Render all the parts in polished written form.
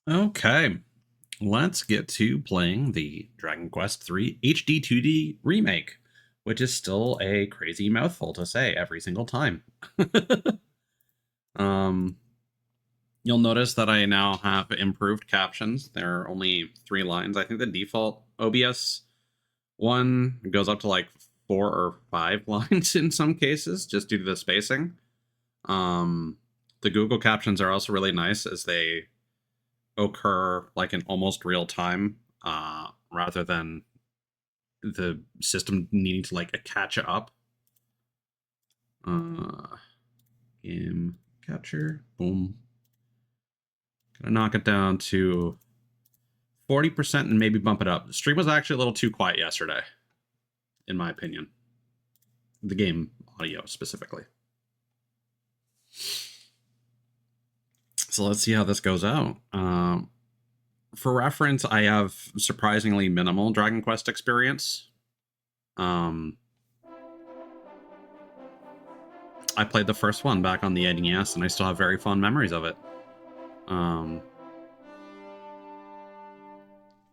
Okay, let's get to playing the Dragon Quest III HD-2D remake, which is still a crazy mouthful to say every single time. um, you'll notice that I now have improved captions. There are only 3 lines. I think the default OBS one goes up to like 4 or 5 lines in some cases, just due to the spacing. The Google captions are also really nice as they occur like in almost real time, rather than the system needing to like catch up. Game capture, boom. Gonna knock it down to 40% and maybe bump it up. The stream was actually a little too quiet yesterday, in my opinion. The game audio specifically. So let's see how this goes out. For reference, I have surprisingly minimal Dragon Quest experience. I played the first one back on the NES, and I still have very fond memories of it.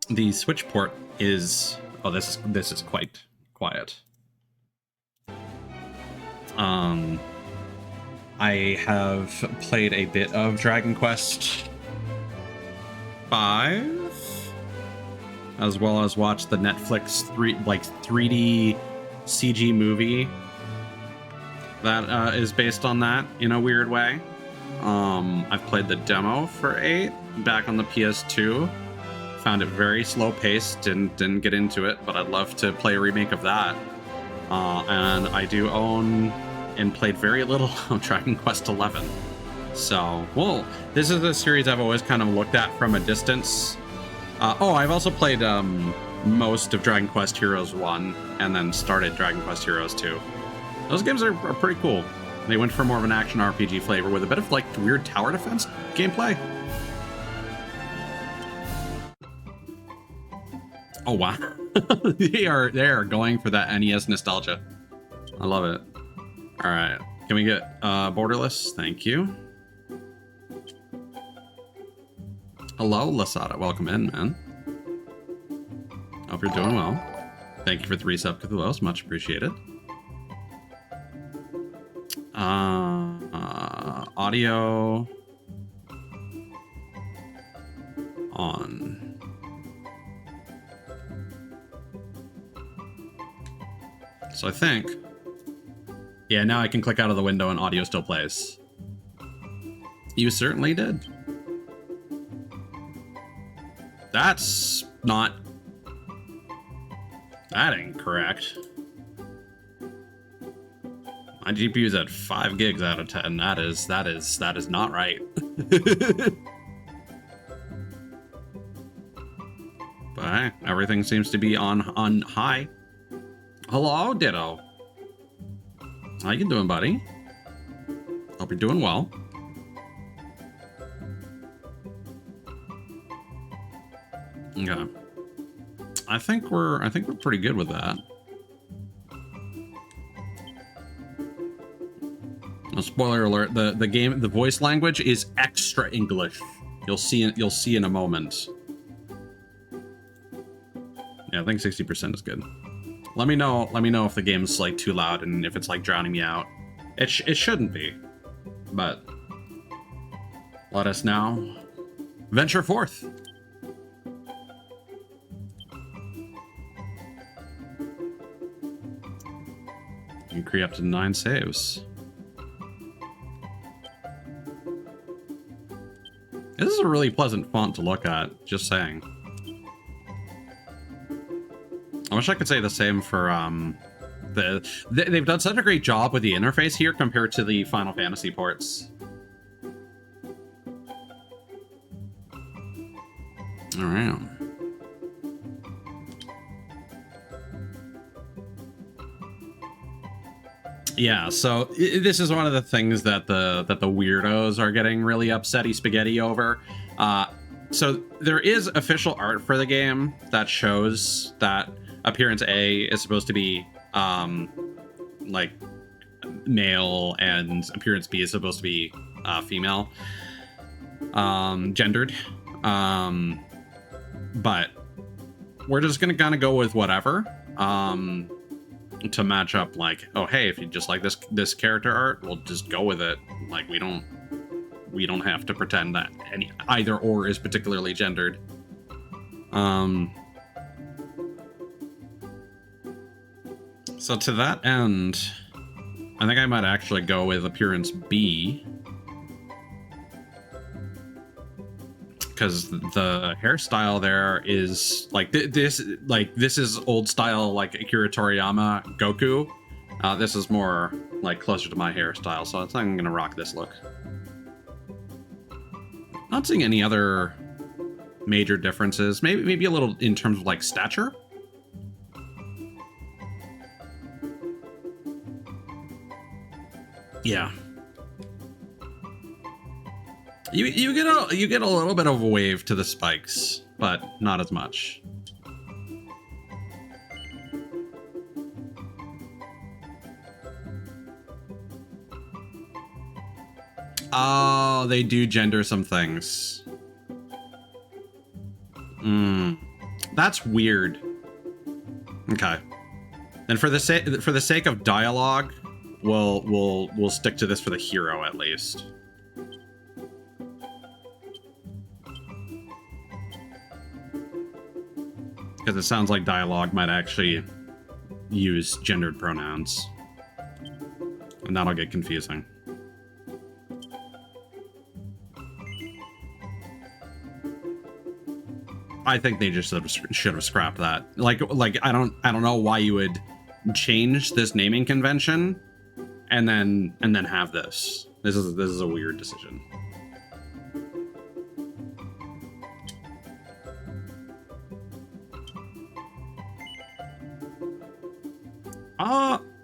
The Switch port is... Oh, this is quite quiet. I have played a bit of Dragon Quest V, as well as watched the Netflix 3D CG movie that is based on that in a weird way. I've played the demo for 8 back on the PS2. Found it very slow paced, didn't get into it, but I'd love to play a remake of that. And I do own and played very little of Dragon Quest XI. So, well, this is a series I've always kind of looked at from a distance. I've also played most of Dragon Quest Heroes 1 and then started Dragon Quest Heroes 2. Those games are pretty cool. They went for more of an action RPG flavor with a bit of like weird tower defense gameplay. Oh wow. they are going for that NES nostalgia. I love it. All right, can we get borderless? Thank you. Hello, Lasada. Welcome in, man. Hope you're doing well. Thank you for the resub, Cthulhu's. Much appreciated. Audio on. So I think, yeah, now I can click out of the window and audio still plays. You certainly did. That's not... That ain't correct. My GPU's at 5 gigs out of 10. That is not right. But hey, everything seems to be on high. Hello, Ditto. How you doing, buddy? Hope you're doing well. Okay. I think we're pretty good with that. No, spoiler alert, the voice language is extra English. You'll see in a moment. Yeah, I think 60% is good. Let me know if the game's like too loud and if it's like drowning me out. It shouldn't be, but let us now venture forth. You can create up to 9 saves. This is a really pleasant font to look at, just saying. I wish I could say the same for they've done such a great job with the interface here compared to the Final Fantasy ports. All right. Yeah, so this is one of the things that the weirdos are getting really upsetty spaghetti over. So there is official art for the game that shows that appearance A is supposed to be like male and appearance B is supposed to be female, gendered. But we're just gonna kind of go with whatever. To match up, like, oh hey, if you just like this character art, we'll just go with it. Like, we don't have to pretend that either or is particularly gendered. So to that end, I think I might actually go with appearance B, because the hairstyle there is like this is old style, like Akira Toriyama Goku. This is more like closer to my hairstyle, so I think I'm gonna rock this look. Not seeing any other major differences. Maybe a little in terms of like stature. Yeah. You get a little bit of a wave to the spikes, but not as much. Oh, they do gender some things. That's weird. Okay. And for the sake of dialogue, we'll stick to this for the hero at least. Because it sounds like dialogue might actually use gendered pronouns. And that'll get confusing. I think they just should have scrapped that. Like I don't know why you would change this naming convention and then have this. This is a weird decision.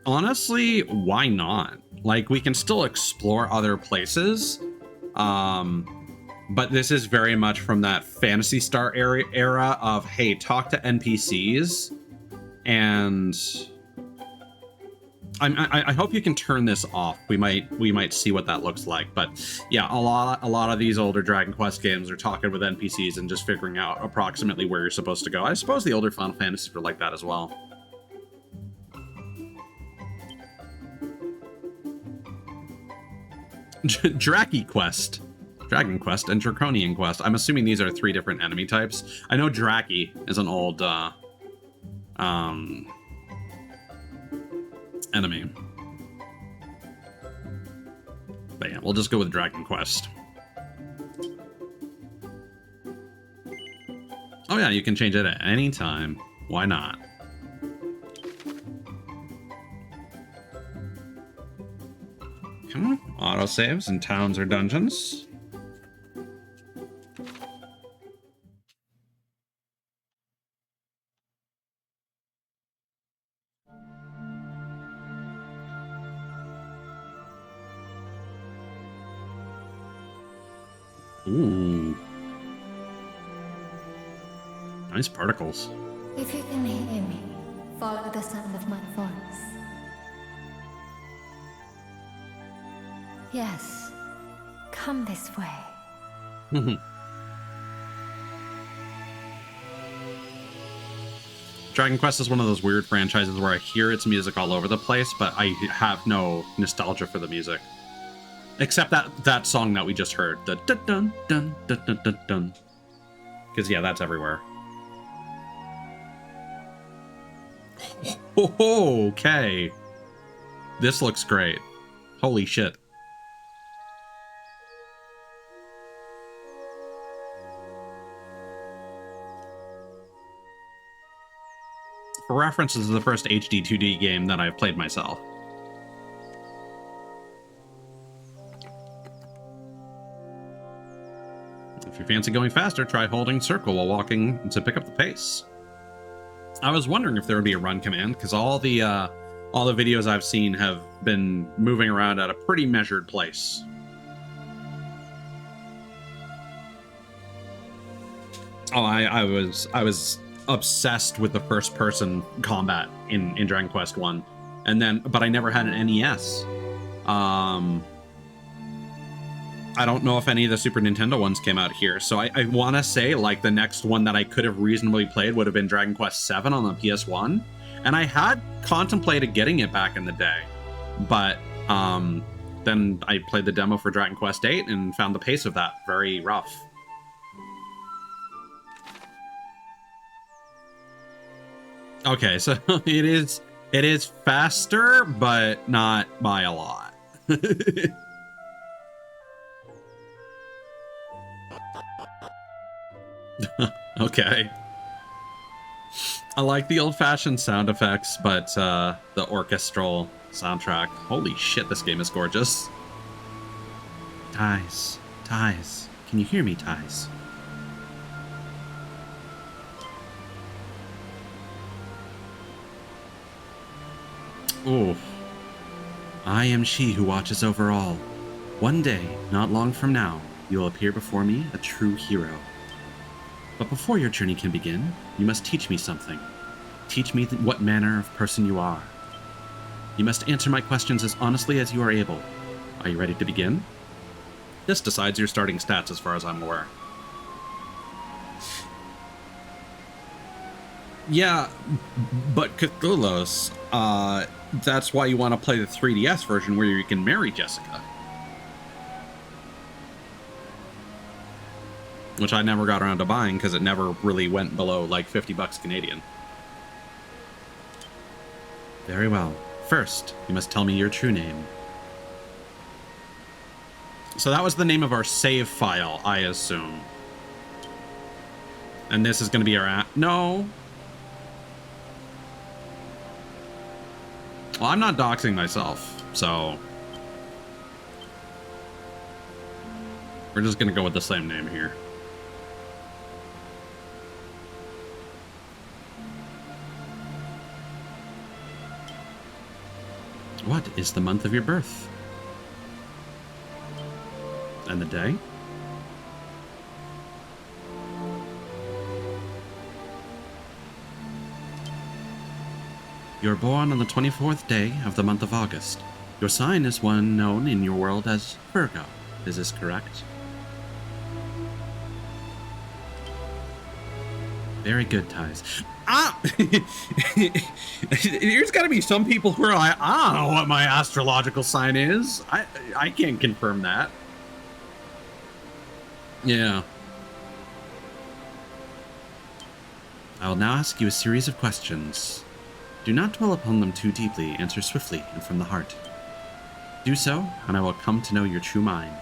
Honestly, why not? Like, we can still explore other places. But this is very much from that Phantasy Star era of, hey, talk to NPCs, and I hope you can turn this off. We might see what that looks like. But yeah, a lot of these older Dragon Quest games are talking with NPCs and just figuring out approximately where you're supposed to go. I suppose the older Final Fantasies were like that as well. Dragon Quest, and Draconian Quest. I'm assuming these are 3 different enemy types. I know Draki is an old enemy. But yeah, we'll just go with Dragon Quest. Oh yeah, you can change it at any time. Why not? Come on, autosaves in towns or dungeons. Ooh. Nice particles. If you can hear me, follow the sound of my voice. Yes, come this way. Dragon Quest is one of those weird franchises where I hear its music all over the place, but I have no nostalgia for the music. Except that song that we just heard. The dun dun dun dun dun dun. Because yeah, that's everywhere. Oh, okay. This looks great. Holy shit. For reference, this is the first HD-2D game that I've played myself. If you fancy going faster, try holding circle while walking to pick up the pace. I was wondering if there would be a run command, because all the videos I've seen have been moving around at a pretty measured pace. Oh, I was obsessed with the first person combat in Dragon Quest 1. but I never had an NES. I I don't know if any of the Super Nintendo ones came out here, so I want to say like the next one that I could have reasonably played would have been Dragon Quest VII on the PS1, and I had contemplated getting it back in the day, but then I played the demo for Dragon Quest VIII and found the pace of that very rough. Okay, so it is faster, but not by a lot. Okay. I like the old-fashioned sound effects, but the orchestral soundtrack. Holy shit, this game is gorgeous. Ties. Can you hear me, Ties? Ooh. I am she who watches over all. One day, not long from now, you will appear before me, a true hero. But before your journey can begin, you must teach me something. Teach me what manner of person you are. You must answer my questions as honestly as you are able. Are you ready to begin? This decides your starting stats as far as I'm aware. Yeah, but Cthulhu's, that's why you want to play the 3DS version where you can marry Jessica. Which I never got around to buying because it never really went below like 50 bucks Canadian. Very well. First, you must tell me your true name. So that was the name of our save file, I assume. And this is going to be our no. Well, I'm not doxing myself, so we're just going to go with the same name here. What is the month of your birth? And the day? You are born on the 24th day of the month of August. Your sign is one known in your world as Virgo. Is this correct? Very good, Ties. There's got to be some people who are like, I don't know what my astrological sign is. I can't confirm that. Yeah. I will now ask you a series of questions. Do not dwell upon them too deeply. Answer swiftly and from the heart. Do so, and I will come to know your true mind.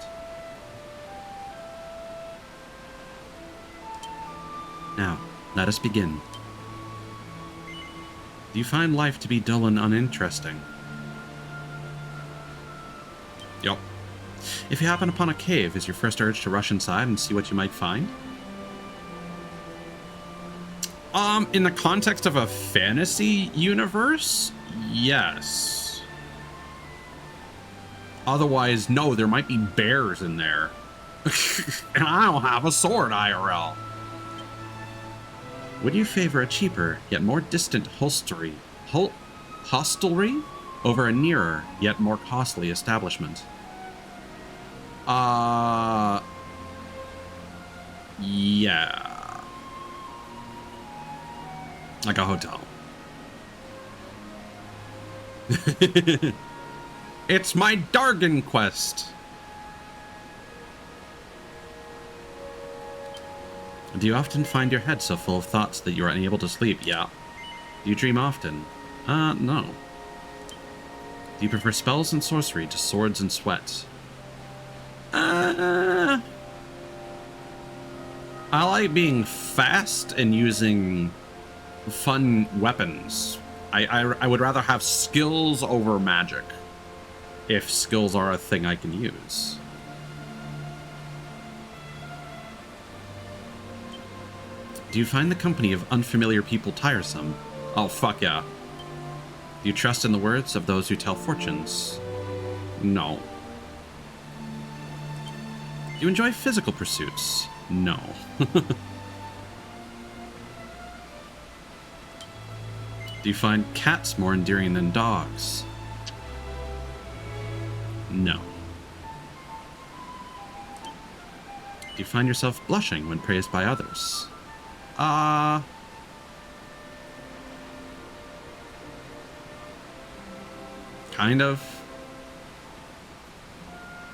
Now, let us begin. Do you find life to be dull and uninteresting? Yup. If you happen upon a cave, is your first urge to rush inside and see what you might find? In the context of a fantasy universe, yes. Otherwise, no, there might be bears in there. And I don't have a sword, IRL. Would you favor a cheaper, yet more distant hostelry over a nearer, yet more costly establishment? Yeah. Like a hotel. It's my Dargan quest. Do you often find your head so full of thoughts that you are unable to sleep? Yeah. Do you dream often? No. Do you prefer spells and sorcery to swords and sweat? I like being fast and using fun weapons. I would rather have skills over magic, if skills are a thing I can use. Do you find the company of unfamiliar people tiresome? Oh, fuck yeah. Do you trust in the words of those who tell fortunes? No. Do you enjoy physical pursuits? No. Do you find cats more endearing than dogs? No. Do you find yourself blushing when praised by others? Kind of.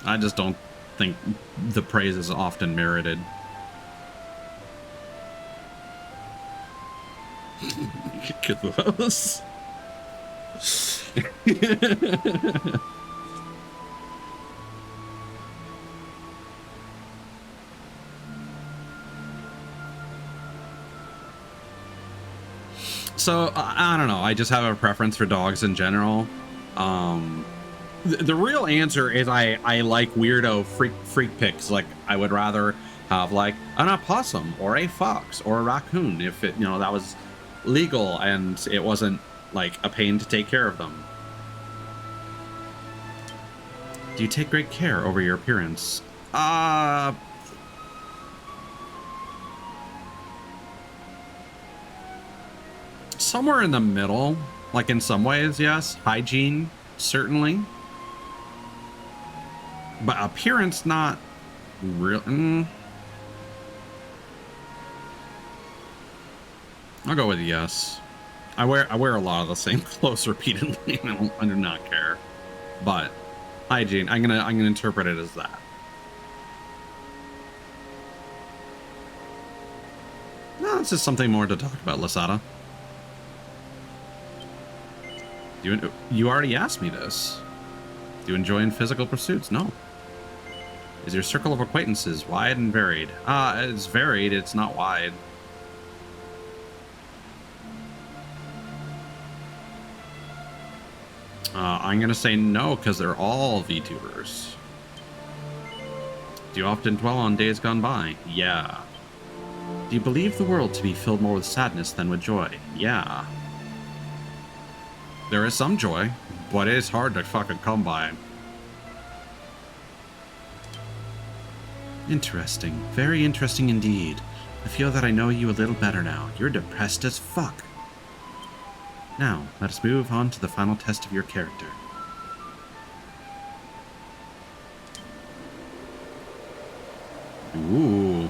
I just don't think the praise is often merited. Look at those. So I don't know. I just have a preference for dogs in general. The real answer is I like weirdo freak pics. Like I would rather have like an opossum or a fox or a raccoon if it that was legal and it wasn't like a pain to take care of them. Do you take great care over your appearance? Somewhere in the middle. Like in some ways, yes. Hygiene, certainly. But appearance, not real. I'll go with yes. I wear a lot of the same clothes repeatedly, and I do not care. But hygiene, I'm gonna interpret it as that. No, it's just something more to talk about, Lasada. You already asked me this. Do you enjoy in physical pursuits? No. Is your circle of acquaintances wide and varied? It's varied, it's not wide. I'm gonna say no, because they're all VTubers. Do you often dwell on days gone by? Yeah. Do you believe the world to be filled more with sadness than with joy? Yeah. There is some joy, but it is hard to fucking come by. Interesting. Very interesting indeed. I feel that I know you a little better now. You're depressed as fuck. Now, let us move on to the final test of your character. Ooh.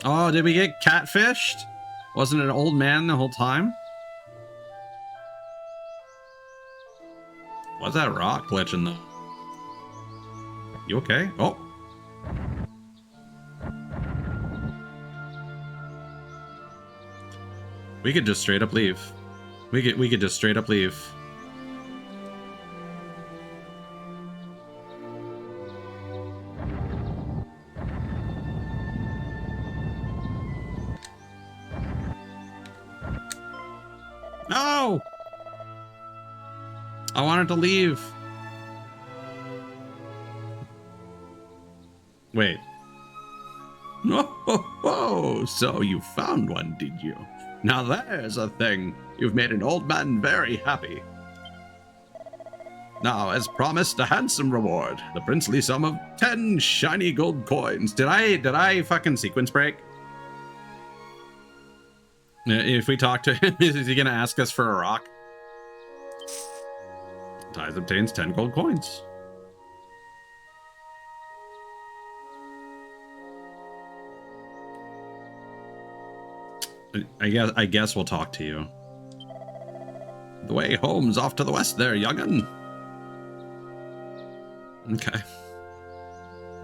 Oh, did we get catfished? Wasn't it an old man the whole time? What's that rock glitching though? You okay? Oh. We could just straight up leave. We could just straight up leave. No! I wanted to leave. Wait. Oh, so you found one, did you? Now there's a thing. You've made an old man very happy. Now, as promised, a handsome reward. The princely sum of 10 shiny gold coins. Did I fucking sequence break? If we talk to him, is he gonna ask us for a rock? Ties obtains 10 gold coins. I guess we'll talk to you. The way home's off to the west there, young'un. Okay.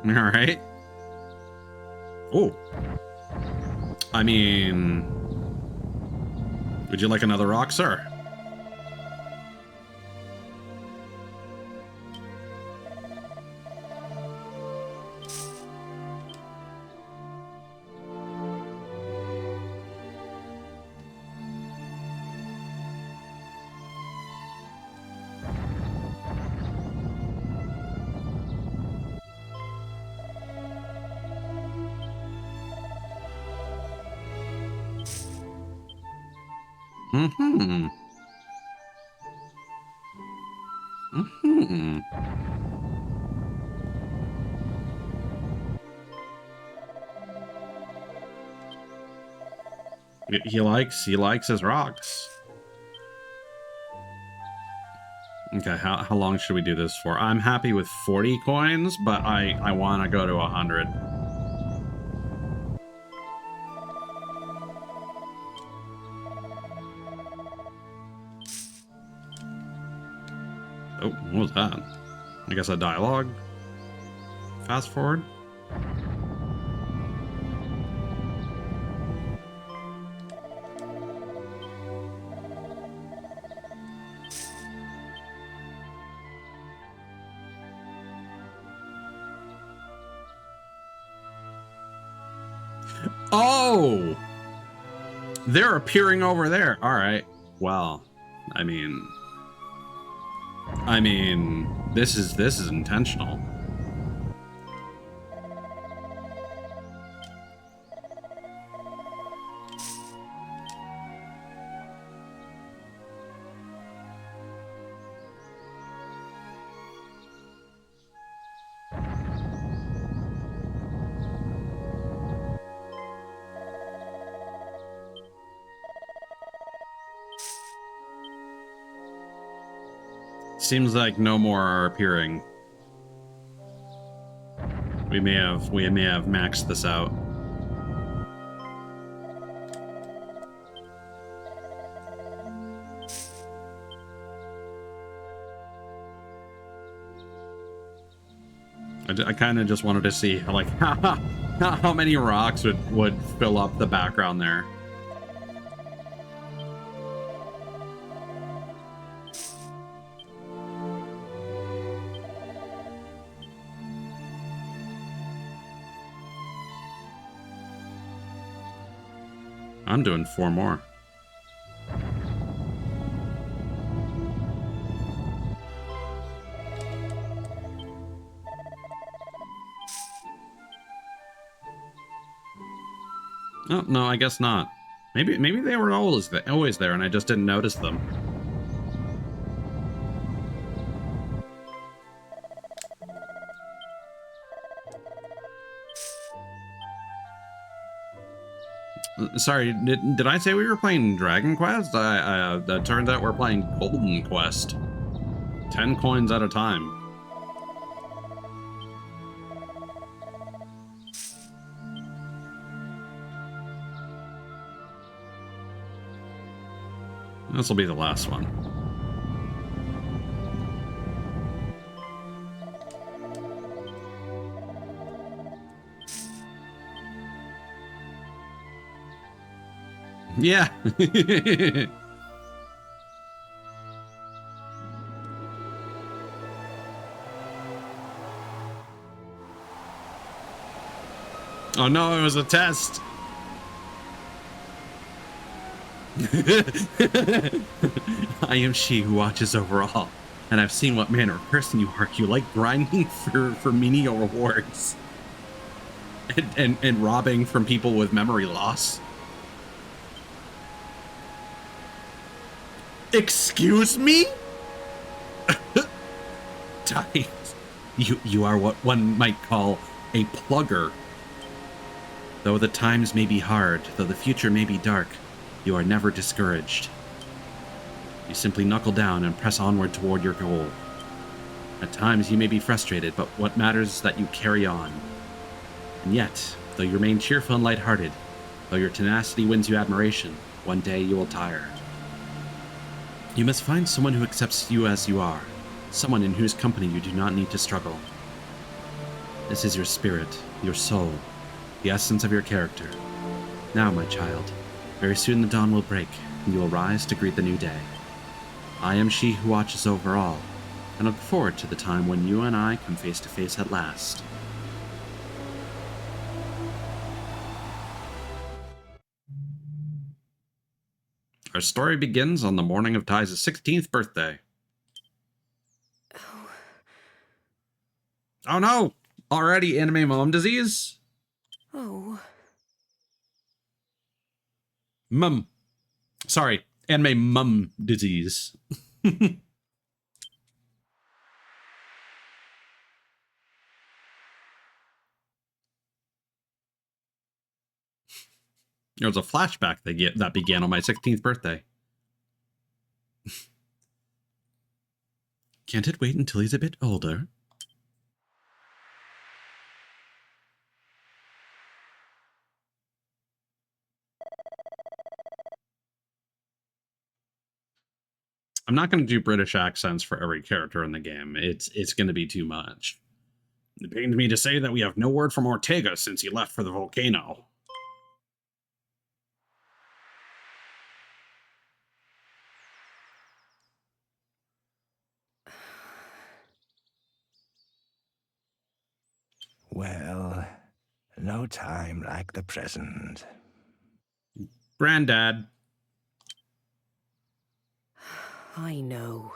All right. Oh. I mean, would you like another rock, sir? Mm-hmm. Mm-hmm. He likes his rocks. Okay, how long should we do this for? I'm happy with 40 coins, but I want to go to 100. Oh, what was that? I guess a dialogue. Fast forward. Oh! They're appearing over there. All right. Well, I mean, this is intentional. Seems like no more are appearing. We may have maxed this out. I kind of just wanted to see like how many rocks would fill up the background there. I'm doing 4 more. Oh, no, I guess not. Maybe they were always there and I just didn't notice them. Sorry, did I say we were playing Dragon Quest? That turns out we're playing Golden Quest. 10 coins at a time. This will be the last one. Yeah. Oh no, it was a test. I am she who watches over all, and I've seen what manner of person you are. You like grinding for menial rewards. And robbing from people with memory loss. Excuse me? Tight. You are what one might call a plugger. Though the times may be hard, though the future may be dark, you are never discouraged. You simply knuckle down and press onward toward your goal. At times you may be frustrated, but what matters is that you carry on. And yet, though you remain cheerful and lighthearted, though your tenacity wins you admiration, one day you will tire. You must find someone who accepts you as you are, someone in whose company you do not need to struggle. This is your spirit, your soul, the essence of your character. Now, my child, very soon the dawn will break, and you will rise to greet the new day. I am she who watches over all, and look forward to the time when you and I come face to face at last. Our story begins on the morning of Ty's 16th birthday. Oh no! Already anime mom disease? Oh. Mum. Sorry, anime mum disease. There was a flashback that began on my 16th birthday. Can't it wait until he's a bit older? I'm not going to do British accents for every character in the game. It's going to be too much. It pains me to say that we have no word from Ortega since he left for the volcano. Well, no time like the present. Granddad. I know.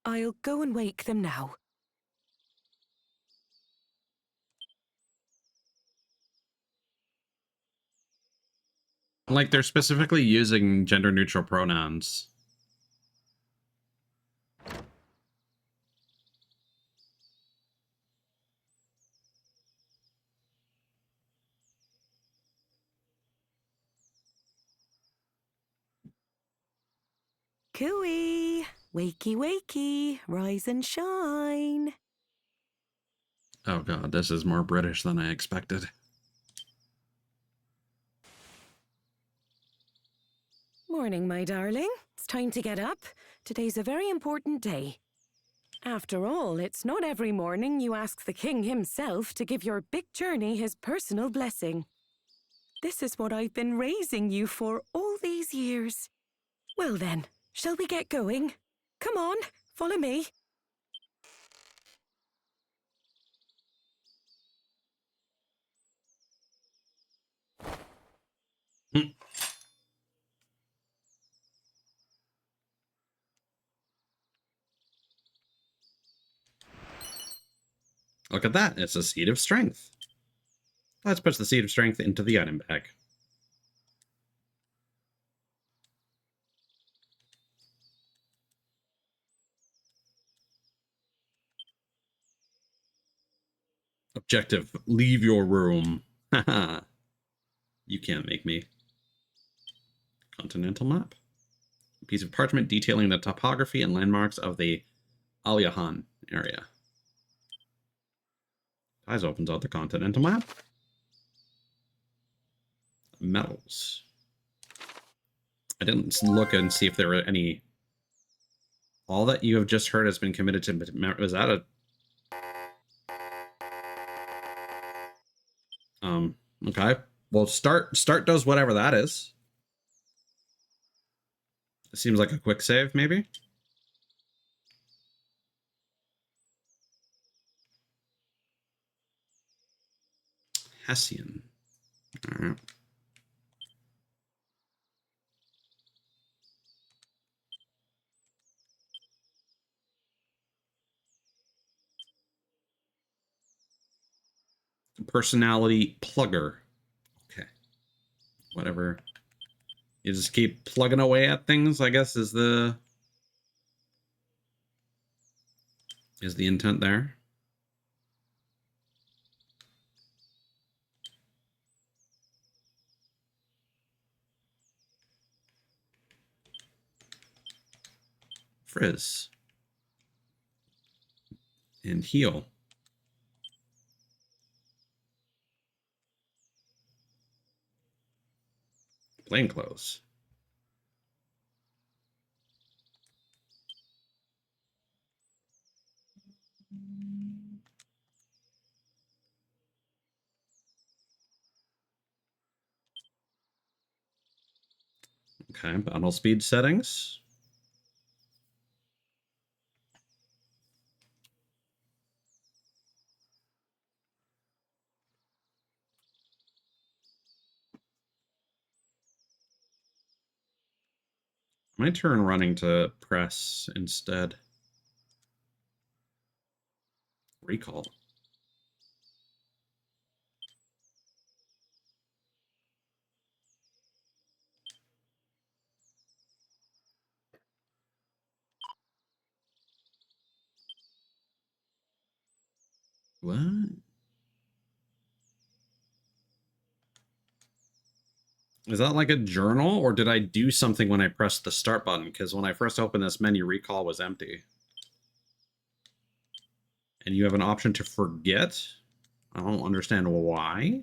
I'll go and wake them now. Like, they're specifically using gender-neutral pronouns. Cooey! Wakey, wakey! Rise and shine! Oh god, this is more British than I expected. Morning, my darling. It's time to get up. Today's a very important day. After all, it's not every morning you ask the king himself to give your big journey his personal blessing. This is what I've been raising you for all these years. Well then, shall we get going? Come on, follow me. Look at that, it's a seed of strength. Let's push the seed of strength into the item bag. Objective, leave your room. Haha. You can't make me. Continental map. A piece of parchment detailing the topography and landmarks of the Aliahan area. Eyes opens out the continental map. Metals. I didn't look and see if there were any. All that you have just heard has been committed to. Was that a? Okay. Well, start does whatever that is. It seems like a quick save, maybe. Hessian. All right. Personality plugger. Okay. Whatever. You just keep plugging away at things, I guess, is the intent there. Frizz. And heal. Plainclothes. Okay, battle speed settings. My turn running to press instead. Recall. What? Is that like a journal, or did I do something when I pressed the start button? Because when I first opened this menu, recall was empty. And you have an option to forget? I don't understand why.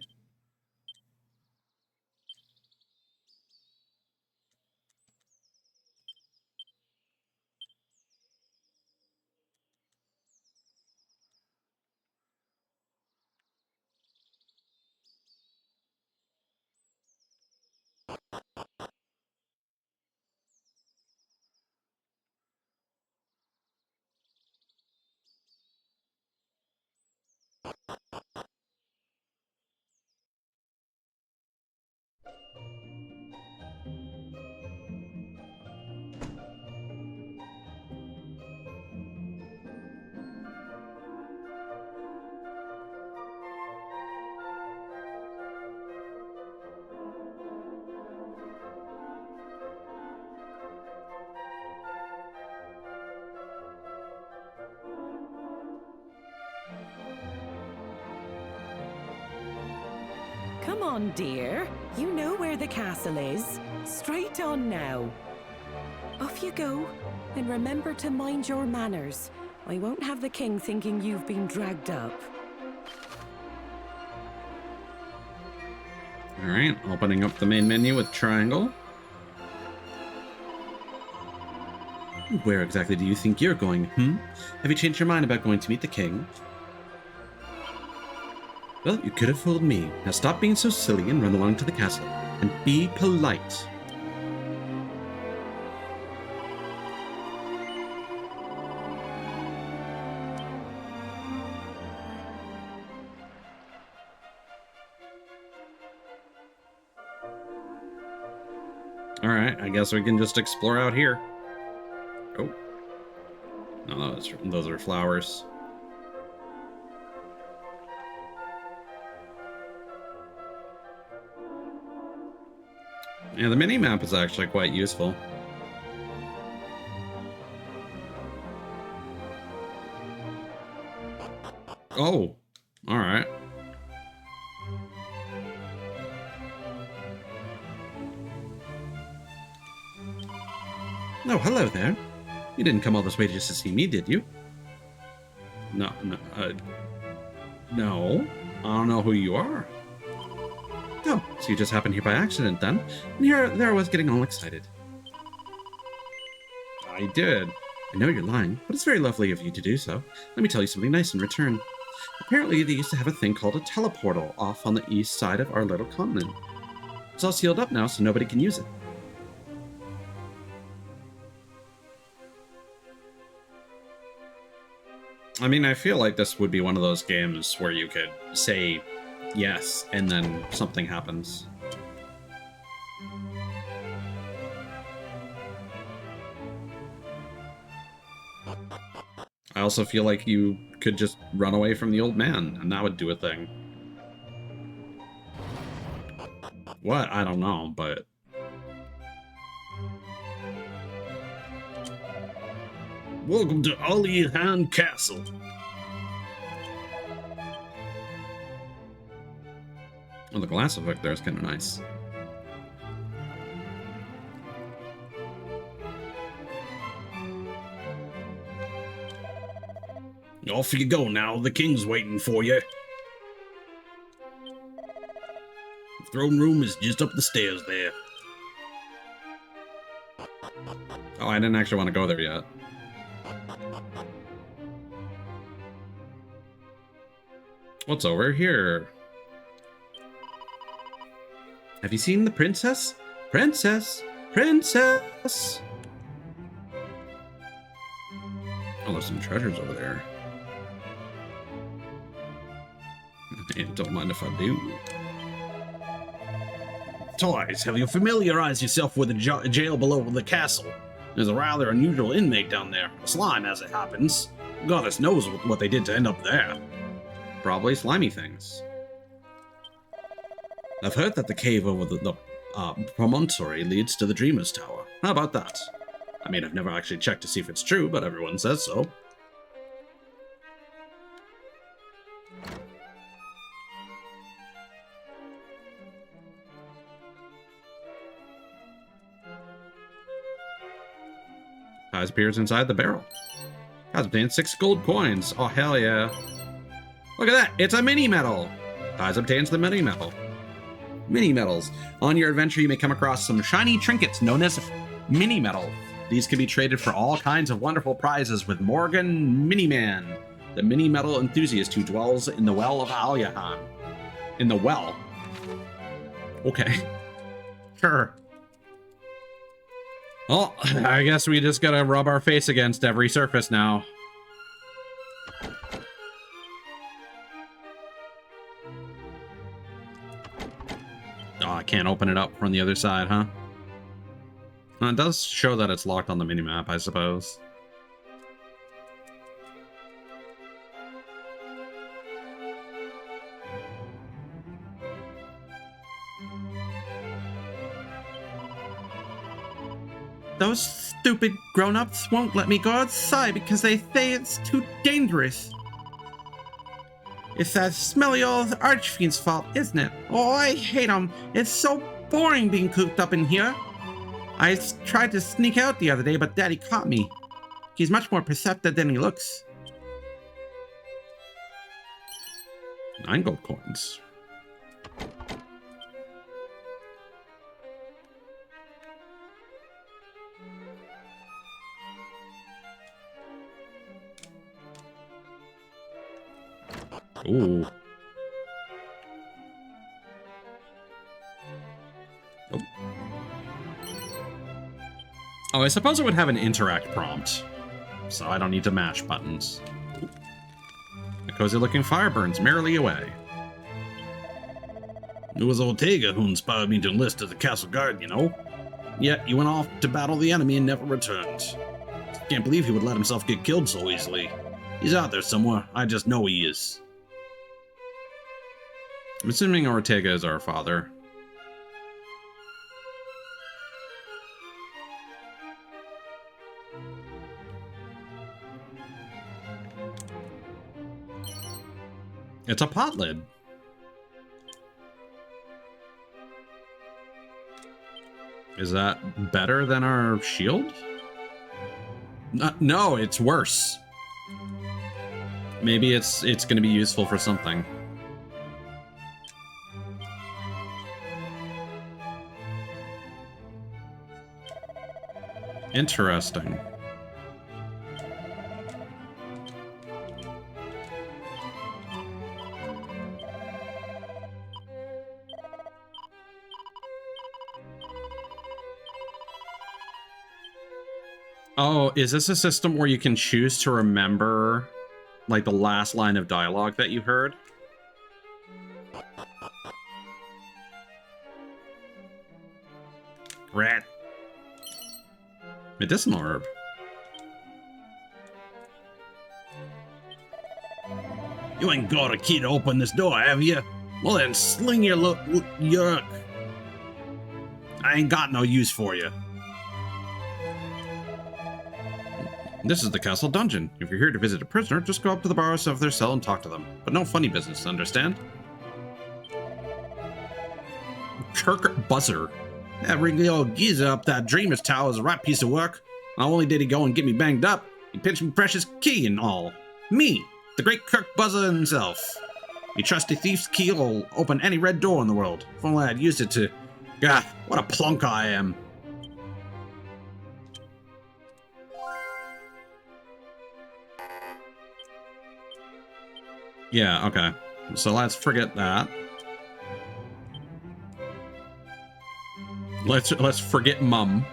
Come on, dear. You know where the castle is. Straight on now. Off you go. And remember to mind your manners. I won't have the king thinking you've been dragged up. Alright, opening up the main menu with triangle. Where exactly do you think you're going, Have you changed your mind about going to meet the king? Well, you could have fooled me. Now stop being so silly and run along to the castle. And be polite. Alright, I guess we can just explore out here. Oh. No, those are flowers. Yeah, the mini-map is actually quite useful. Oh, alright. Oh, hello there. You didn't come all this way just to see me, did you? No. No. I don't know who you are. Oh, so you just happened here by accident, then? And there I was getting all excited. I did. I know you're lying, but it's very lovely of you to do so. Let me tell you something nice in return. Apparently, they used to have a thing called a teleportal off on the east side of our little continent. It's all sealed up now, so nobody can use it. I mean, I feel like this would be one of those games where you could say yes, and then something happens. I also feel like you could just run away from the old man, and that would do a thing. What? I don't know, but... Welcome to Alihan Castle. Oh, the glass effect there is kind of nice. Off you go now, the king's waiting for you. The throne room is just up the stairs there. Oh, I didn't actually want to go there yet. What's over here? Have you seen the princess? Princess! Princess! Oh, there's some treasures over there. Don't mind if I do. Toys, have you familiarized yourself with the jail below the castle? There's a rather unusual inmate down there. A slime, as it happens. Goddess knows what they did to end up there. Probably slimy things. I've heard that the cave over the promontory leads to the Dreamer's Tower. How about that? I mean, I've never actually checked to see if it's true, but everyone says so. Prize appears inside the barrel. Prize obtains 6 gold coins. Oh, hell yeah. Look at that! It's a mini medal! Prize obtains the mini medal. Mini medals. On your adventure, you may come across some shiny trinkets known as mini medal. These can be traded for all kinds of wonderful prizes with Morgan Miniman, the mini medal enthusiast who dwells in the Well of Alyahan. In the well? Okay. Sure. Well, I guess we just gotta rub our face against every surface now. Oh, I can't open it up from the other side, huh? Well, it does show that it's locked on the minimap, I suppose. Those stupid grown-ups won't let me go outside because they say it's too dangerous. It's that smelly old archfiend's fault, isn't it? Oh, I hate him. It's so boring being cooped up in here. I tried to sneak out the other day, but Daddy caught me. He's much more perceptive than he looks. 9 gold coins. Ooh. Oh. Oh, I suppose it would have an interact prompt, so I don't need to mash buttons. Ooh. The cozy-looking fire burns merrily away. It was Ortega who inspired me to enlist as a castle guard, you know? Yet he went off to battle the enemy and never returned. Can't believe he would let himself get killed so easily. He's out there somewhere. I just know he is. I'm assuming Ortega is our father. It's a pot lid. Is that better than our shield? No, it's worse. Maybe it's going to be useful for something. Interesting. Oh, is this a system where you can choose to remember, like, the last line of dialogue that you heard? Rat. Medicinal herb. You ain't got a key to open this door, have you? Well then, sling your yuck. I ain't got no use for you. This is the castle dungeon. If you're here to visit a prisoner, just go up to the bar of their cell and talk to them. But no funny business, understand? Kirk Buzzer. That wrinkly old geezer up that dreamer's tower is a right piece of work. Not only did he go and get me banged up, he pinched me precious key and all. Me, the great Kirk Buzzer himself. Me trusty thief's key will open any red door in the world. If only I'd used it to... God, what a plunk I am. Yeah, okay. So let's forget that. Let's forget Mum.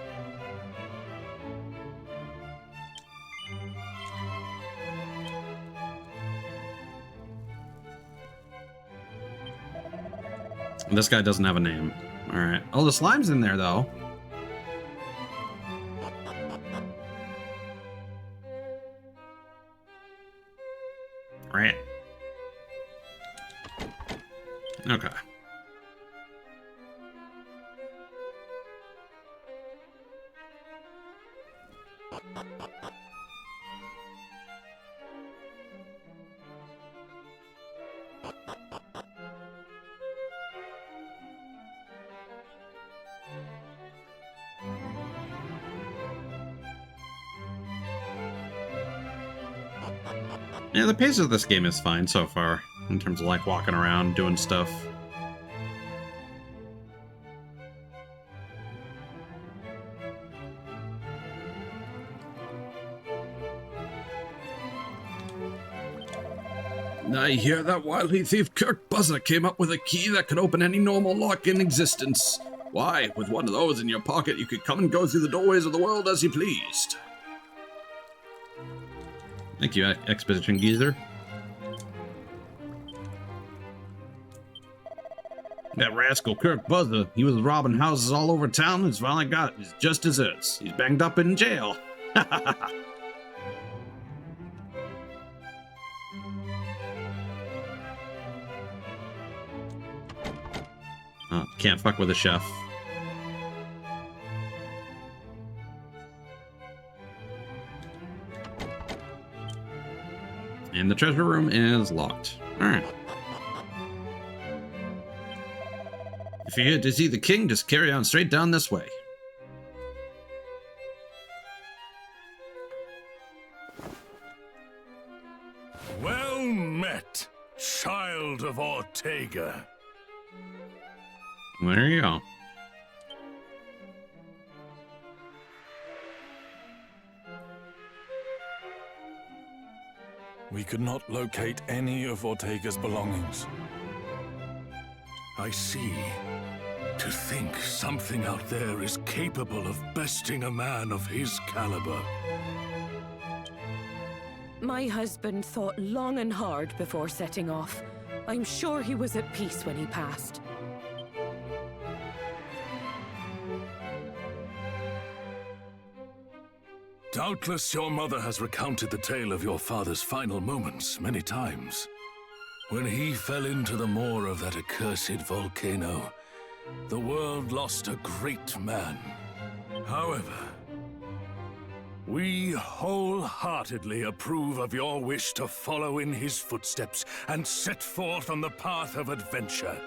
This guy doesn't have a name. All right. Oh, the slime's in there though. Right. Okay. Yeah, the pace of this game is fine so far, in terms of like walking around, doing stuff. I hear that wily thief Kirk Buzzer came up with a key that could open any normal lock in existence. Why, with one of those in your pocket, you could come and go through the doorways of the world as you pleased. Thank you, Exposition Geezer. That rascal Kirk Buzzer, he was robbing houses all over town. His finally got his just desserts. He's banged up in jail. Oh, can't fuck with a chef. And the treasure room is locked. Alright. If you're here to see the king, just carry on straight down this way. Well met, child of Ortega. There you go. We could not locate any of Ortega's belongings. I see. To think something out there is capable of besting a man of his caliber. My husband thought long and hard before setting off. I'm sure he was at peace when he passed. Doubtless your mother has recounted the tale of your father's final moments many times. When he fell into the maw of that accursed volcano, the world lost a great man. However, we wholeheartedly approve of your wish to follow in his footsteps and set forth on the path of adventure.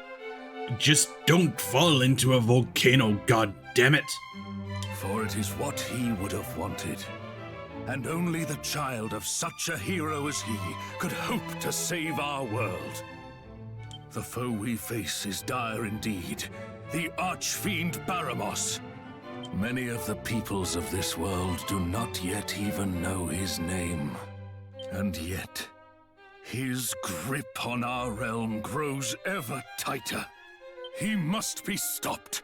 Just don't fall into a volcano, goddammit. For it is what he would have wanted. And only the child of such a hero as he could hope to save our world. The foe we face is dire indeed, the archfiend Baramos. Many of the peoples of this world do not yet even know his name. And yet, his grip on our realm grows ever tighter. He must be stopped,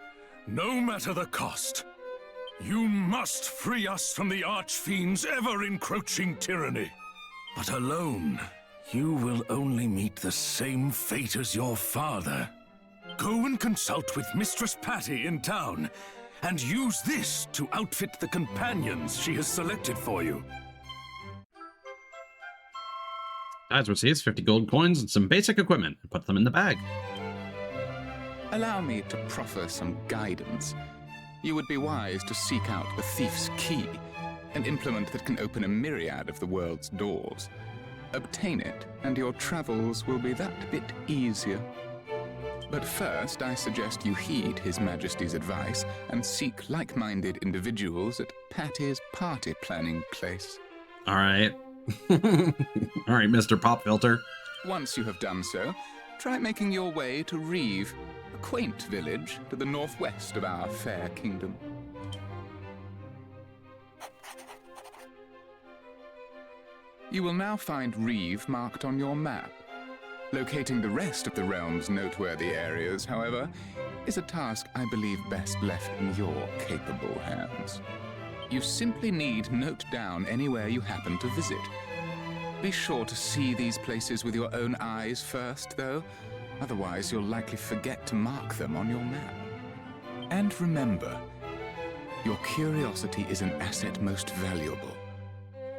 no matter the cost. You must free us from the Archfiend's ever-encroaching tyranny. But alone, you will only meet the same fate as your father. Go and consult with Mistress Patty in town, and use this to outfit the companions she has selected for you. Guys receives 50 gold coins and some basic equipment and put them in the bag. Allow me to proffer some guidance. You would be wise to seek out the thief's key, an implement that can open a myriad of the world's doors. Obtain it, and your travels will be that bit easier. But first, I suggest you heed His Majesty's advice and seek like-minded individuals at Patty's party planning place. All right. All right, Mr. Pop Filter. Once you have done so, try making your way to Reeve, a quaint village to the northwest of our fair kingdom. You will now find Reeve marked on your map. Locating the rest of the realm's noteworthy areas, however, is a task I believe best left in your capable hands. You simply need note down anywhere you happen to visit. Be sure to see these places with your own eyes first, though. Otherwise, you'll likely forget to mark them on your map. And remember, your curiosity is an asset most valuable.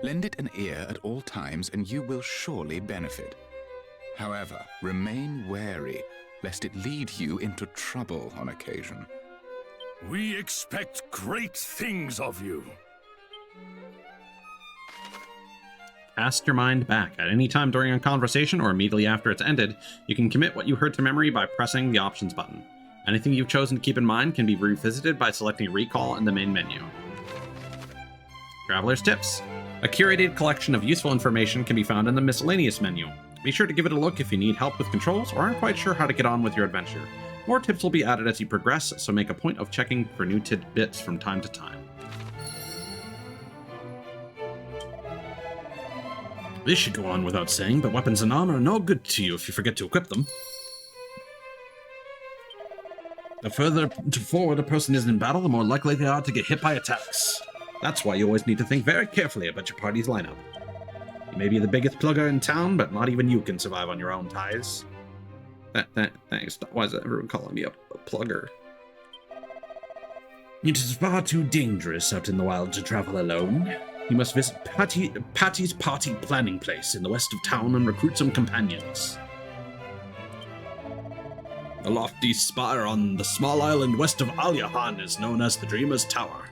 Lend it an ear at all times, and you will surely benefit. However, remain wary, lest it lead you into trouble on occasion. We expect great things of you. Cast your mind back. At any time during a conversation or immediately after it's ended, you can commit what you heard to memory by pressing the options button. Anything you've chosen to keep in mind can be revisited by selecting Recall in the main menu. Traveler's Tips. A curated collection of useful information can be found in the miscellaneous menu. Be sure to give it a look if you need help with controls or aren't quite sure how to get on with your adventure. More tips will be added as you progress, so make a point of checking for new tidbits from time to time. This should go on without saying, but weapons and armor are no good to you if you forget to equip them. The further forward a person is in battle, the more likely they are to get hit by attacks. That's why you always need to think very carefully about your party's lineup. You may be the biggest plugger in town, but not even you can survive on your own ties. Thanks. Why is everyone calling me a plugger? It is far too dangerous out in the wild to travel alone. You must visit Patty's party planning place in the west of town and recruit some companions. The lofty spire on the small island west of Alyahan is known as the Dreamer's Tower.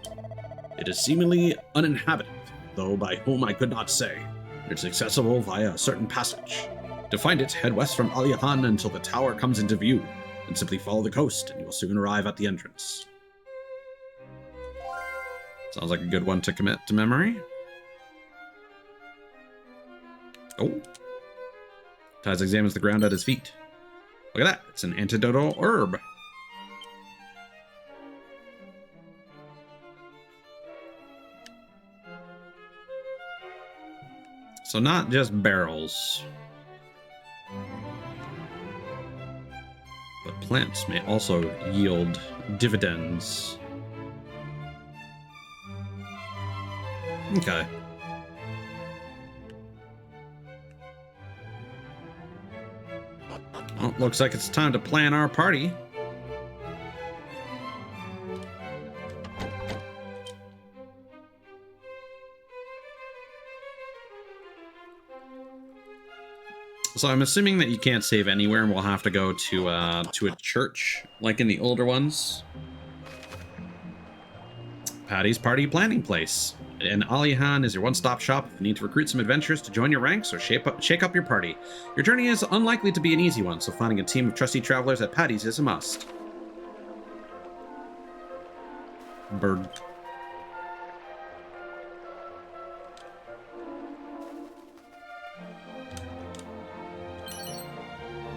It is seemingly uninhabited, though by whom I could not say. It's accessible via a certain passage. To find it, head west from Alyahan until the tower comes into view, and simply follow the coast, and you will soon arrive at the entrance. Sounds like a good one to commit to memory. Oh. Taz examines the ground at his feet. Look at that, it's an antidotal herb. So not just barrels, but plants may also yield dividends. Okay. Well, looks like it's time to plan our party. So I'm assuming that you can't save anywhere, and we'll have to go to a church, like in the older ones. Patty's Party Planning Place. And Alyahan is your one-stop shop if you need to recruit some adventurers to join your ranks or shake up your party. Your journey is unlikely to be an easy one, so finding a team of trusty travelers at Patty's is a must. Bird.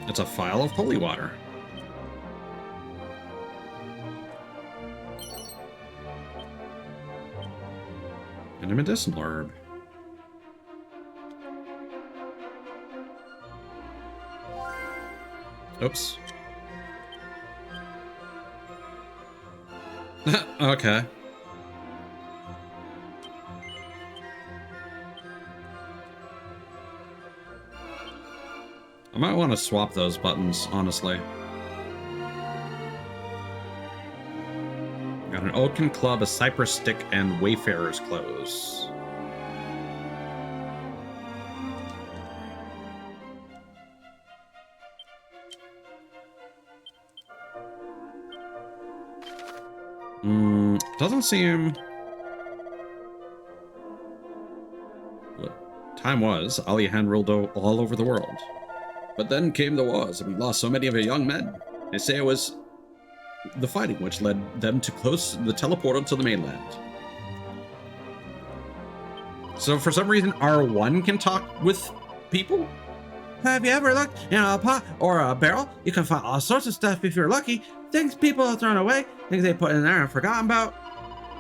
It's a phial of holy water. And a medicinal herb. Oops. Okay. I might want to swap those buttons, honestly. Got an oaken club, a cypress stick, and wayfarer's clothes. Doesn't seem... What time was, Alyahan ruled all over the world. But then came the wars, and we lost so many of our young men. They say it was the fighting which led them to close the teleportal to the mainland. So for some reason, R1 can talk with people? Have you ever looked in a pot or a barrel? You can find all sorts of stuff if you're lucky. Things people have thrown away, things they put in there and forgotten about.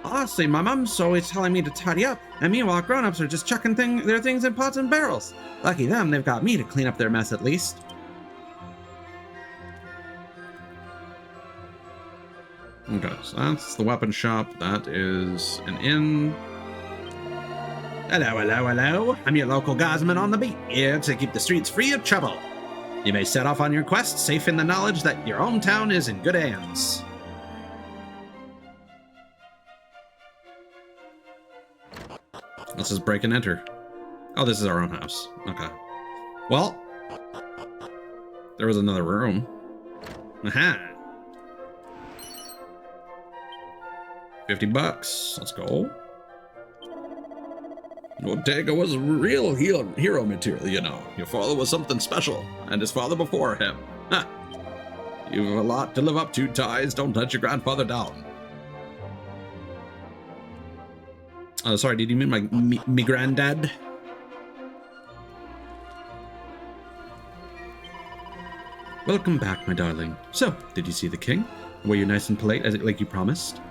Honestly, my mom's always telling me to tidy up, and meanwhile grown-ups are just chucking their things in pots and barrels. Lucky them, they've got me to clean up their mess at least. Okay, so that's the weapon shop. That is an inn. Hello, hello, hello. I'm your local guardsman on the beat, here to keep the streets free of trouble. You may set off on your quest, safe in the knowledge that your hometown is in good hands. Let's just break and enter. Oh, this is our own house. Okay. Well, there was another room. Aha. $50. Let's go. Ortega was a real hero material, you know. Your father was something special, and his father before him. Ha! You've a lot to live up to, Ties. Don't let your grandfather down. Sorry, did you mean me granddad? Welcome back, my darling. So, did you see the king? Were you nice and polite, like you promised?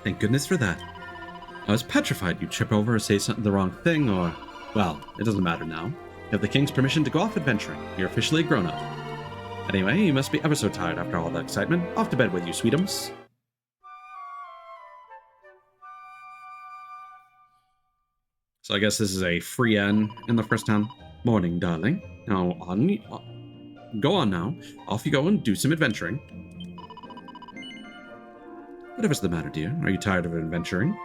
Thank goodness for that. I was petrified you'd trip over or say something the wrong thing, or... Well, it doesn't matter now. You have the king's permission to go off adventuring. You're officially grown up. Anyway, you must be ever so tired after all that excitement. Off to bed with you, sweetums. So I guess this is a free end in the first town. Morning, darling. Now, go on now. Off you go and do some adventuring. Whatever's the matter, dear? Are you tired of adventuring?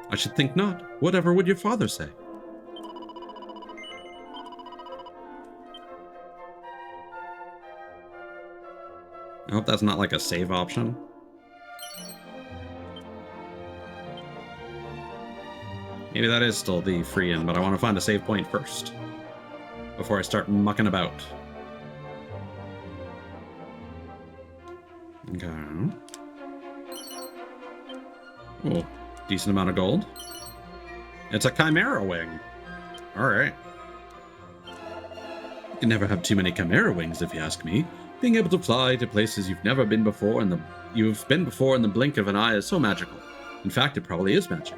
I should think not. Whatever would your father say? I hope that's not like a save option. Maybe that is still the free end, but I want to find a save point first before I start mucking about. Okay. Oh, decent amount of gold. It's a chimera wing. Alright. You can never have too many chimera wings, if you ask me. Being able to fly to places you've never been before in the blink of an eye is so magical. In fact, it probably is magic.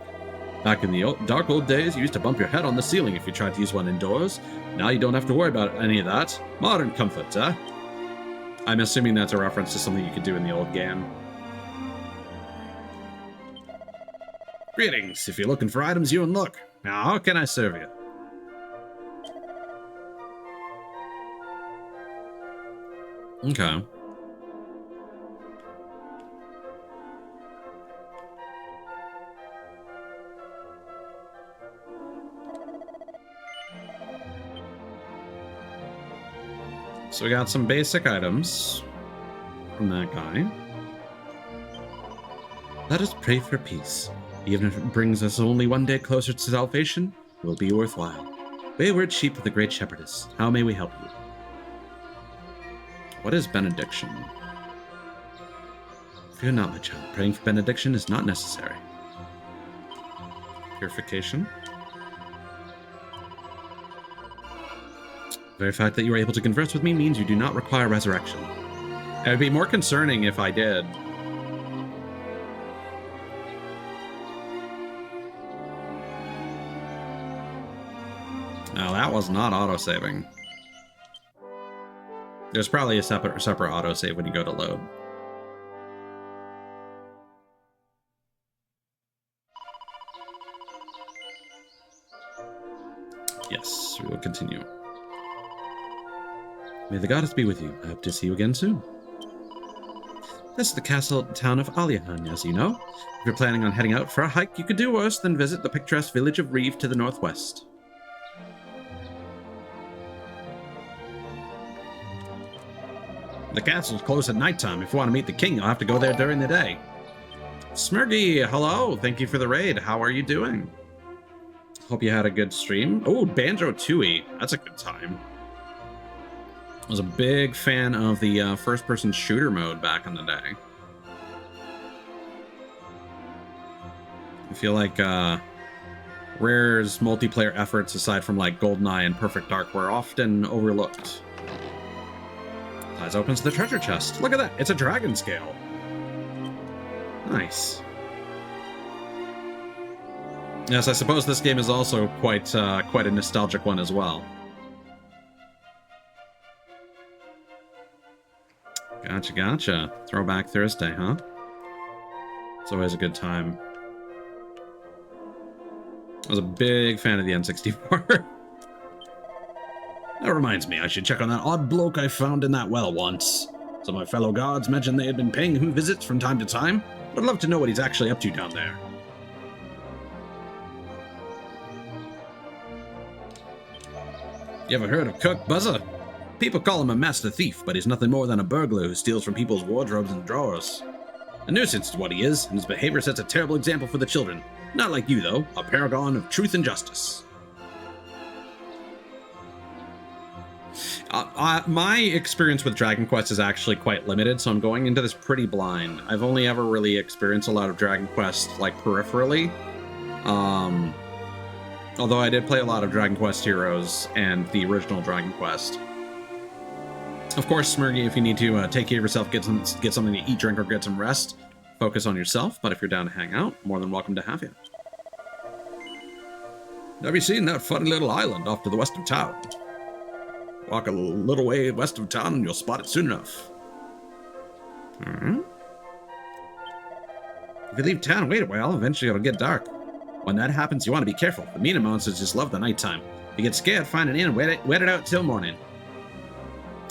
Back in the dark old days, you used to bump your head on the ceiling if you tried to use one indoors. Now you don't have to worry about any of that. Modern comforts, huh? I'm assuming that's a reference to something you could do in the old game. Greetings. If you're looking for items, you unlock. Now, how can I serve you? Okay. So we got some basic items from that guy. Let us pray for peace. Even if it brings us only one day closer to salvation, it will be worthwhile. Wayward sheep of the great shepherdess, how may we help you? What is benediction? Fear not, my child. Praying for benediction is not necessary. Purification. The very fact that you were able to converse with me means you do not require resurrection. It would be more concerning if I did. No, that was not autosaving. There's probably a separate autosave when you go to load. Yes, we will continue. May the goddess be with you. I hope to see you again soon. This is the castle town of Aliahan, as you know. If you're planning on heading out for a hike, you could do worse than visit the picturesque village of Reeve to the northwest. The castle's closed at nighttime. If you want to meet the king, you'll have to go there during the day. Smurgy, hello. Thank you for the raid. How are you doing? Hope you had a good stream. Oh, Banjo-Tooie. That's a good time. I was a big fan of the first-person shooter mode back in the day. I feel like Rare's multiplayer efforts, aside from like GoldenEye and Perfect Dark, were often overlooked. Eyes opens the treasure chest. Look at that. It's a dragon scale. Nice. Yes, I suppose this game is also quite a nostalgic one as well. Gotcha, gotcha. Throwback Thursday, huh? It's always a good time. I was a big fan of the N64. That reminds me, I should check on that odd bloke I found in that well once. Some of my fellow guards mentioned they had been paying him visits from time to time, but I'd love to know what he's actually up to down there. You ever heard of Kirk Buzzer? People call him a master thief, but he's nothing more than a burglar who steals from people's wardrobes and drawers. A nuisance is what he is, and his behavior sets a terrible example for the children. Not like you, though, a paragon of truth and justice. My experience with Dragon Quest is actually quite limited, so I'm going into this pretty blind. I've only ever really experienced a lot of Dragon Quest, like, peripherally. Although I did play a lot of Dragon Quest Heroes and the original Dragon Quest. Of course, Smurgy, if you need to take care of yourself, get something to eat, drink, or get some rest, focus on yourself. But if you're down to hang out, more than welcome to have you. Have you seen that funny little island off to the west of town? Walk a little way west of town and you'll spot it soon enough. If you leave town and wait a while, eventually it'll get dark. When that happens, you want to be careful. The Mina monsters just love the nighttime. If you get scared, find an inn and wait it out till morning.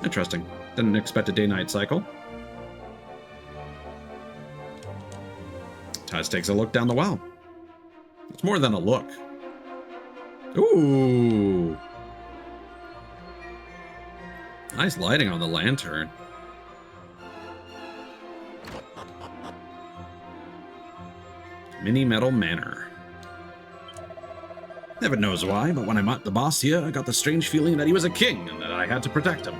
Interesting. Didn't expect a day-night cycle. Taz takes a look down the well. It's more than a look. Ooh. Nice lighting on the lantern. Mini Metal Manor. Never knows why, but when I met the boss here, I got the strange feeling that he was a king and that I had to protect him.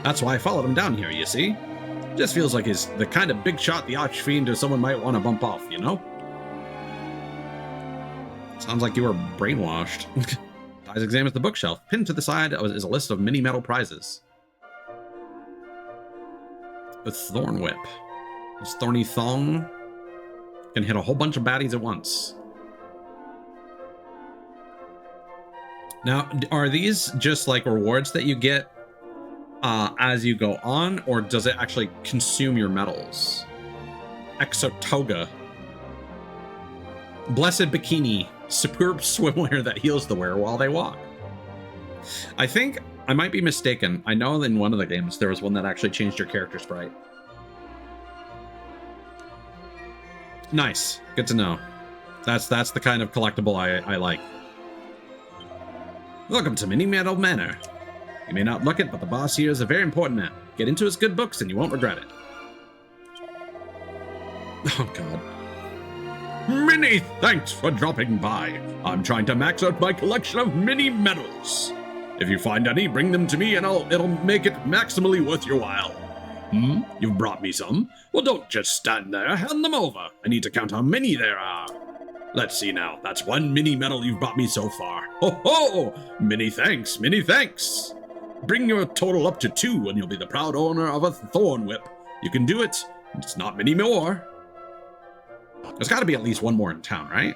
That's why I followed him down here, you see? Just feels like he's the kind of big shot the Archfiend or someone might want to bump off, you know? Sounds like you were brainwashed. Taz examines the bookshelf. Pinned to the side is a list of mini metal prizes. A Thorn Whip. This Thorny Thong can hit a whole bunch of baddies at once. Now, are these just like rewards that you get as you go on, or does it actually consume your metals? Exotoga. Blessed Bikini. Superb swimwear that heals the wearer while they walk. I think I might be mistaken. I know in one of the games there was one that actually changed your character sprite. Nice. Good to know. That's the kind of collectible I like. Welcome to Mini Metal Manor. You may not look it, but the boss here is a very important man. Get into his good books and you won't regret it. Oh, God. Many thanks for dropping by. I'm trying to max out my collection of mini medals. If you find any, bring them to me and it'll make it maximally worth your while. You've brought me some? Well, don't just stand there. Hand them over. I need to count how many there are. Let's see now. That's one mini medal you've brought me so far. Ho ho! Many thanks, many thanks. Bring your total up to 2 and you'll be the proud owner of a Thorn Whip. You can do it. It's not many more. There's got to be at least one more in town, right?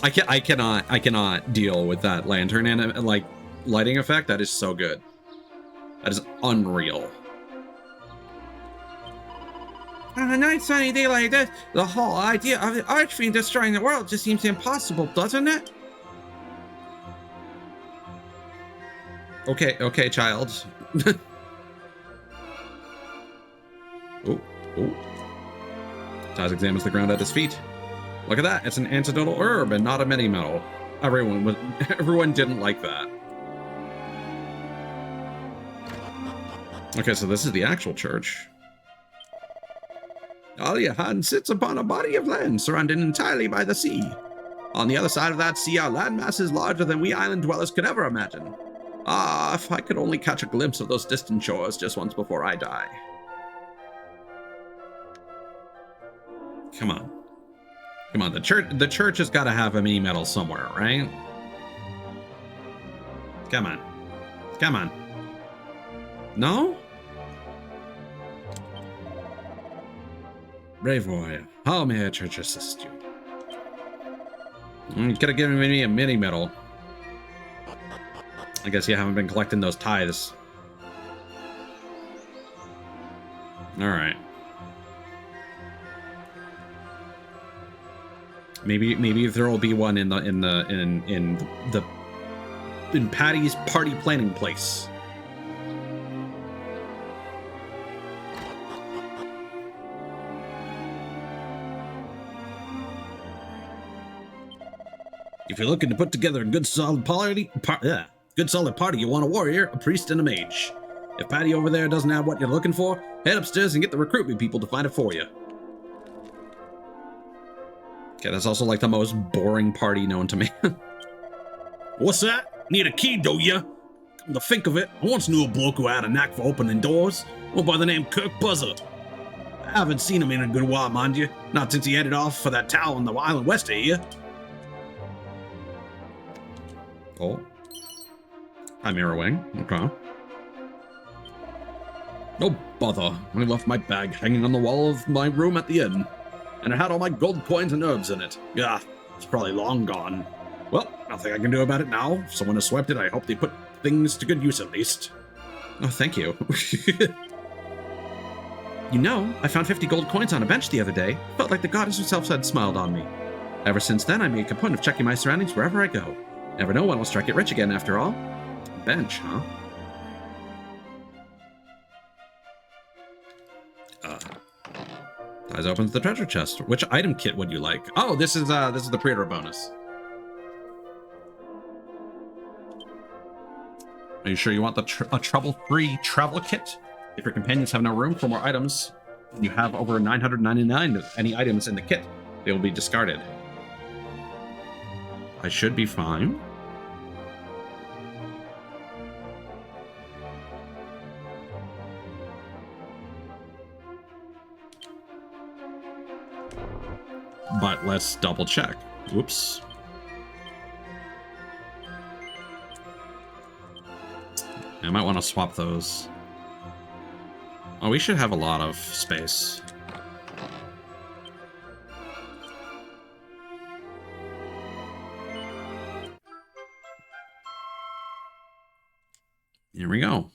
I cannot deal with that lantern and like lighting effect. That is so good. That is unreal. On a nice sunny day like this, the whole idea of the Archfiend destroying the world just seems impossible, doesn't it? Okay, child. Oh. Taz examines the ground at his feet. Look at that, it's an antidotal herb and not a mini metal. Everyone didn't like that. Okay, so this is the actual church. Aliahan sits upon a body of land surrounded entirely by the sea. On the other side of that sea, our landmass is larger than we island dwellers could ever imagine. Ah, if I could only catch a glimpse of those distant shores just once before I die. Come on. Come on, the church has got to have a mini medal somewhere, right? Come on. Come on. No? Brave warrior, how may our church assist you? You could have given me a mini medal. I guess you haven't been collecting those tithes. Alright. Maybe there will be one in Patty's party planning place. If you're looking to put together a good solid party, you want a warrior, a priest, and a mage. If Patty over there doesn't have what you're looking for, head upstairs and get the recruitment people to find it for you. Okay, that's also like the most boring party known to me. What's that? Need a key, do ya? Come to think of it, I once knew a bloke who had a knack for opening doors. One by the name Kirk Buzzer. I haven't seen him in a good while, mind you. Not since he headed off for that tower on the island west of here. Oh. Hi, Mirror Wing. Okay. No bother. I left my bag hanging on the wall of my room at the inn. And it had all my gold coins and herbs in it. Yeah, it's probably long gone. Well, nothing I can do about it now. If someone has swept it, I hope they put things to good use at least. Oh, thank you. You know, I found 50 gold coins on a bench the other day. Felt like the goddess herself had smiled on me. Ever since then, I make a point of checking my surroundings wherever I go. Never know when I'll strike it rich again, after all. Bench, huh? Eyes open to the treasure chest. Which item kit would you like? Oh, this is the pre-order bonus. Are you sure you want a trouble-free travel kit? If your companions have no room for more items, and you have over 999 of any items in the kit, they will be discarded. I should be fine. But let's double check. Oops. I might want to swap those. Oh, we should have a lot of space. Here we go.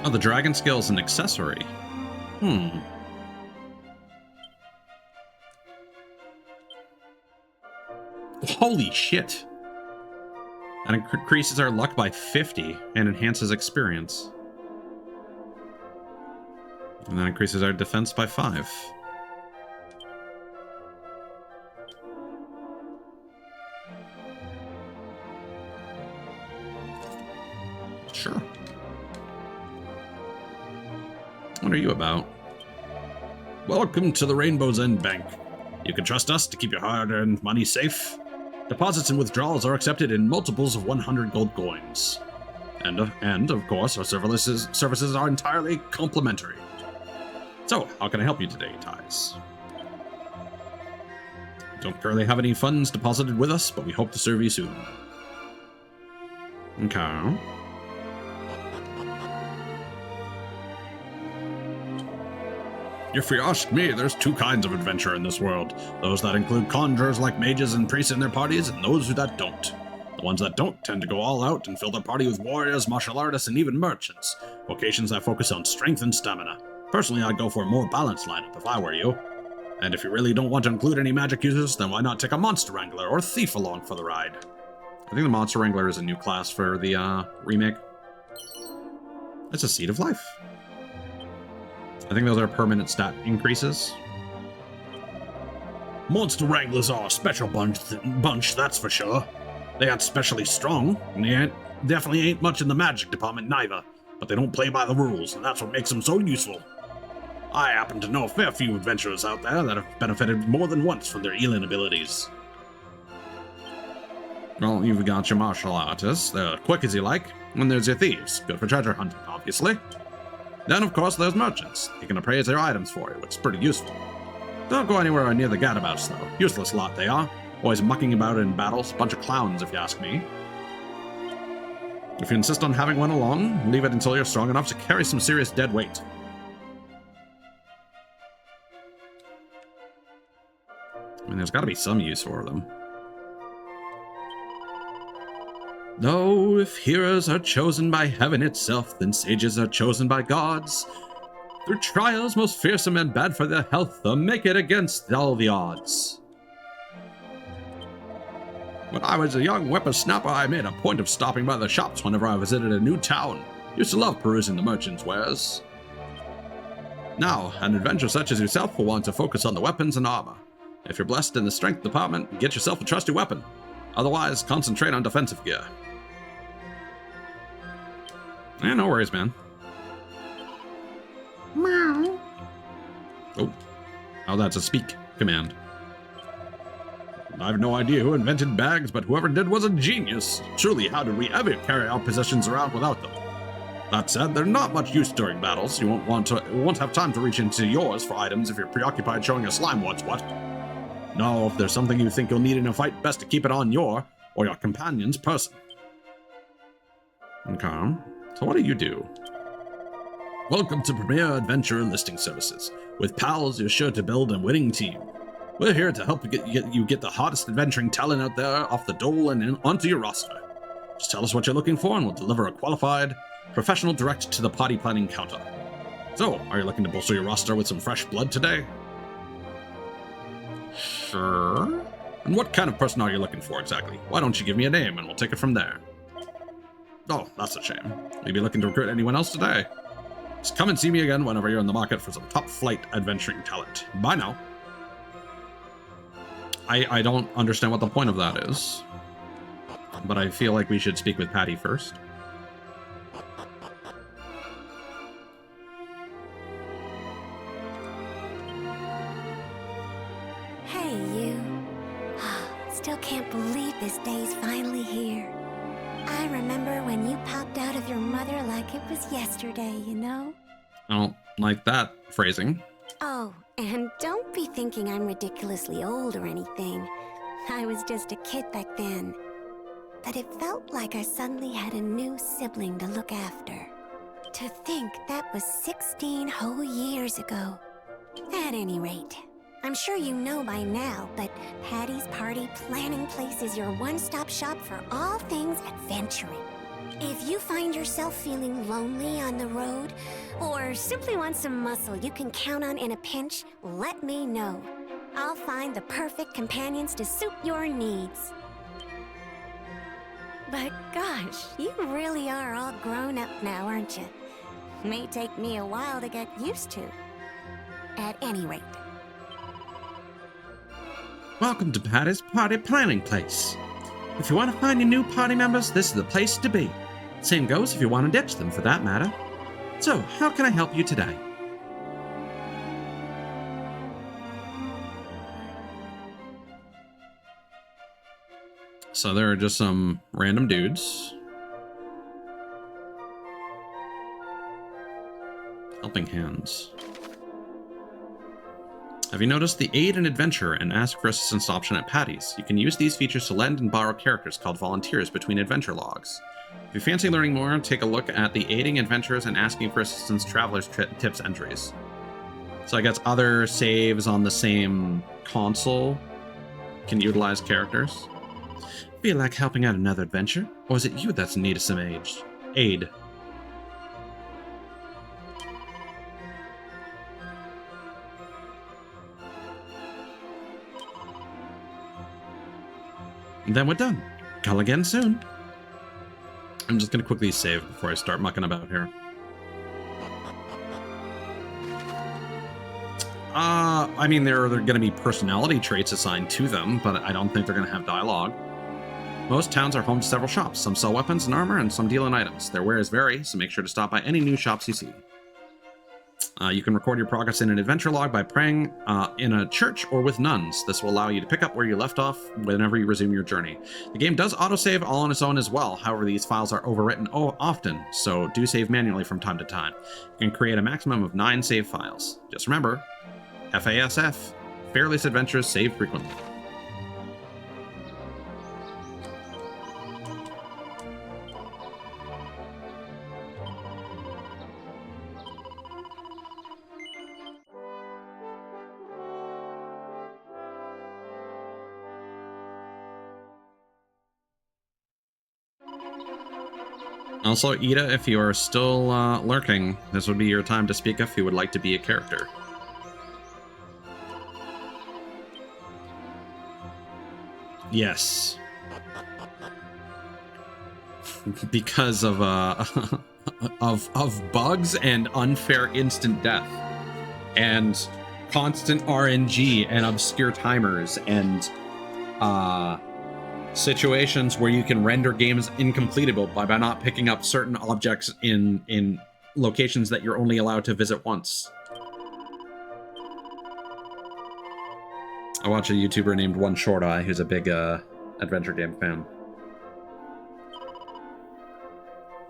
Oh, the dragon skill is an accessory. Holy shit. That increases our luck by 50 and enhances experience. And that increases our defense by 5. Sure. What are you about? Welcome to the Rainbow's End Bank. You can trust us to keep your hard-earned money safe. Deposits and withdrawals are accepted in multiples of 100 gold coins. And of course, our services are entirely complimentary. So, how can I help you today, Ties? Don't currently have any funds deposited with us, but we hope to serve you soon. Okay. If you ask me, there's two kinds of adventure in this world. Those that include conjurers like mages and priests in their parties, and those that don't. The ones that don't tend to go all out and fill their party with warriors, martial artists, and even merchants. Vocations that focus on strength and stamina. Personally, I'd go for a more balanced lineup if I were you. And if you really don't want to include any magic users, then why not take a monster wrangler or thief along for the ride? I think the monster wrangler is a new class for the remake. It's a seed of life. I think those are permanent stat increases. Monster Wranglers are a special bunch, that's for sure. They aren't specially strong, and they definitely ain't much in the magic department neither, but they don't play by the rules, and that's what makes them so useful. I happen to know a fair few adventurers out there that have benefited more than once from their healing abilities. Well, you've got your martial artists, they're quick as you like, and there's your thieves, good for treasure hunting, obviously. Then, of course, there's merchants. They can appraise their items for you, which is pretty useful. Don't go anywhere near the gadabouts, though. Useless lot they are. Always mucking about in battles. Bunch of clowns, if you ask me. If you insist on having one along, leave it until you're strong enough to carry some serious dead weight. I mean, there's got to be some use for them. Though, if heroes are chosen by heaven itself, then sages are chosen by gods. Through trials most fearsome and bad for their health, they'll make it against all the odds. When I was a young whippersnapper, I made a point of stopping by the shops whenever I visited a new town. Used to love perusing the merchants' wares. Now, an adventurer such as yourself will want to focus on the weapons and armor. If you're blessed in the strength department, get yourself a trusty weapon. Otherwise, concentrate on defensive gear. Yeah, no worries, man. Meow. Oh, now that's a speak command. I have no idea who invented bags, but whoever did was a genius. Truly, how did we ever carry our possessions around without them? That said, they're not much use during battles. You won't have time to reach into yours for items if you're preoccupied showing a slime what's what. No, if there's something you think you'll need in a fight, best to keep it on your or your companion's person. Okay, so what do you do? Welcome to Premier Adventure Enlisting Services. With pals, you're sure to build a winning team. We're here to help you get the hottest adventuring talent out there off the dole and onto your roster. Just tell us what you're looking for and we'll deliver a qualified, professional direct to the party planning counter. So, are you looking to bolster your roster with some fresh blood today? Sure. And what kind of person are you looking for exactly? Why don't you give me a name and we'll take it from there. Oh, that's a shame. Will you be looking to recruit anyone else today? Just come and see me again whenever you're in the market for some top-flight adventuring talent. Bye now. I don't understand what the point of that is, but I feel like we should speak with Patty first. Hey, you. Still can't believe this day's finally here. I remember when you popped out of your mother like it was yesterday, you know? I don't like that phrasing. Oh, and don't be thinking I'm ridiculously old or anything. I was just a kid back then. But it felt like I suddenly had a new sibling to look after. To think that was 16 whole years ago. At any rate, I'm sure you know by now, but Patty's Party Planning Place is your one-stop shop for all things adventuring. If you find yourself feeling lonely on the road, or simply want some muscle you can count on in a pinch, let me know. I'll find the perfect companions to suit your needs. But gosh, you really are all grown up now, aren't you? May take me a while to get used to. At any rate. Welcome to Patty's Party Planning Place. If you want to find your new party members, this is the place to be. Same goes if you want to ditch them, for that matter. So, how can I help you today? So there are just some random dudes. Helping hands. Have you noticed the Aid and Adventure and Ask for Assistance option at Patty's? You can use these features to lend and borrow characters called volunteers between adventure logs. If you fancy learning more, take a look at the Aiding Adventures and Asking for Assistance Traveler's Tips entries. So I guess other saves on the same console can utilize characters. Feel like helping out another adventure? Or is it you that's in need of some aid? And then we're done. Call again soon. I'm just gonna quickly save before I start mucking about here. I mean, there are gonna be personality traits assigned to them, but I don't think they're gonna have dialogue. Most towns are home to several shops. Some sell weapons and armor, and some deal in items. Their wares vary, so make sure to stop by any new shops you see. You can record your progress in an adventure log by praying in a church or with nuns. This will allow you to pick up where you left off whenever you resume your journey. The game does autosave all on its own as well. However, these files are overwritten often, so do save manually from time to time. You can create a maximum of 9 save files. Just remember, FASF, Fearless Adventures save frequently. Also, Ida, if you are still lurking, this would be your time to speak if you would like to be a character. Yes. Because of of bugs and unfair instant death, and constant RNG and obscure timers and situations where you can render games incompletable by not picking up certain objects in locations that you're only allowed to visit once. I watch a YouTuber named One Short Eye who's a big adventure game fan.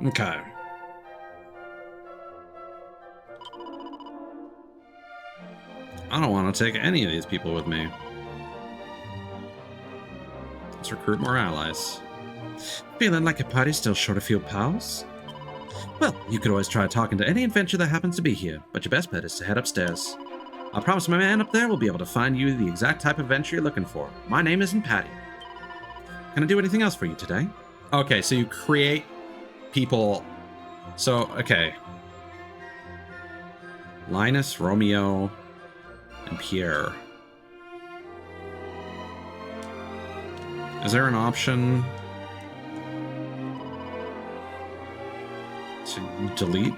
Okay. I don't want to take any of these people with me. Let's recruit more allies. Feeling like your party's still short a few pals? Well, you could always try talking to any adventurer that happens to be here, but your best bet is to head upstairs. I promise my man up there will be able to find you the exact type of adventure you're looking for. My name isn't Patty. Can I do anything else for you today? Okay, so you create people. So, okay. Linus, Romeo, and Pierre. Is there an option to delete?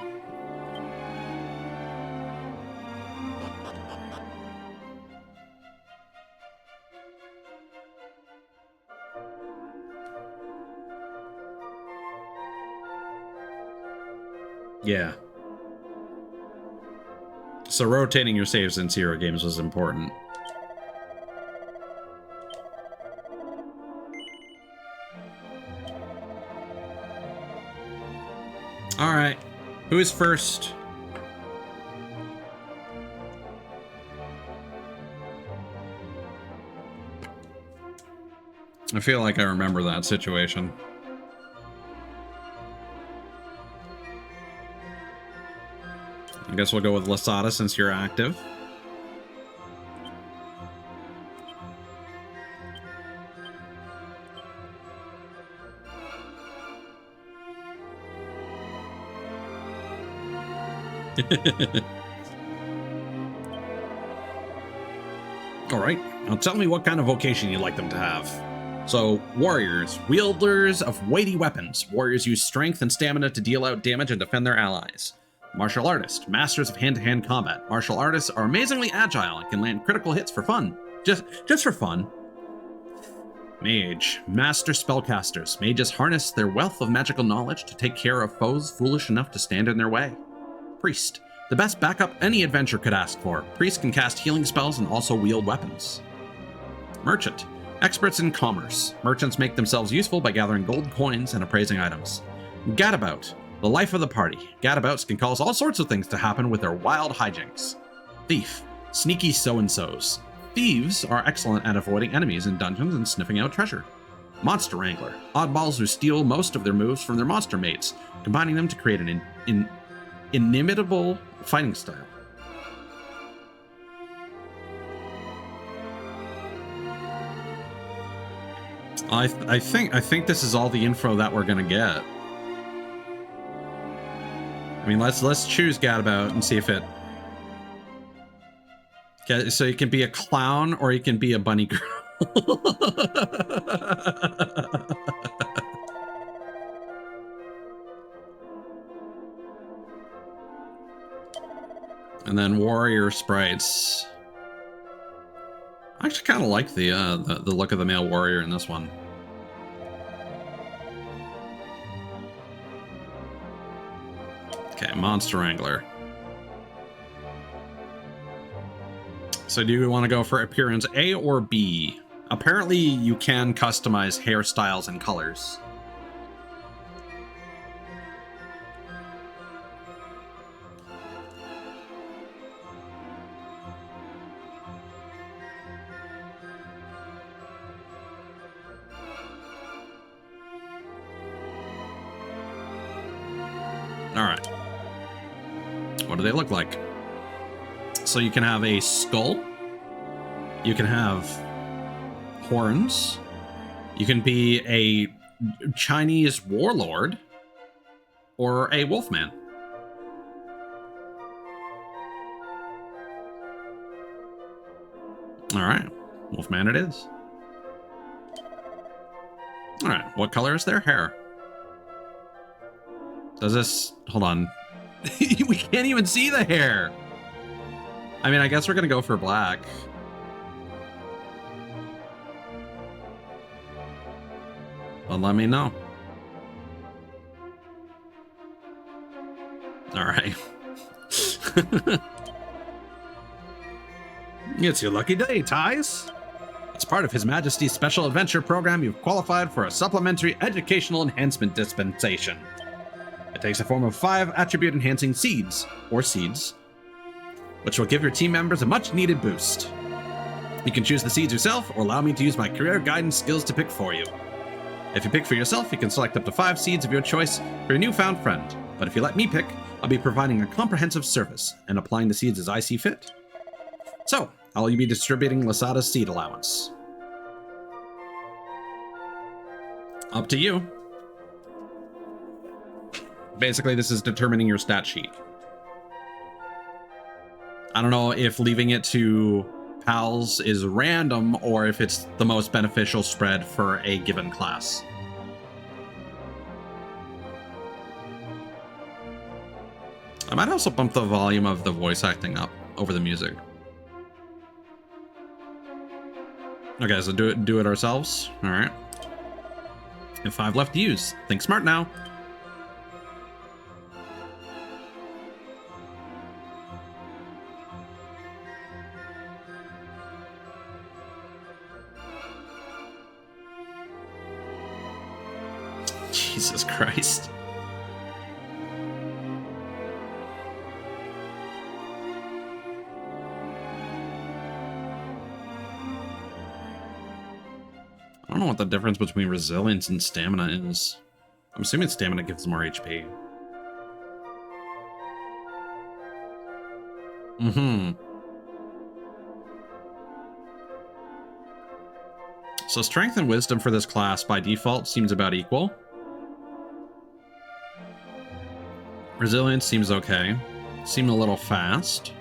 Yeah. So rotating your saves in Zero games was important. All right, who is first? I feel like I remember that situation. I guess we'll go with Lasada since you're active. All right, now tell me what kind of vocation you'd like them to have. So, warriors, wielders of weighty weapons. Warriors use strength and stamina to deal out damage and defend their allies. Martial artist, masters of hand-to-hand combat. Martial artists are amazingly agile and can land critical hits for fun. Just for fun. Mage, master spellcasters. Mages harness their wealth of magical knowledge to take care of foes foolish enough to stand in their way. Priest, the best backup any adventurer could ask for. Priests can cast healing spells and also wield weapons. Merchant, experts in commerce. Merchants make themselves useful by gathering gold coins and appraising items. Gadabout, the life of the party. Gadabouts can cause all sorts of things to happen with their wild hijinks. Thief, sneaky so-and-sos. Thieves are excellent at avoiding enemies in dungeons and sniffing out treasure. Monster Wrangler, oddballs who steal most of their moves from their monster mates, combining them to create an inimitable fighting style. I think this is all the info that we're gonna get. I mean, let's choose Gadabout and see if it. Okay, so you can be a clown or you can be a bunny girl. And then warrior sprites. I actually kind of like the look of the male warrior in this one. Okay, Monster Wrangler. So do you want to go for appearance A or B? Apparently you can customize hairstyles and colors. All right. What do they look like? So you can have a skull. You can have horns. You can be a Chinese warlord or a wolfman. All right. Wolfman it is. All right. What color is their hair? Does this... Hold on. We can't even see the hair. I mean, I guess we're going to go for black. Well, let me know. All right. It's your lucky day, Ties. As part of His Majesty's Special Adventure Program, you've qualified for a supplementary educational enhancement dispensation. It takes the form of 5 attribute-enhancing seeds, or seeds, which will give your team members a much-needed boost. You can choose the seeds yourself, or allow me to use my career guidance skills to pick for you. If you pick for yourself, you can select up to 5 seeds of your choice for your newfound friend. But if you let me pick, I'll be providing a comprehensive service and applying the seeds as I see fit. So, I'll be distributing Lasada's seed allowance. Up to you. Basically, this is determining your stat sheet. I don't know if leaving it to pals is random or if it's the most beneficial spread for a given class. I might also bump the volume of the voice acting up over the music. Okay, so do it ourselves. All right. And 5 left to use. Think smart now. Jesus Christ. I don't know what the difference between resilience and stamina is. I'm assuming stamina gives more HP. So strength and wisdom for this class by default seems about equal. Resilience seems okay. Seem a little fast.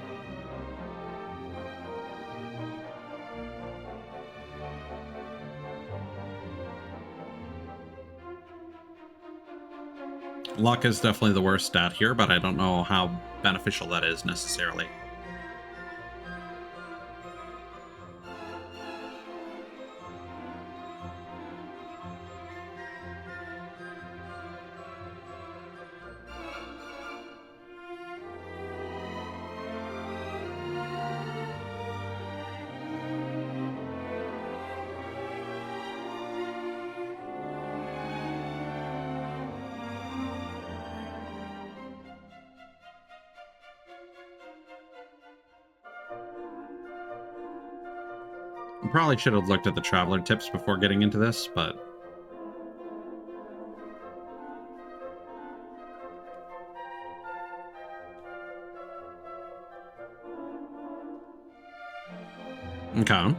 Luck is definitely the worst stat here, but I don't know how beneficial that is necessarily. Probably should have looked at the traveler tips before getting into this, but okay.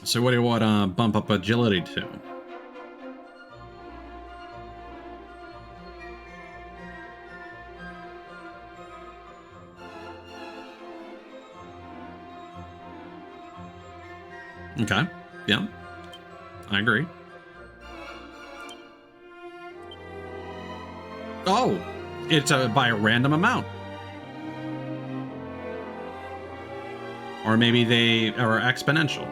So what do you want to bump up agility to? Okay, yeah, I agree. Oh, it's by a random amount. Or maybe they are exponential.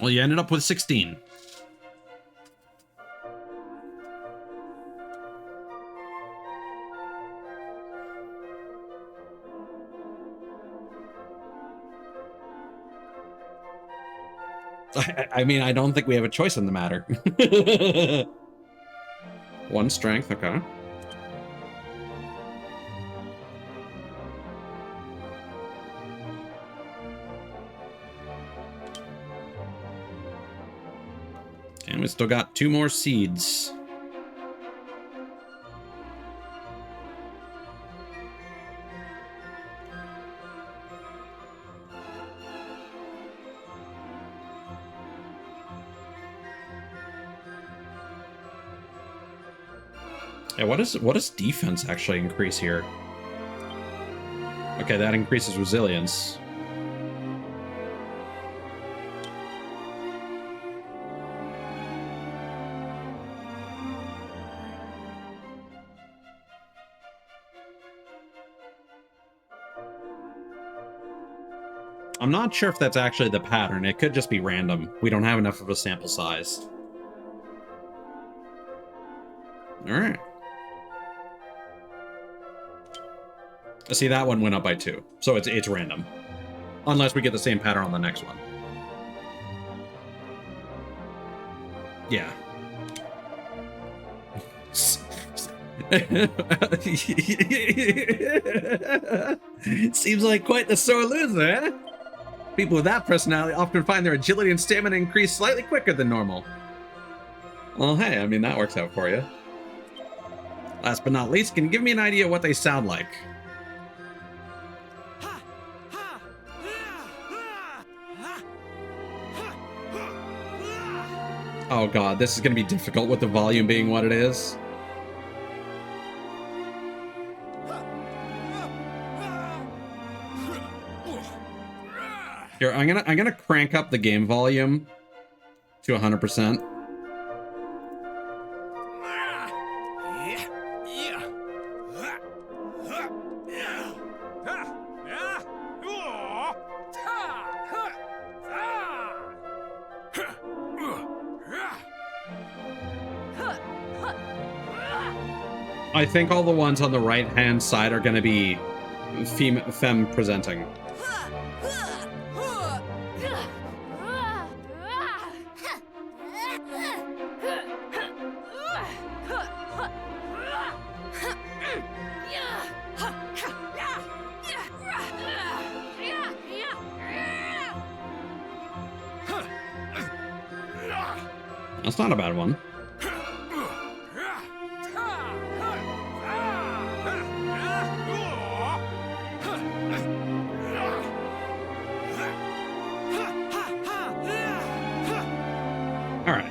Well, you ended up with 16. I mean, I don't think we have a choice in the matter. 1 strength, okay. And we still got 2 more seeds. Yeah, what does defense actually increase here? Okay, that increases resilience. I'm not sure if that's actually the pattern. It could just be random. We don't have enough of a sample size. All right. See, that one went up by 2. So it's random. Unless we get the same pattern on the next one. Yeah. Seems like quite the sore loser, eh? People with that personality often find their agility and stamina increase slightly quicker than normal. Well, hey, I mean, that works out for you. Last but not least, can you give me an idea of what they sound like? Oh god, this is going to be difficult with the volume being what it is. Here, I'm gonna crank up the game volume to 100%. I think all the ones on the right-hand side are going to be femme presenting. That's not a bad one. All right.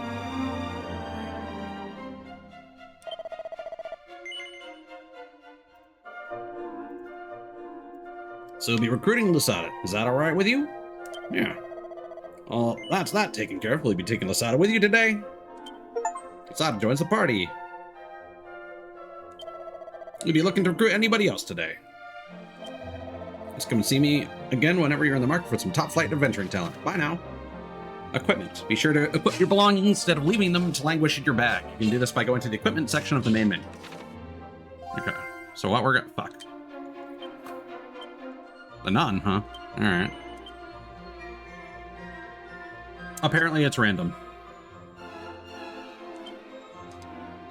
So we'll be recruiting Lasada. Is that all right with you? Yeah. Well, that's that taken care of. Will you be taking Lasada with you today? Lasada joins the party. You'll be looking to recruit anybody else today. Just come and see me again whenever you're in the market for some top-flight adventuring talent. Bye now. Equipment. Be sure to equip your belongings instead of leaving them to languish in your bag. You can do this by going to the equipment section of the main menu. Okay. So what we're gonna... Fuck. The nun, huh? Alright. Apparently it's random.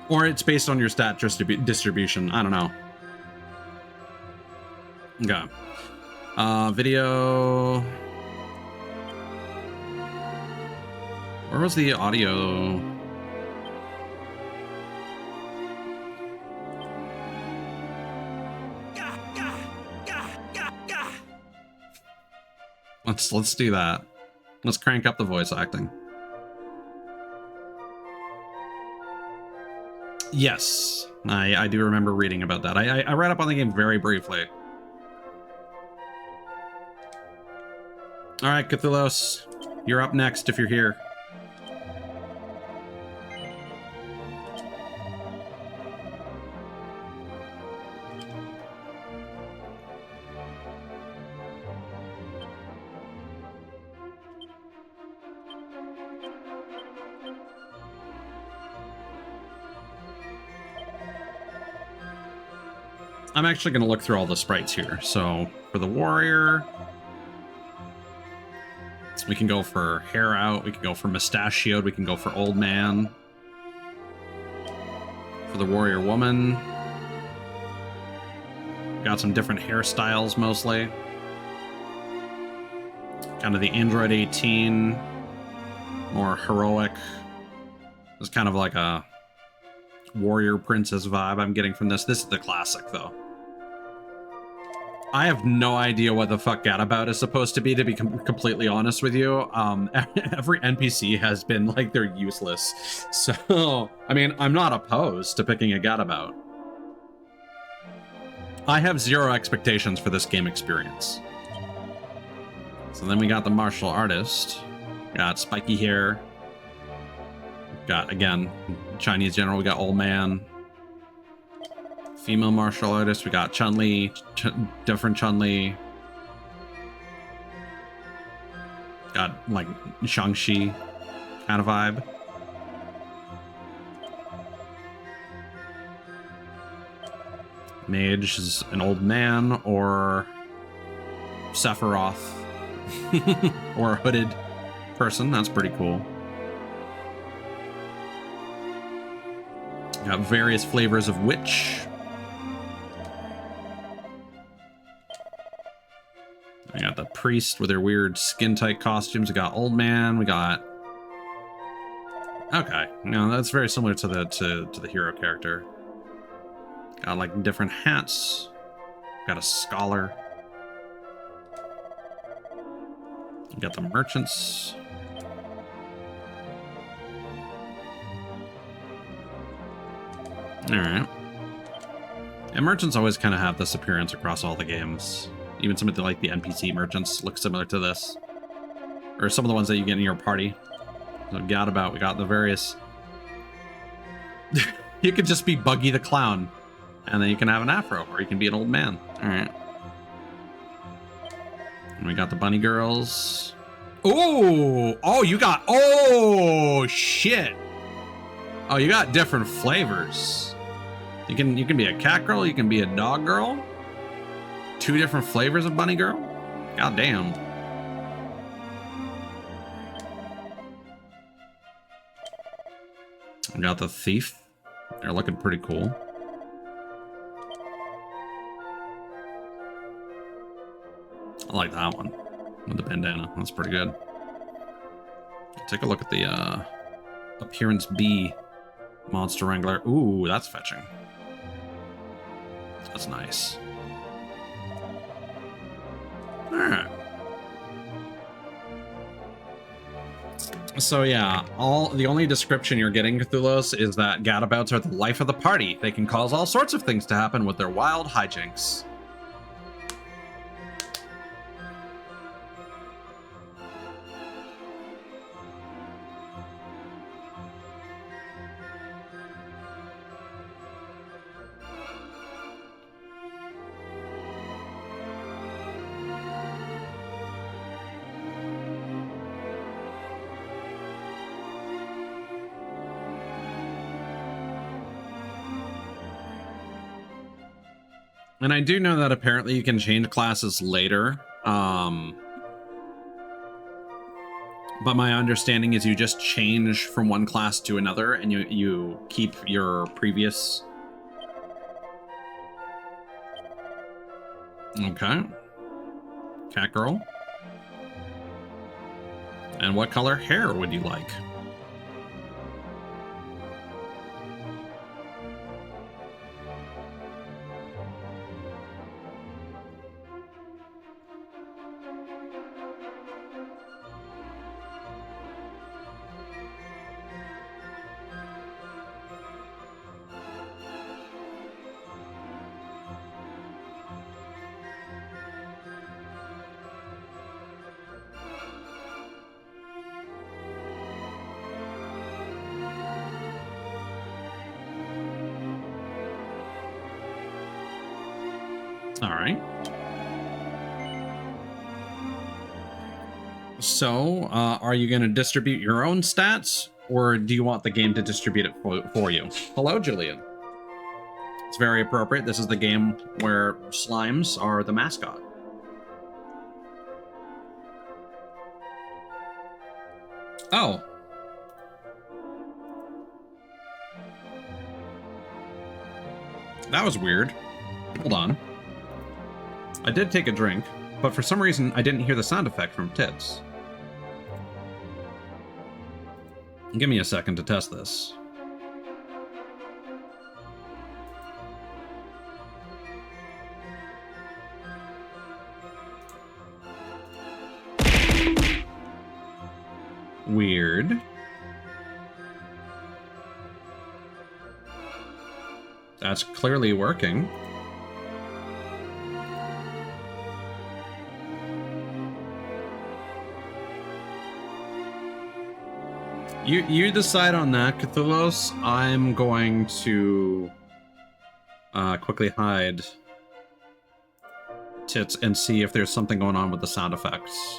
Or it's based on your stat distribution. I don't know. Okay. Video... Where was the audio? Let's do that. Let's crank up the voice acting. Yes, I do remember reading about that. I read up on the game very briefly. All right, Cthulhos, you're up next if you're here. I'm actually going to look through all the sprites here. So for the warrior, we can go for hair out. We can go for mustachioed. We can go for old man. For the warrior woman, got some different hairstyles mostly. Kind of the Android 18, more heroic. It's kind of like a warrior princess vibe I'm getting from this. This is the classic though. I have no idea what the fuck Gadabout is supposed to be completely honest with you. Every NPC has been like they're useless. So, I mean, I'm not opposed to picking a Gadabout. I have zero expectations for this game experience. So then we got the martial artist. Got spiky hair. Got, again, Chinese general. We got old man. Female martial artist, we got Chun-Li, different Chun-Li. Got like Shang-Chi kind of vibe. Mage is an old man, or Sephiroth, or a hooded person. That's pretty cool. Got various flavors of witch. I got the priest with their weird skin-tight costumes. We got old man. We got... Okay, no, that's very similar to the hero character. Got like different hats. Got a scholar. You got the merchants. All right. And merchants always kind of have this appearance across all the games. Even some of the like the NPC merchants look similar to this, or some of the ones that you get in your party. So we got the various. You could just be Buggy the Clown, and then you can have an afro, or you can be an old man. All right. And we got the bunny girls. Oh, you got, oh shit. Oh, you got different flavors. You can be a cat girl, you can be a dog girl. 2 different flavors of bunny girl. God damn. We got the thief. They're looking pretty cool. I like that one with the bandana. That's pretty good. Take a look at the appearance B monster wrangler. Ooh, that's fetching. That's nice. All right. So yeah, the only description you're getting, Cthulhu's, is that gadabouts are the life of the party. They can cause all sorts of things to happen with their wild hijinks. And I do know that apparently you can change classes later. But my understanding is you just change from one class to another, and you keep your previous. Okay. Cat girl. And what color hair would you like? All right. So, are you going to distribute your own stats, or do you want the game to distribute it for you? Hello, Julian. It's very appropriate. This is the game where slimes are the mascot. Oh. That was weird. Hold on. I did take a drink, but for some reason I didn't hear the sound effect from Tits. Give me a second to test this. Weird. That's clearly working. You decide on that, Cthulhu's. I'm going to quickly hide Tits and see if there's something going on with the sound effects.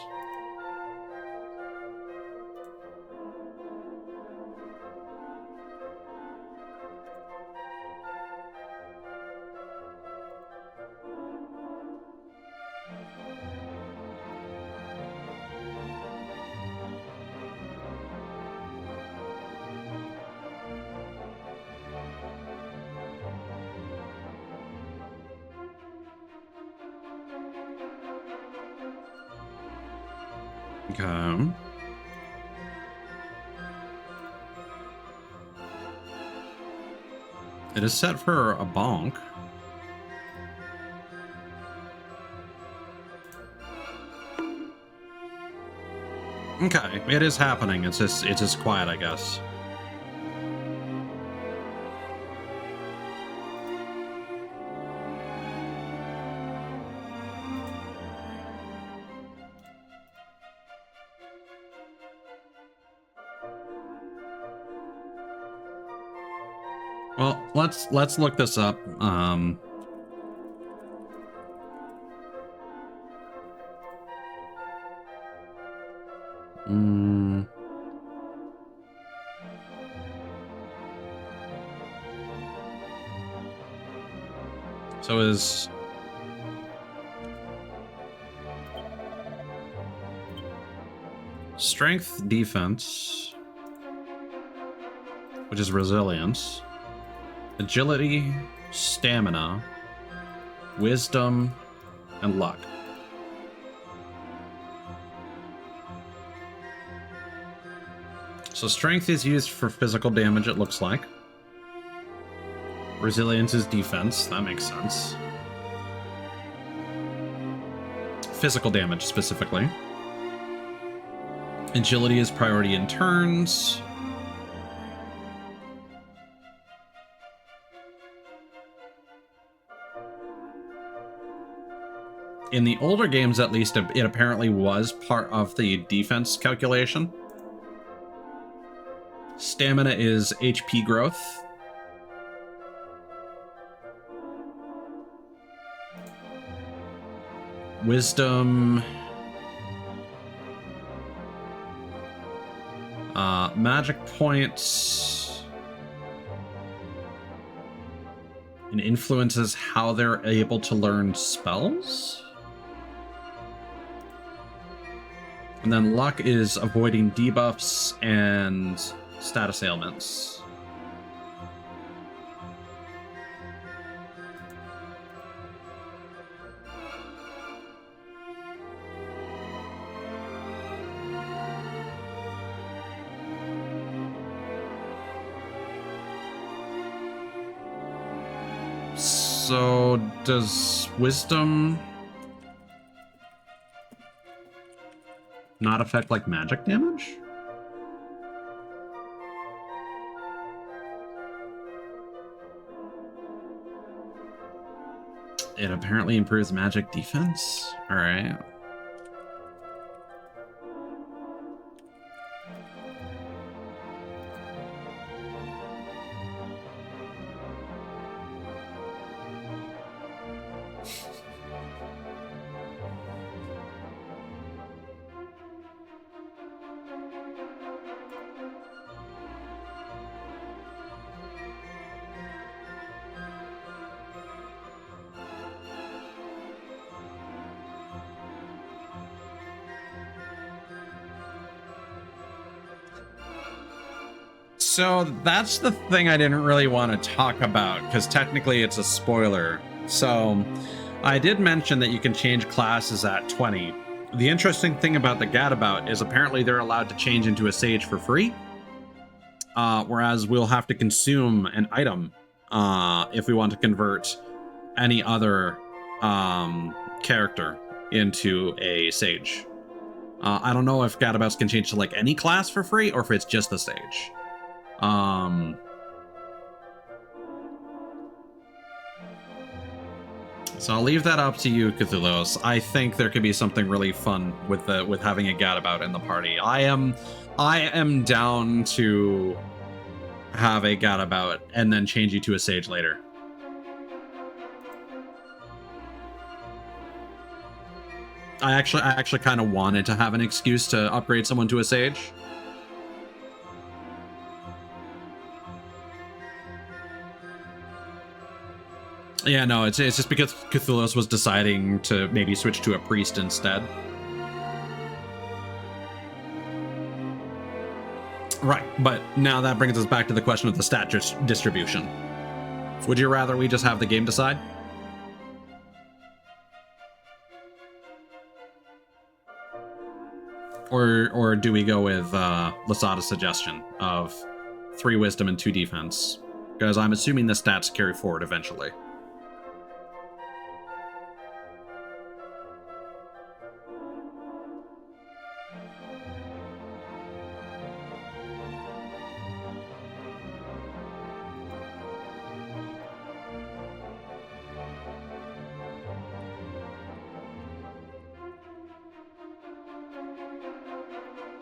Okay. It is set for a bonk. Okay, it is happening. It's just quiet, I guess. Well, let's look this up. So is strength defense, which is resilience, agility, stamina, wisdom, and luck. So strength is used for physical damage, it looks like. Resilience is defense, that makes sense. Physical damage, specifically. Agility is priority in turns. In the older games, at least, it apparently was part of the defense calculation. Stamina is HP growth. Wisdom. Magic points. And influences how they're able to learn spells. And then luck is avoiding debuffs and status ailments. So, does wisdom not affect, like, magic damage? It apparently improves magic defense? Alright. So that's the thing I didn't really want to talk about, because technically it's a spoiler. So I did mention that you can change classes at 20. The interesting thing about the Gadabout is apparently they're allowed to change into a sage for free, whereas we'll have to consume an item if we want to convert any other character into a sage. I don't know if Gadabouts can change to like any class for free or if it's just the sage. So I'll leave that up to you, Cthulhuos. I think there could be something really fun with having a Gadabout in the party. I am down to have a Gadabout and then change you to a sage later. I actually kind of wanted to have an excuse to upgrade someone to a sage. Yeah, no, it's just because Cthulhuos was deciding to maybe switch to a priest instead. Right, but now that brings us back to the question of the stat distribution. Would you rather we just have the game decide? Or do we go with Lasada's suggestion of 3 wisdom and 2 defense? Because I'm assuming the stats carry forward eventually.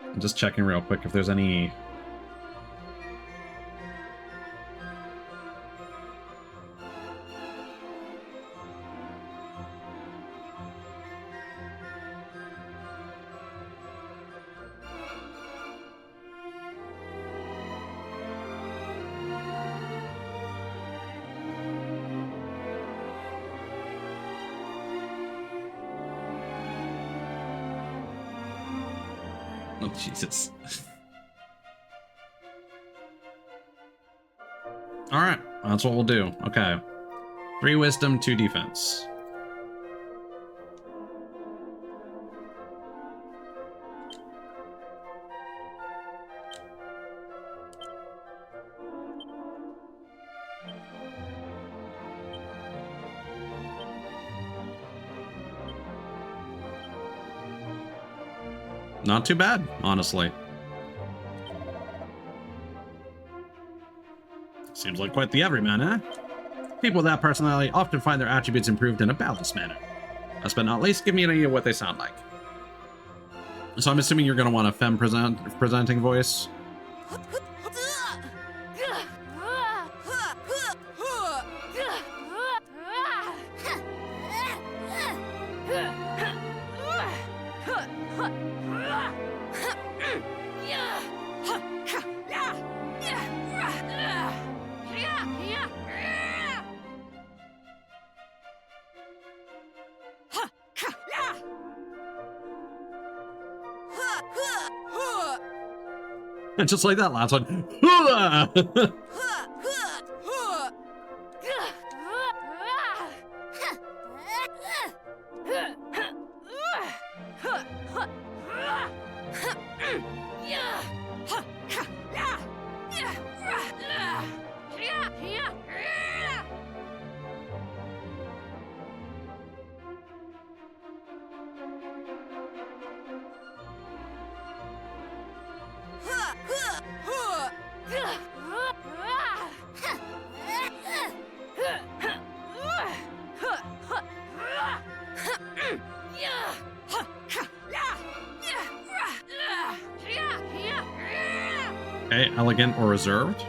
I'm just checking real quick if there's any... Oh, Jesus. Alright, that's what we'll do. Okay. 3 wisdom, 2 defense. Not too bad, honestly. Seems like quite the everyman, eh? People with that personality often find their attributes improved in a balanced manner. Last but not least, give me an idea of what they sound like. So I'm assuming you're going to want a femme presenting voice. And just like that last one. Okay, elegant or reserved?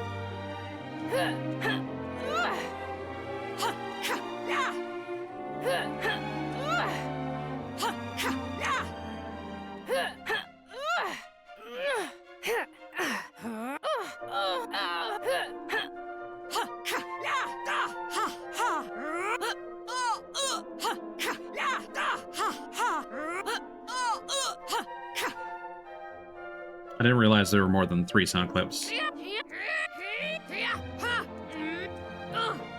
I didn't realize there were more than 3 sound clips.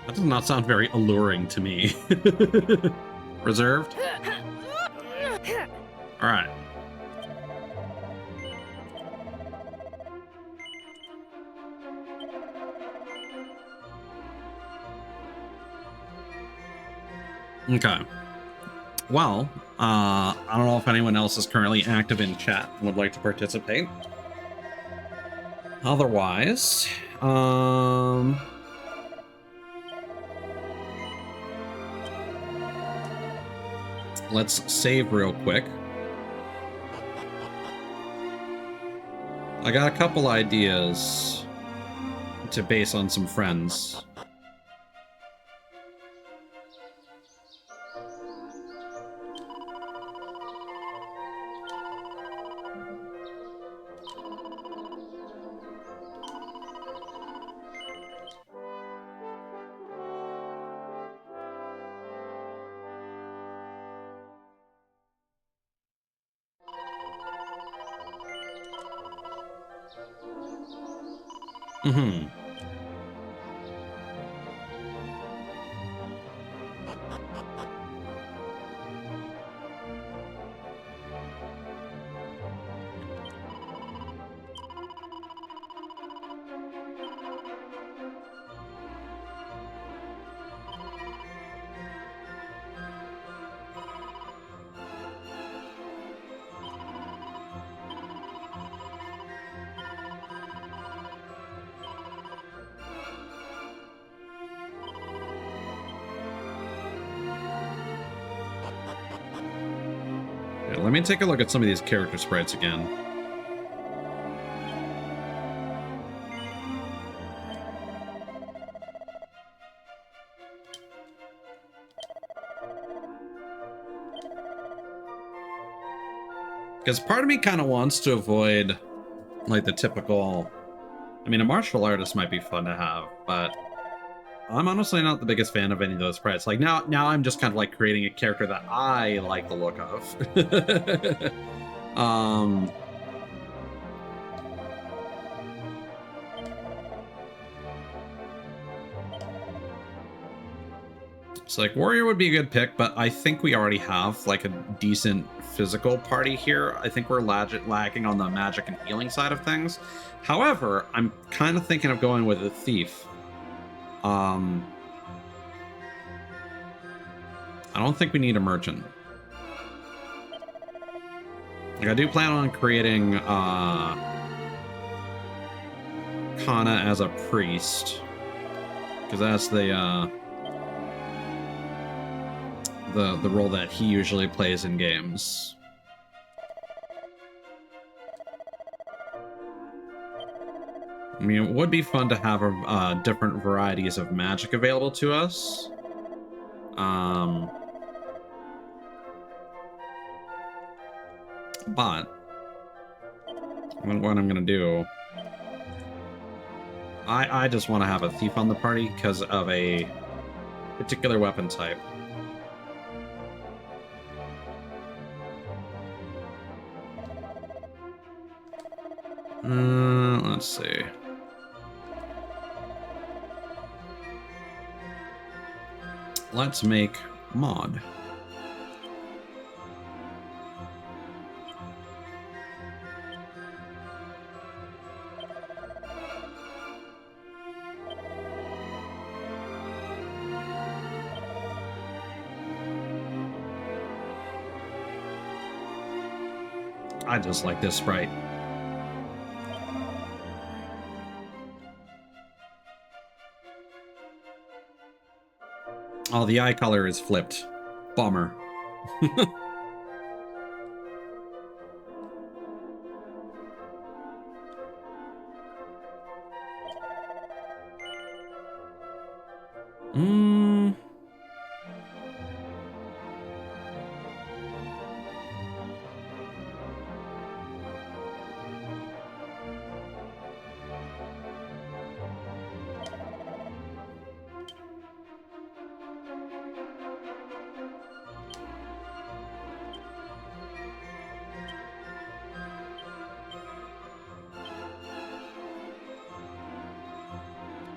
That does not sound very alluring to me. Reserved? Alright. Okay. Well, I don't know if anyone else is currently active in chat and would like to participate. Otherwise, let's save real quick. I got a couple ideas to base on some friends. Mm-hmm. let me take a look at some of these character sprites again. Because part of me kind of wants to avoid, like, the typical... I mean, a martial artist might be fun to have, but I'm honestly not the biggest fan of any of those sprites. Like, now I'm just kind of, like, creating a character that I like the look of. It's like, Warrior would be a good pick, but I think we already have, like, a decent physical party here. I think we're lacking on the magic and healing side of things. However, I'm kind of thinking of going with a thief. I don't think we need a merchant. Like, I do plan on creating Kana as a priest, because that's the role that he usually plays in games. I mean, it would be fun to have different varieties of magic available to us. But what I'm gonna do, I just want to have a thief on the party because of a particular weapon type. Let's see. Let's make mod. I just like this sprite. Oh, the eye color is flipped. Bummer.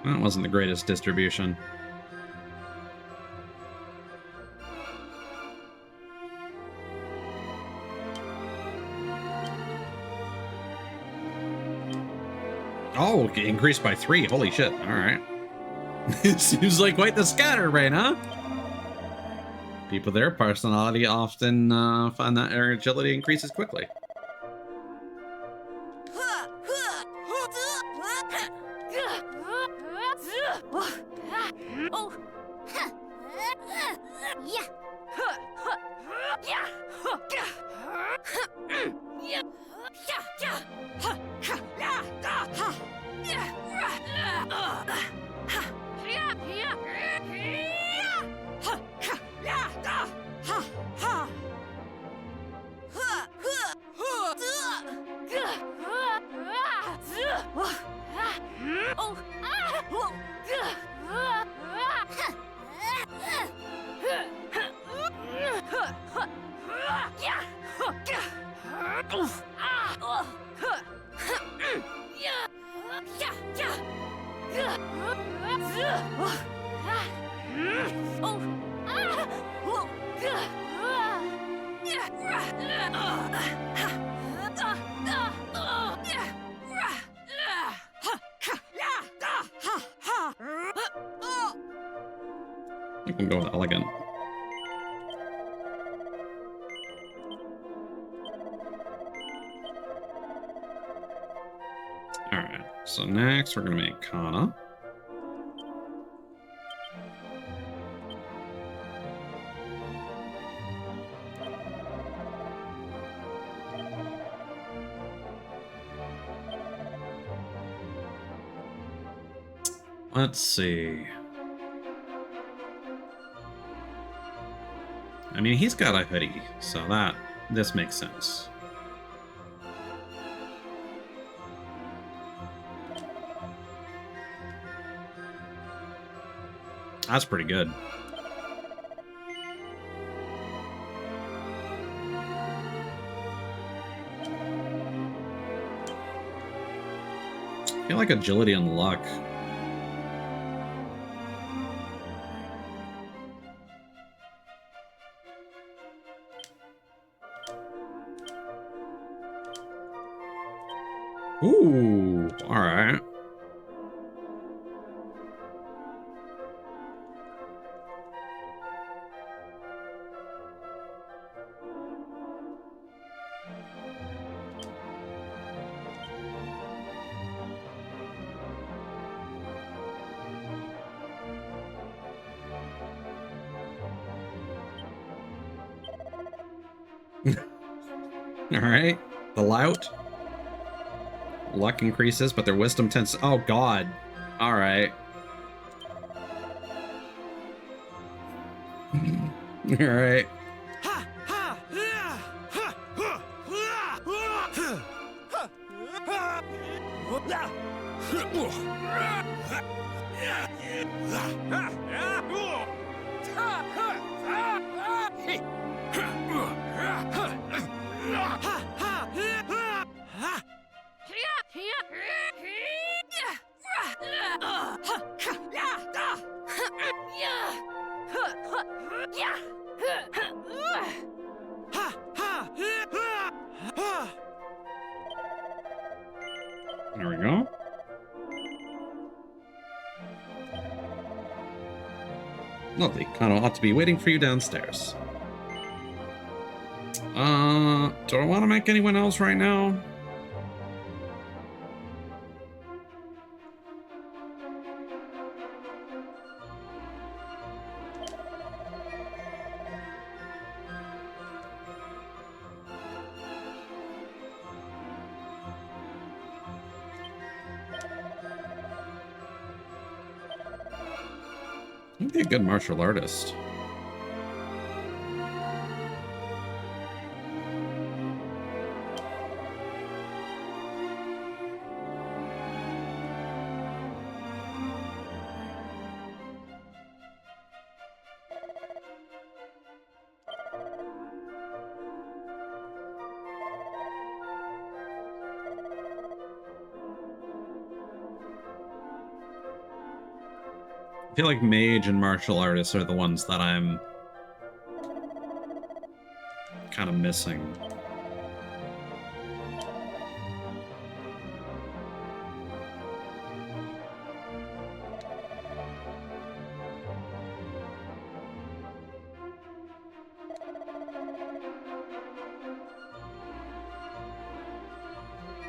That wasn't the greatest distribution. Oh, okay, increased by 3. Holy shit. Alright. It seems like quite the scatterbrain, huh? People with their personality often find that their agility increases quickly. I can go with elegant. Alright, so next we're gonna make Kana. Let's see. I mean, he's got a hoodie, so this makes sense. That's pretty good. I feel like agility and luck. Ooh, all right. All right, the lout. Luck increases, but their wisdom tends to... Oh, God. All right. All right. There we go. Lovely. Kano ought to be waiting for you downstairs. Do I want to make anyone else right now? I'd be a good martial artist. I feel like mage and martial artists are the ones that I'm kind of missing.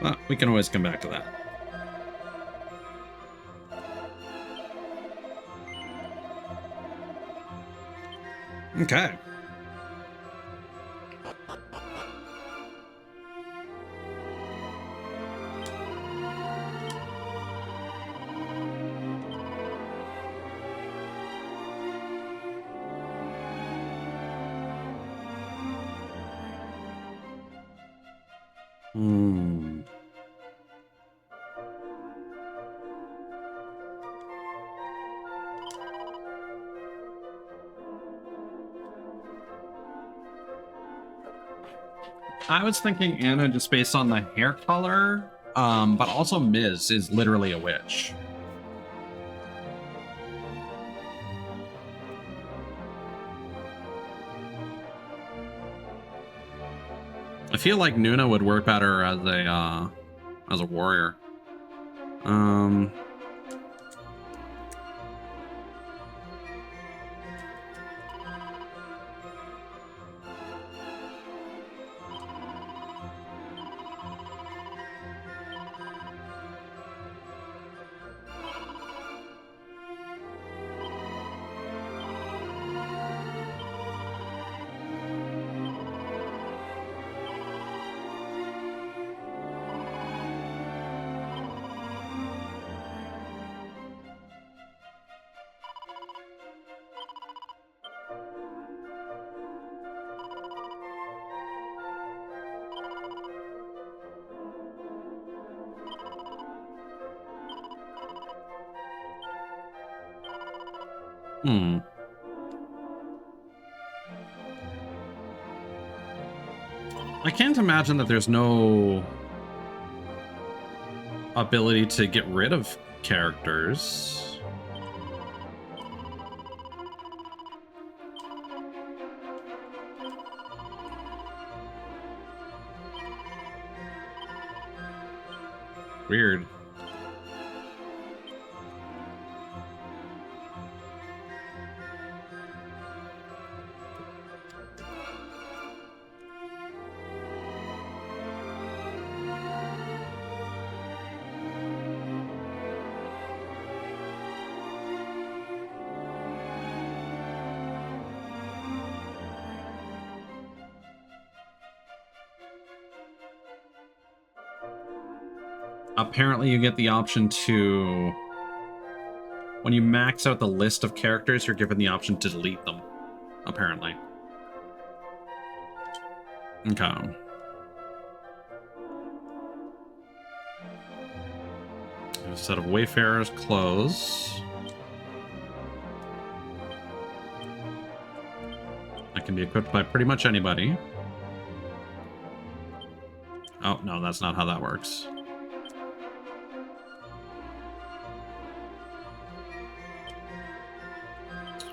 But we can always come back to that. Okay. I was thinking Anna just based on the hair color, but also Miz is literally a witch. I feel like Nuna would work better as a warrior. Hmm. I can't imagine that there's no ability to get rid of characters. Weird. Apparently you get the option to... When you max out the list of characters, you're given the option to delete them. Apparently. Okay. A set of Wayfarer's clothes. That can be equipped by pretty much anybody. Oh, no, that's not how that works.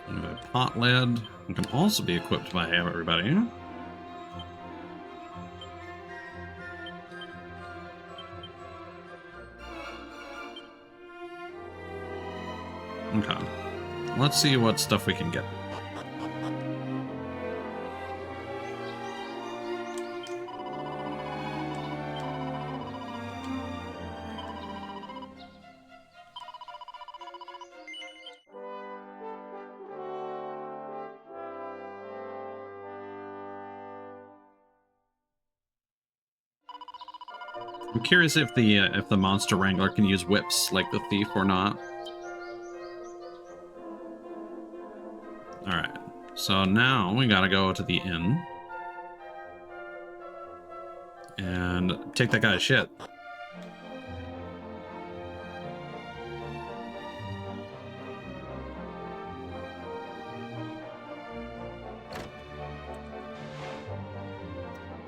A pot lid. It can also be equipped by everybody. Okay. Let's see what stuff we can get. I'm curious if the monster wrangler can use whips like the thief or not. Alright, so now we gotta go to the inn and take that guy's shit.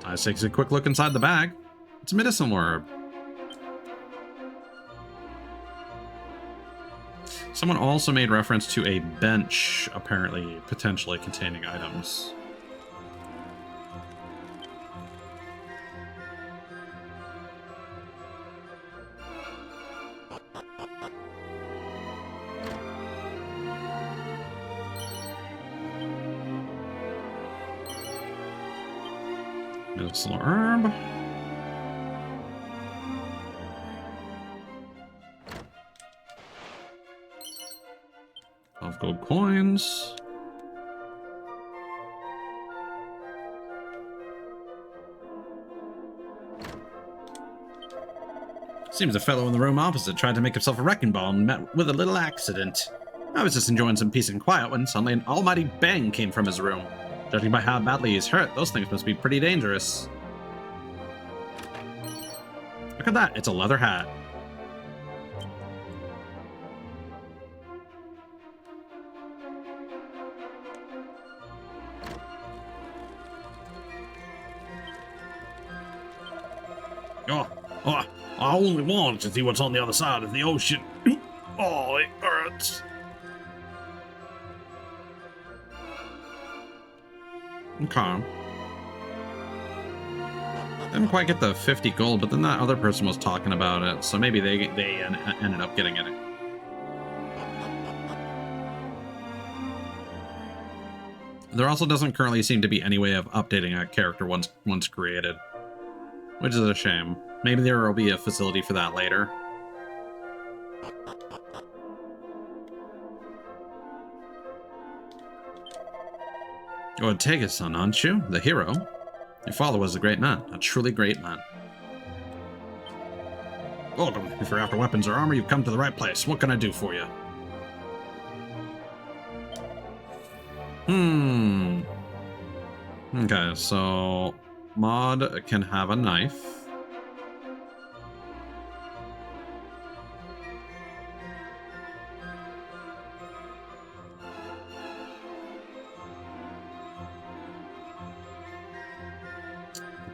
Dice takes a quick look inside the bag. It's a medicine orb. Someone also made reference to a bench, apparently, potentially containing items. Medicinal herb. 12 gold coins. Seems the fellow in the room opposite tried to make himself a wrecking ball and met with a little accident. I was just enjoying some peace and quiet when suddenly an almighty bang came from his room. Judging by how badly he's hurt, those things must be pretty dangerous. Look at that, it's a leather hat. Oh, I only wanted to see what's on the other side of the ocean. Oh, it hurts. Okay. Didn't quite get the 50 gold, but then that other person was talking about it, so maybe they ended up getting it. There also doesn't currently seem to be any way of updating a character once created, which is a shame. Maybe there will be a facility for that later. You're Ortega's son, aren't you? The hero? Your father was a great man, a truly great man. Welcome. If you're after weapons or armor, you've come to the right place. What can I do for you? Okay, so Maud can have a knife.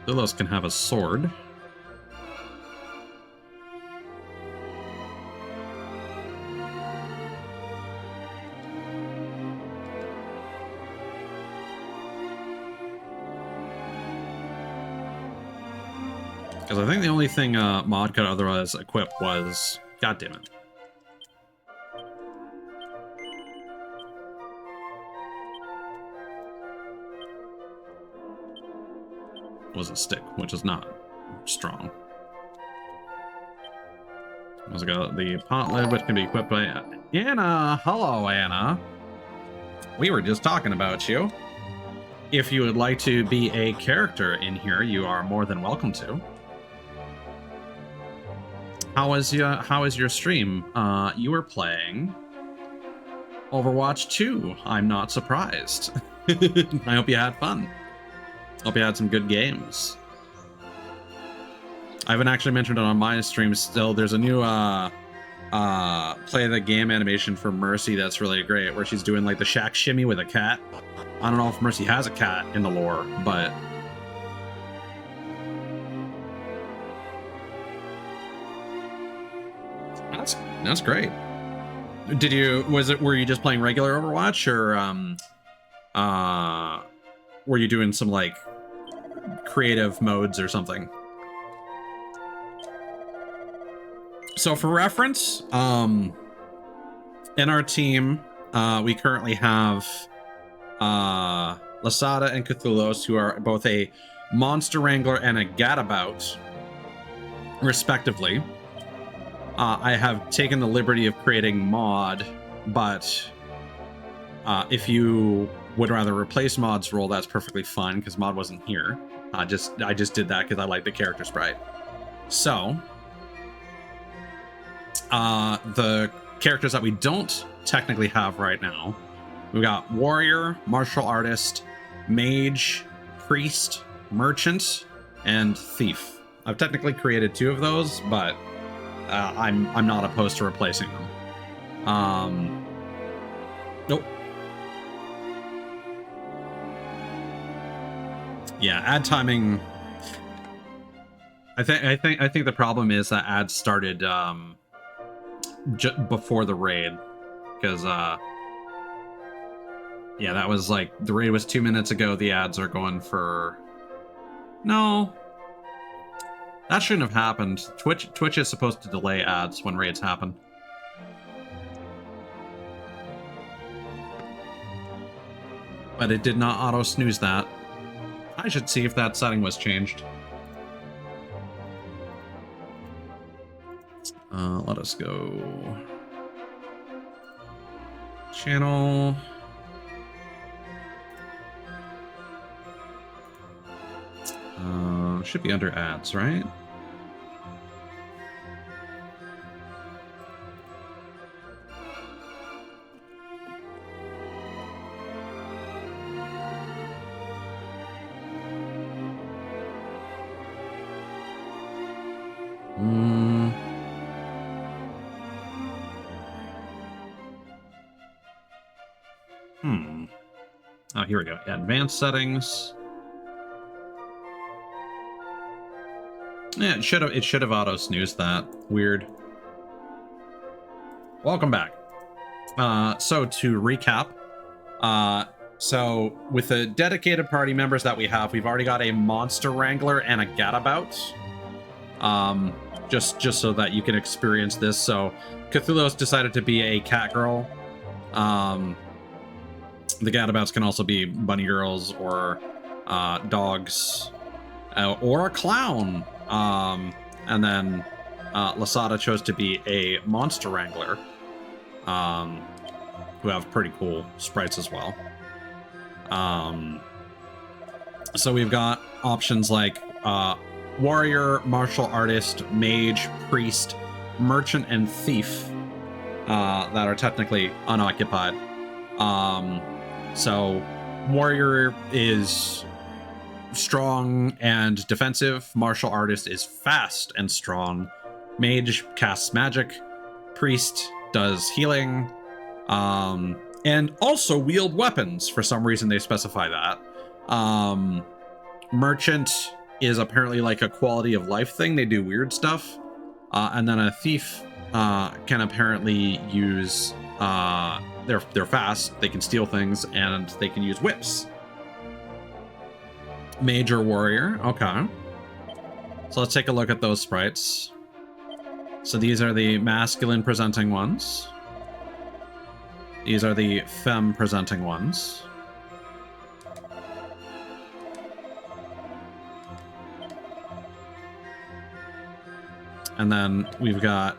Lilos can have a sword. Because I think the only thing Mod could otherwise equip was... God damn it. Was a stick, which is not strong. Also got the pot lid, which can be equipped by Anna. Hello, Anna. We were just talking about you. If you would like to be a character in here, you are more than welcome to. How is your stream? You were playing Overwatch 2. I'm not surprised. I hope you had fun. Hope you had some good games. I haven't actually mentioned it on my stream still. There's a new play the game animation for Mercy that's really great, where she's doing like the Shaq shimmy with a cat. I don't know if Mercy has a cat in the lore, but that's great. Were you just playing regular Overwatch, or were you doing some like creative modes or something? So for reference, in our team, we currently have Lasada and Cthulhuos, who are both a Monster Wrangler and a Gadabout, respectively. I have taken the liberty of creating Mod, but if you would rather replace Mod's role, that's perfectly fine, because Mod wasn't here. I just did that because I like the character sprite. So, the characters that we don't technically have right now, we've got Warrior, Martial Artist, Mage, Priest, Merchant, and Thief. I've technically created 2 of those, but I'm not opposed to replacing them. Nope. Yeah, ad timing. I think the problem is that ads started before the raid, because yeah, that was like the raid was 2 minutes ago. The ads are going for no. That shouldn't have happened. Twitch is supposed to delay ads when raids happen. But it did not auto snooze that. I should see if that setting was changed. Let us go. Channel. Should be under ads, right? Oh, here we go. Yeah, advanced settings. Yeah, it should have auto snoozed that. Weird. Welcome back. So to recap, so with the dedicated party members that we have, we've already got a Monster Wrangler and a Gadabout. Just so that you can experience this. So Cthulhuos decided to be a cat girl. The Gadabouts can also be bunny girls or dogs or a clown. And then Lasada chose to be a Monster Wrangler, who have pretty cool sprites as well. So we've got options like Warrior, Martial Artist, Mage, Priest, Merchant, and Thief that are technically unoccupied. So Warrior is strong and defensive. Martial Artist is fast and strong. Mage casts magic. Priest does healing. And also wield weapons. For some reason they specify that. Merchant is apparently like a quality of life thing. They do weird stuff. And then a thief can apparently use, they're fast, they can steal things, and they can use whips. Major warrior, okay. So let's take a look at those sprites. So these are the masculine presenting ones. These are the femme presenting ones. And then we've got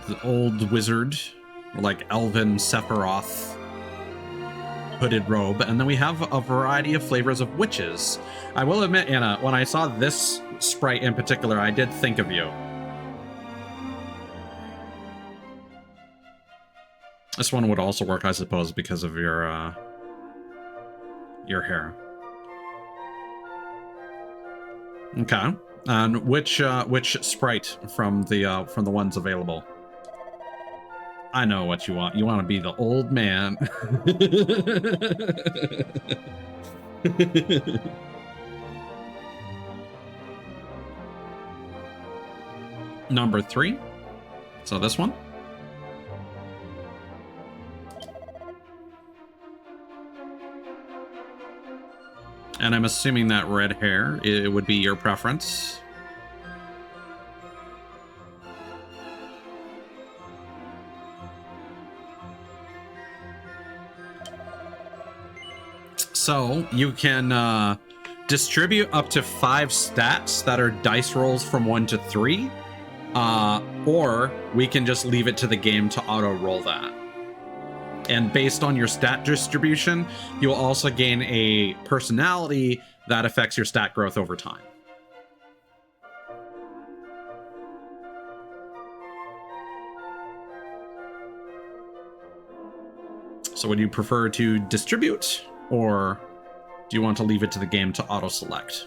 the old wizard, like elven Sephiroth hooded robe. And then we have a variety of flavors of witches. I will admit, Anna, when I saw this sprite in particular, I did think of you. This one would also work, I suppose, because of your hair. Okay. And which sprite from the ones available? I know what you want. You want to be the old man. Number 3. So this one. And I'm assuming that red hair, it would be your preference. So you can distribute up to 5 stats that are dice rolls from 1 to 3, or we can just leave it to the game to auto roll that. And based on your stat distribution, you'll also gain a personality that affects your stat growth over time. So would you prefer to distribute, or do you want to leave it to the game to auto-select?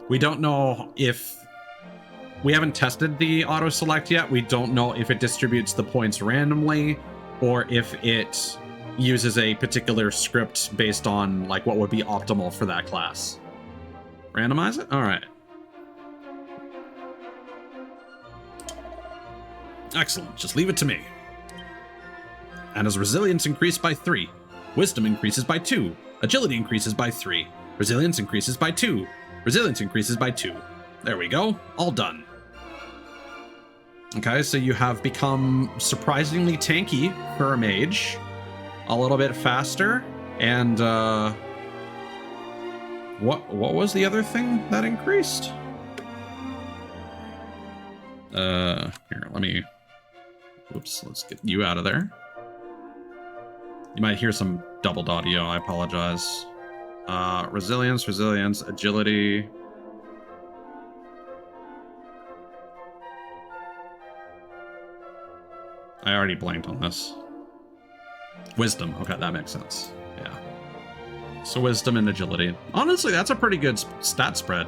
We don't know if... We haven't tested the auto-select yet. We don't know if it distributes the points randomly, or if it uses a particular script based on like what would be optimal for that class. Randomize it? All right. Excellent. Just leave it to me. And as resilience increased by 3, wisdom increases by 2, agility increases by 3, resilience increases by 2, resilience increases by 2. There we go. All done. Okay, so you have become surprisingly tanky for a mage, a little bit faster, and what was the other thing that increased? Here, let me, whoops, let's get you out of there. You might hear some doubled audio, I apologize. Resilience, agility. I already blanked on this. Wisdom. Okay, that makes sense. Yeah. So wisdom and agility. Honestly, that's a pretty good stat spread.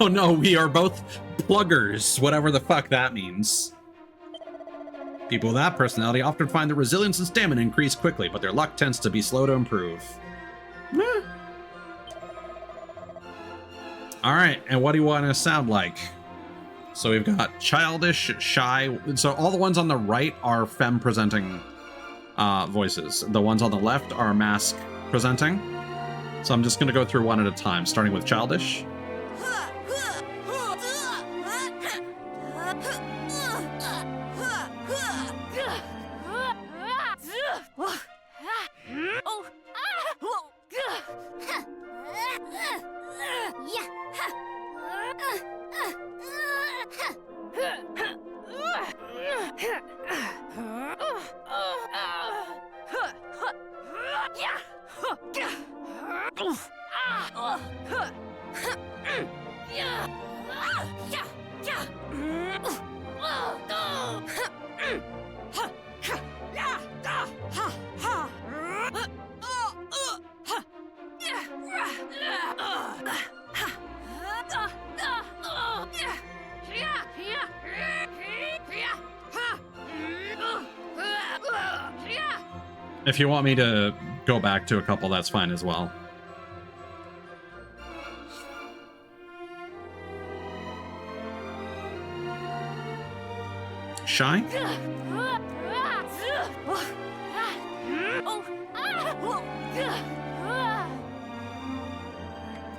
Oh no, we are both pluggers, whatever the fuck that means. People with that personality often find their resilience and stamina increase quickly, but their luck tends to be slow to improve. All right, and what do you want to sound like? So we've got childish, shy. So all the ones on the right are femme presenting voices. The ones on the left are mask presenting. So I'm just going to go through one at a time, starting with childish. If you want me to go back to a couple, that's fine as well. shy?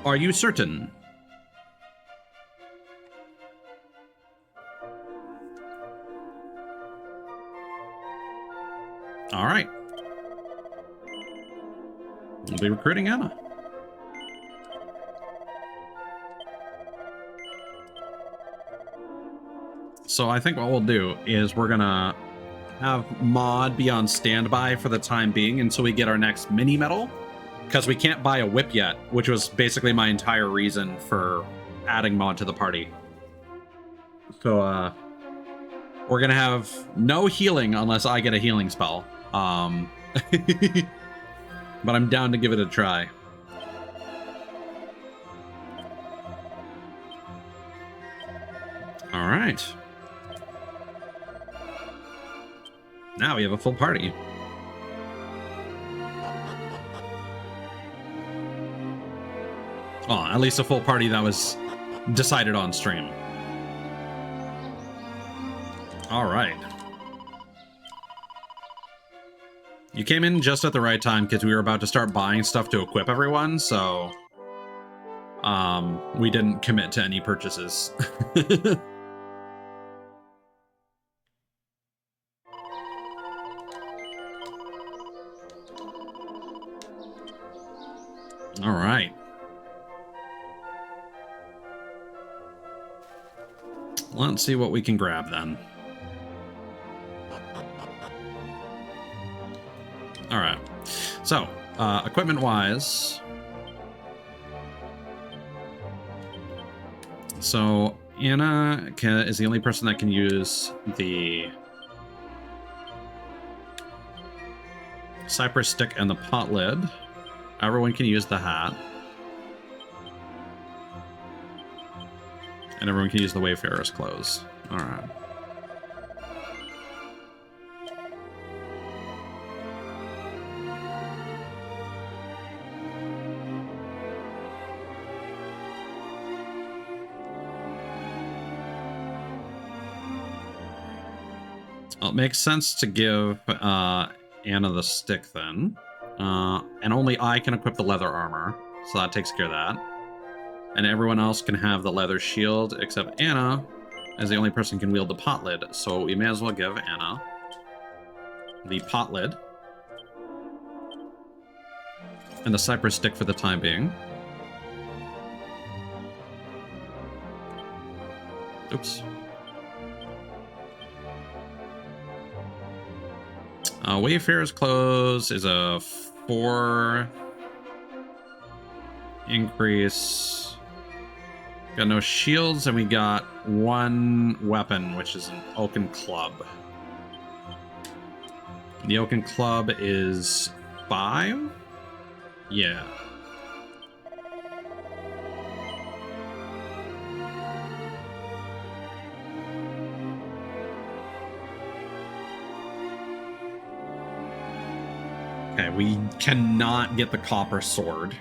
Are you certain? All right. We'll be recruiting Anna. So I think what we'll do is we're gonna have Maud be on standby for the time being until we get our next mini medal, because we can't buy a whip yet, which was basically my entire reason for adding Maud to the party. So we're gonna have no healing unless I get a healing spell. But I'm down to give it a try. All right. Now we have a full party. Oh, at least a full party that was decided on stream. All right. You came in just at the right time because we were about to start buying stuff to equip everyone, so we didn't commit to any purchases. All right. Let's see what we can grab then. All right. So, equipment-wise, so Anna is the only person that can use the cypress stick and the pot lid. Everyone can use the hat. And everyone can use the Wayfarer's clothes. All right. Well, it makes sense to give Anna the stick then. And only I can equip the leather armor, so that takes care of that. And everyone else can have the leather shield, except Anna, as the only person can wield the pot lid. So we may as well give Anna the pot lid and the cypress stick for the time being. Oops. Wayfarer's clothes is a 4 increase. Got no shields, and we got 1 weapon, which is an oaken club. The oaken club is 5? Yeah. Okay, we cannot get the copper sword.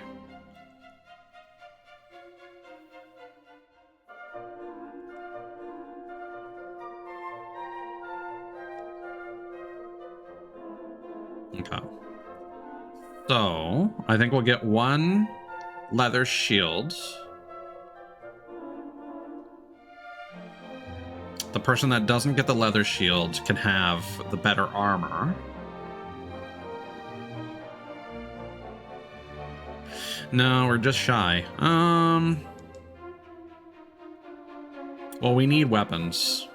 Okay. So, I think we'll get 1 leather shield. The person that doesn't get the leather shield can have the better armor. No, we're just shy. Well, we need weapons.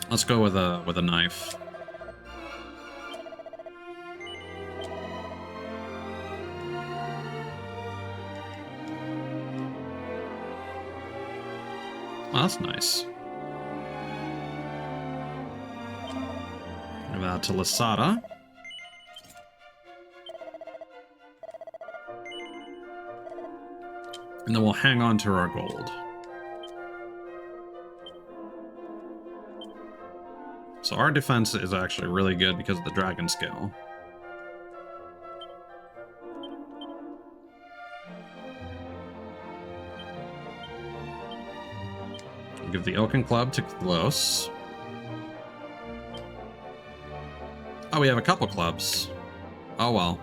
Let's go with a knife. Well, that's nice. Give that to Lasada. And then we'll hang on to our gold. So our defense is actually really good because of the dragon scale. Give the Oaken Club to Klos. Oh, we have a couple clubs. Oh well.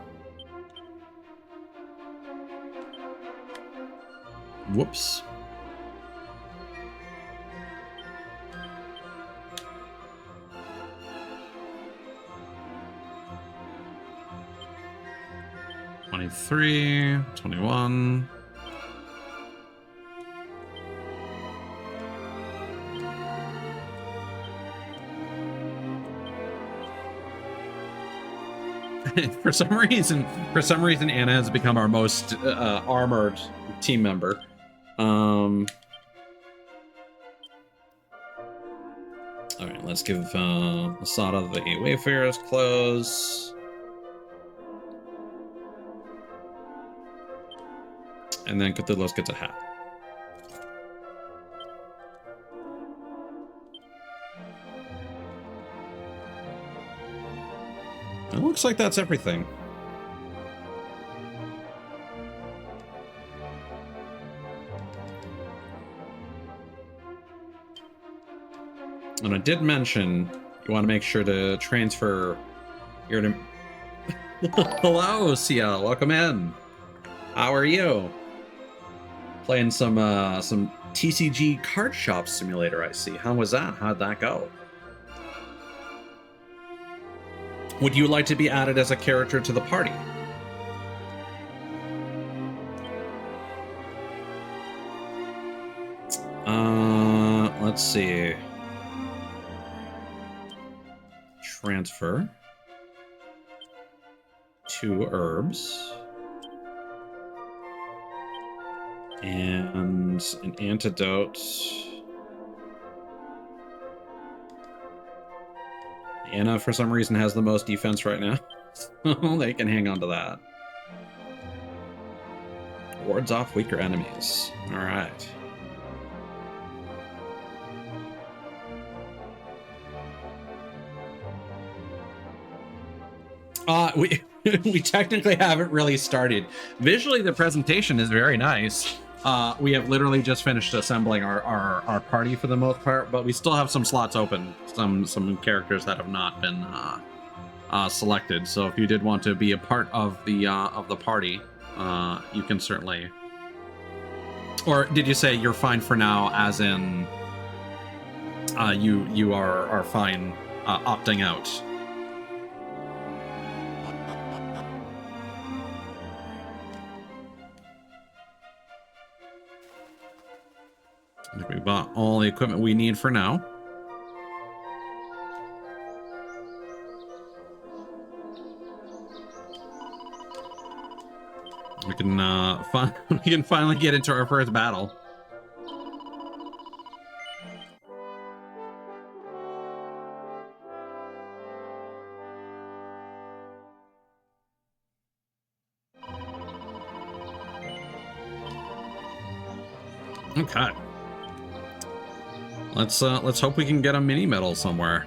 Whoops. $23, $21. For some reason, Anna has become our most armored team member. All right, let's give Asada the Wayfarer's clothes. And then Cthulhu's gets a hat. It looks like that's everything. And I did mention you want to make sure to transfer your... Hello, Cia. Welcome in. How are you? Playing some TCG Card Shop Simulator, I see. How was that? How'd that go? Would you like to be added as a character to the party? Let's see. Transfer. 2 herbs. And an antidote. Anna, for some reason, has the most defense right now. They can hang on to that. Wards off weaker enemies. Alright. We technically haven't really started. Visually, the presentation is very nice. We have literally just finished assembling our party for the most part, but we still have some slots open. Some characters that have not been selected. So if you did want to be a part of the party, you can certainly. Or did you say you're fine for now, as in you are fine opting out? I think we bought all the equipment we need for now. We can we can finally get into our first battle. Okay. Let's hope we can get a mini medal somewhere.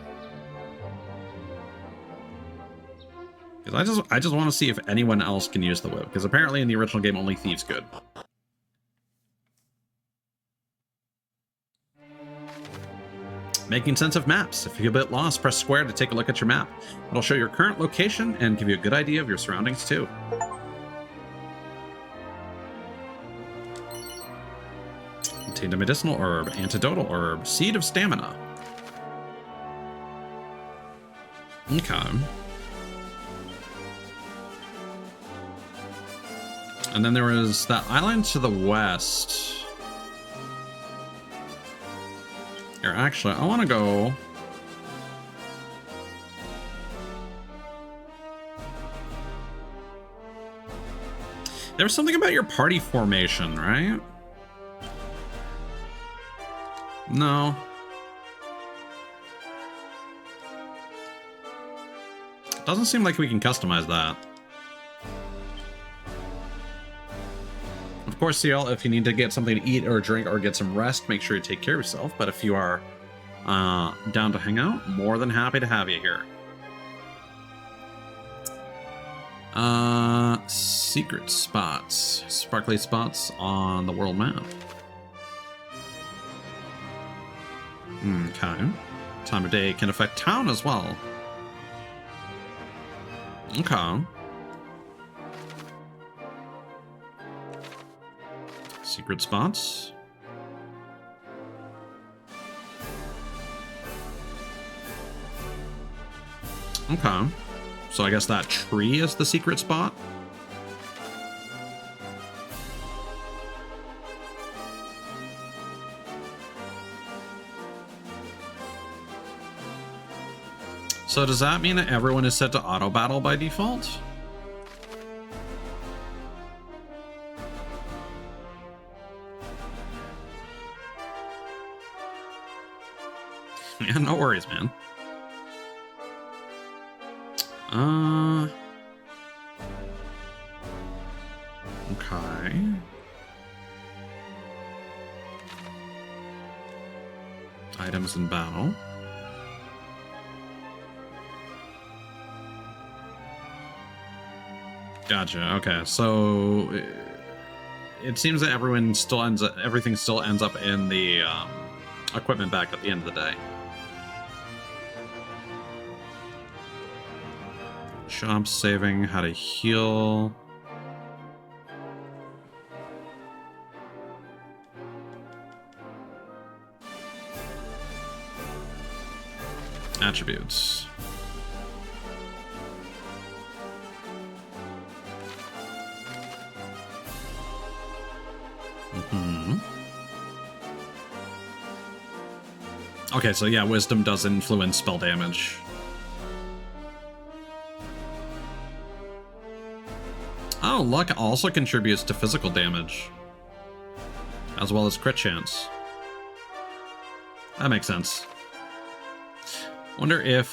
Because I just want to see if anyone else can use the whip. Because apparently in the original game only thieves could. Making sense of maps. If you get a bit lost, press square to take a look at your map. It'll show your current location and give you a good idea of your surroundings too. Contained a medicinal herb, antidotal herb, seed of stamina. Okay. And then there was that island to the west. Here, actually, I want to go... There was something about your party formation, right? No. Doesn't seem like we can customize that. Of course, CL, if you need to get something to eat or drink or get some rest, make sure you take care of yourself. But if you are down to hang out, more than happy to have you here. Secret spots. Sparkly spots on the world map. Okay. Time of day can affect town as well. Okay. Secret spots. Okay. So I guess that tree is the secret spot. So does that mean that everyone is set to auto battle by default? Yeah, no worries, man. Okay. Items in battle. Gotcha. Okay, so it seems that everything still ends up in the equipment back at the end of the day. Shop saving, how to heal. Attributes. Okay, so yeah, wisdom does influence spell damage. Oh, luck also contributes to physical damage, as well as crit chance. That makes sense. Wonder if,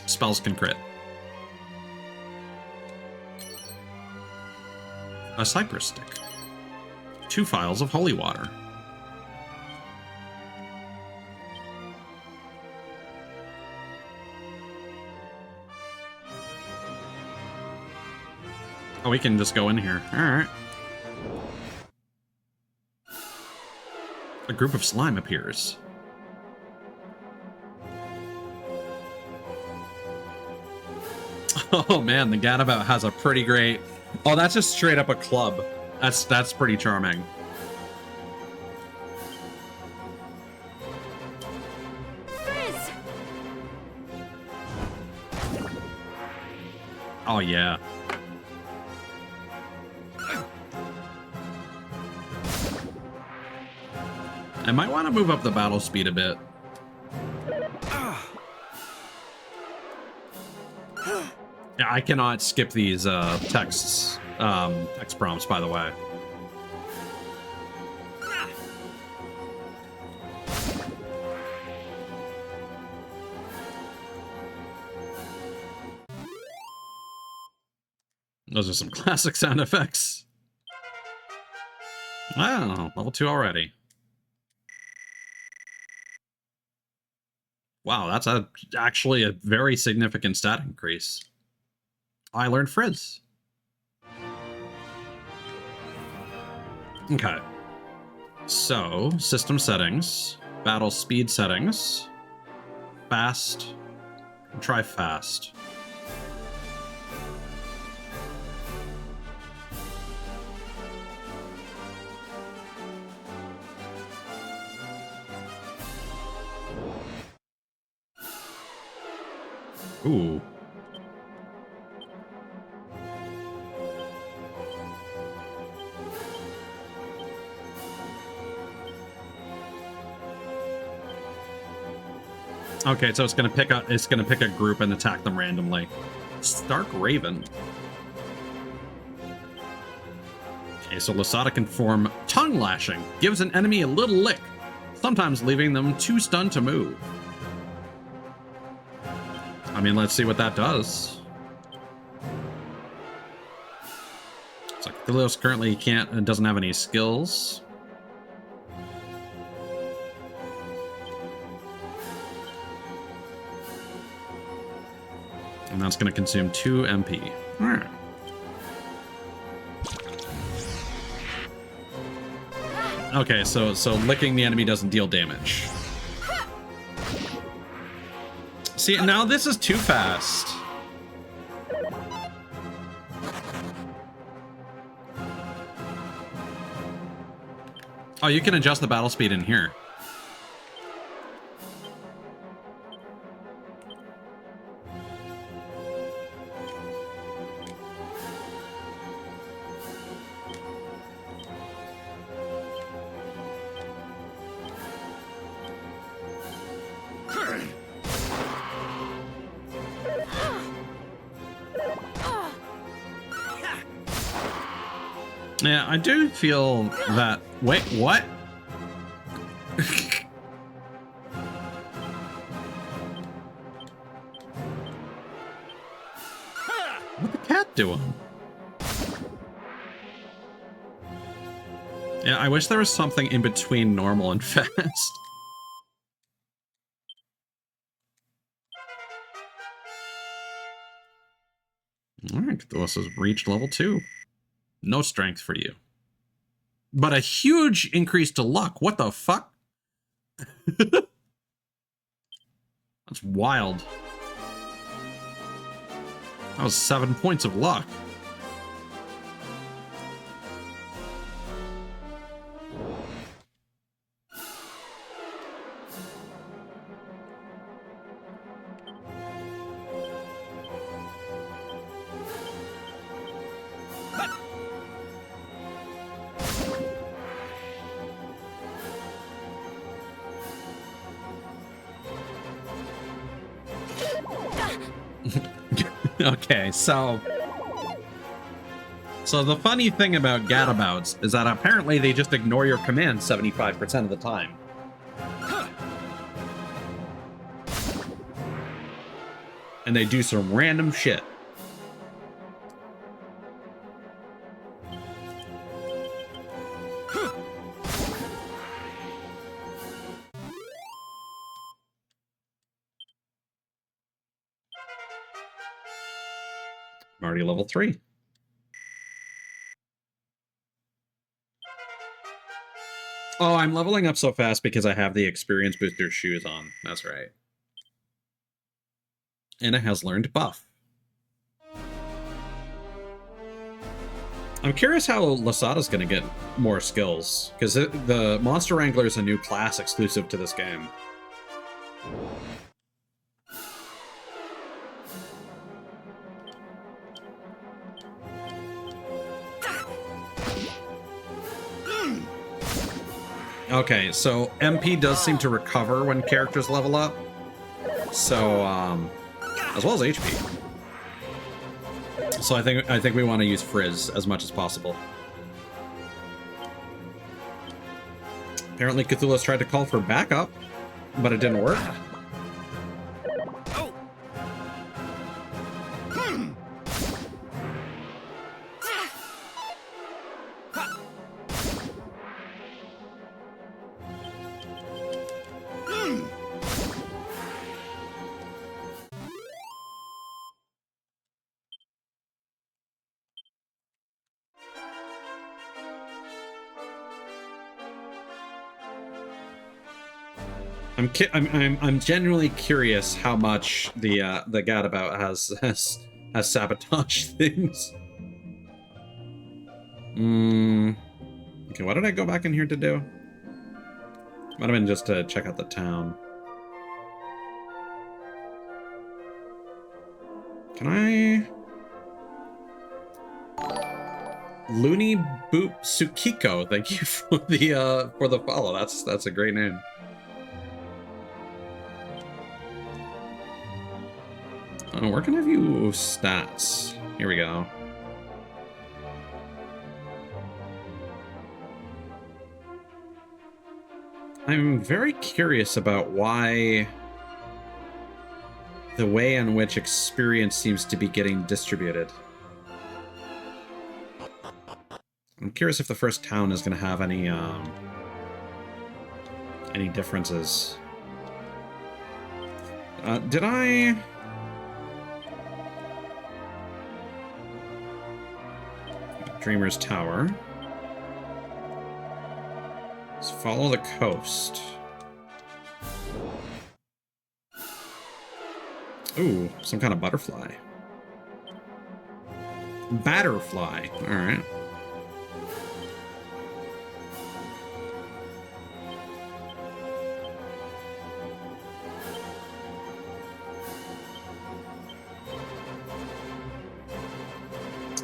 spells can crit. A cypress stick. 2 vials of holy water. Oh, we can just go in here. Alright. A group of slime appears. Oh man, the Gadabout has a pretty great... Oh, that's just straight up a club. That's pretty charming. Frizz! Oh yeah. I might want to move up the battle speed a bit. Yeah, I cannot skip these text prompts, by the way. Those are some classic sound effects. Wow, level 2 already. Wow, that's actually a very significant stat increase. I learned Frizz. Okay. So, system settings, battle speed settings, fast, try fast. Ooh. Okay, so it's gonna pick a group and attack them randomly. Stark Raven. Okay, so Lasada can form tongue lashing, gives an enemy a little lick, sometimes leaving them too stunned to move. I mean, let's see what that does. It's like Thelios currently doesn't have any skills. And that's going to consume 2 MP. All right. Okay, so licking the enemy doesn't deal damage. See, now this is too fast. Oh, you can adjust the battle speed in here. Yeah, I do feel that... Wait, what? What the cat doing? Yeah, I wish there was something in between normal and fast. Alright, Cthulhu has reached level 2. No strength for you. But a huge increase to luck. What the fuck? That's wild. That was 7 points of luck. Okay, so the funny thing about gadabouts is that apparently they just ignore your commands 75% of the time. And they do some random shit. I'm already level 3. Oh, I'm leveling up so fast because I have the experience booster shoes on. That's right. And it has learned buff. I'm curious how Lasada's going to get more skills, because the Monster Wrangler is a new class exclusive to this game. Okay, so MP does seem to recover when characters level up. So, as well as HP. So I think we want to use Frizz as much as possible. Apparently Cthulhu's tried to call for backup, but it didn't work. I'm genuinely curious how much the Gadabout has sabotaged things. Okay, what did I go back in here to do? Might have been just to check out the town. Can I? Looney Boop Tsukiko, thank you for the follow. That's a great name. Where can I view stats? Here we go. I'm very curious about why the way in which experience seems to be getting distributed. I'm curious if the first town is going to have any differences. Did I? Dreamer's Tower. Let's follow the coast. Ooh, some kind of butterfly. Batterfly. Alright.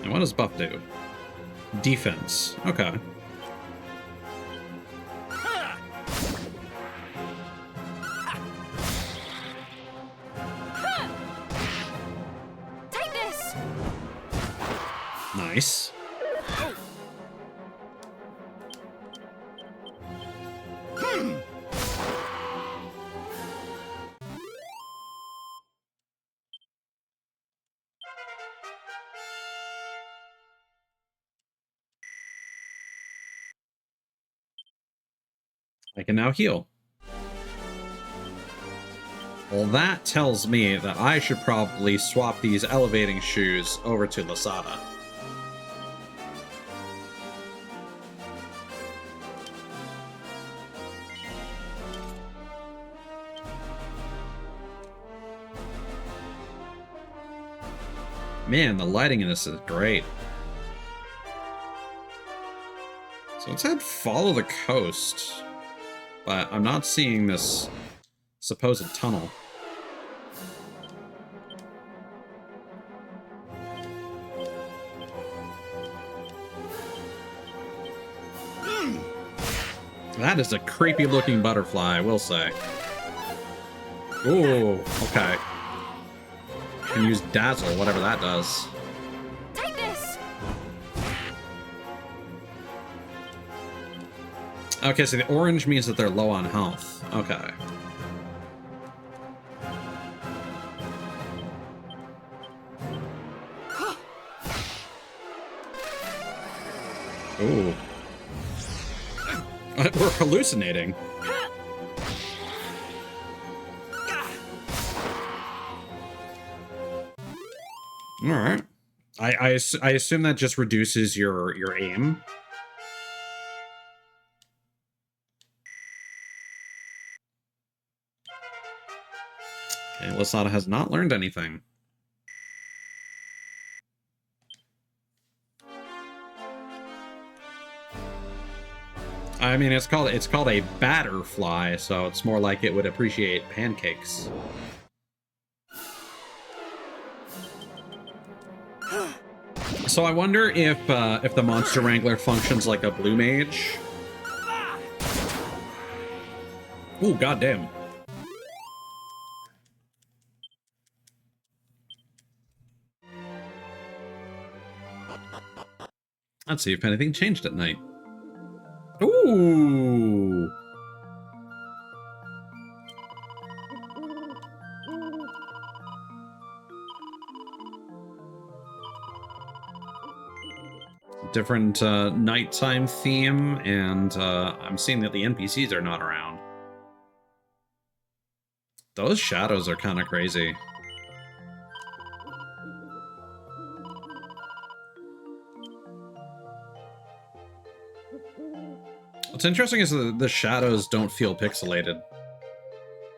And what does buff do? Defense. Okay. Take this! Nice. I can now heal. Well, that tells me that I should probably swap these elevating shoes over to Lasada. Man, the lighting in this is great. So let's head follow the coast. But I'm not seeing this supposed tunnel. That is a creepy looking butterfly, I will say. Ooh, okay. Can use Dazzle, whatever that does. Take this! Okay, so the orange means that they're low on health. Okay. Ooh. We're hallucinating. Alright. I assume that just reduces your aim. Okay, Lasada has not learned anything. I mean, it's called a batterfly, so it's more like it would appreciate pancakes. So I wonder if the Monster Wrangler functions like a blue mage. Ooh, goddamn. Let's see if anything changed at night. Ooh. Different nighttime theme, and I'm seeing that the NPCs are not around. Those shadows are kind of crazy. What's interesting is that the shadows don't feel pixelated.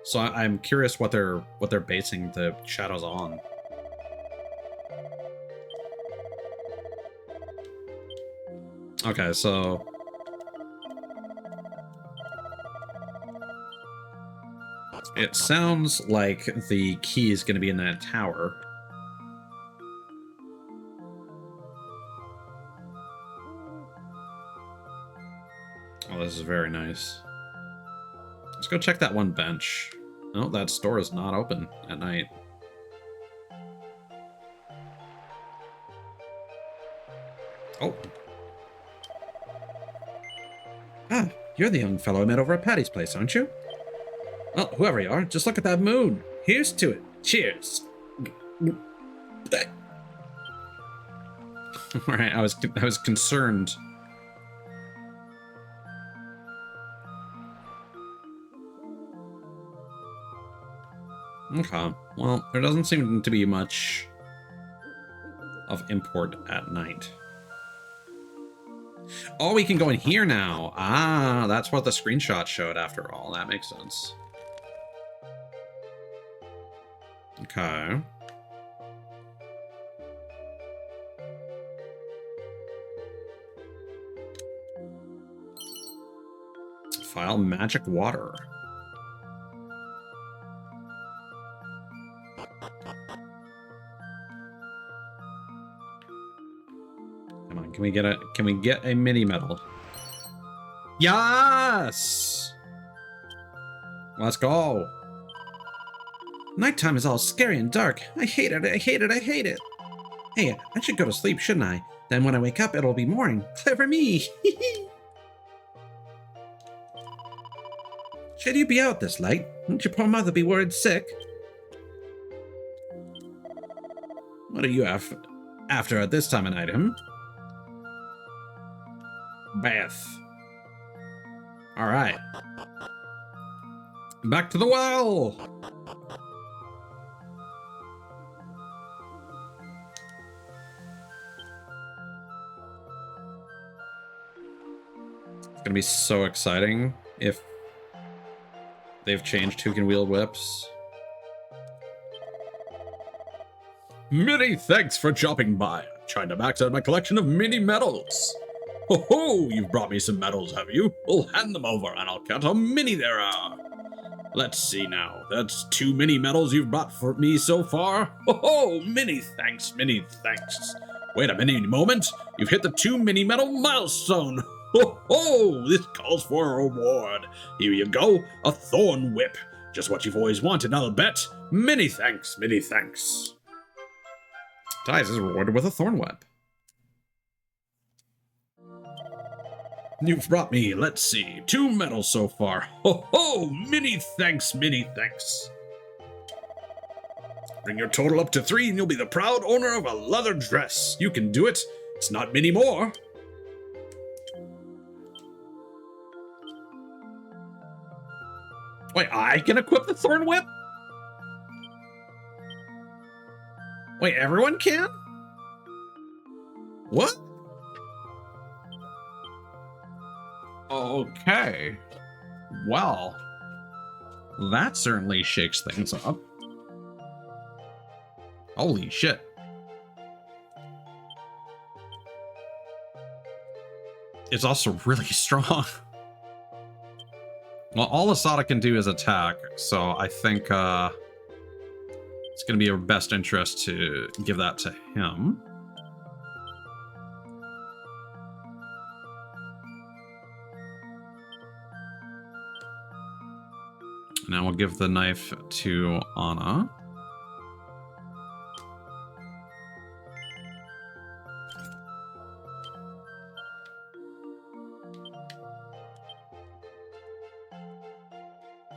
So I'm curious what they're basing the shadows on. Okay, so it sounds like the key is going to be in that tower. Oh, this is very nice. Let's go check that one bench. No, that store is not open at night. Oh. Ah, you're the young fellow I met over at Patty's place, aren't you? Well, whoever you are, just look at that moon. Here's to it. Cheers. All right, I was concerned. Okay, well, there doesn't seem to be much of import at night. Oh, we can go in here now. Ah, that's what the screenshot showed after all. That makes sense. Okay. File magic water. Come on, can we get a mini medal? Yes! Let's go. Nighttime is all scary and dark. I hate it, I hate it, I hate it. Hey, I should go to sleep, shouldn't I? Then when I wake up, it'll be morning. Clever me! Should you be out this late? Won't your poor mother be worried sick? What are you after at this time of night, hmm? Bath. Alright. Back to the well! It's gonna be so exciting if they've changed who can wield whips. Many thanks for dropping by. I'm trying to max out my collection of mini medals. Ho ho, you've brought me some medals, have you? Well, hand them over and I'll count how many there are. Let's see now. That's 2 mini medals you've brought for me so far. Ho ho, many thanks, many thanks. Wait a mini moment. You've hit the 2 mini medal milestone. Ho ho, this calls for a reward. Here you go, a thorn whip. Just what you've always wanted, I'll bet. Many thanks, many thanks. Dies is rewarded with a thorn whip. You've brought me, let's see, 2 medals so far. Ho ho, many thanks, many thanks. Bring your total up to 3 and you'll be the proud owner of a leather dress. You can do it. It's not many more. Wait, I can equip the thorn whip? Wait, everyone can? What? Okay. Well, that certainly shakes things up. Holy shit. It's also really strong. Well, all Asada can do is attack, so I think it's going to be our best interest to give that to him. Now we'll give the knife to Anna.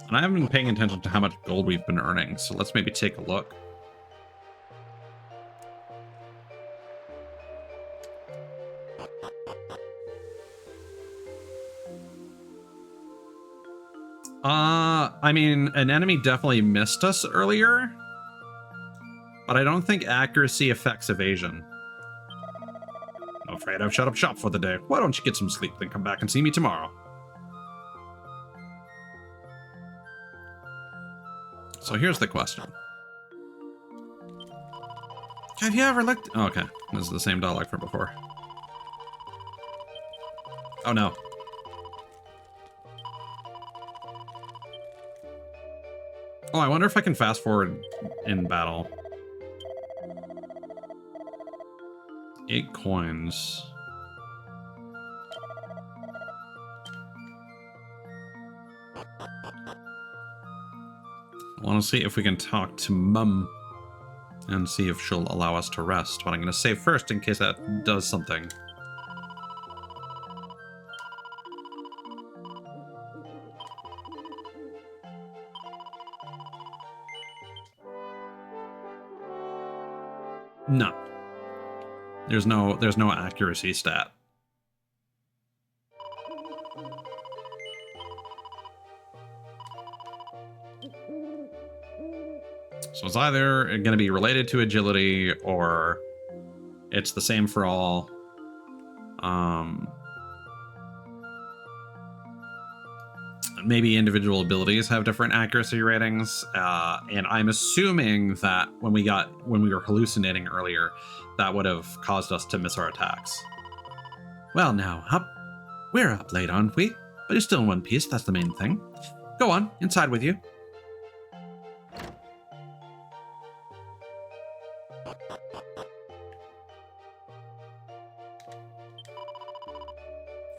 And I haven't been paying attention to how much gold we've been earning, so let's maybe take a look. I mean, an enemy definitely missed us earlier, but I don't think accuracy affects evasion. I'm afraid I've shut up shop for the day. Why don't you get some sleep, then come back and see me tomorrow? So here's the question. Have you ever looked... Oh, okay, this is the same dialogue from before. Oh no. Oh, I wonder if I can fast forward in battle. 8 coins. I want to see if we can talk to Mum and see if she'll allow us to rest. But I'm going to save first in case that does something. No. There's no accuracy stat. So it's either going to be related to agility or it's the same for all. maybe individual abilities have different accuracy ratings, and I'm assuming that when we were hallucinating earlier, that would have caused us to miss our attacks. Well now, we're up late, aren't we? But you're still in one piece, that's the main thing. Go on, inside with you.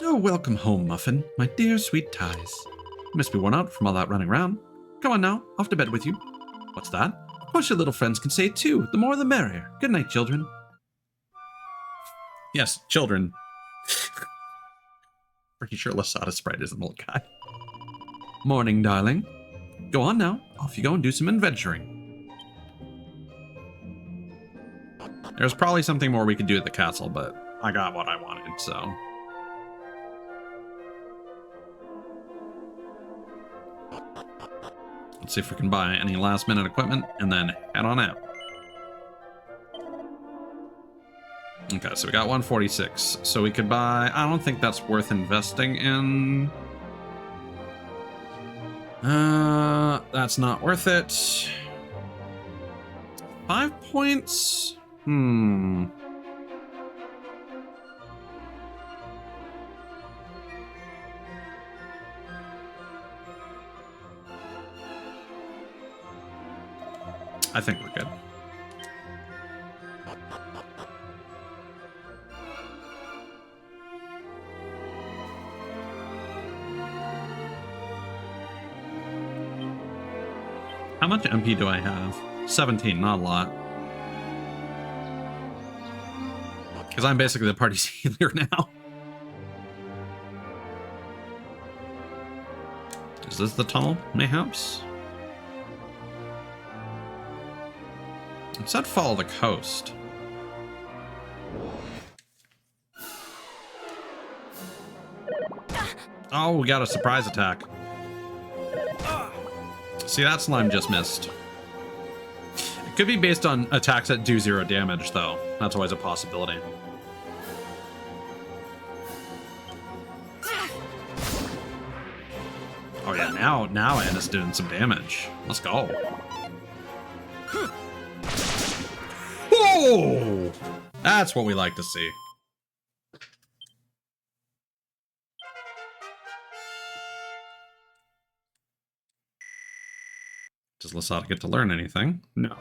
Oh, welcome home, Muffin, my dear sweet Ties. You must be worn out from all that running around. Come on now, off to bed with you. What's that? Of course your little friends can say it too, the more the merrier. Good night, children. Yes, children. Pretty sure Lasada Sprite is an old guy. Morning, darling. Go on now, off you go and do some adventuring. There's probably something more we could do at the castle, but I got what I wanted, so... Let's see if we can buy any last-minute equipment, and then head on out. Okay, so we got 146. So we could buy... I don't think that's worth investing in. That's not worth it. 5 points? I think we're good. How much MP do I have? 17, not a lot. Because I'm basically the party's healer now. Is this the tunnel, mayhaps? It said follow the coast. Oh, we got a surprise attack. See, that slime just missed. It could be based on attacks that do 0 damage, though. That's always a possibility. Oh yeah, now Anna's doing some damage. Let's go. Oh! That's what we like to see. Does Lasada get to learn anything? No.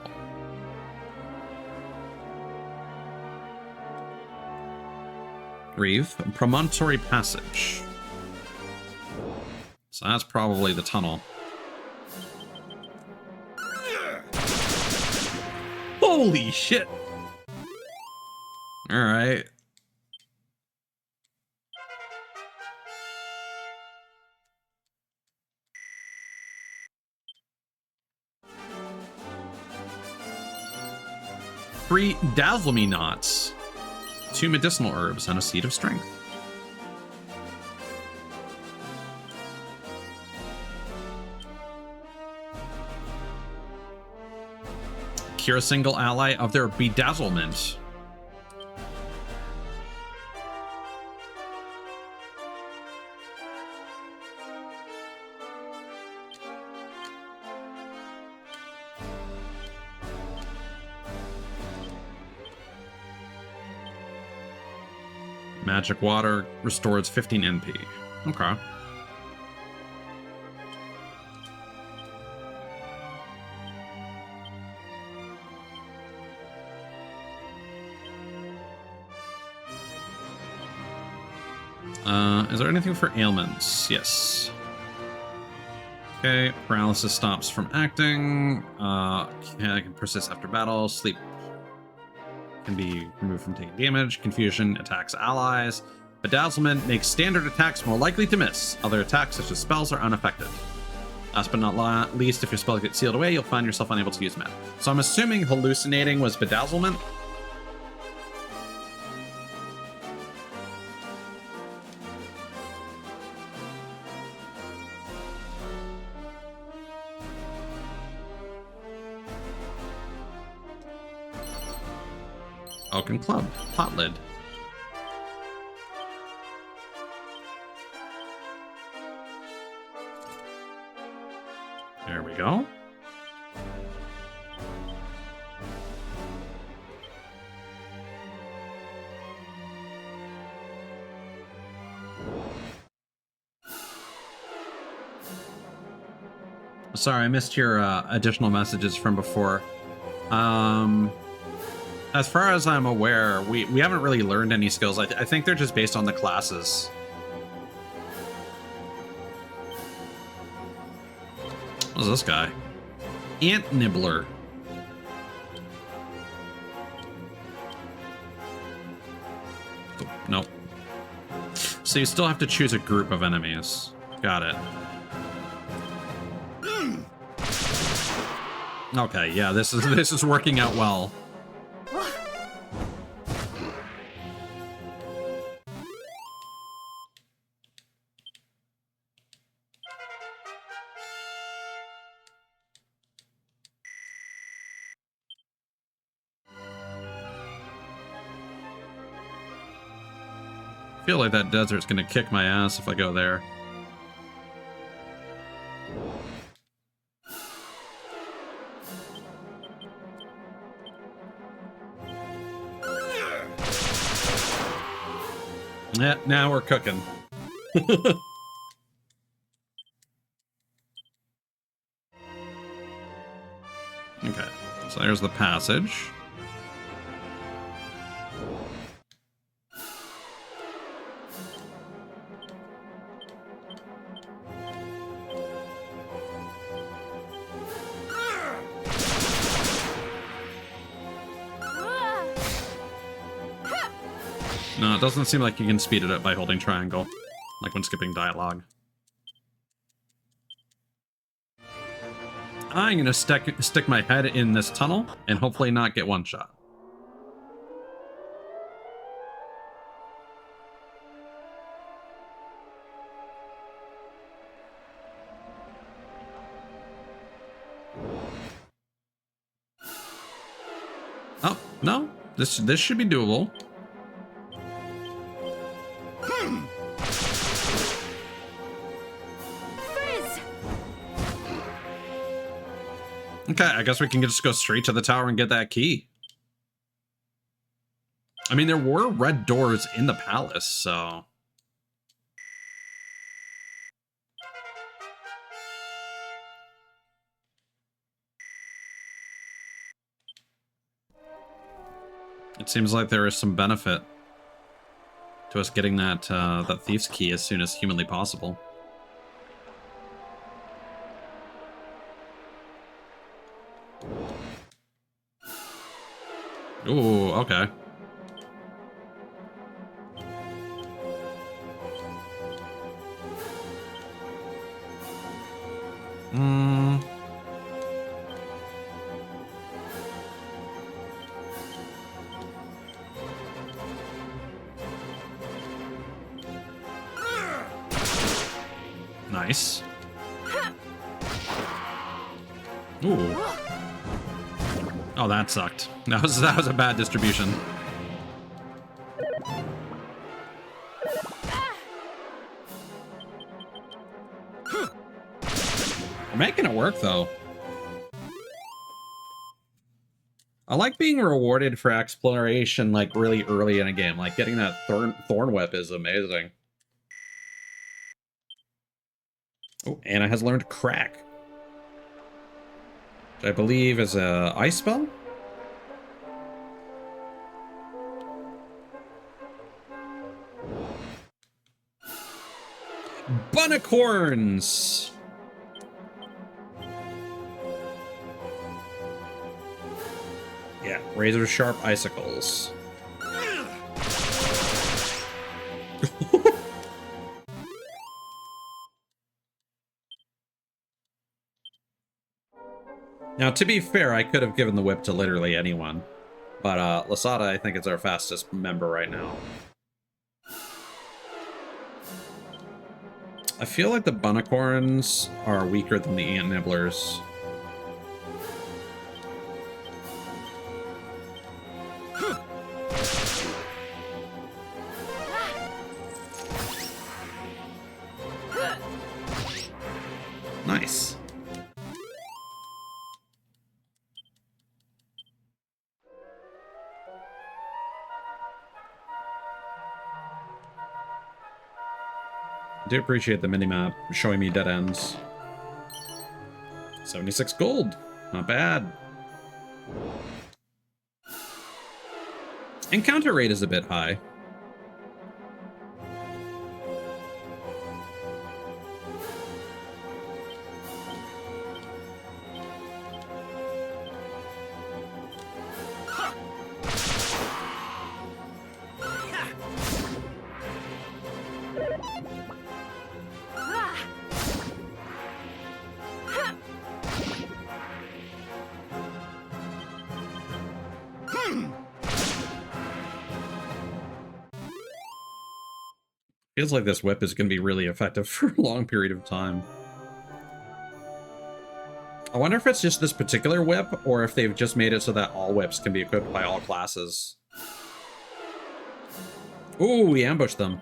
Reeve, Promontory Passage. So that's probably the tunnel. Holy shit! Alright. Three Dazzle Me Knots, 2 medicinal herbs, and a Seed of Strength. Cure a single ally of their bedazzlement. Magic water restores 15 NP. Okay. Is there anything for ailments? Yes. Okay, paralysis stops from acting. Can persist after battle. Sleep can be removed from taking damage. Confusion attacks allies. Bedazzlement makes standard attacks more likely to miss. Other attacks, such as spells, are unaffected. Last but not least, if your spells get sealed away, you'll find yourself unable to use them. So I'm assuming hallucinating was bedazzlement. Oaken Club, Pot Lid. Sorry, I missed your additional messages from before. As far as I'm aware, we haven't really learned any skills. I think they're just based on the classes. What's this guy? Ant Nibbler. Oh, nope. So you still have to choose a group of enemies. Got it. Okay, yeah, this is working out well. I feel like that desert's gonna kick my ass if I go there. Yeah, now we're cooking. Okay, so there's the passage. No, it doesn't seem like you can speed it up by holding triangle, like when skipping dialogue. I'm gonna stick my head in this tunnel and hopefully not get one shot. Oh, no, this should be doable. Okay, I guess we can just go straight to the tower and get that key. I mean, there were red doors in the palace, so... It seems like there is some benefit to us getting that, that thief's key as soon as humanly possible. Ooh, okay. Nice. Ooh. Oh, that sucked. That was a bad distribution. We're making it work, though. I like being rewarded for exploration, like, really early in a game. Like, getting that thorn whip is amazing. Oh, Anna has learned Crack, which I believe is a ice spell? Bunnicorns! Yeah, razor sharp icicles. Now, to be fair, I could have given the whip to literally anyone. But, Lasada, I think, is our fastest member right now. I feel like the Bunnicorns are weaker than the Ant Nibblers. Nice. I do appreciate the minimap showing me dead ends. 76 gold. Not bad. Encounter rate is a bit high. Feels like this whip is going to be really effective for a long period of time. I wonder if it's just this particular whip, or if they've just made it so that all whips can be equipped by all classes. Ooh, we ambushed them.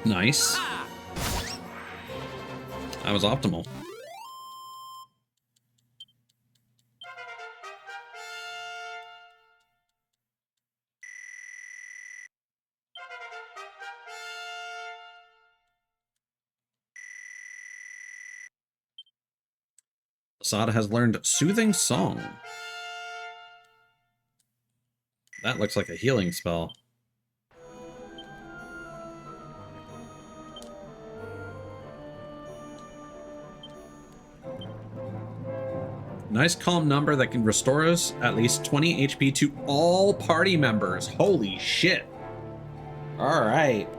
Nice. That was optimal. Asada has learned Soothing Song. That looks like a healing spell. Nice calm number that can restore us at least 20 HP to all party members. Holy shit. All right.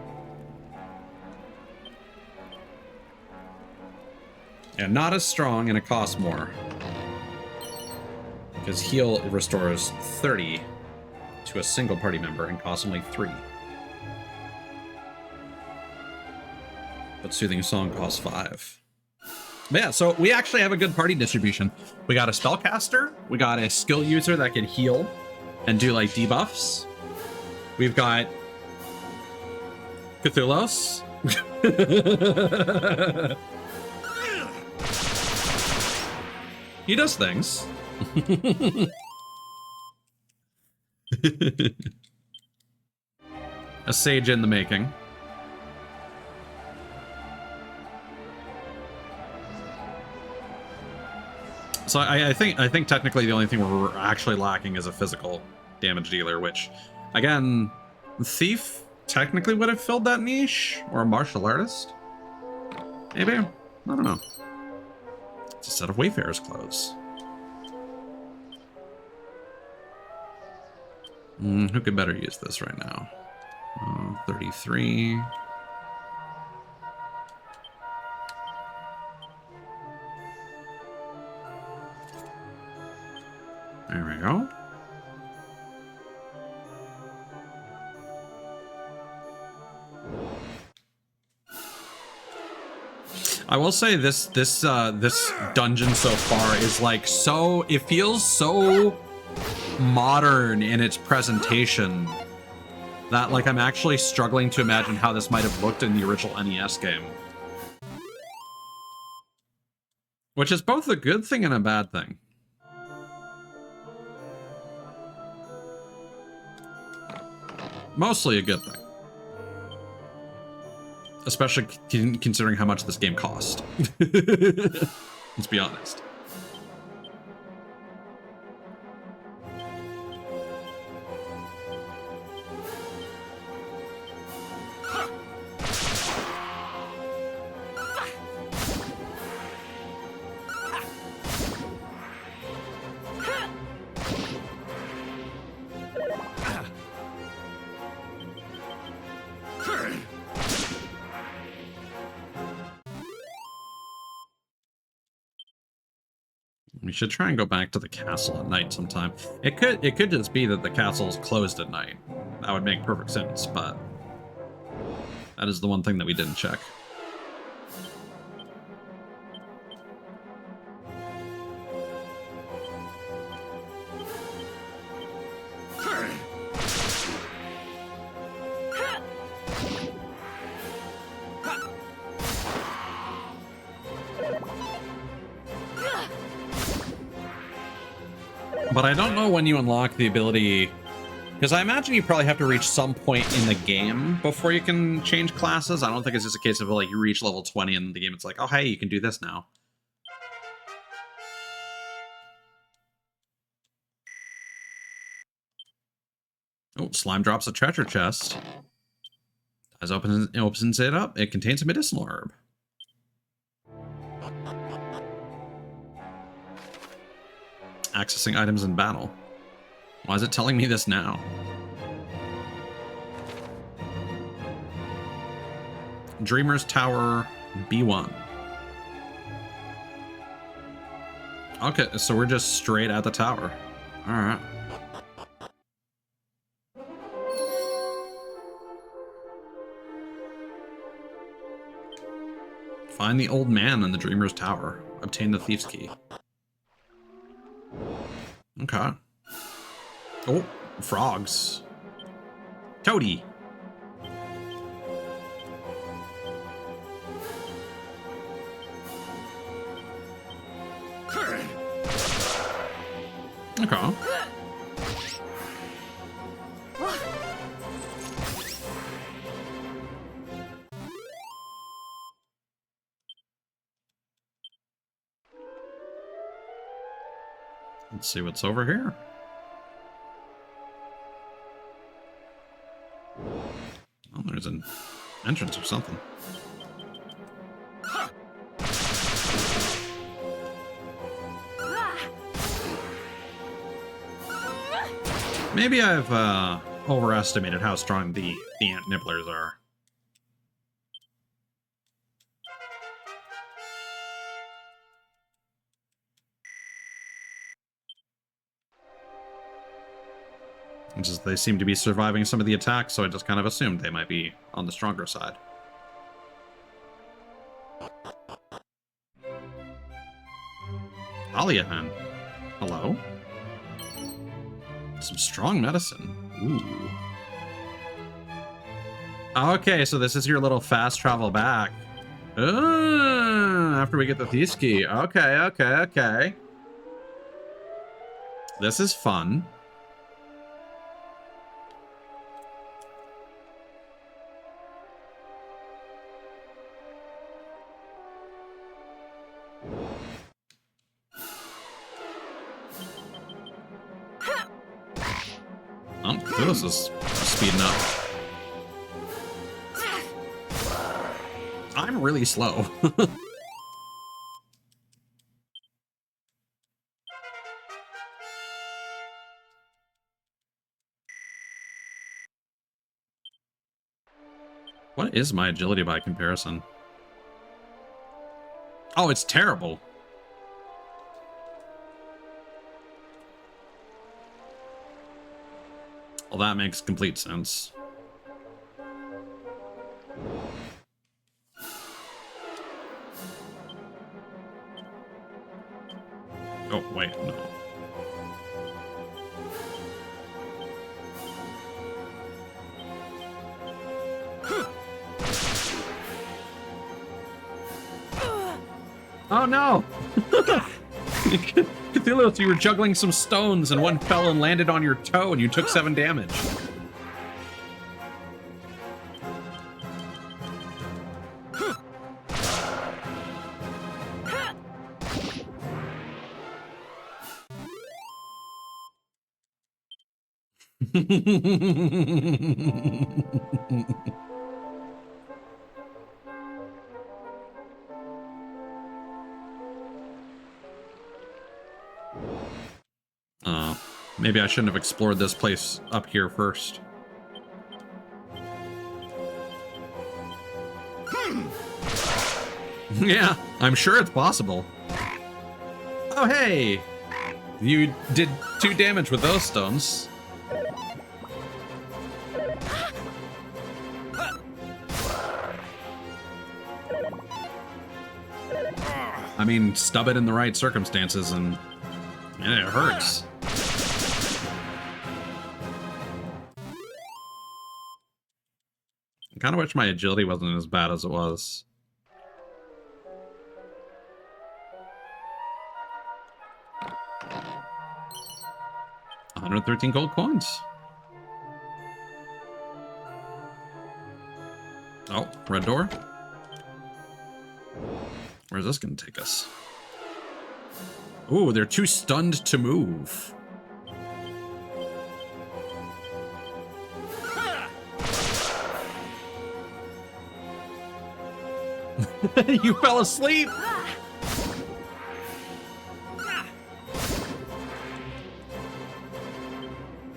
And not as strong, and it costs more. Because heal restores 30 to a single party member and costs only 3. But Soothing Song costs 5. But yeah, so we actually have a good party distribution. We got a spellcaster, we got a skill user that can heal and do like debuffs. We've got Cthulhu's. He does things. A sage in the making. So I think technically the only thing we're actually lacking is a physical damage dealer, which, again, Thief technically would have filled that niche, or a martial artist. Maybe? I don't know. It's a set of Wayfarer's clothes. Who could better use this right now? 33. There we go. I will say this dungeon so far is like so, it feels so modern in its presentation that like I'm actually struggling to imagine how this might have looked in the original NES game. Which is both a good thing and a bad thing. Mostly a good thing. Especially considering how much this game cost. Let's be honest. We should try and go back to the castle at night sometime. It could just be that the castle's closed at night. That would make perfect sense, but that is the one thing that we didn't check. But I don't know when you unlock the ability, because I imagine you probably have to reach some point in the game before you can change classes. I don't think it's just a case of like you reach level 20 and the game it's like, oh hey, you can do this now. Oh, slime drops a treasure chest. As opens it up, it contains a medicinal herb. Accessing items in battle. Why is it telling me this now? Dreamer's Tower B1. Okay, so we're just straight at the tower. Alright. Find the old man in the Dreamer's Tower. Obtain the Thief's Key. Okay. Oh, frogs. Toady. Okay. Let's see what's over here. Oh, there's an entrance or something. Maybe I've overestimated how strong the ant nibblers are. It's just they seem to be surviving some of the attacks, so I just kind of assumed they might be on the stronger side. Alia hen. Hello? Some strong medicine. Ooh. Okay, so this is your little fast travel back. After we get the Thief's Key. Okay, okay, okay. This is fun. Oh, this is speeding up. I'm really slow. What is my agility by comparison? Oh, it's terrible. Well, that makes complete sense. Oh, wait, no. Oh, no! Cthulhu, you were juggling some stones and one fell and landed on your toe and you took 7 damage. Maybe I shouldn't have explored this place up here first. Yeah, I'm sure it's possible. Oh, hey! You did 2 damage with those stones. I mean, stub it in the right circumstances and it hurts. I kind of wish my agility wasn't as bad as it was. 113 gold coins. Oh, red door. Where's this gonna take us? Ooh, they're too stunned to move. You fell asleep.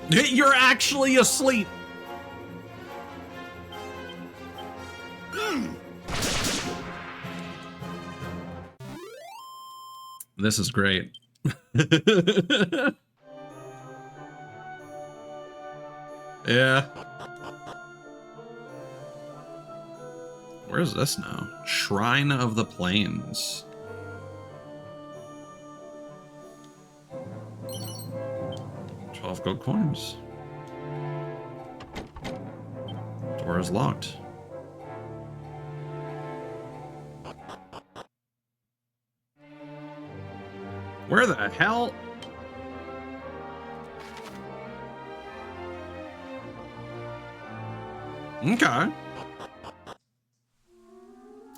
You're actually asleep. This is great. Yeah. Where's this now? Shrine of the Plains. $12 gold coins. Door is locked. Where the hell? Okay.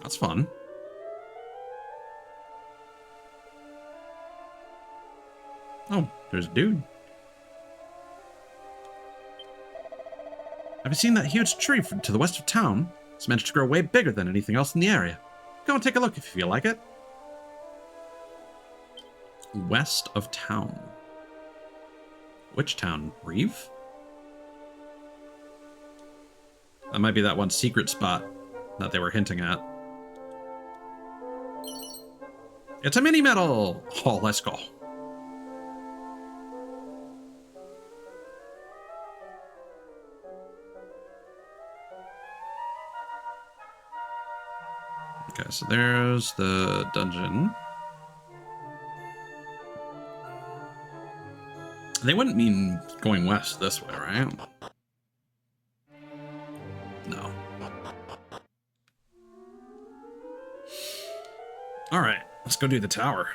That's fun. Oh, there's a dude. Have you seen that huge tree to the west of town? It's managed to grow way bigger than anything else in the area. Go and take a look if you feel like it. West of town. Which town? Reeve? That might be that one secret spot that they were hinting at. It's a mini medal! Oh, let's go. Okay, so there's the dungeon. They wouldn't mean going west this way, right? No. Alright, let's go do the tower.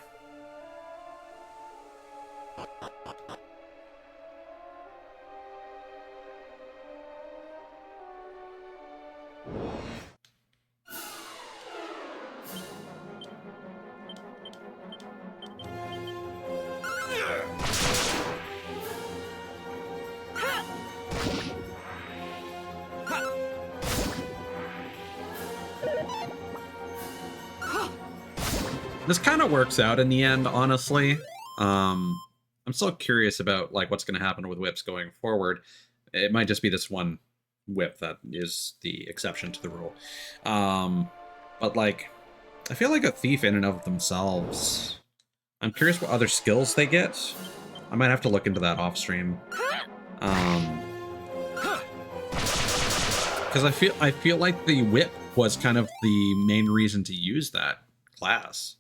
This kind of works out in the end, honestly. I'm still curious about like what's going to happen with whips going forward. It might just be this one whip that is the exception to the rule. But like, I feel like a thief in and of themselves. I'm curious what other skills they get. I might have to look into that off stream. Because I feel like the whip was kind of the main reason to use that class.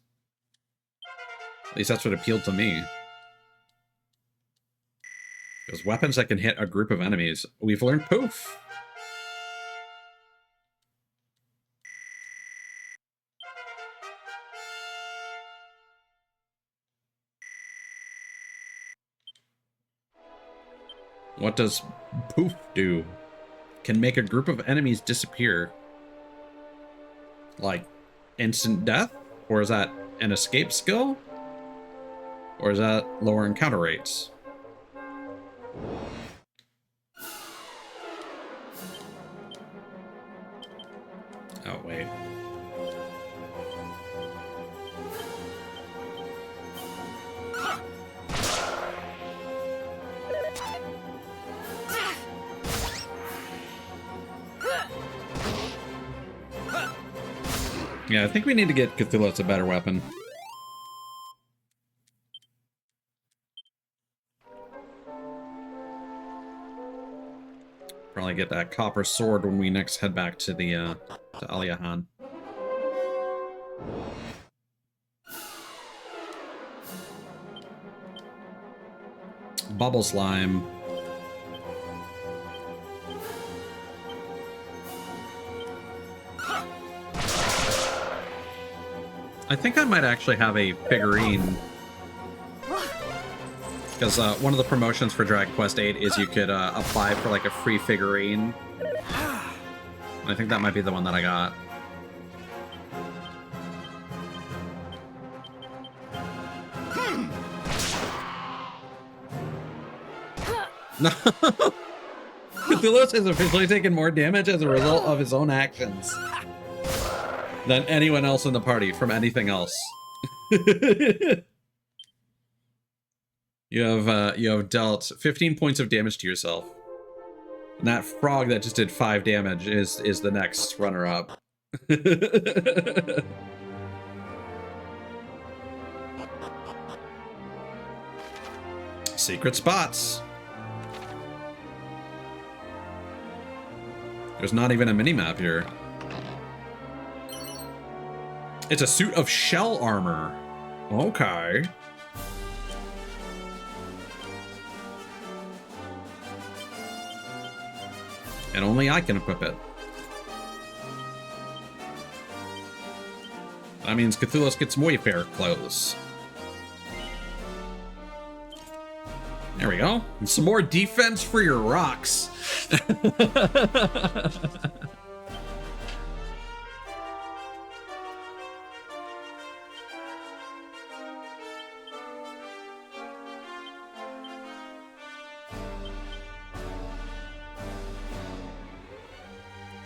At least that's what appealed to me. Because weapons that can hit a group of enemies. We've learned poof. What does poof do? Can make a group of enemies disappear. Like instant death? Or is that an escape skill? Or is that lower encounter rates? Oh, wait. Yeah, I think we need to get Cthulhu a better weapon. Probably get that copper sword when we next head back to the to Aliahan. Bubble slime. I think I might actually have a figurine Because one of the promotions for Dragon Quest VIII is you could apply for like a free figurine. I think that might be the one that I got. No. Cthulhu has officially taken more damage as a result of his own actions than anyone else in the party from anything else. You have dealt 15 points of damage to yourself. And that frog that just did 5 damage is the next runner-up. Secret spots. There's not even a mini-map here. It's a suit of shell armor. Okay. And only I can equip it. That means Cthulhu gets Wayfarer clothes. There we go. And some more defense for your rocks. I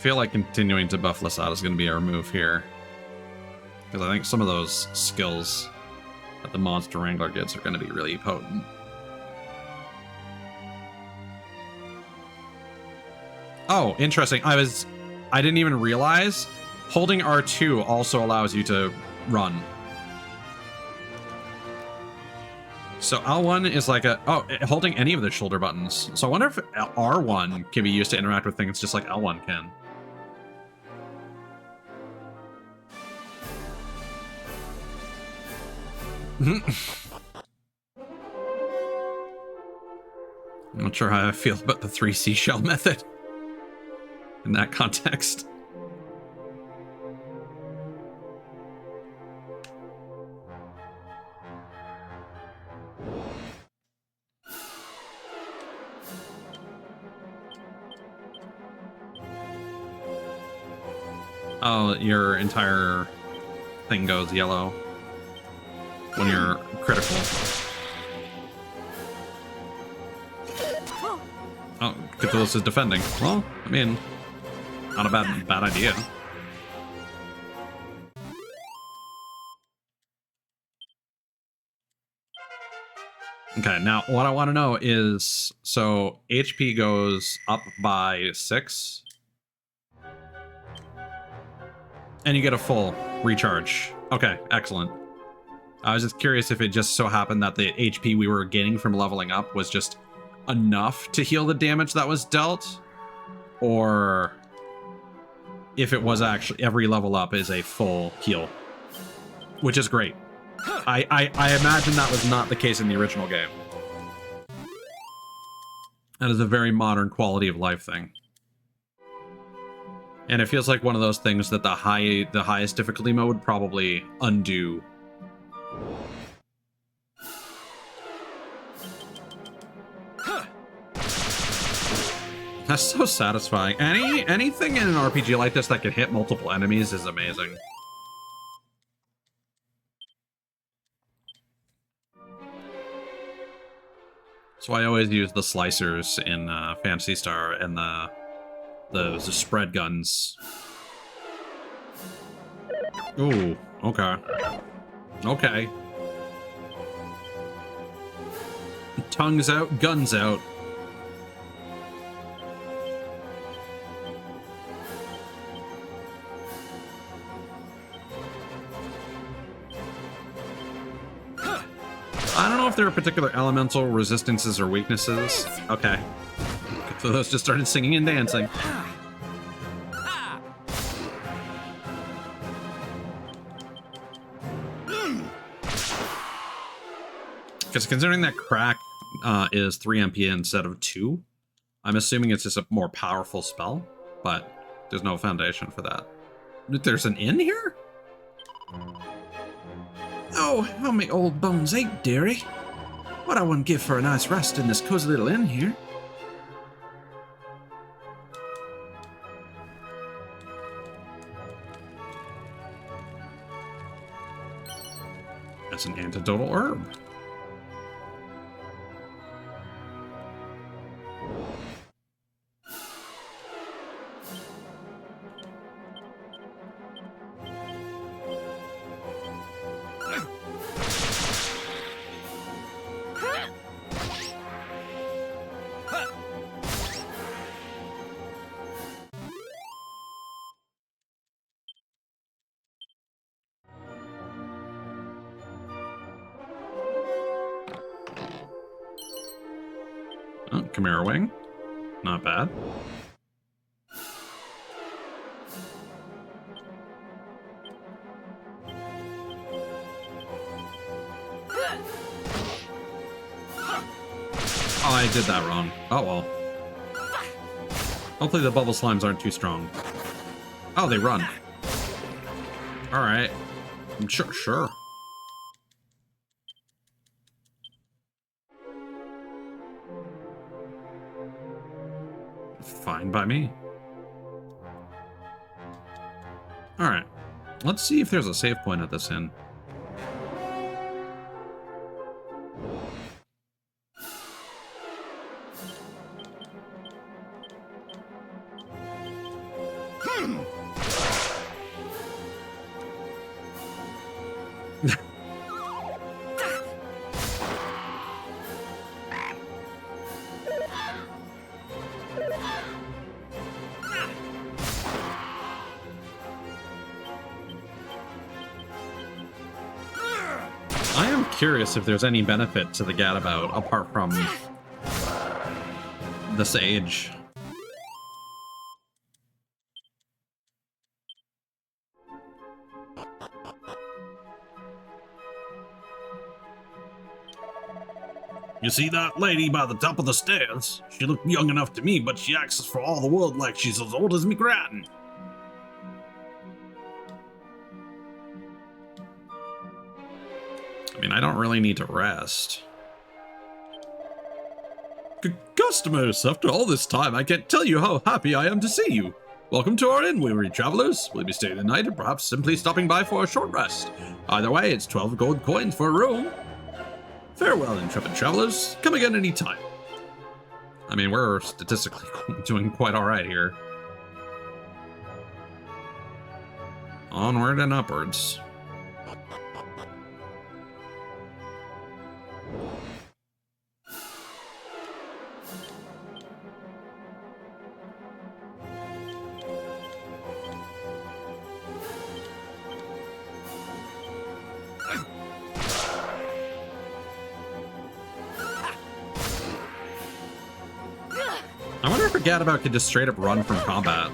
feel like continuing to buff Lasada is going to be our move here. Because I think some of those skills that the Monster Wrangler gets are going to be really potent. Oh, interesting. I didn't even realize holding R2 also allows you to run. So L1 is like holding any of the shoulder buttons. So I wonder if R1 can be used to interact with things just like L1 can. I'm not sure how I feel about the 3 seashell method in that context. Oh, your entire thing goes yellow when you're critical. Oh, Cthulhu is defending. Well, I mean, not a bad idea. Okay, now what I want to know is, so HP goes up by 6. And you get a full recharge. Okay, excellent. I was just curious if it just so happened that the HP we were gaining from leveling up was just enough to heal the damage that was dealt, or if it was actually every level up is a full heal, which is great. I imagine that was not the case in the original game. That is a very modern quality of life thing. And it feels like one of those things that the highest difficulty mode would probably undo. That's so satisfying. Anything in an RPG like this that can hit multiple enemies is amazing. So I always use the slicers in Phantasy Star and the spread guns. Ooh, okay. Okay. Tongues out, guns out. I don't know if there are particular elemental resistances or weaknesses. Okay. So those just started singing and dancing. Because considering that crack is 3 MP instead of 2, I'm assuming it's just a more powerful spell, but there's no foundation for that. There's an inn here? Oh, how my old bones ache, dearie. What I wouldn't give for a nice rest in this cozy little inn here. That's an antidotal herb. Oh, Chimera Wing. Not bad. Oh, I did that wrong. Oh well. Hopefully the bubble slimes aren't too strong. Oh, they run. Alright. Sure. Fine by me. Alright. Let's see if there's a save point at this inn. I am curious if there's any benefit to the gadabout apart from the sage. You see that lady by the top of the stairs? She looked young enough to me, but she acts for all the world like she's as old as me gran. I mean, I don't really need to rest. Customers, after all this time, I can't tell you how happy I am to see you. Welcome to our inn, weary travelers. We'll be staying the night and perhaps simply stopping by for a short rest. Either way, it's 12 gold coins for a room. Farewell, intrepid travelers. Come again any time. I mean, we're statistically doing quite alright here. Onward and upwards. I wonder if a gadabout could just straight up run from combat.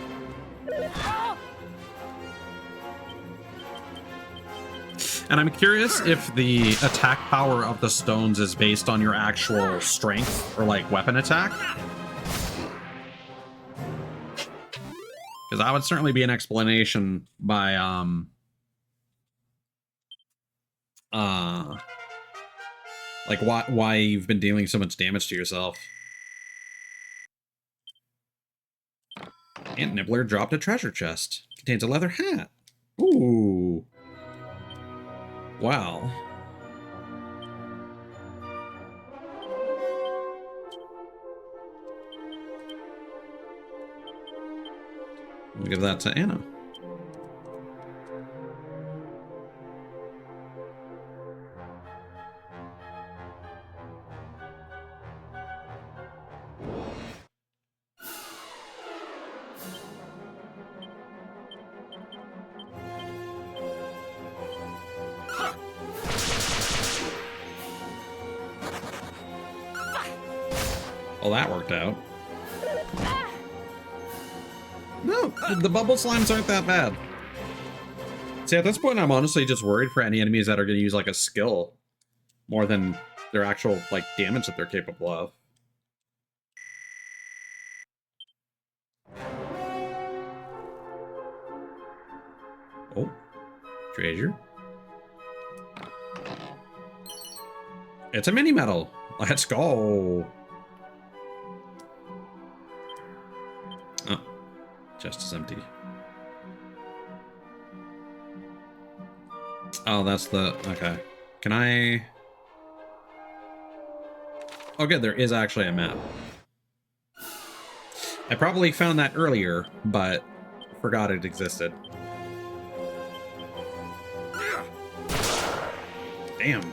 And I'm curious if the attack power of the stones is based on your actual strength or like weapon attack. Because that would certainly be an explanation by like why you've been dealing so much damage to yourself. Ant Nibbler dropped a treasure chest. Contains a leather hat. Ooh. Wow. We'll give that to Anna. Well, that worked out. No, the bubble slimes aren't that bad. See, at this point, I'm honestly just worried for any enemies that are going to use, like, a skill more than their actual, like, damage that they're capable of. Oh, treasure. It's a mini medal. Let's go. Oh, chest is empty. Oh, that's the... Okay. Can I... Oh, good. There is actually a map. I probably found that earlier, but forgot it existed. Damn.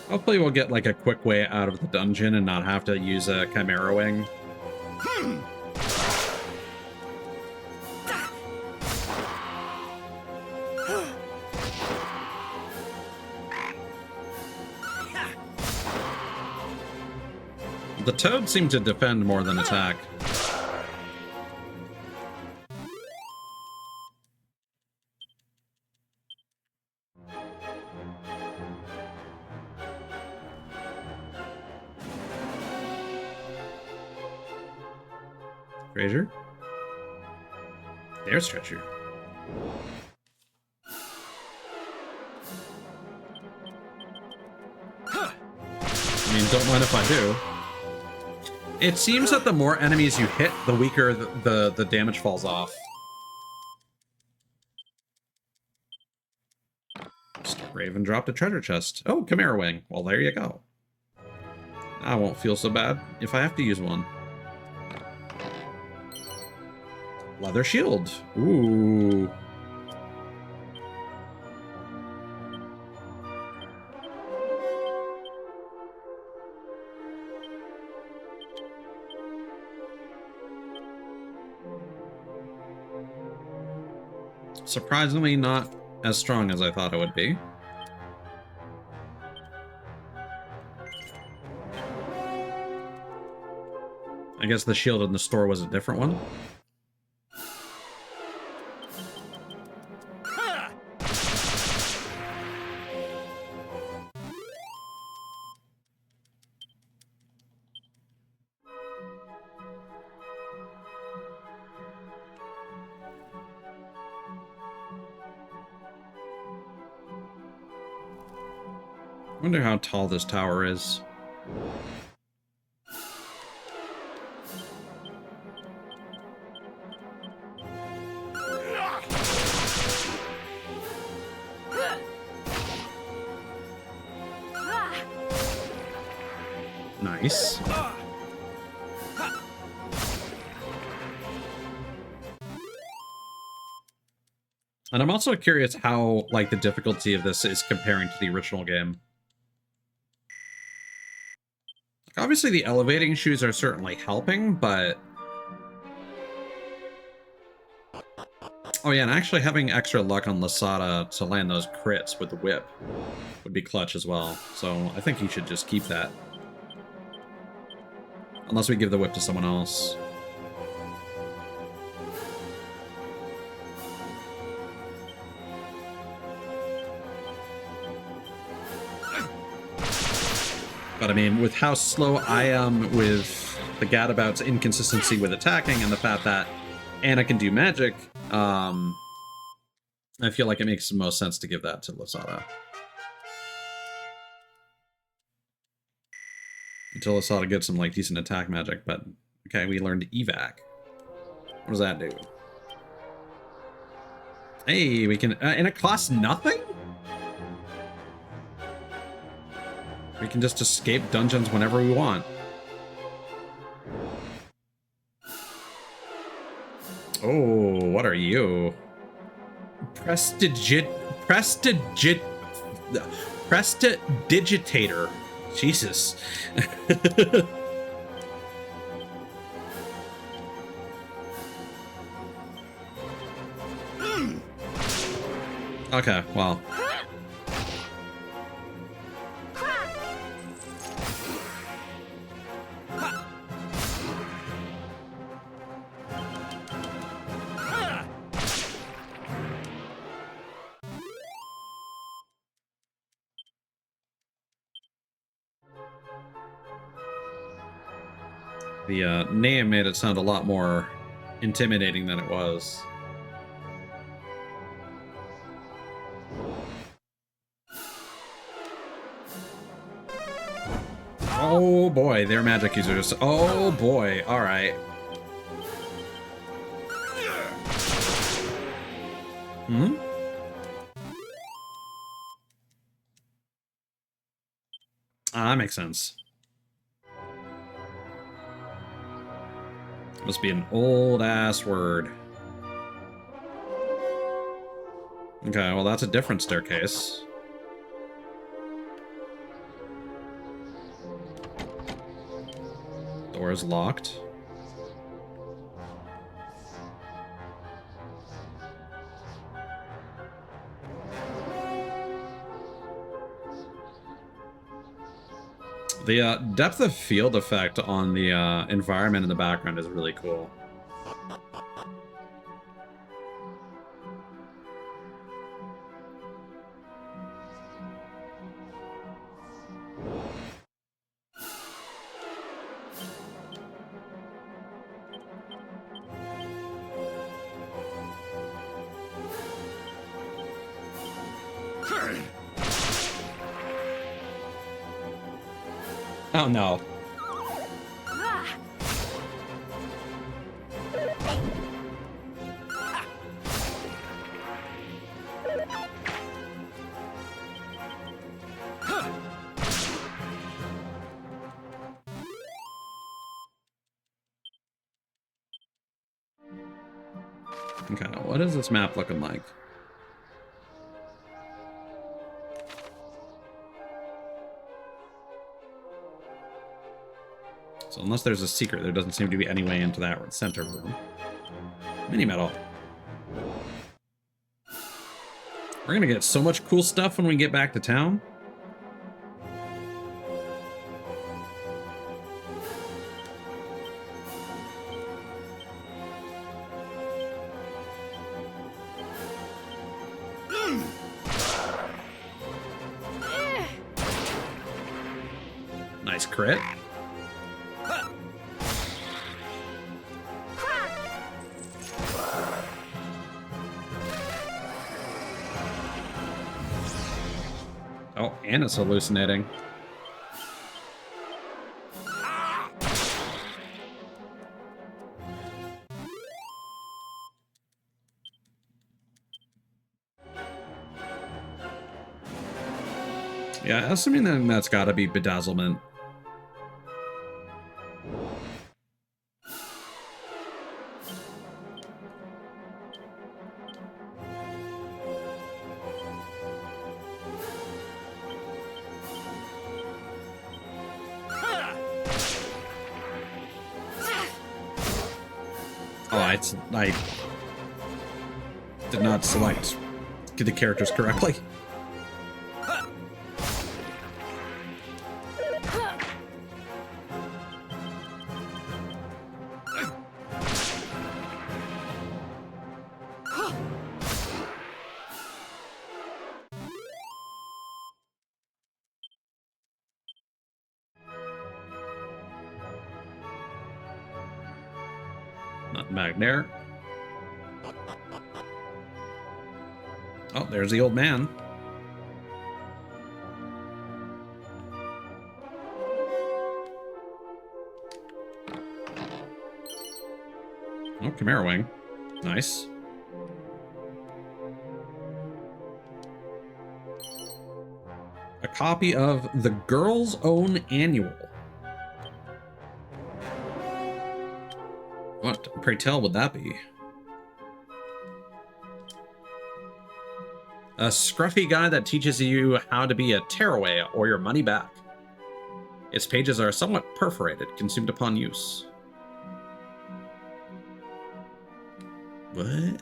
Hopefully we'll get like a quick way out of the dungeon and not have to use a Chimera Wing. The toads seem to defend more than attack. Fraser? There's treasure. I mean, don't mind if I do. It seems that the more enemies you hit, the weaker the damage falls off. Raven dropped a treasure chest. Oh, Chimera Wing. Well, there you go. I won't feel so bad if I have to use one. Leather shield. Ooh. Surprisingly not as strong as I thought it would be. I guess the shield in the store was a different one. I wonder how tall this tower is. Nice. And I'm also curious how, like, the difficulty of this is comparing to the original game. Obviously, the elevating shoes are certainly helping, but... Oh yeah, and actually having extra luck on Lasada to land those crits with the whip would be clutch as well. So I think you should just keep that. Unless we give the whip to someone else. But I mean, with how slow I am with the Gadabout's inconsistency with attacking and the fact that Anna can do magic, I feel like it makes the most sense to give that to Lasada. Until Lasada gets some like decent attack magic, but okay, we learned evac. What does that do? Hey, we can, and it costs nothing? We can just escape dungeons whenever we want. Oh, what are you? Prestidigitator. Jesus. Okay, well. The name made it sound a lot more intimidating than it was. Oh boy, they're magic users. Oh boy, alright. Hmm? Ah, that makes sense. Must be an old-ass word. Okay, well that's a different staircase. Door is locked. The depth of field effect on the environment in the background is really cool. Oh no. Okay, what is this map looking like? So unless there's a secret, there doesn't seem to be any way into that center room. Mini medal. We're gonna get so much cool stuff when we get back to town. Nice crit. Oh, and it's hallucinating. Yeah, assuming that that's gotta be bedazzlement. I did not select the characters correctly. Not back there. Oh, there's the old man. Oh, Chimera Wing. Nice. A copy of The Girl's Own Annual. What, pray tell, would that be? A scruffy guide that teaches you how to be a tearaway or your money back. Its pages are somewhat perforated, consumed upon use. What?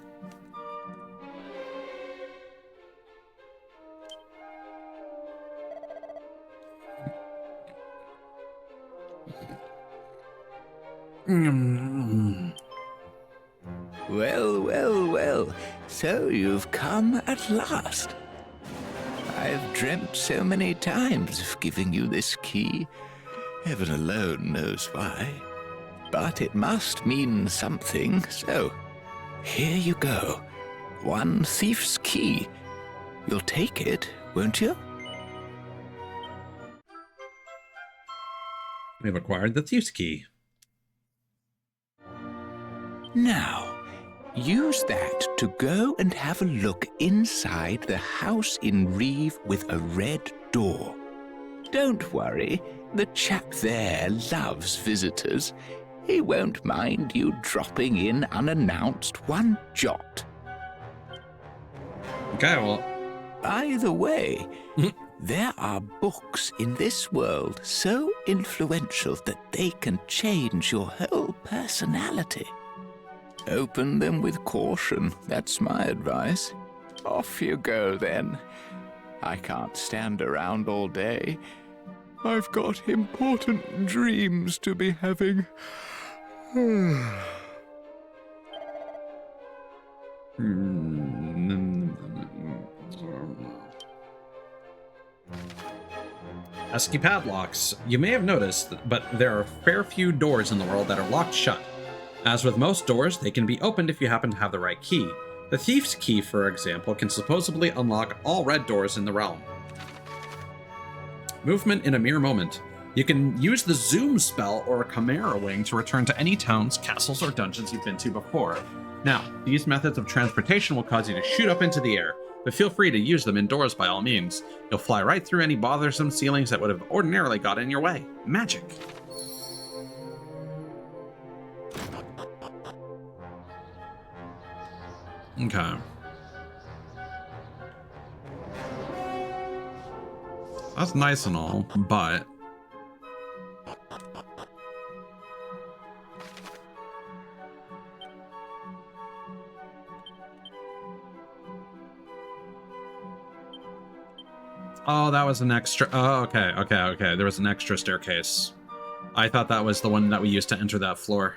Well, well, well. So you've come at last. I've dreamt so many times of giving you this key. Heaven alone knows why. but it must mean something, so here you go. 1 thief's key. You'll take it, won't you? We've acquired the thief's key. Now, use that to go and have a look inside the house in Reeve with a red door. Don't worry, the chap there loves visitors. He won't mind you dropping in unannounced one jot. Okay, well... By the way, there are books in this world so influential that they can change your whole personality. Open them with caution, that's my advice. Off you go, then. I can't stand around all day. I've got important dreams to be having. Pesky padlocks. You may have noticed, but there are a fair few doors in the world that are locked shut. As with most doors, they can be opened if you happen to have the right key. The thief's key, for example, can supposedly unlock all red doors in the realm. Movement in a mere moment. You can use the zoom spell or a chimera wing to return to any towns, castles, or dungeons you've been to before. Now, these methods of transportation will cause you to shoot up into the air, but feel free to use them indoors by all means. You'll fly right through any bothersome ceilings that would have ordinarily got in your way. Magic. Okay. That's nice and all, but... Oh, that was an extra... Oh, okay. There was an extra staircase. I thought that was the one that we used to enter that floor.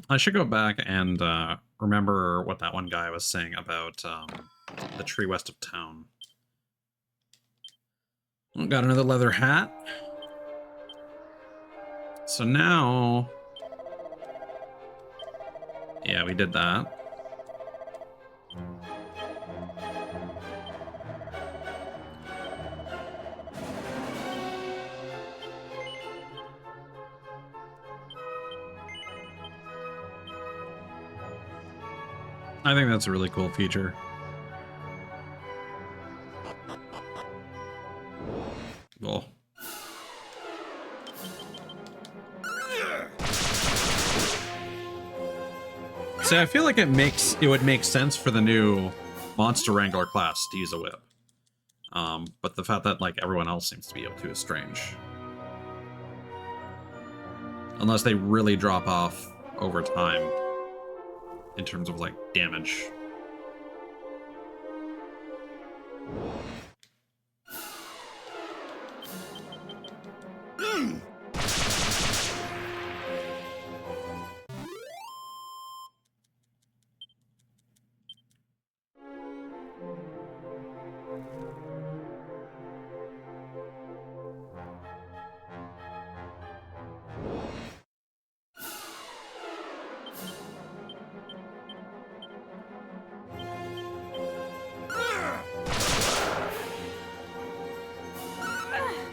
I should go back and remember what that one guy was saying about the tree west of town. Got another leather hat. So now... Yeah, we did that. I think that's a really cool feature. Cool. See, I feel like it would make sense for the new Monster Wrangler class to use a whip. But the fact that like everyone else seems to be able to is strange. Unless they really drop off over time in terms of like damage.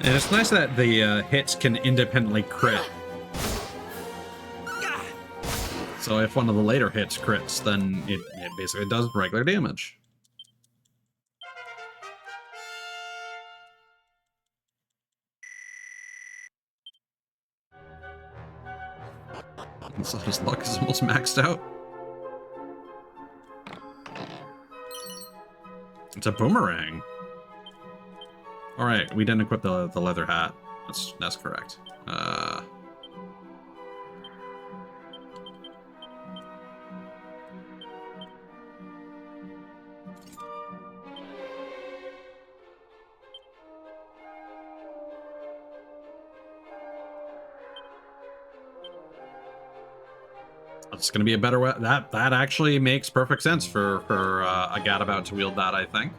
And it's nice that the hits can independently crit. So if one of the later hits crits, then it basically does regular damage. And so his luck is almost maxed out. It's a boomerang. All right, we didn't equip the leather hat. That's correct. That's going to be a better way. That actually makes perfect sense for a gadabout to wield that, I think.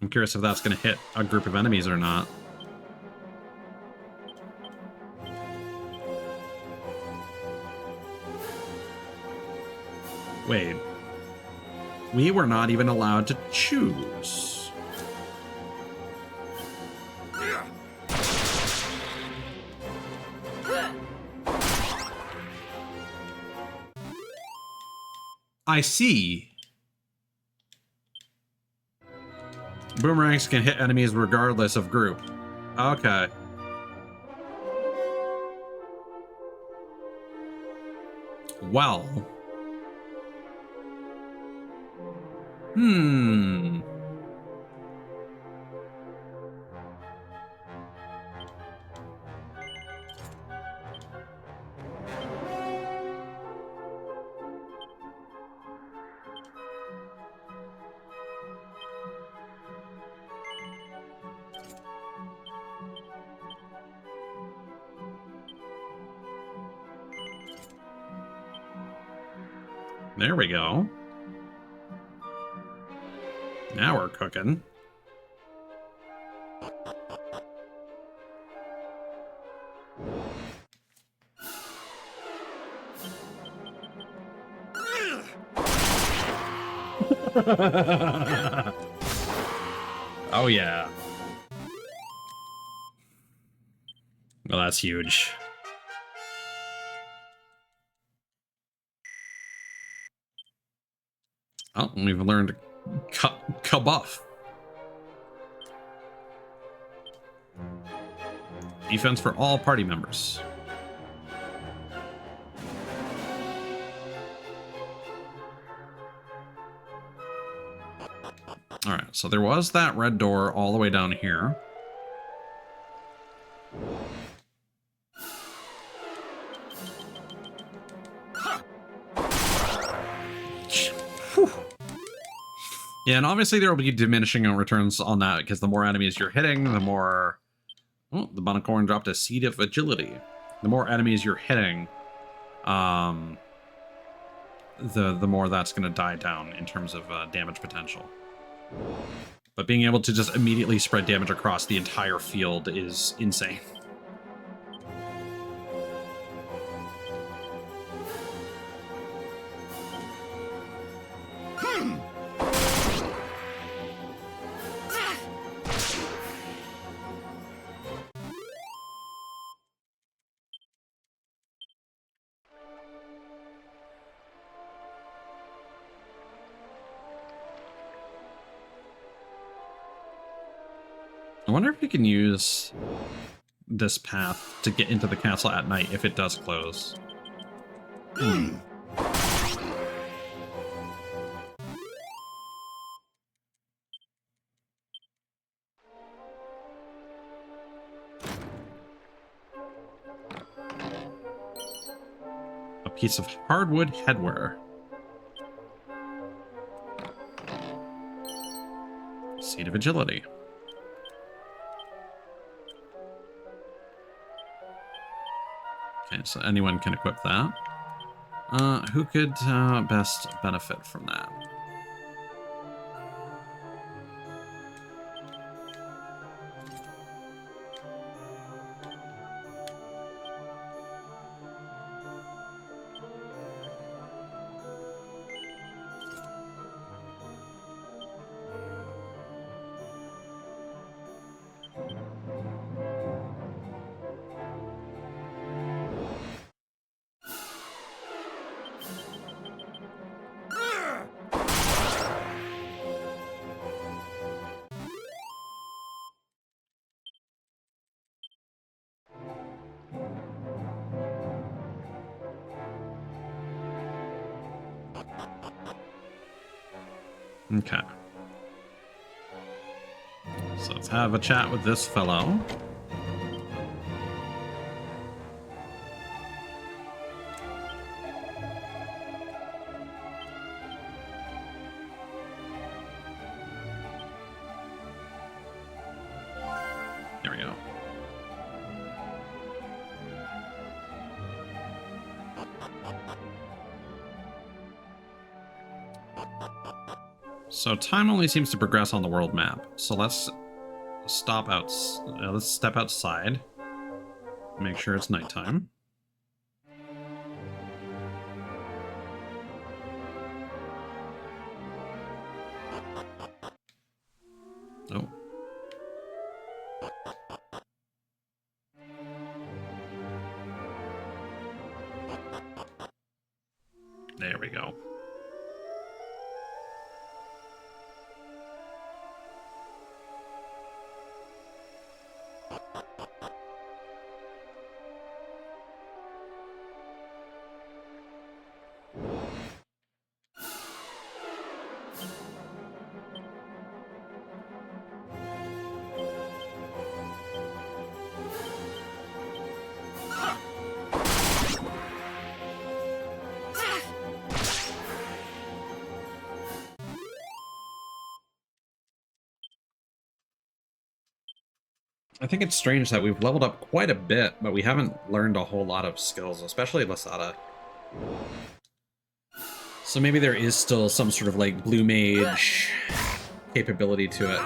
I'm curious if that's going to hit a group of enemies or not. Wait. We were not even allowed to choose. I see. Boomerangs can hit enemies regardless of group. Okay. Well. There we go. Now we're cooking. Oh yeah. Well, that's huge. Oh, we've learned Kabuff. Defense for all party members. Alright, so there was that red door all the way down here. Yeah, and obviously there will be diminishing returns on that, because the more enemies you're hitting, the more... Oh, the Bunicorn dropped a Seed of Agility. The more enemies you're hitting, the more that's going to die down in terms of damage potential. But being able to just immediately spread damage across the entire field is insane. I wonder if you can use this path to get into the castle at night if it does close. A piece of hardwood headwear. Seed of Agility. Okay, so anyone can equip that. Who could best benefit from that? Okay. So let's have a chat with this fellow. So time only seems to progress on the world map. So let's step outside. Make sure it's nighttime. Oh. There we go. I think it's strange that we've leveled up quite a bit, but we haven't learned a whole lot of skills, especially Lasada. So maybe there is still some sort of like blue mage capability to it.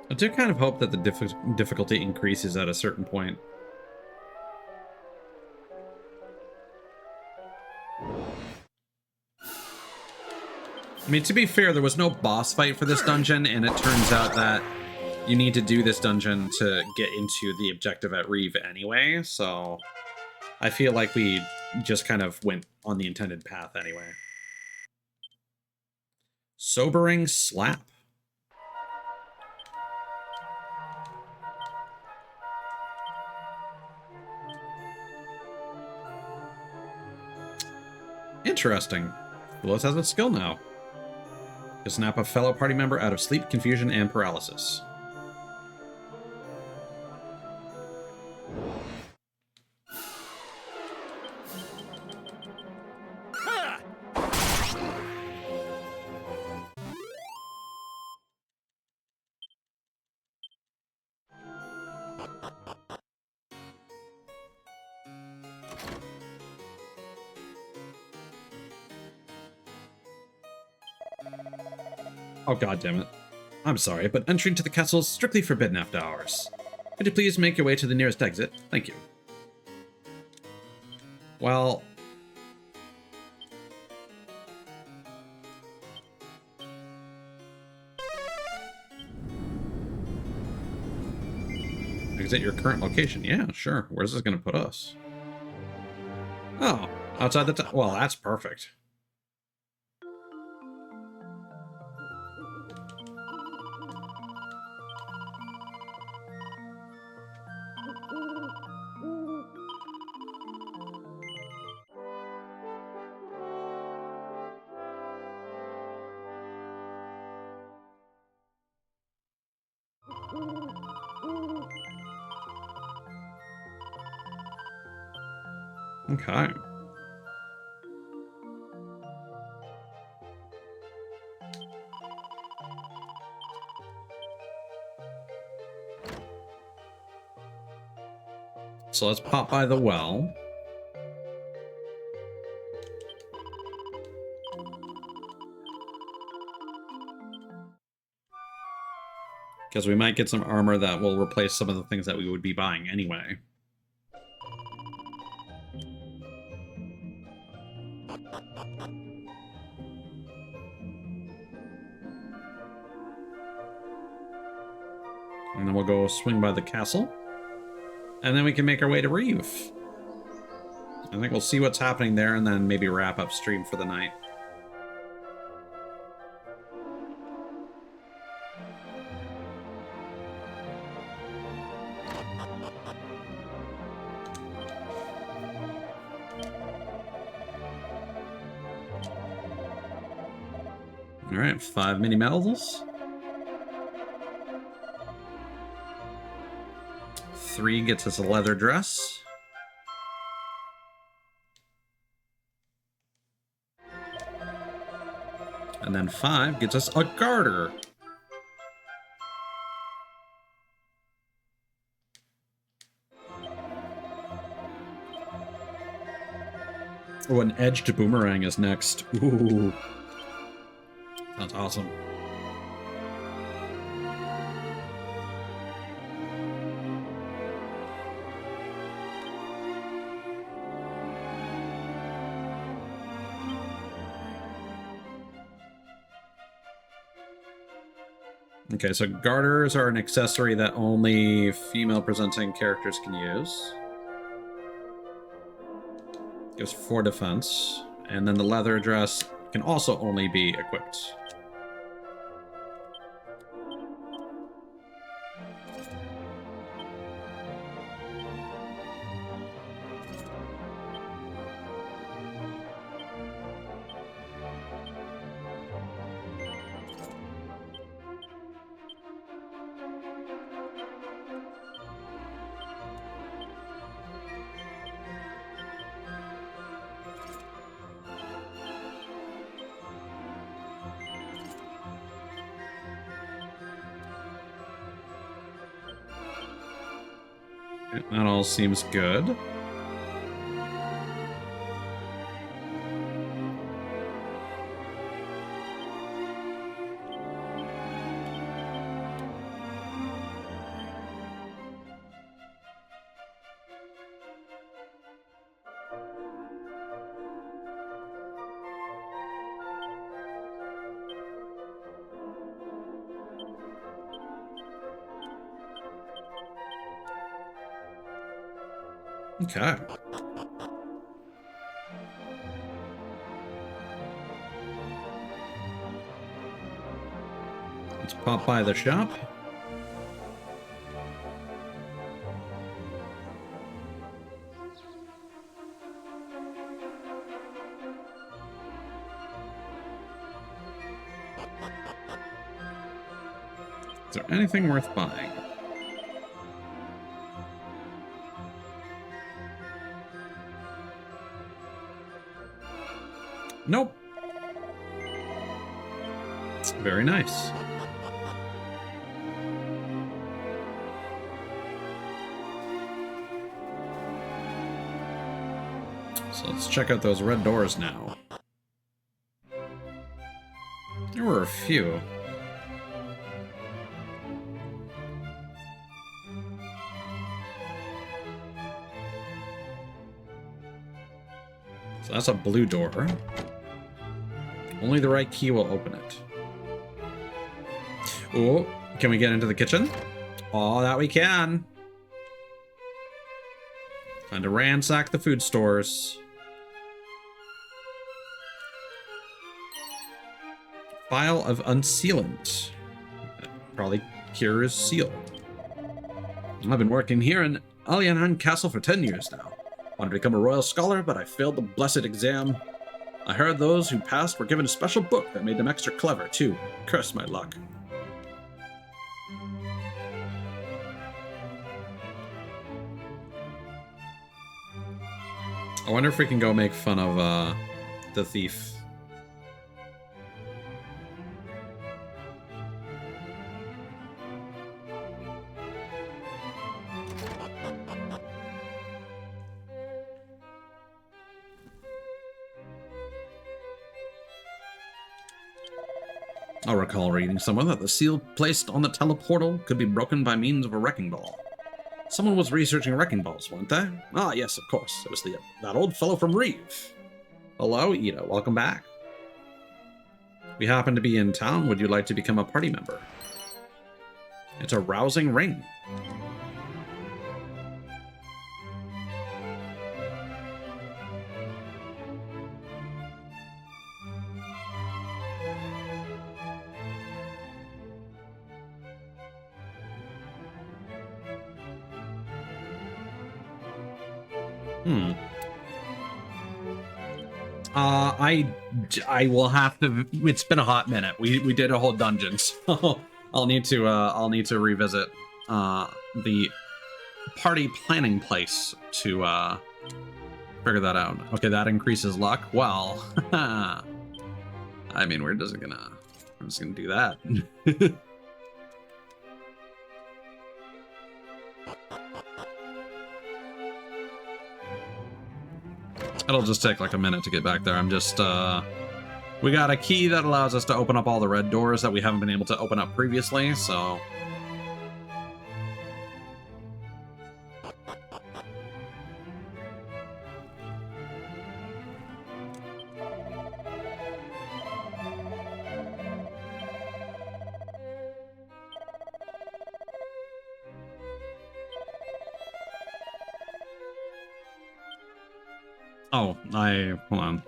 I do kind of hope that the difficulty increases at a certain point. I mean, to be fair, there was no boss fight for this dungeon, and it turns out that you need to do this dungeon to get into the objective at Reeve anyway, so I feel like we just kind of went on the intended path anyway. Sobering slap. Interesting. Willis has a skill now. To snap a fellow party member out of sleep, confusion, and paralysis. Oh, god damn it. I'm sorry, but entry into the castle is strictly forbidden after hours. Could you please make your way to the nearest exit? Thank you. Well... exit your current location. Yeah, sure. Where's this going to put us? Oh, outside the town. Well, that's perfect. Okay. So let's pop by the well. Because we might get some armor that will replace some of the things that we would be buying anyway. And then we'll go swing by the castle. And then we can make our way to Reeve. I think we'll see what's happening there and then maybe wrap up stream for the night. All right, 5 mini medals. 3 gets us a leather dress. And then 5 gets us a garter. Oh, an edged boomerang is next. Ooh. Sounds awesome. Okay, so garters are an accessory that only female-presenting characters can use. Gives 4 defense. And then the leather dress can also only be equipped. That all seems good. Okay. Let's pop by the shop. Is there anything worth buying? Nope. Very nice. So let's check out those red doors now. There were a few. So that's a blue door. Only the right key will open it. Oh, can we get into the kitchen? Oh, that we can. Time to ransack the food stores. Vial of unsealant. That probably cures seal. I've been working here in Alienan Castle for 10 years now. Wanted to become a royal scholar, but I failed the blessed exam. I heard those who passed were given a special book that made them extra clever, too. Curse my luck. I wonder if we can go make fun of the thief. I'll recall reading somewhere that the seal placed on the teleportal could be broken by means of a wrecking ball. Someone was researching wrecking balls, weren't they? Ah, yes, of course. It was that old fellow from Reeve. Hello, Ida. Welcome back. We happen to be in town. Would you like to become a party member? It's a rousing ring. I will have to. It's been a hot minute. We did a whole dungeon, so I'll need to revisit the party planning place to figure that out. Okay, that increases luck. Well, I mean, we're just gonna do that. It'll just take like a minute to get back there. I'm just, we got a key that allows us to open up all the red doors that we haven't been able to open up previously, so. Oh, hold on.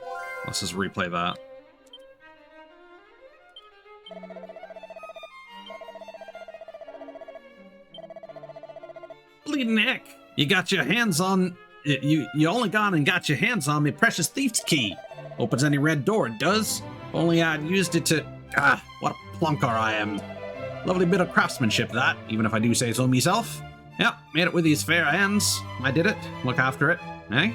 Let's just replay that. Bleeding heck! You got your hands on... You only gone and got your hands on me precious thief's key. Opens any red door, it does. Only I'd used it to... Ah, what a plunker I am. Lovely bit of craftsmanship, that, even if I do say so myself. Yep, made it with these fair hands. I did it. Look after it, eh?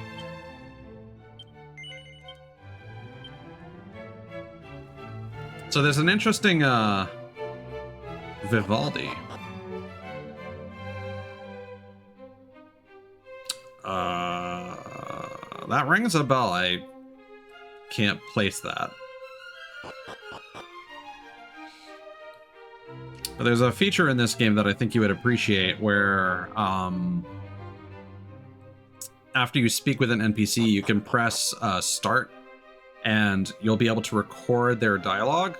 So there's an interesting, Vivaldi. That rings a bell. I can't place that. But there's a feature in this game that I think you would appreciate where, after you speak with an NPC, you can press, start, and you'll be able to record their dialogue,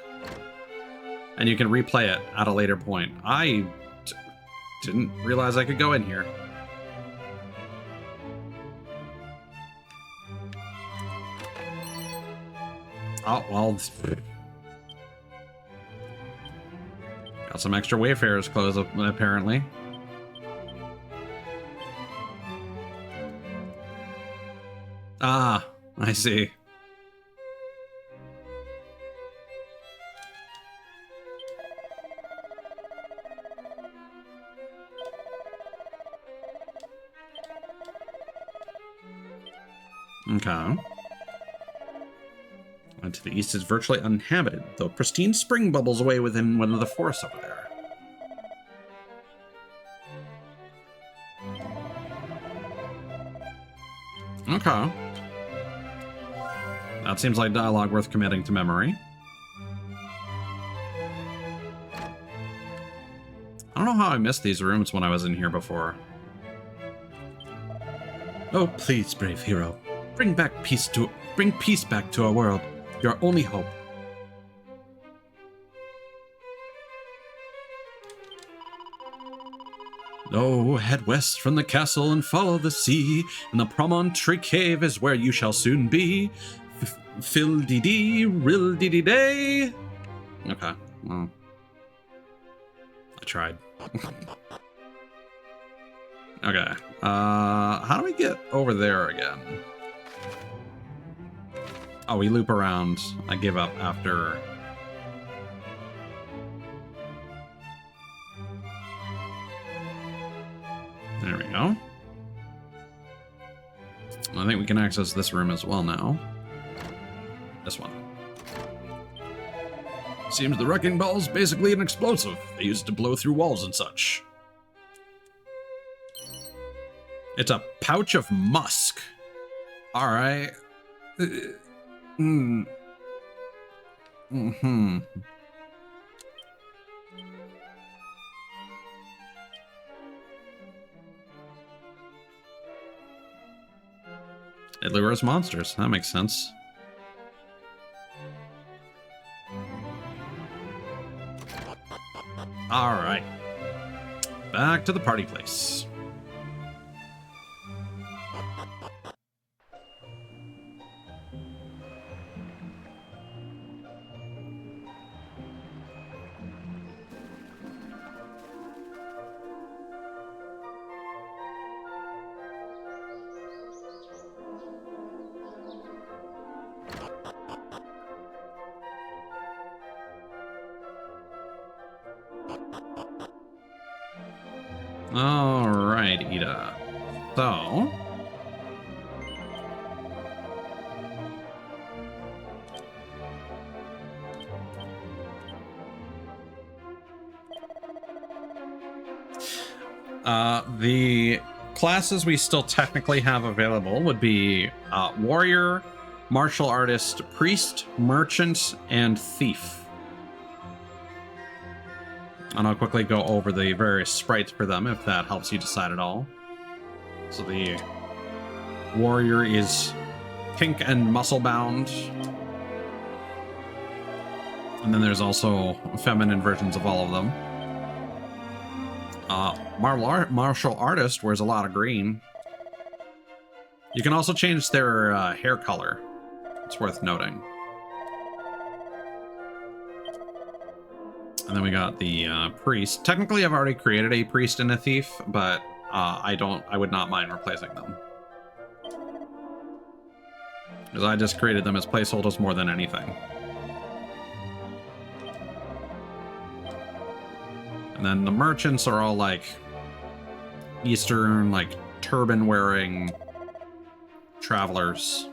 and you can replay it at a later point. I didn't realize I could go in here. Oh, well. Got some extra Wayfarer's clothes, apparently. Ah, I see. Okay. And to the east is virtually uninhabited, though pristine spring bubbles away within one of the forests over there. Okay. That seems like dialogue worth committing to memory. I don't know how I missed these rooms when I was in here before. Oh, please, brave hero. Bring peace back to our world. Your only hope. Oh, head west from the castle and follow the sea, and the promontory cave is where you shall soon be. Fill-dee-dee, rill-dee-dee-day. Okay, well, I tried. Okay, how do we get over there again? Oh, we loop around. I give up after... There we go. I think we can access this room as well now. This one. Seems the wrecking ball's basically an explosive. They use it to blow through walls and such. It's a pouch of musk. All right. It lures monsters. That makes sense. All right. Back to the party place. All right, Ida. So, the classes we still technically have available would be warrior, martial artist, priest, merchant, and thief. And I'll quickly go over the various sprites for them if that helps you decide at all. So the warrior is pink and muscle bound. And then there's also feminine versions of all of them. Martial artist wears a lot of green. You can also change their hair color. It's worth noting. And then we got the priest. Technically, I've already created a priest and a thief, but I would not mind replacing them. Because I just created them as placeholders more than anything. And then the merchants are all like Eastern, like turban wearing travelers.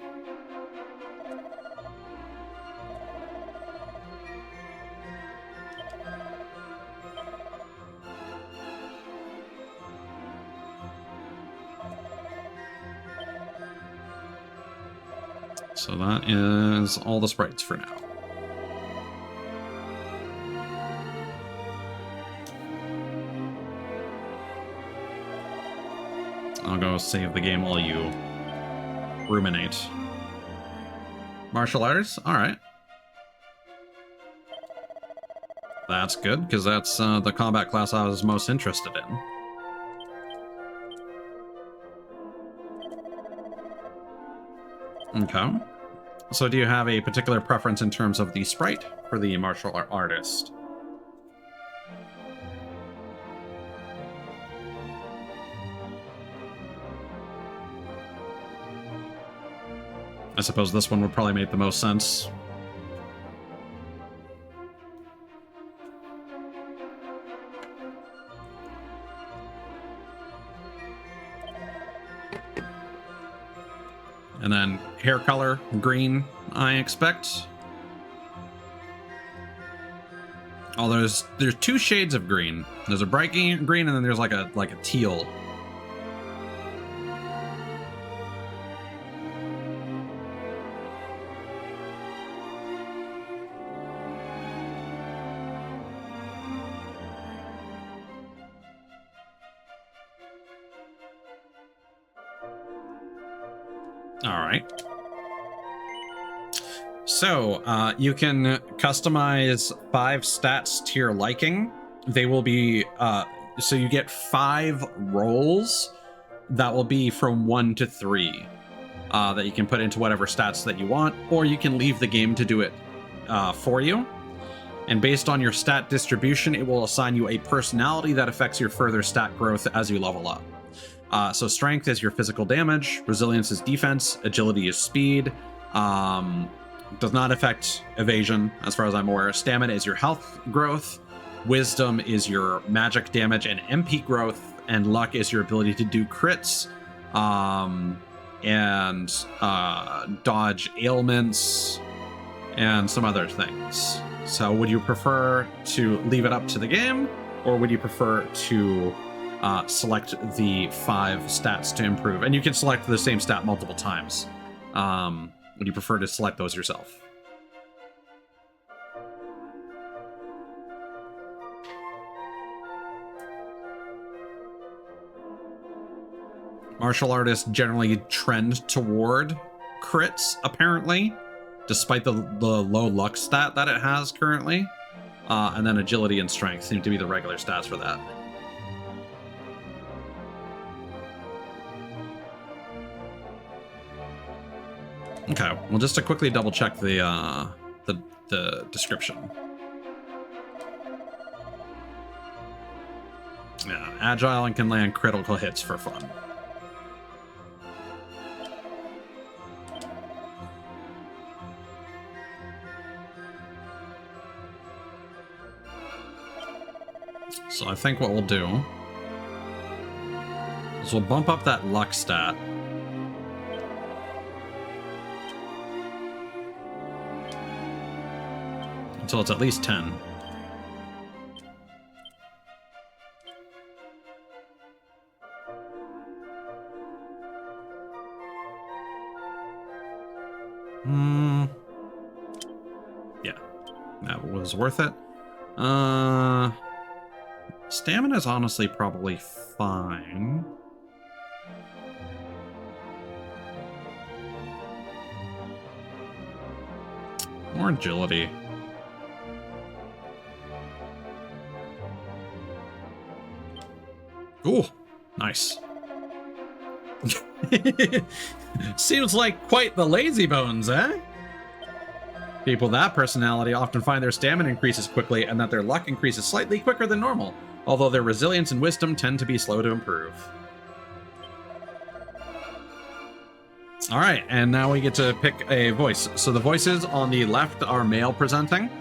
So that is all the sprites for now. I'll go save the game while you ruminate. Martial arts? Alright. That's good, because that's the combat class I was most interested in. Okay. So do you have a particular preference in terms of the sprite for the martial artist? I suppose this one would probably make the most sense. And then hair color, green, I expect. Oh, there's two shades of green. There's a bright green, and then there's like a teal. So, you can customize 5 stats to your liking. They will be, so you get 5 rolls that will be from 1 to 3 that you can put into whatever stats that you want, or you can leave the game to do it for you. And based on your stat distribution, it will assign you a personality that affects your further stat growth as you level up. So strength is your physical damage, resilience is defense, agility is speed, does not affect evasion, as far as I'm aware. Stamina is your health growth. Wisdom is your magic damage and MP growth. And luck is your ability to do crits and dodge ailments and some other things. So would you prefer to leave it up to the game, or would you prefer to select the 5 stats to improve? And you can select the same stat multiple times. Would you prefer to select those yourself? Martial artists generally trend toward crits, apparently, despite the low luck stat that it has currently. And then agility and strength seem to be the regular stats for that. Okay, well, just to quickly double check the description. Yeah, agile and can land critical hits for fun. So I think what we'll do So we'll bump up that luck stat. Until it's at least 10. Yeah, that was worth it. Stamina's honestly probably fine. More agility. Ooh, nice. Seems like quite the lazy bones, eh? People with that personality often find their stamina increases quickly and that their luck increases slightly quicker than normal, although their resilience and wisdom tend to be slow to improve. All right, and now we get to pick a voice. So the voices on the left are male presenting.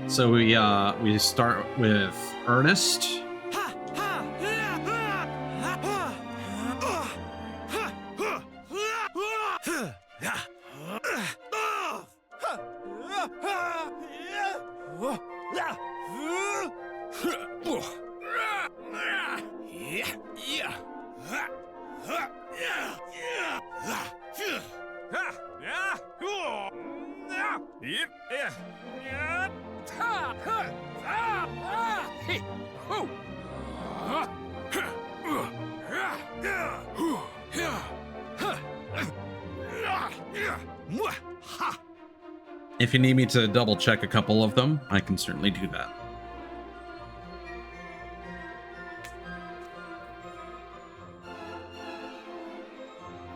So we start with Ernest. If you need me to double check a couple of them, I can certainly do that.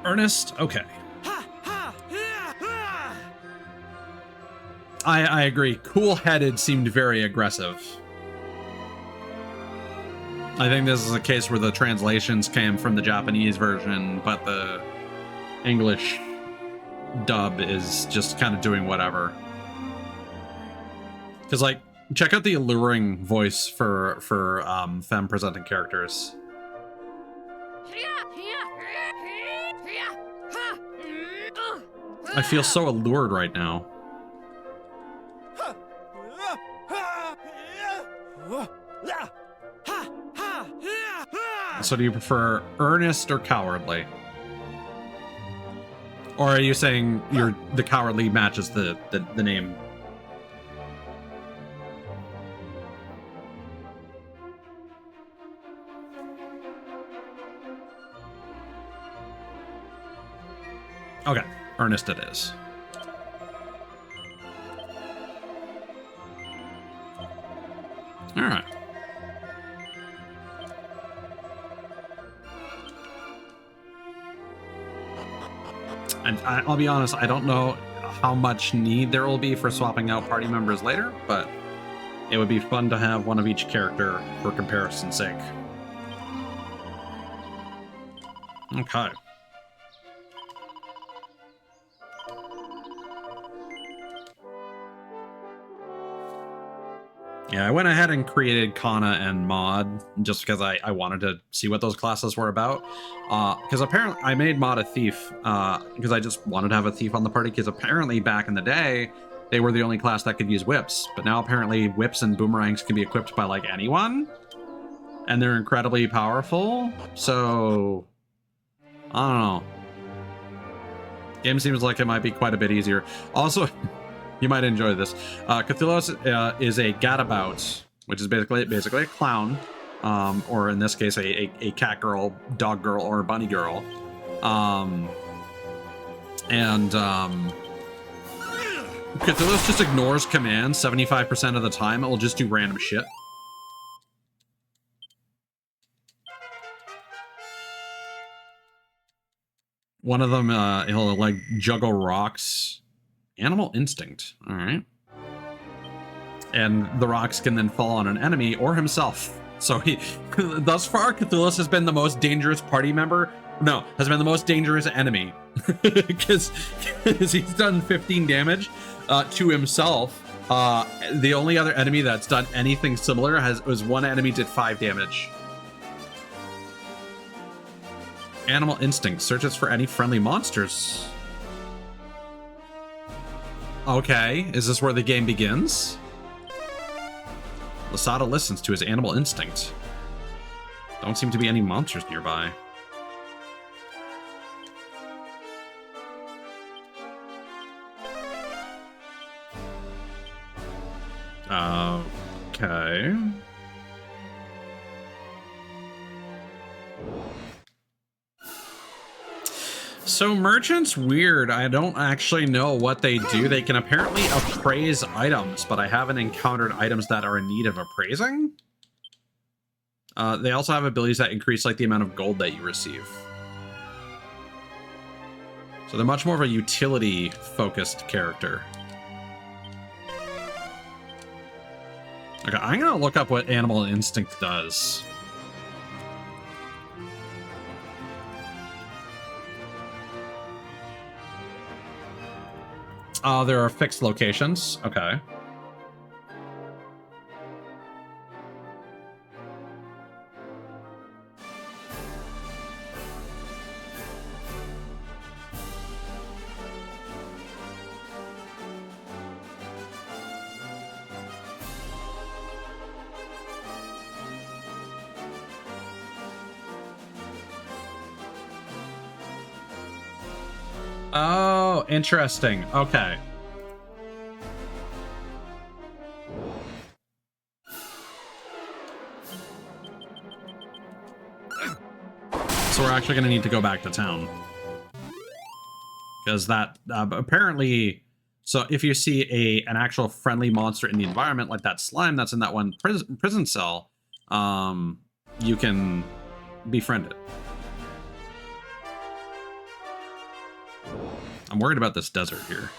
Ernest, okay. I agree. Cool-headed seemed very aggressive. I think this is a case where the translations came from the Japanese version, but the English dub is just kind of doing whatever. Because, like, check out the alluring voice for femme presenting characters. I feel so allured right now. So do you prefer earnest or cowardly? Or are you saying the cowardly matches the name? Okay, earnest it is. All right. And I'll be honest, I don't know how much need there will be for swapping out party members later, but it would be fun to have one of each character for comparison's sake. Okay. Yeah, I went ahead and created Kana and Maud just because I wanted to see what those classes were about. Because apparently I made Maud a thief because I just wanted to have a thief on the party, because apparently back in the day, they were the only class that could use whips. But now apparently whips and boomerangs can be equipped by like anyone. And they're incredibly powerful. So, I don't know. Game seems like it might be quite a bit easier. Also... You might enjoy this. Cthulhu is a gadabout, which is basically a clown, or in this case, a cat girl, dog girl, or bunny girl. Cthulhu just ignores commands 75% of the time. It will just do random shit. One of them, he'll like juggle rocks. Animal instinct. All right. And the rocks can then fall on an enemy or himself. So he, thus far, Cthulhu has been the most dangerous party member. No, has been the most dangerous enemy. Because he's done 15 damage to himself. The only other enemy that's done anything similar was one enemy did 5 damage. Animal Instinct searches for any friendly monsters. Okay, is this where the game begins? Lasada listens to his animal instinct. Don't seem to be any monsters nearby. Okay. So merchants, weird. I don't actually know what they do. They can apparently appraise items, but I haven't encountered items that are in need of appraising. They also have abilities that increase like the amount of gold that you receive. So they're much more of a utility-focused character. Okay, I'm gonna look up what Animal Instinct does. There are fixed locations. Okay. Oh, interesting. Okay. So we're actually going to need to go back to town. Because that, apparently... So if you see an actual friendly monster in the environment, like that slime that's in that one prison cell, you can befriend it. I'm worried about this desert here.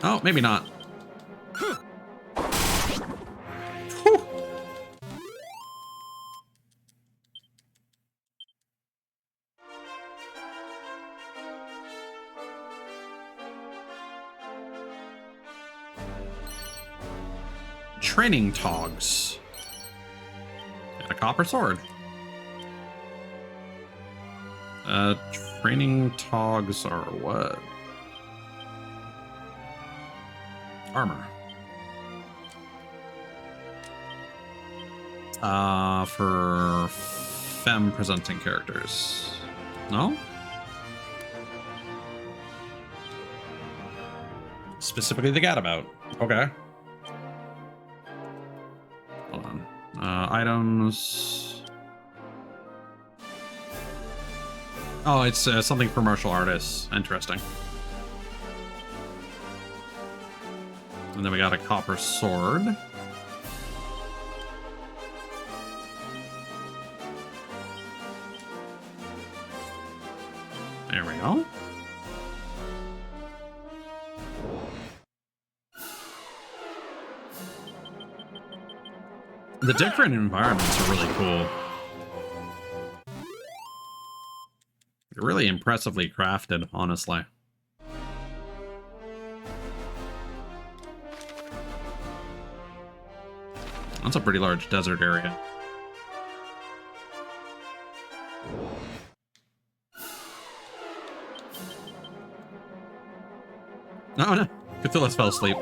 Oh, maybe not. Whew. Training togs. And a copper sword. Training togs are what? Armor. For femme presenting characters. No? Specifically the Gadabout. Okay. Hold on. Items. Oh, it's something for martial artists. Interesting. And then we got a copper sword. There we go. The different environments are really cool. They're really impressively crafted, honestly. That's a pretty large desert area. Oh no, Cthulhu fell asleep.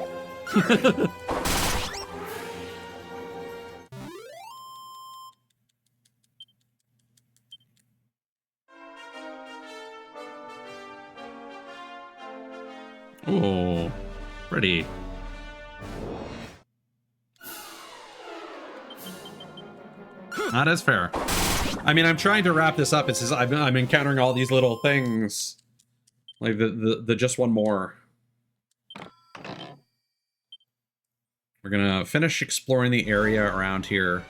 Oh, pretty. That is fair. I mean, I'm trying to wrap this up. It's just I'm encountering all these little things, like the just one more. We're gonna finish exploring the area around here.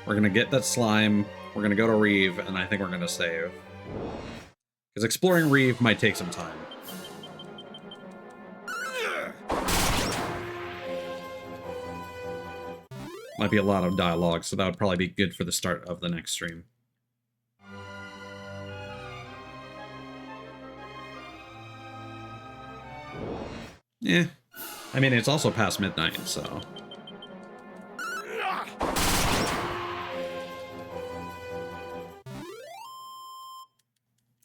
We're gonna get that slime. We're gonna go to Reeve, and I think we're gonna save. Because exploring Reeve might take some time. Might be a lot of dialogue, so that would probably be good for the start of the next stream. Yeah. I mean, it's also past midnight, so...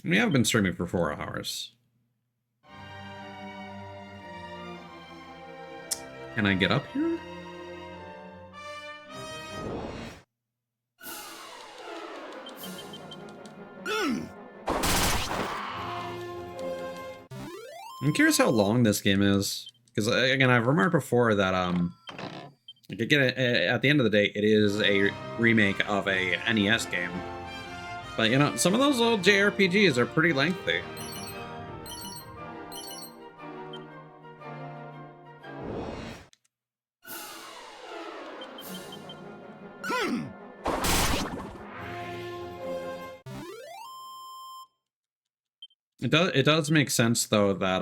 We have been streaming for 4 hours. Can I get up here? I'm curious how long this game is, because again, I've remarked before that again, at the end of the day, it is a remake of a NES game. But you know, some of those old JRPGs are pretty lengthy. It does make sense though that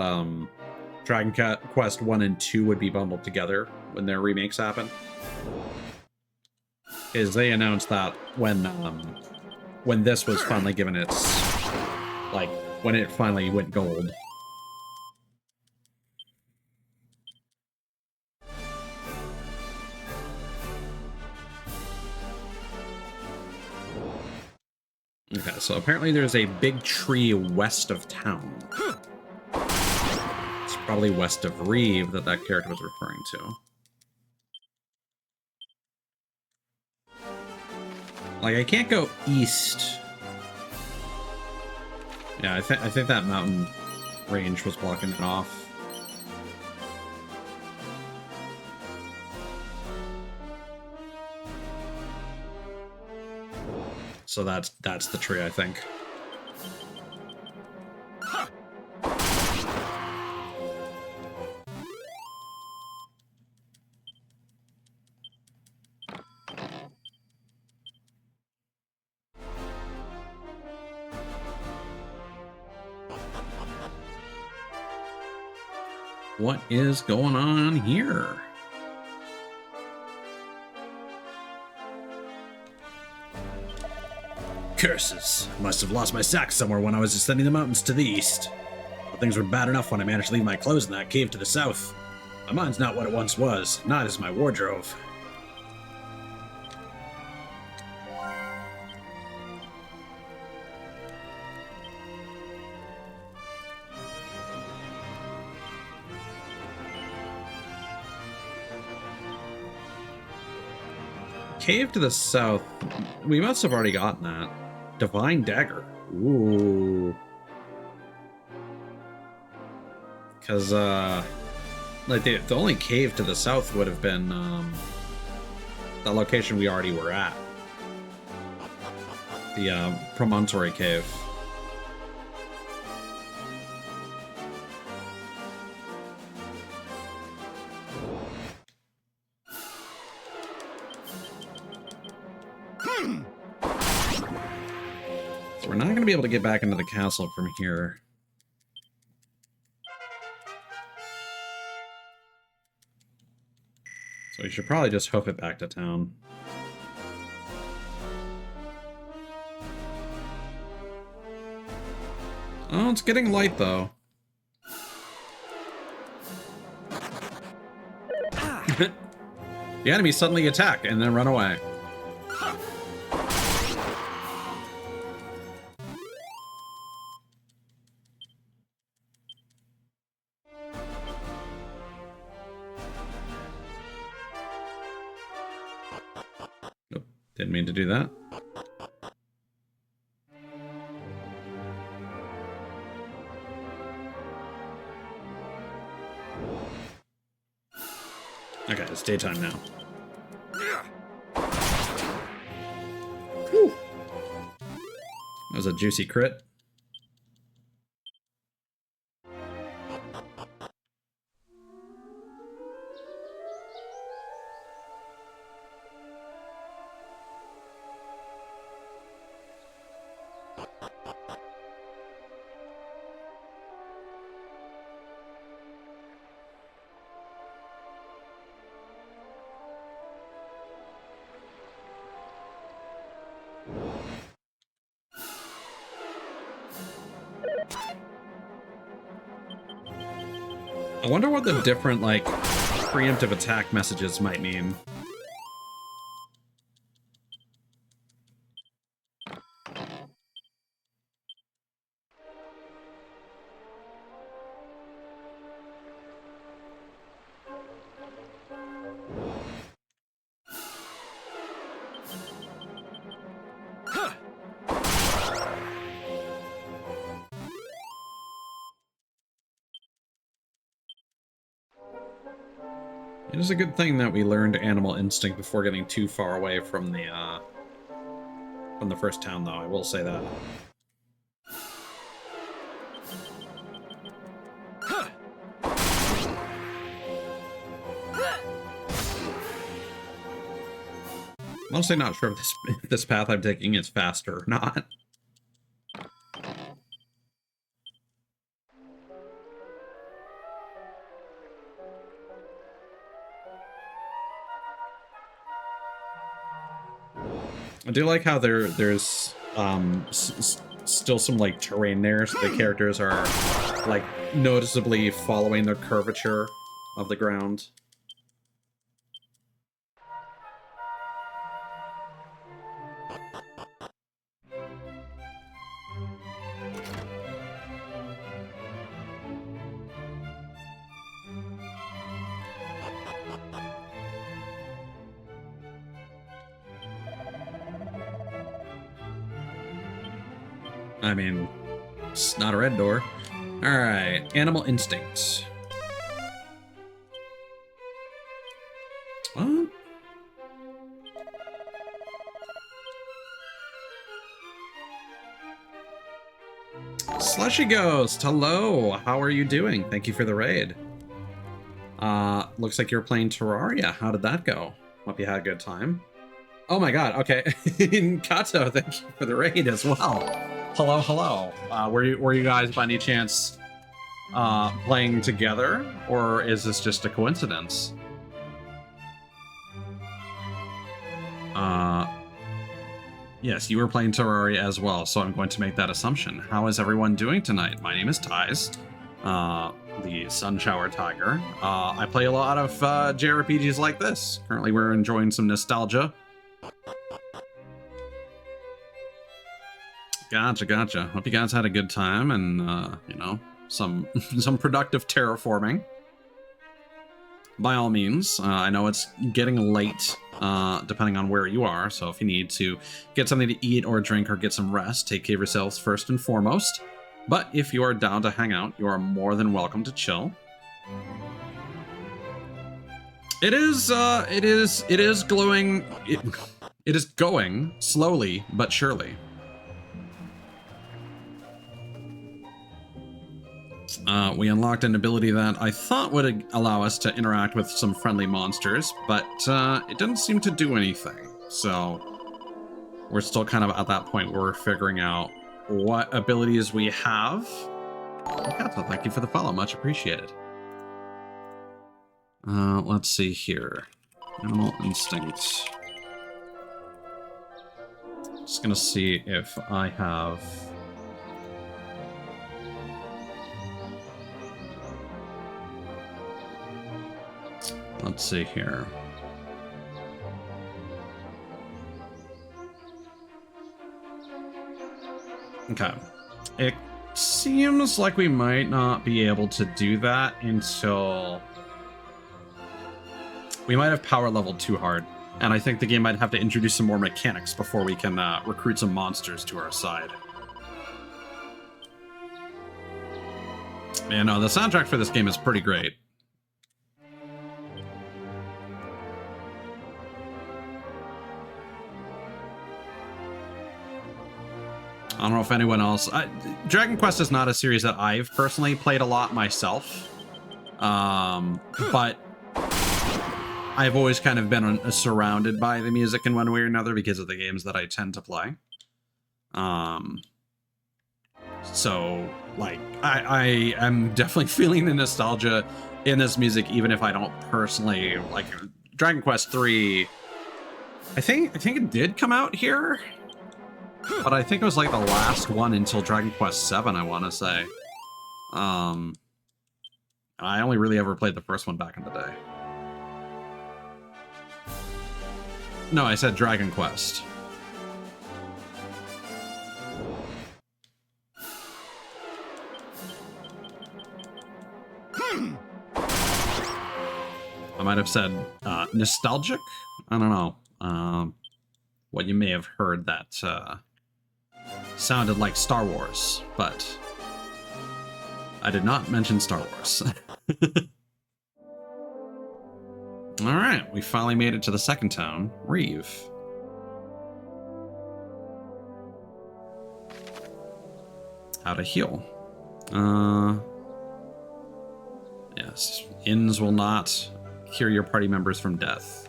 Dragon Quest 1 and 2 would be bundled together when their remakes happen. Is they announced that when this was finally given its, like, when it finally went gold. Okay, so apparently there's a big tree west of town. It's probably west of Reeve that character was referring to. Like, I can't go east. Yeah, I think that mountain range was blocking it off. So that's the tree, I think. What is going on here? Curses. Must have lost my sack somewhere when I was ascending the mountains to the east. But things were bad enough when I managed to leave my clothes in that cave to the south. My mind's not what it once was, not as my wardrobe. Cave to the south. We must have already gotten that. Divine Dagger. Ooh. Because, like, the only cave to the south would have been, the location we already were at. The, Promontory Cave. We're not going to be able to get back into the castle from here. So we should probably just hoof it back to town. Oh, it's getting light, though. The enemy suddenly attack and then run away. Didn't mean to do that. Okay, it's daytime now. Whew. That was a juicy crit. I wonder what the different, like, preemptive attack messages might mean. It is a good thing that we learned Animal Instinct before getting too far away from the first town, though. I will say that. I'm honestly not sure if this path I'm taking is faster or not. I do like how there's still some like terrain there, so the characters are like noticeably following the curvature of the ground. I mean, it's not a red door. Alright, Animal Instinct. What? Slushy Ghost, hello! How are you doing? Thank you for the raid. Looks like you're playing Terraria. How did that go? Hope you had a good time. Oh my god, okay. Kato, thank you for the raid as well. Hello, hello. Were you guys by any chance playing together, or is this just a coincidence? Yes, you were playing Terraria as well, so I'm going to make that assumption. How is everyone doing tonight? My name is Ties, the Sunshower Tiger. I play a lot of JRPGs like this. Currently, we're enjoying some nostalgia. Gotcha. Hope you guys had a good time and, you know, some productive terraforming. By all means, I know it's getting late, depending on where you are, so if you need to get something to eat or drink or get some rest, take care of yourselves first and foremost. But if you are down to hang out, you are more than welcome to chill. It is glowing. It is going slowly but surely. We unlocked an ability that I thought would allow us to interact with some friendly monsters, but it didn't seem to do anything. So we're still kind of at that point where we're figuring out what abilities we have. So thank you for the follow, much appreciated. Let's see here. Animal Instinct. Just gonna see if I have... Let's see here. Okay. It seems like we might not be able to do that until... We might have power leveled too hard. And I think the game might have to introduce some more mechanics before we can recruit some monsters to our side. Man, no, the soundtrack for this game is pretty great. I don't know if anyone else... Dragon Quest is not a series that I've personally played a lot myself. But I've always kind of been surrounded by the music in one way or another because of the games that I tend to play. So, like, I am definitely feeling the nostalgia in this music, even if I don't personally... Like, Dragon Quest 3... I think it did come out here? But I think it was like the last one until Dragon Quest 7, I want to say. I only really ever played the first one back in the day. No, I said Dragon Quest. I might have said nostalgic? I don't know. What you may have heard that sounded like Star Wars, but I did not mention Star Wars. All right, we finally made it to the second town, Reeve. How to heal. Yes, inns will not cure your party members from death.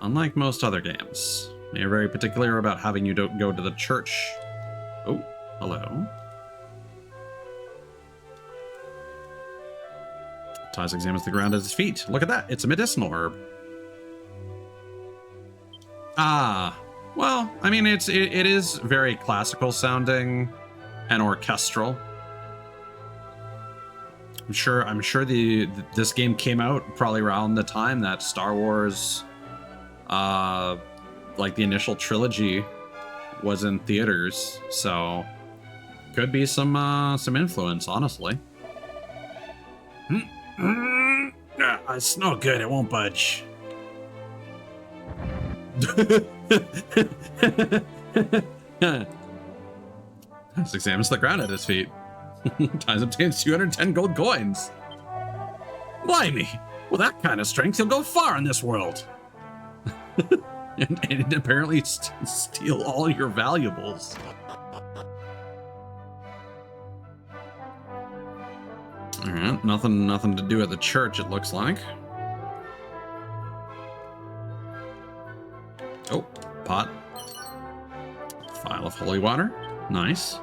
Unlike most other games, they are very particular about having you don't go to the church. Oh, hello. Taz examines the ground at his feet. Look at that, it's a medicinal herb. Ah, well, I mean, it is very classical sounding and orchestral. I'm sure this game came out probably around the time that Star Wars, like the initial trilogy, was in theaters, so could be some influence, honestly. It's no good, it won't budge. Let's examine the ground at his feet. Taz obtains 210 gold coins. Blimey! With that kind of strength, he'll go far in this world. and apparently steal all your valuables. Alright, nothing to do at the church, it looks like. Oh, pot. Vial of holy water. Nice.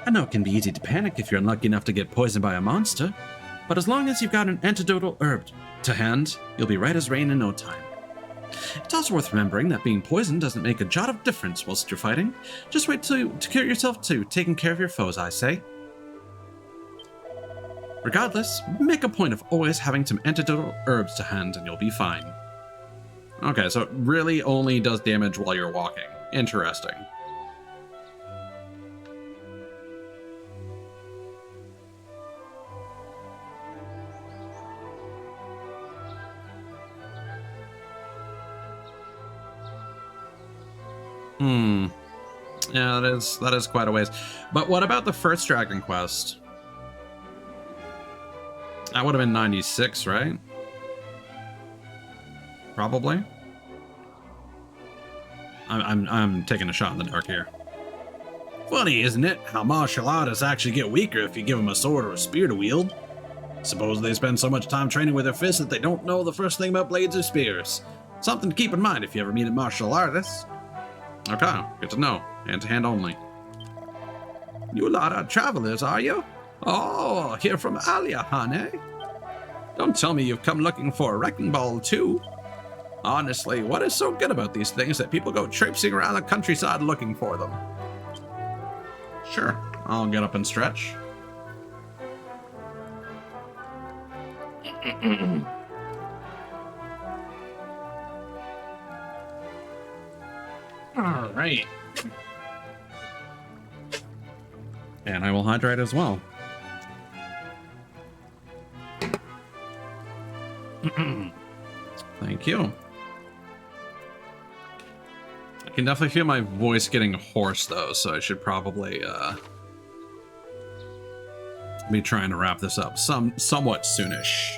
I know it can be easy to panic if you're unlucky enough to get poisoned by a monster, but as long as you've got an antidotal herb to hand, you'll be right as rain in no time. It's also worth remembering that being poisoned doesn't make a jot of difference whilst you're fighting. Just wait to cure yourself to taking care of your foes, I say. Regardless, make a point of always having some antidotal herbs to hand and you'll be fine. Okay, so it really only does damage while you're walking. Interesting. Yeah, that is quite a ways. But what about the first Dragon Quest? That would have been 96, right? Probably. I'm taking a shot in the dark here. Funny, isn't it, how martial artists actually get weaker if you give them a sword or a spear to wield? Suppose they spend so much time training with their fists that they don't know the first thing about blades or spears. Something to keep in mind if you ever meet a martial artist. Okay, good to know. Hand-to-hand only. You lot are travelers, are you? Oh, here from Aliahan, eh? Don't tell me you've come looking for a wrecking ball, too. Honestly, what is so good about these things that people go traipsing around the countryside looking for them? Sure, I'll get up and stretch. All right. And I will hydrate as well. Thank you. I can definitely feel my voice getting hoarse though, so I should probably be trying to wrap this up somewhat soonish.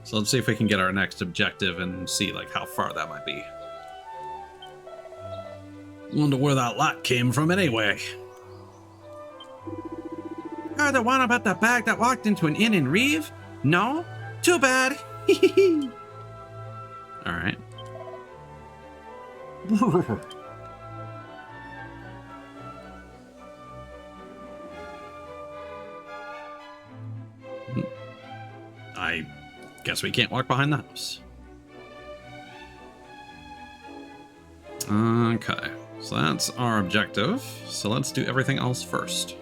So let's see if we can get our next objective and see like how far that might be. Wonder where that lot came from anyway. Oh, the one about the bag that walked into an inn in Reeve? No? Too bad. All right. I guess we can't walk behind the house. Okay, so that's our objective. So let's do everything else first.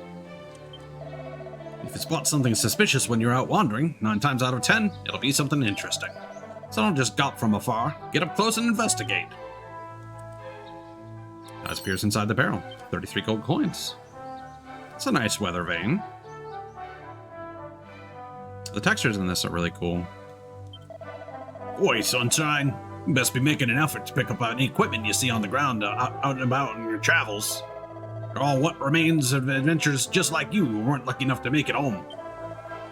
If you spot something suspicious when you're out wandering, 9 times out of 10, it'll be something interesting. So don't just gawp from afar. Get up close and investigate. That appears inside the barrel. 33 gold coins. It's a nice weather vane. The textures in this are really cool. Boy, Sunshine, you best be making an effort to pick up any equipment you see on the ground out and about in your travels. They're all what remains of adventures just like you who weren't lucky enough to make it home.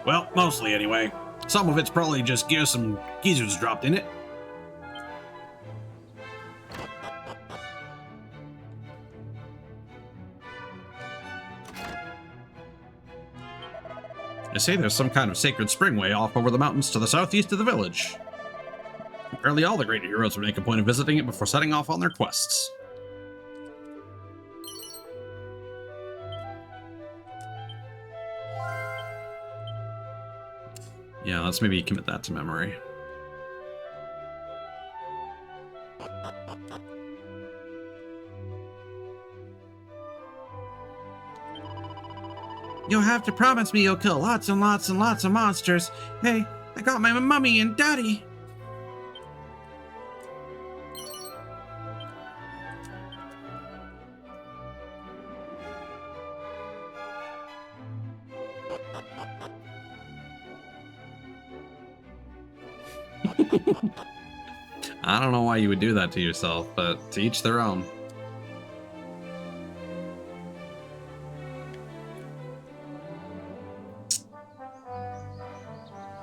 Well, mostly anyway. Some of it's probably just gear some geezers dropped in it. They say there's some kind of sacred spring way off over the mountains to the southeast of the village. Apparently all the great heroes would make a point of visiting it before setting off on their quests. Yeah, let's maybe commit that to memory. You'll have to promise me you'll kill lots and lots and lots of monsters. Hey, I got my mummy and daddy. I don't know why you would do that to yourself, but to each their own.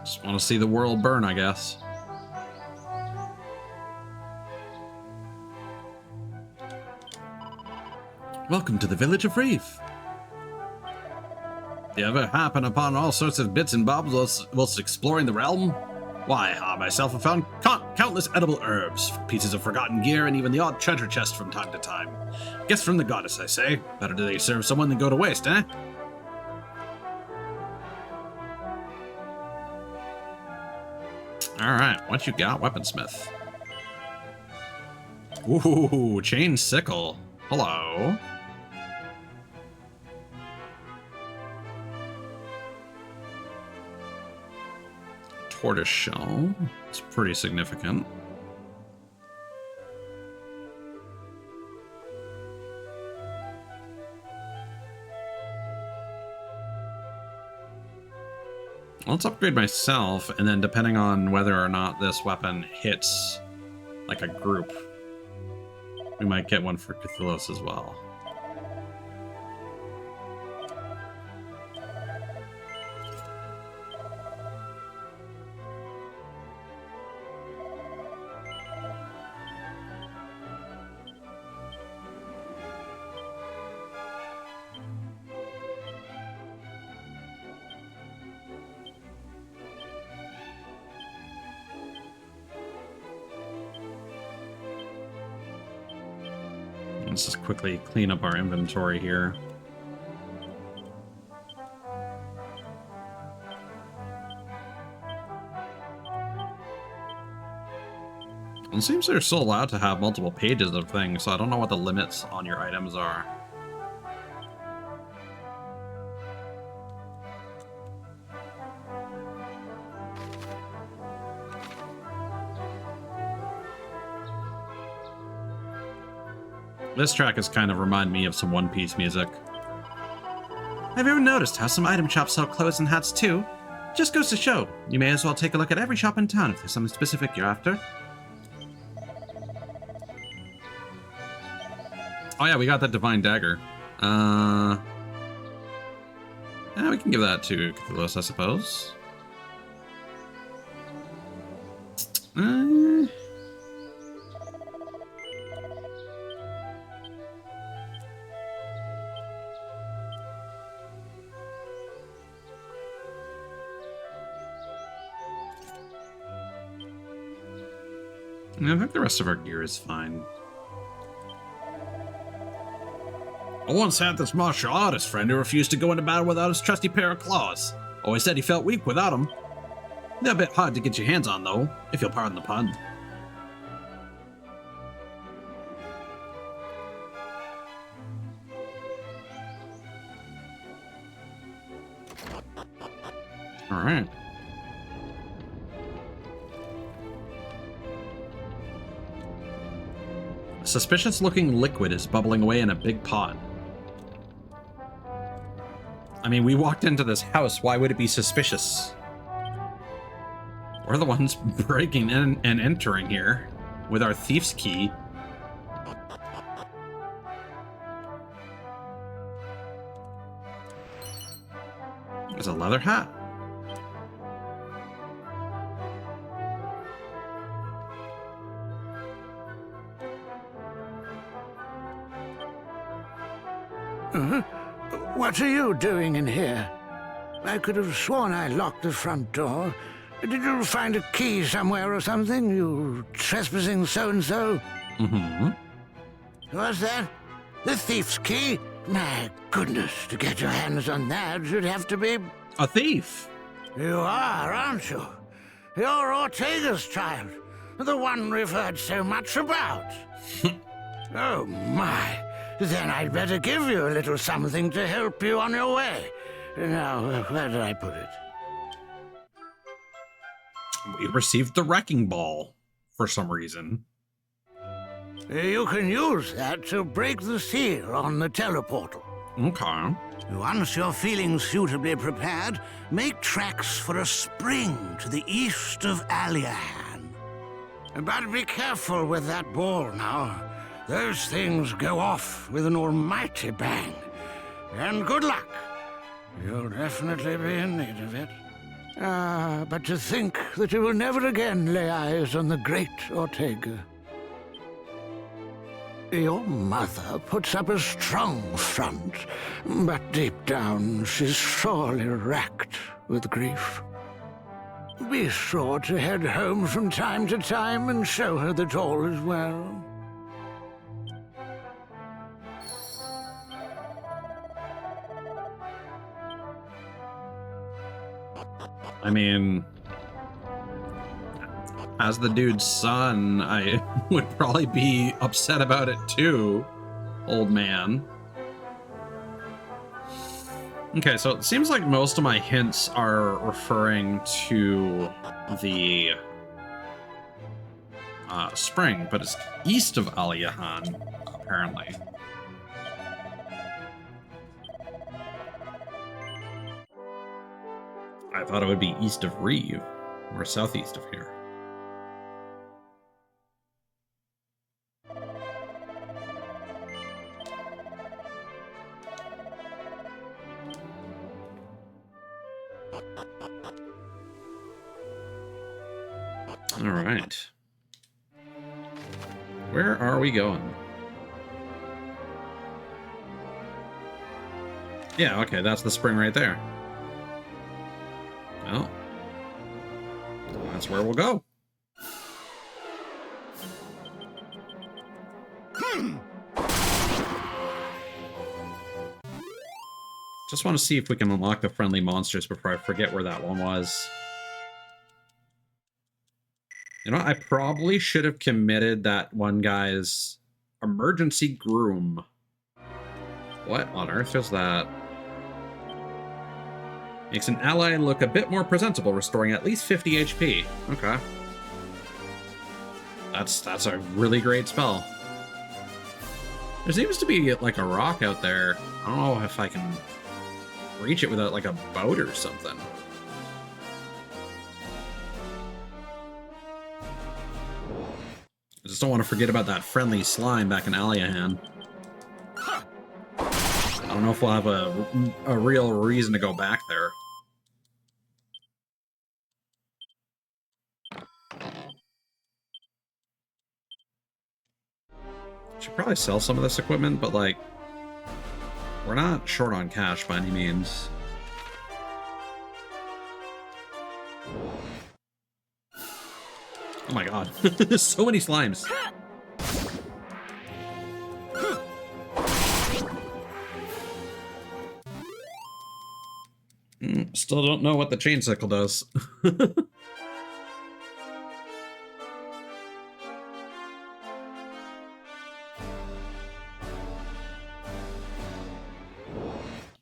Just want to see the world burn, I guess. Welcome to the village of Reef. You ever happen upon all sorts of bits and bobs whilst exploring the realm? Why, I myself have found countless edible herbs, pieces of forgotten gear, and even the odd treasure chest from time to time. Gifts from the goddess, I say. Better do they serve someone than go to waste, eh? Alright, what you got, weaponsmith? Ooh, chain sickle. Hello. Tortoise shell. It's pretty significant. Let's upgrade myself, and then depending on whether or not this weapon hits like a group, we might get one for Cthulhu's as well. Let's just quickly clean up our inventory here. It seems they're still allowed to have multiple pages of things, so I don't know what the limits on your items are. This track has kind of reminded me of some One Piece music. Have you ever noticed how some item shops sell clothes and hats too? Just goes to show, you may as well take a look at every shop in town if there's something specific you're after. Oh yeah, we got that Divine Dagger. Yeah, we can give that to Cthulhu, I suppose. I think the rest of our gear is fine. I once had this martial artist friend who refused to go into battle without his trusty pair of claws. Always said he felt weak without them. They're a bit hard to get your hands on, though, if you'll pardon the pun. All right. A suspicious-looking liquid is bubbling away in a big pot. I mean, we walked into this house. Why would it be suspicious? We're the ones breaking in and entering here with our thief's key. leather hat. What are you doing in here? I could have sworn I locked the front door. Did you find a key somewhere or something, you trespassing so-and-so? Mm-hmm. What's that? The thief's key? My goodness, to get your hands on that, you'd have to be... A thief. You are, aren't you? You're Ortega's child, the one we've heard so much about. Oh, my. Then I'd better give you a little something to help you on your way. Now, where did I put it? We received the wrecking ball for some reason. You can use that to break the seal on the teleportal. Okay. Once you're feeling suitably prepared, make tracks for a spring to the east of Aliahan. But be careful with that ball now. Those things go off with an almighty bang. And good luck. You'll definitely be in need of it. But to think that you will never again lay eyes on the great Ortega. Your mother puts up a strong front, but deep down she's sorely racked with grief. Be sure to head home from time to time and show her that all is well. I mean, as the dude's son, I would probably be upset about it too, old man. Okay, so it seems like most of my hints are referring to the spring, but it's east of Aliahan, apparently. I thought it would be east of Reeve, or southeast of here. All right. Where are we going? Yeah, okay, that's the spring right there. Well, that's where we'll go. Just want to see if we can unlock the friendly monsters before I forget where that one was. You know, I probably should have committed that one guy's emergency groom. What on earth is that? Makes an ally look a bit more presentable, restoring at least 50 HP. Okay. That's a really great spell. There seems to be like a rock out there. I don't know if I can reach it without like a boat or something. I just don't want to forget about that friendly slime back in Aliahan. I don't know if we'll have a real reason to go back there. Should probably sell some of this equipment, but like, we're not short on cash by any means. Oh my god, there's so many slimes. Still don't know what the chain cycle does.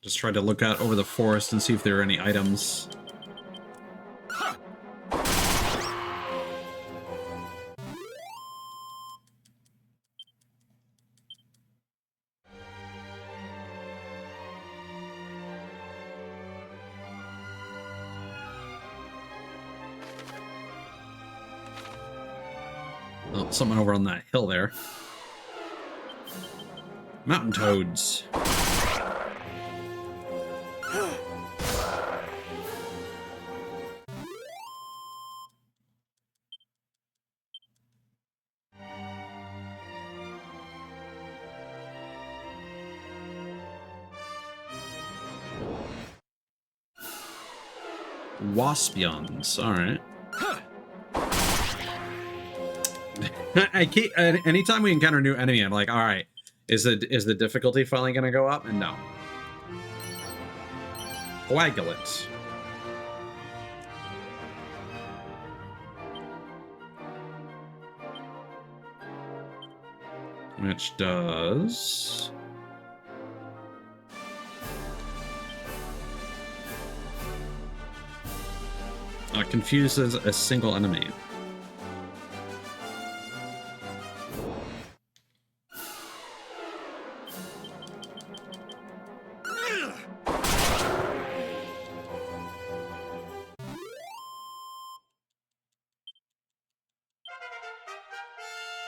Just tried to look out over the forest and see if there are any items. Oh, someone over on that hill there. Mountain toads. Waspions. All right. I keep anytime we encounter a new enemy, I'm like, all right, is the difficulty finally gonna go up? And no. Coagulant. Which does confuses a single enemy.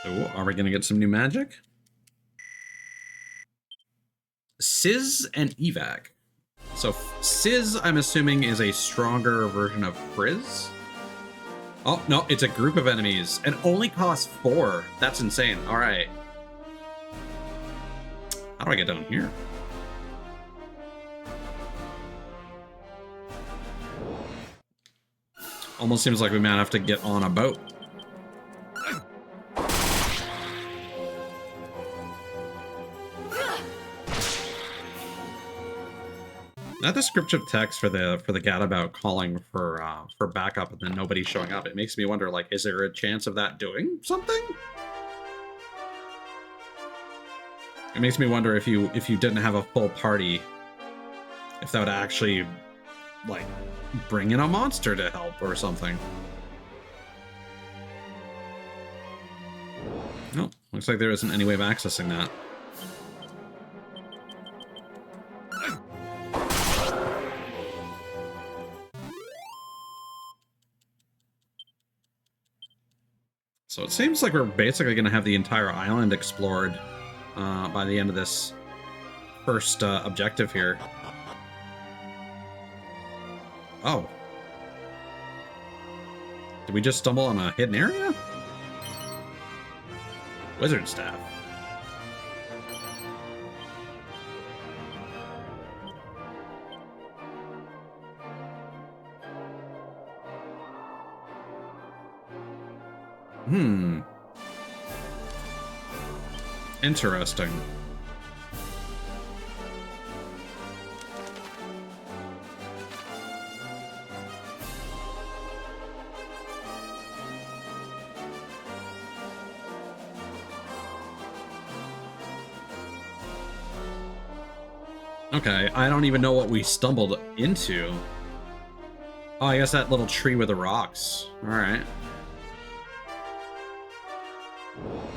Oh, are we gonna get some new magic? Sizz and Evac. So Sizz, I'm assuming, is a stronger version of Frizz. Oh, no, it's a group of enemies and only costs 4. That's insane. All right. How do I get down here? Almost seems like we might have to get on a boat. That descriptive text for the gadabout calling for backup and then nobody showing up, it makes me wonder, like, is there a chance of that doing something? It makes me wonder if you didn't have a full party, if that would actually, like, bring in a monster to help or something. No, looks like there isn't any way of accessing that. So it seems like we're basically going to have the entire island explored by the end of this first objective here. Oh. Did we just stumble on a hidden area? Wizard staff. Interesting. Okay, I don't even know what we stumbled into. Oh, I guess that little tree with the rocks. All right.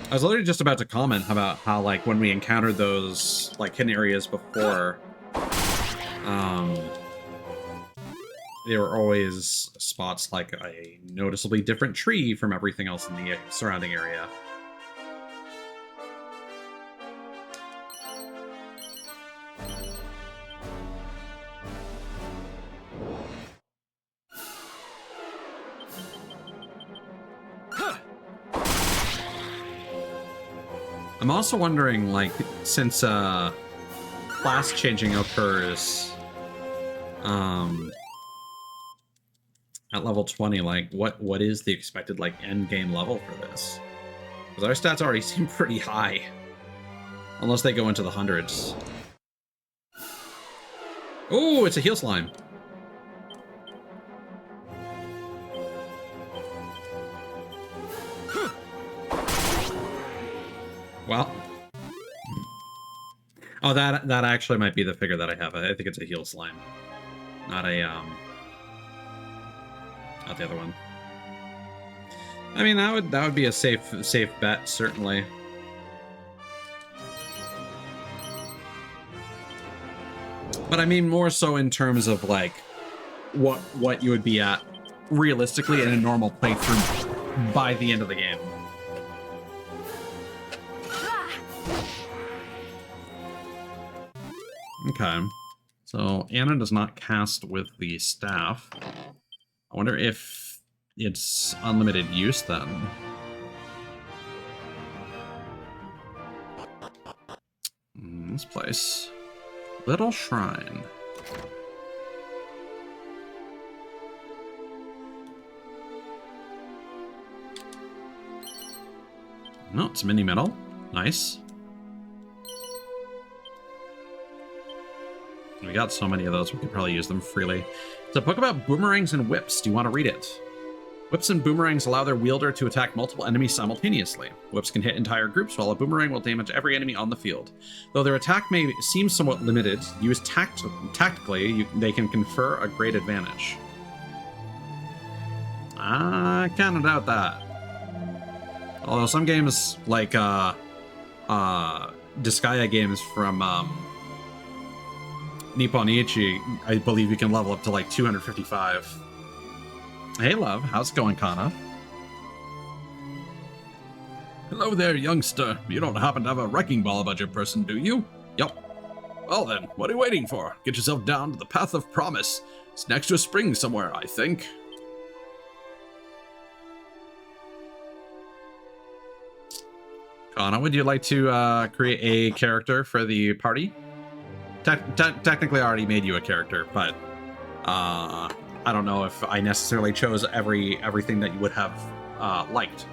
I was literally just about to comment about how, like, when we encountered those, like, hidden areas before, there were always spots like a noticeably different tree from everything else in the surrounding area. I'm also wondering, like, since class changing occurs at level 20, like, what is the expected, like, end game level for this? Because our stats already seem pretty high, unless they go into the hundreds. Oh, it's a heal slime. Well, oh, that actually might be the figure that I have. I think it's a heal slime, not a not the other one. I mean, that would be a safe bet, certainly. But I mean, more so in terms of, like, what you would be at realistically in a normal playthrough by the end of the game. Okay, so Anna does not cast with the staff. I wonder if it's unlimited use then. This place. Little Shrine. No, it's mini metal. Nice. We got so many of those, we could probably use them freely. It's a book about boomerangs and whips. Do you want to read it? Whips and boomerangs allow their wielder to attack multiple enemies simultaneously. Whips can hit entire groups, while a boomerang will damage every enemy on the field. Though their attack may seem somewhat limited, used tactically, they can confer a great advantage. I kind of doubt that. Although some games, like Disgaea games from Nippon Ichi, I believe you can level up to like 255. Hey love, how's it going, Kana? Hello there, youngster. You don't happen to have a wrecking ball about your person, do you? Yup. Well then, what are you waiting for? Get yourself down to the Path of Promise. It's next to a spring somewhere, I think. Kana, would you like to create a character for the party? Technically, I already made you a character, but I don't know if I necessarily chose everything that you would have liked.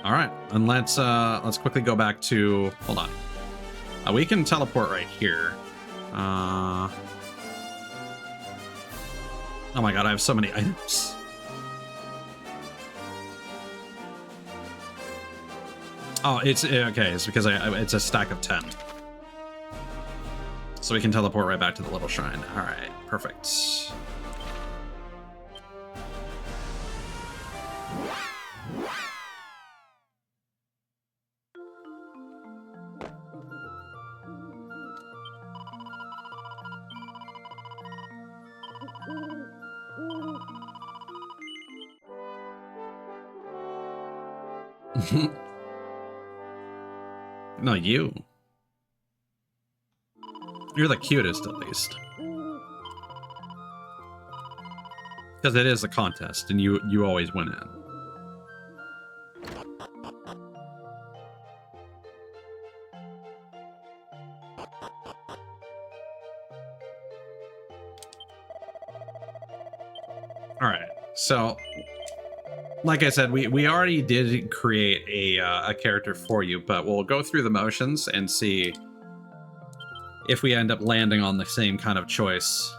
All right, and let's quickly go back to. Hold on, we can teleport right here. Oh my god, I have so many items. Oh, it's okay. It's because it's a stack of 10. So we can teleport right back to the little shrine. All right, perfect. No, you. You're the cutest, at least. Because it is a contest, and you always win it. All right, so like I said, we already did create a character for you, but we'll go through the motions and see if we end up landing on the same kind of choice.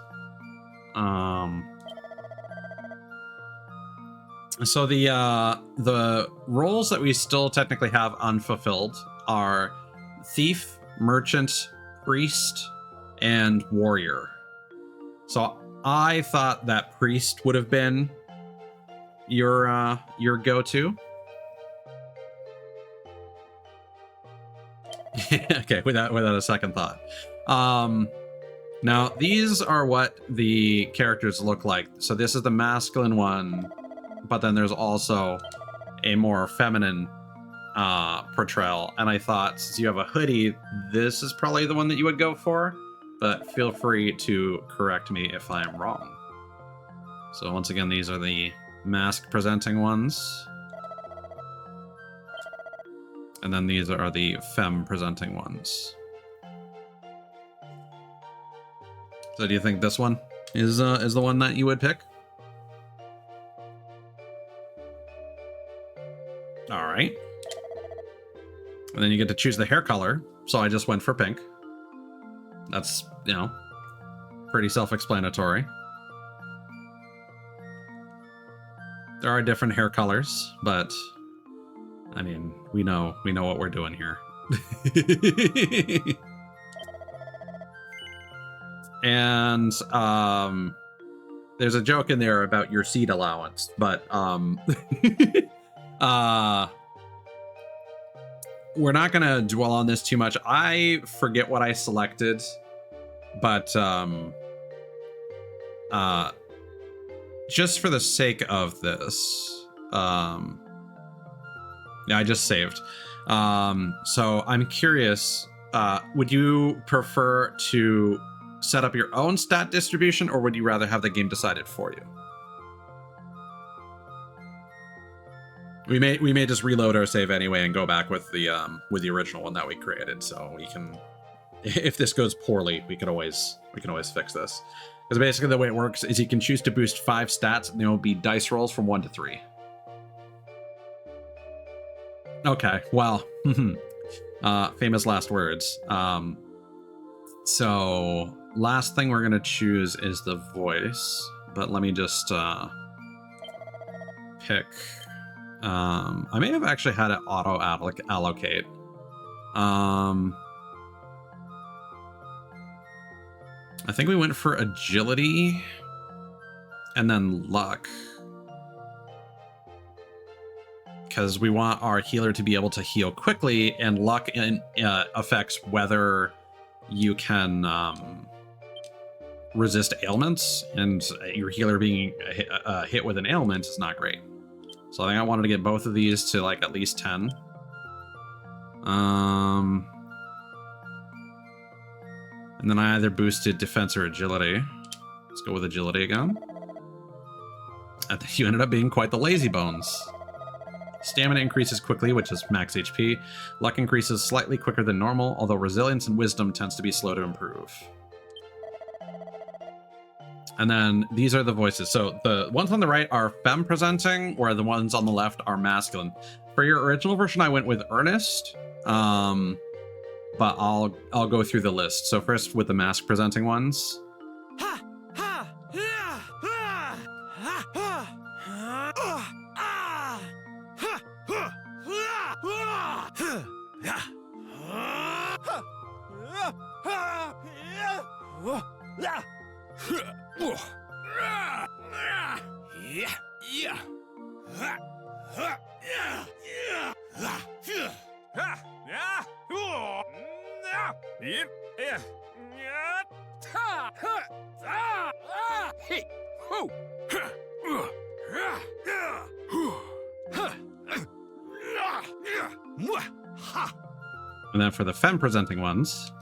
So the roles that we still technically have unfulfilled are thief, merchant, priest, and warrior. So I thought that priest would have been your go-to. Okay, without a second thought. Now these are what the characters look like. So this is the masculine one, but then there's also a more feminine portrayal. And I thought, since you have a hoodie, this is probably the one that you would go for, but feel free to correct me if I am wrong. So once again, these are the mask presenting ones, and then these are the femme presenting ones. So do you think this one is the one that you would pick? All right, and then you get to choose the hair color, so I just went for pink. That's, you know, pretty self-explanatory. There are different hair colors, but I mean, we know what we're doing here. And there's a joke in there about your seed allowance, but we're not gonna dwell on this too much. I forget what I selected, but just for the sake of this, yeah, I just saved. So I'm curious, would you prefer to set up your own stat distribution, or would you rather have the game decide it for you? We may just reload our save anyway and go back with the original one that we created, so we can, if this goes poorly, we can always fix this. Because basically the way it works is you can choose to boost 5 stats, and they will be dice rolls from 1 to 3. Okay, well, famous last words. So last thing we're gonna choose is the voice, but let me just pick. I may have actually had it auto allocate. I think we went for agility and then luck, because we want our healer to be able to heal quickly, and luck affects whether you can resist ailments, and your healer being hit with an ailment is not great. So I think I wanted to get both of these to like at least 10. And then I either boosted defense or agility. Let's go with agility again. I think you ended up being quite the lazy bones. Stamina increases quickly, which is max HP. Luck increases slightly quicker than normal, although resilience and wisdom tends to be slow to improve. And then these are the voices. So the ones on the right are femme presenting, where the ones on the left are masculine. For your original version, I went with Ernest. But I'll go through the list. So first with the mask presenting ones. And then for the femme presenting ones.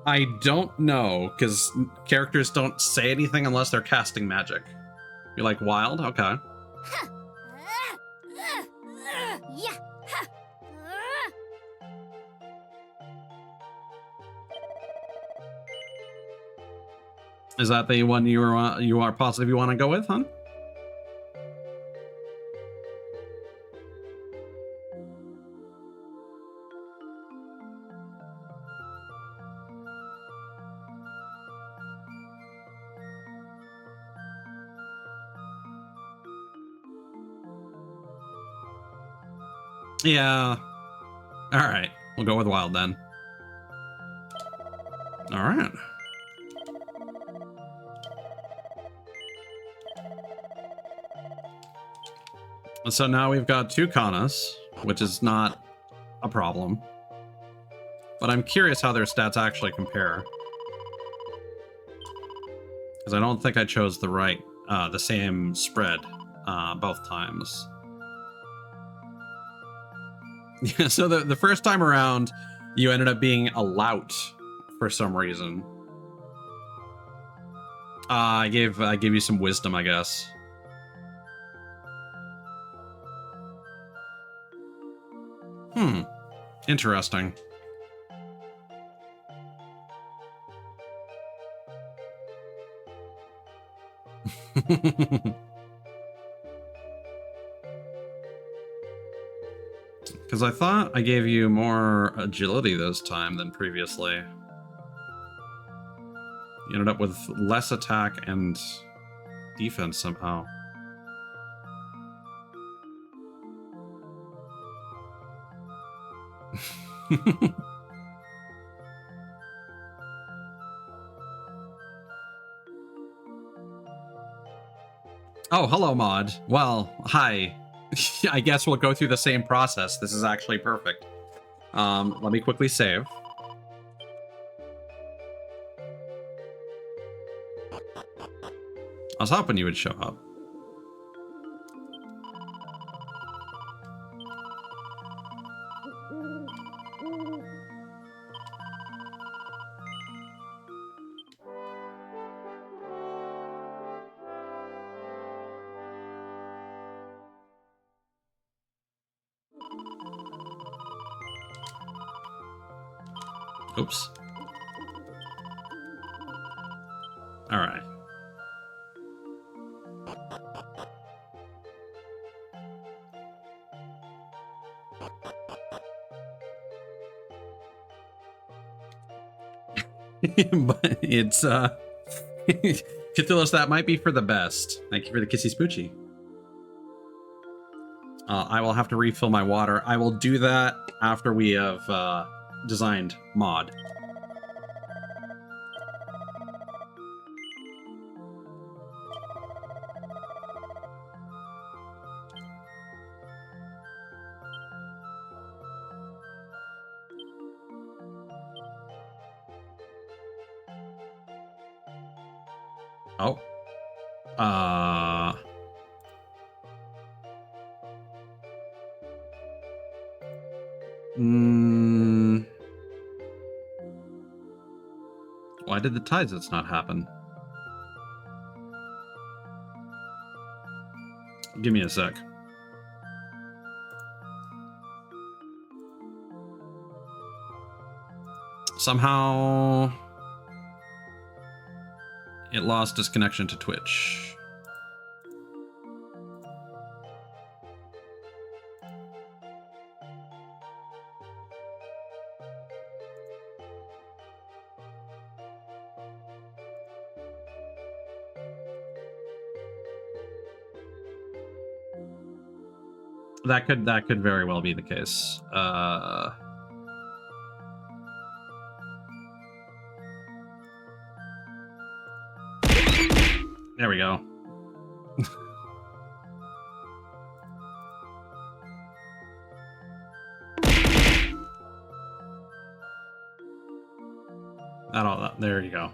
I don't know, because characters don't say anything unless they're casting magic. You're like, wild? Okay. Is that the one you are positive you want to go with, huh? Yeah. All right. We'll go with wild then. All right. So now we've got 2 Kanas, which is not a problem. But I'm curious how their stats actually compare. Because I don't think I chose the same spread both times. Yeah, so the first time around, you ended up being a lout for some reason. I gave you some wisdom, I guess. Interesting. Because I thought I gave you more agility this time than previously. You ended up with less attack and defense somehow. Oh, hello, Mod. Well, hi. I guess we'll go through the same process. This is actually perfect. Let me quickly save. I was hoping you would show up. Oops. All right. But it's Cthulhus, that might be for the best. Thank you for the kissy spoochie. I will have to refill my water. I will do that after we have designed mod. Oh. Why did the tides not happen? Give me a sec. Somehow it lost its connection to Twitch. That could very well be the case. There we go. There you go.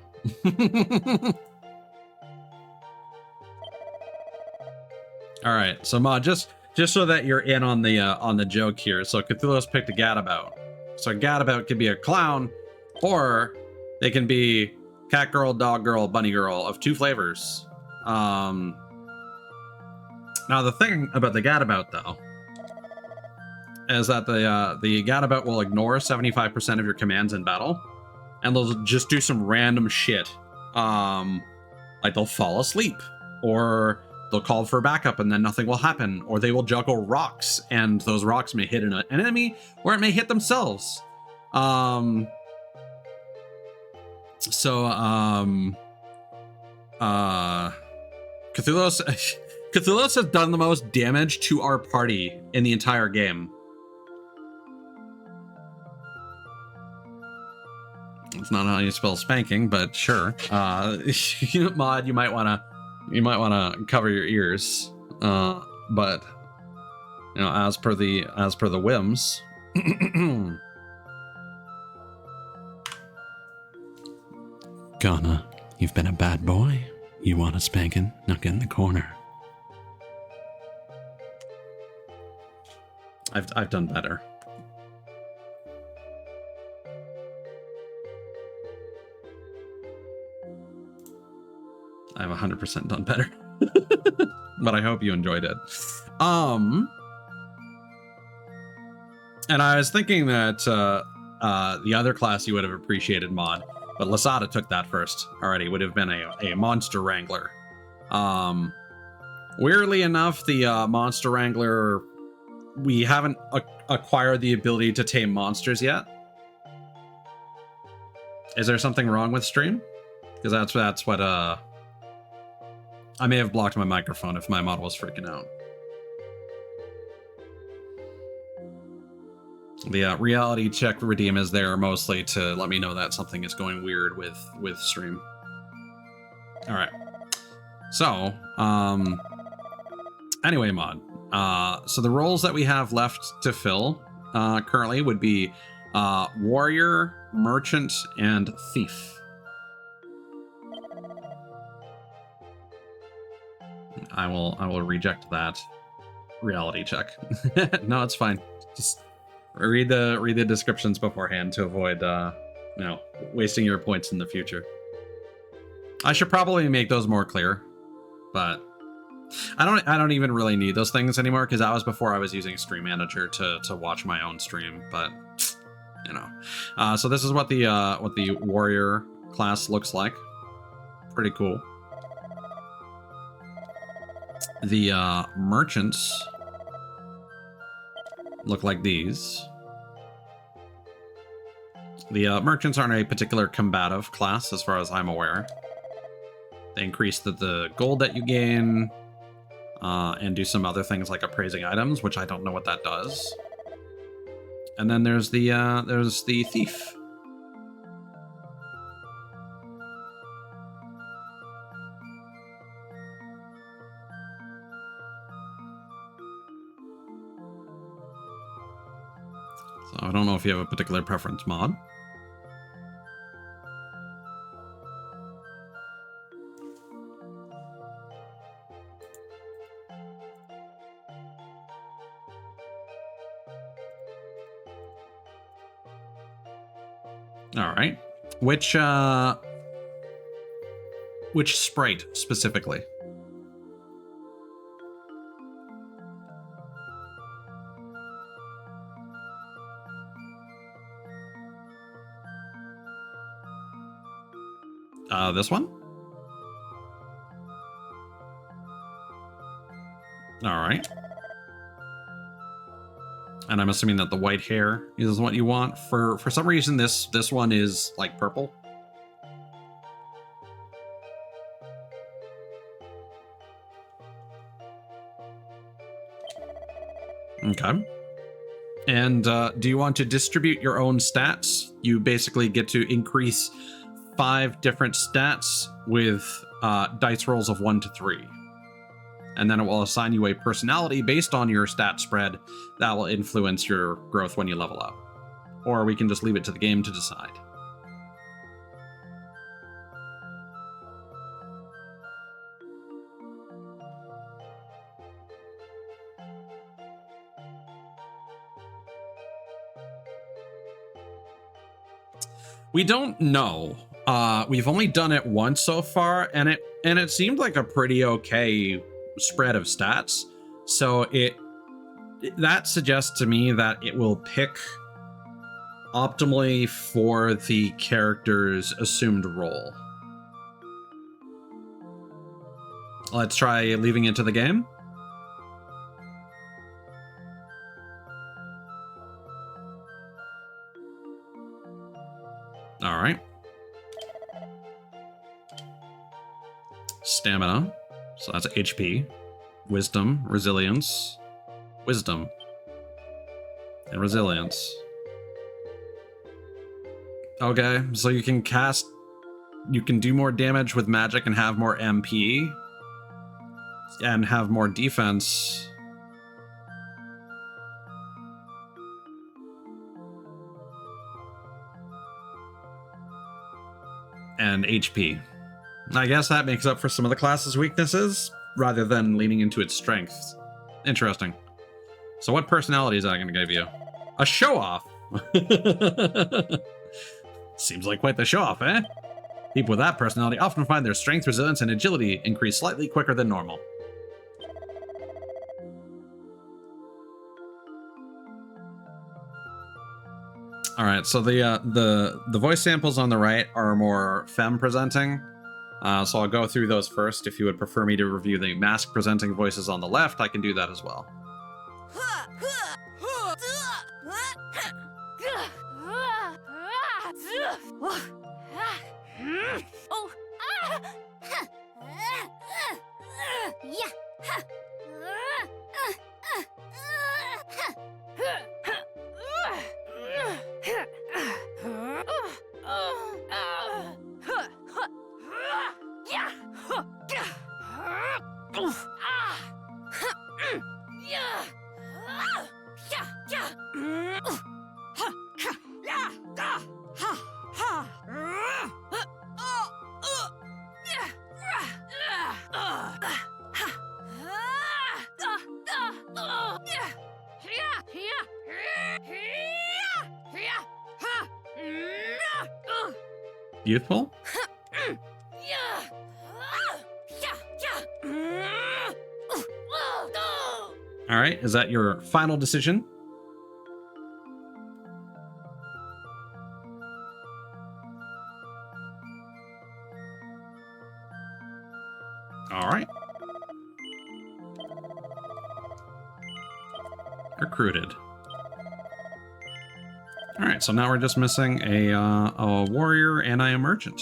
All right, so Mod, just so that you're in on the joke here. So Cthulhu's picked a gadabout. So a gadabout could be a clown, or they can be cat girl, dog girl, bunny girl of two flavors. Now the thing about the gadabout though is that the gadabout will ignore 75% of your commands in battle, and they'll just do some random shit. Like they'll fall asleep, or they'll call for backup and then nothing will happen, or they will juggle rocks and those rocks may hit an enemy or it may hit themselves. Cthulhus has done the most damage to our party in the entire game. It's not how you spell spanking, but sure. Mod, you might wanna cover your ears. But you know, as per the whims. Ghana, you've been a bad boy. You want a spanking? Now get in the corner. I've done better. I've 100% done better. But I hope you enjoyed it. And I was thinking that the other class you would have appreciated, Mod, but Lasada took that first already, would have been a Monster Wrangler. Weirdly enough, the Monster Wrangler, we haven't acquired the ability to tame monsters yet. Is there something wrong with stream? Because that's what I may have blocked my microphone if my mod was freaking out. The reality check redeem is there mostly to let me know that something is going weird with stream. All right. So, Anyway, Mod. So the roles that we have left to fill currently would be warrior, merchant, and thief. I will reject that reality check. No, it's fine. Just read the descriptions beforehand to avoid wasting your points in the future. I should probably make those more clear, but I don't even really need those things anymore because that was before I was using Stream Manager to watch my own stream. But you know, so this is what the warrior class looks like. Pretty cool. The merchants look like these. The merchants aren't a particular combative class as far as I'm aware. They increase the gold that you gain and do some other things like appraising items, which I don't know what that does. And then there's the thief. So I don't know if you have a particular preference, Mod. All right. Which sprite specifically? This one? All right. And I'm assuming that the white hair is what you want. For some reason, this one is like purple. Okay. And do you want to distribute your own stats? You basically get to increase 5 different stats with dice rolls of 1 to 3. And then it will assign you a personality based on your stat spread that will influence your growth when you level up. Or we can just leave it to the game to decide. We don't know. We've only done it once so far, and it seemed like a pretty okay spread of stats. So that suggests to me that it will pick optimally for the character's assumed role. Let's try leaving it to the game. All right. Stamina. So that's HP. Wisdom, resilience, wisdom, and resilience. Okay, so you can do more damage with magic and have more MP. And have more defense. And HP. I guess that makes up for some of the class's weaknesses, rather than leaning into its strengths. Interesting. So what personality is that going to give you? A show-off! Seems like quite the show-off, eh? People with that personality often find their strength, resilience, and agility increase slightly quicker than normal. All right, so the voice samples on the right are more femme presenting. So I'll go through those first. If you would prefer me to review the mask presenting voices on the left, I can do that as well. Youthful? All right, is that your final decision? All right. Recruited. All right, so now we're just missing a warrior and a merchant.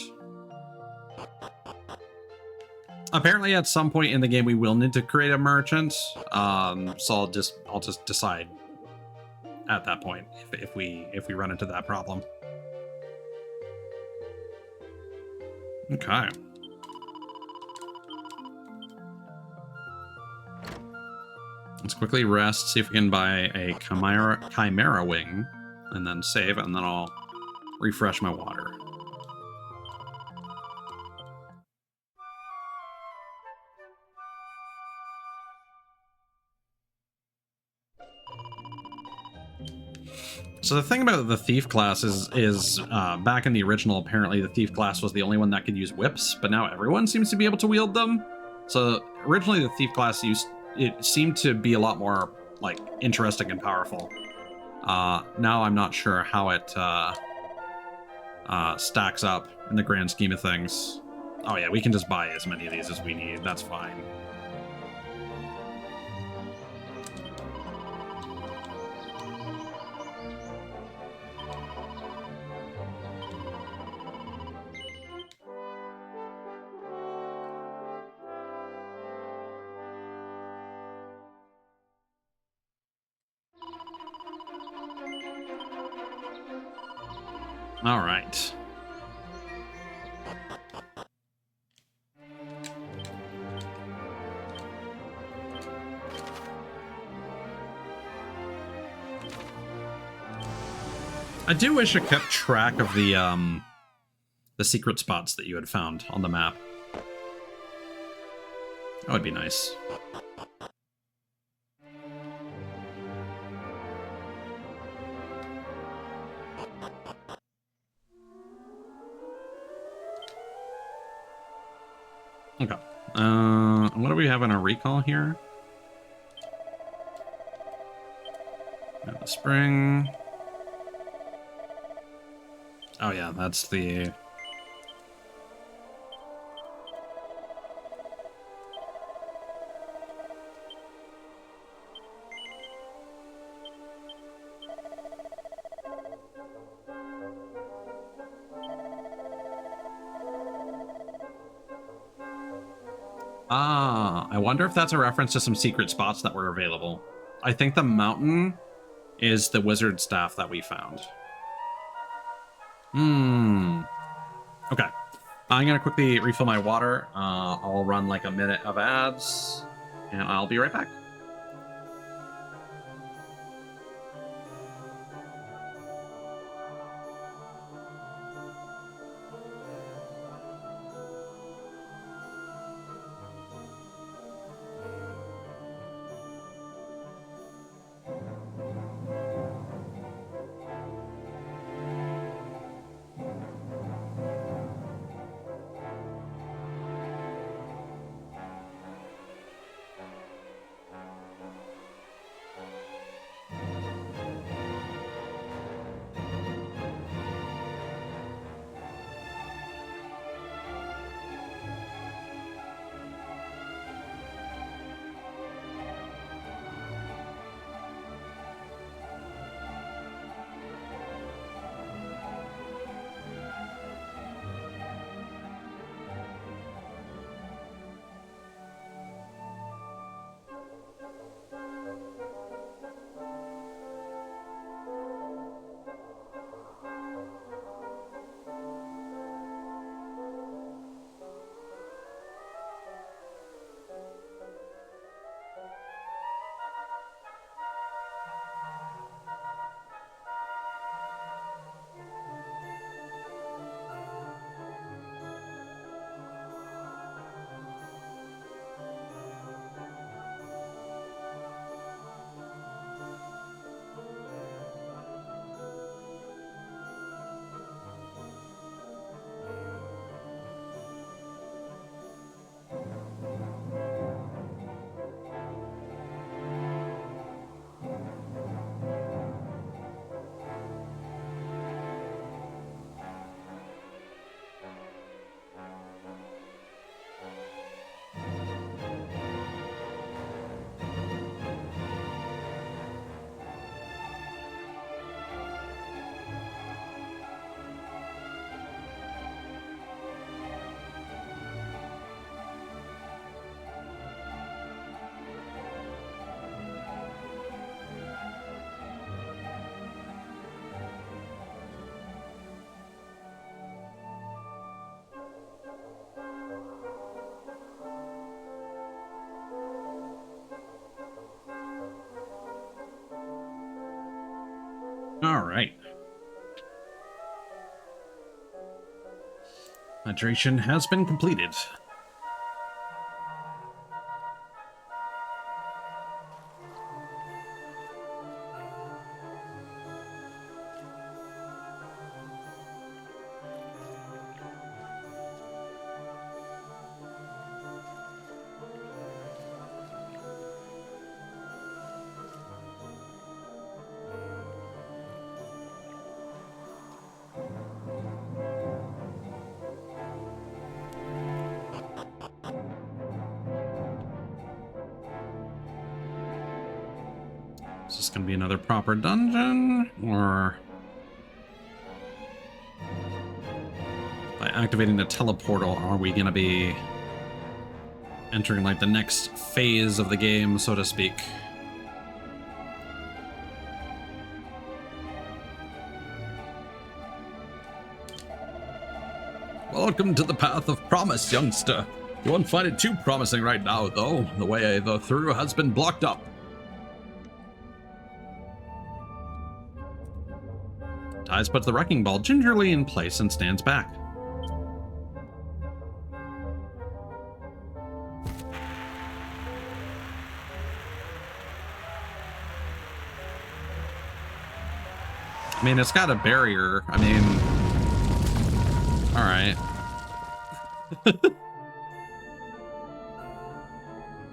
Apparently, at some point in the game, we will need to create a merchant. So I'll just decide at that point if we run into that problem. Okay. Let's quickly rest, see if we can buy a chimera wing, and then save, and then I'll refresh my water. So the thing about the thief class is back in the original, apparently the thief class was the only one that could use whips, but now everyone seems to be able to wield them. So originally the thief class seemed to be a lot more like interesting and powerful. Now I'm not sure how it stacks up in the grand scheme of things. Oh yeah, we can just buy as many of these as we need. That's fine. All right. I do wish I kept track of the secret spots that you had found on the map. That would be nice. Okay. What do we have in our recall here? We have the spring. Oh yeah, that's the... I wonder if that's a reference to some secret spots that were available. I think the mountain is the wizard staff that we found. Okay. I'm gonna quickly refill my water. I'll run like a minute of ads, and I'll be right back. All right. Hydration has been completed. Is this going to be another proper dungeon, or by activating the teleportal, are we going to be entering like the next phase of the game, so to speak? Welcome to the path of promise, youngster. You won't find it too promising right now, though. The way through has been blocked up. Ties puts the wrecking ball gingerly in place and stands back. I mean, it's got a barrier. I mean, all right.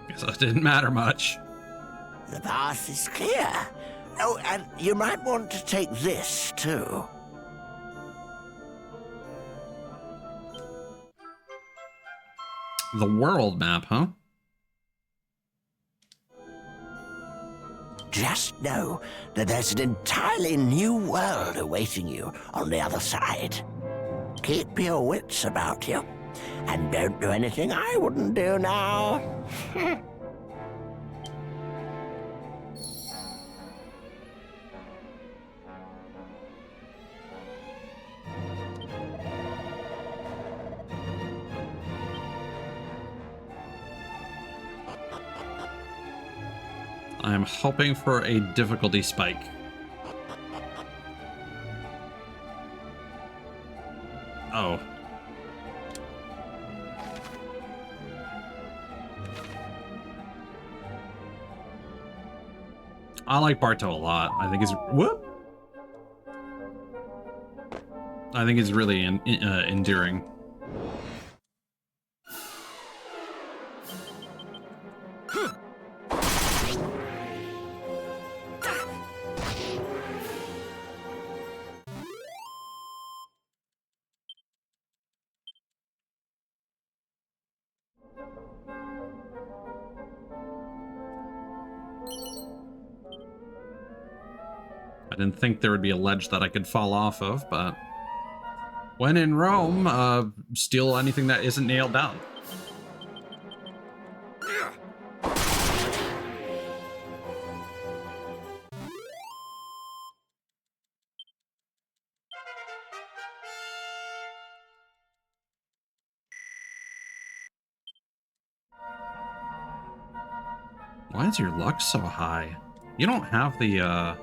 Guess that didn't matter much. The path is clear. Oh, and you might want to take this, too. The world map, huh? Just know that there's an entirely new world awaiting you on the other side. Keep your wits about you, and don't do anything I wouldn't do now. I'm hoping for a difficulty spike. Oh. I like Barto a lot. I think he's... Whoop! I think he's really endearing. I didn't think there would be a ledge that I could fall off of, but when in Rome, steal anything that isn't nailed down. Why is your luck so high? You don't have the,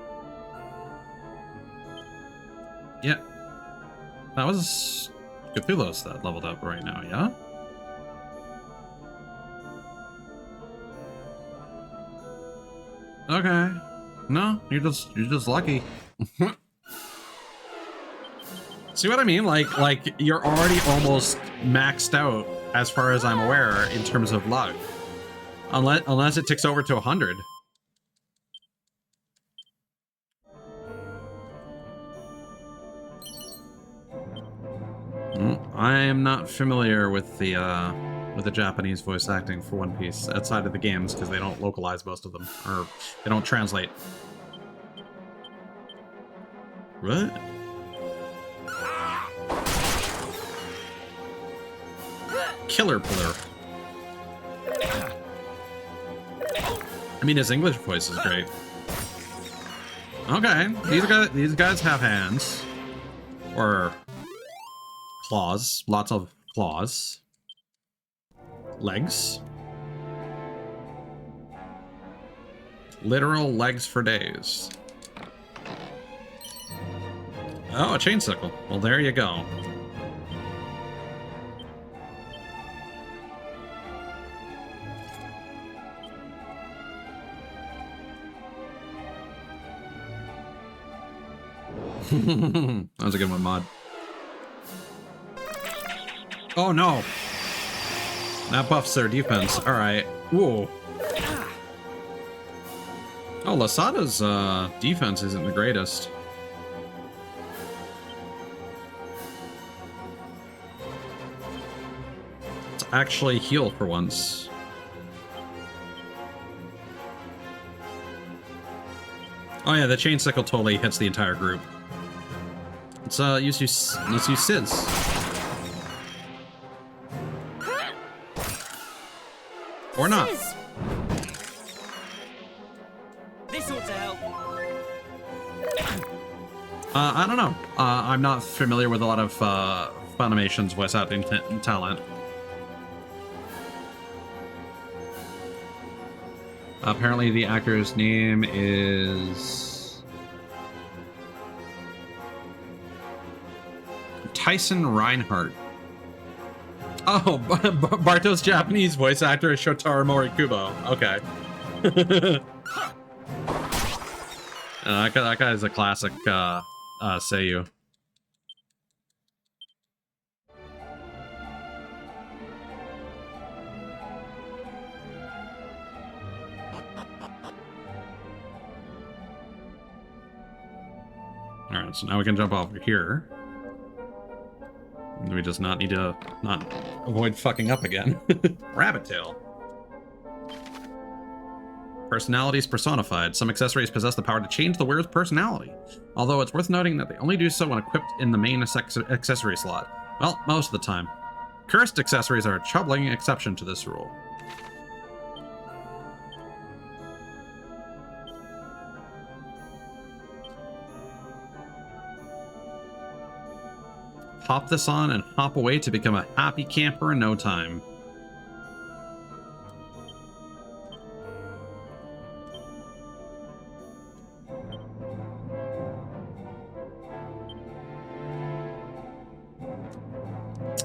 Yeah. That was Cthulhu's that leveled up right now, yeah? Okay. No, you're just lucky. See what I mean? Like you're already almost maxed out as far as I'm aware in terms of luck. Unless it ticks over to 100. I am not familiar with the Japanese voice acting for One Piece outside of the games because they don't localize most of them, or they don't translate. What? Killer Pillar. I mean, his English voice is great. Okay, these guys have hands, or claws, lots of claws, legs, literal legs for days. Oh, a chain sickle. Well, there you go. That was a good one, Mod. Oh no! That buffs their defense. Alright. Whoa. Oh, Lasada's defense isn't the greatest. Let's actually heal for once. Oh yeah, the chain sickle totally hits the entire group. Let's use SIDS. Or not. This ought to help. I don't know. I'm not familiar with a lot of Funimation's voice acting talent. Apparently the actor's name is Tyson Reinhardt. Oh, Barto's Japanese voice actor is Shotaro Morikubo. Okay. That guy is a classic Seiyu. Alright, so now we can jump over here. We just need to not avoid fucking up again. Rabbit tail. Personalities personified. Some accessories possess the power to change the wearer's personality. Although it's worth noting that they only do so when equipped in the main accessory slot. Well, most of the time. Cursed accessories are a troubling exception to this rule. Pop this on and hop away to become a happy camper in no time.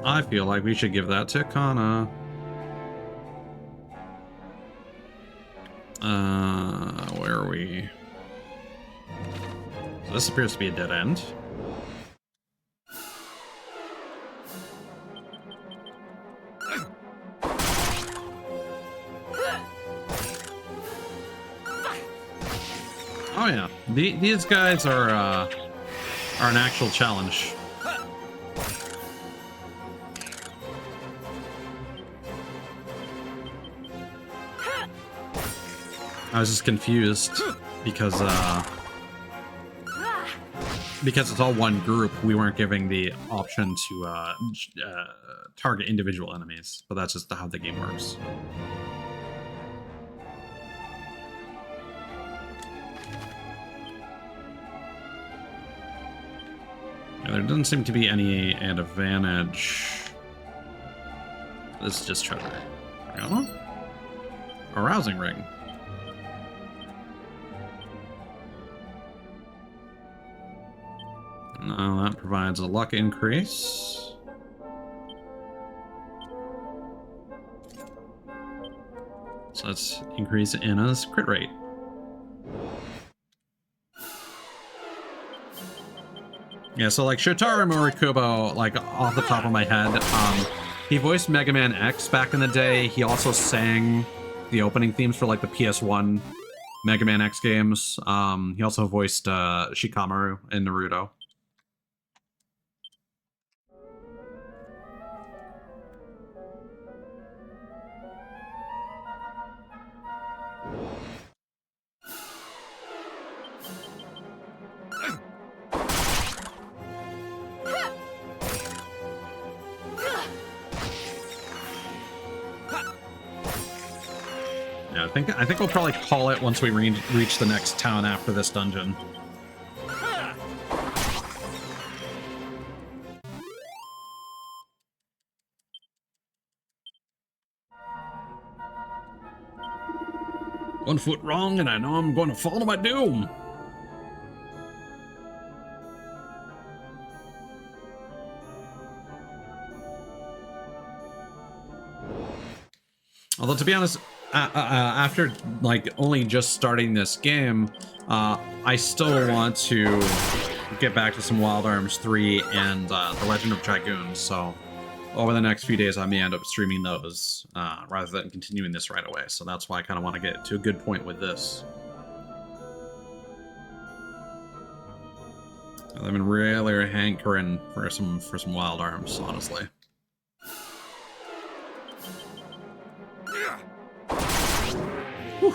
I feel like we should give that to Kana. Where are we? So this appears to be a dead end. Oh yeah, these guys are an actual challenge. I was just confused because it's all one group. We weren't giving the option to target individual enemies, but that's just how the game works. There doesn't seem to be any advantage. This is just treasure. Oh? A rousing ring. Now that provides a luck increase. So let's increase Anna's crit rate. Yeah, so like Shotaro Morikubo, like off the top of my head, he voiced Mega Man X back in the day. He also sang the opening themes for like the PS1 Mega Man X games. He also voiced Shikamaru in Naruto. I think we'll probably call it once we reach the next town after this dungeon. One foot wrong and I know I'm going to fall to my doom. Although, to be honest, after like only just starting this game, I still want to get back to some Wild Arms 3 and The Legend of Dragoon. So over the next few days, I may end up streaming those rather than continuing this right away. So that's why I kind of want to get to a good point with this. I've been really hankering for some Wild Arms, honestly. Whew.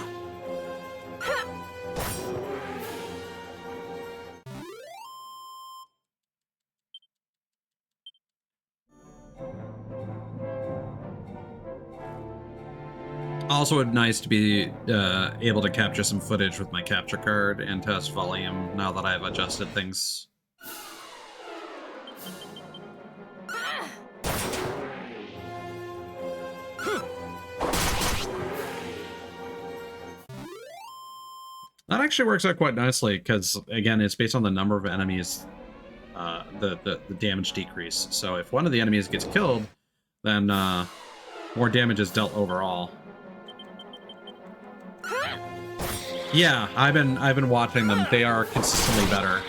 Also, it's nice to be able to capture some footage with my capture card and test volume now that I've adjusted things. That actually works out quite nicely because, again, it's based on the number of enemies, the damage decrease. So if one of the enemies gets killed, then more damage is dealt overall. Yeah, I've been watching them. They are consistently better.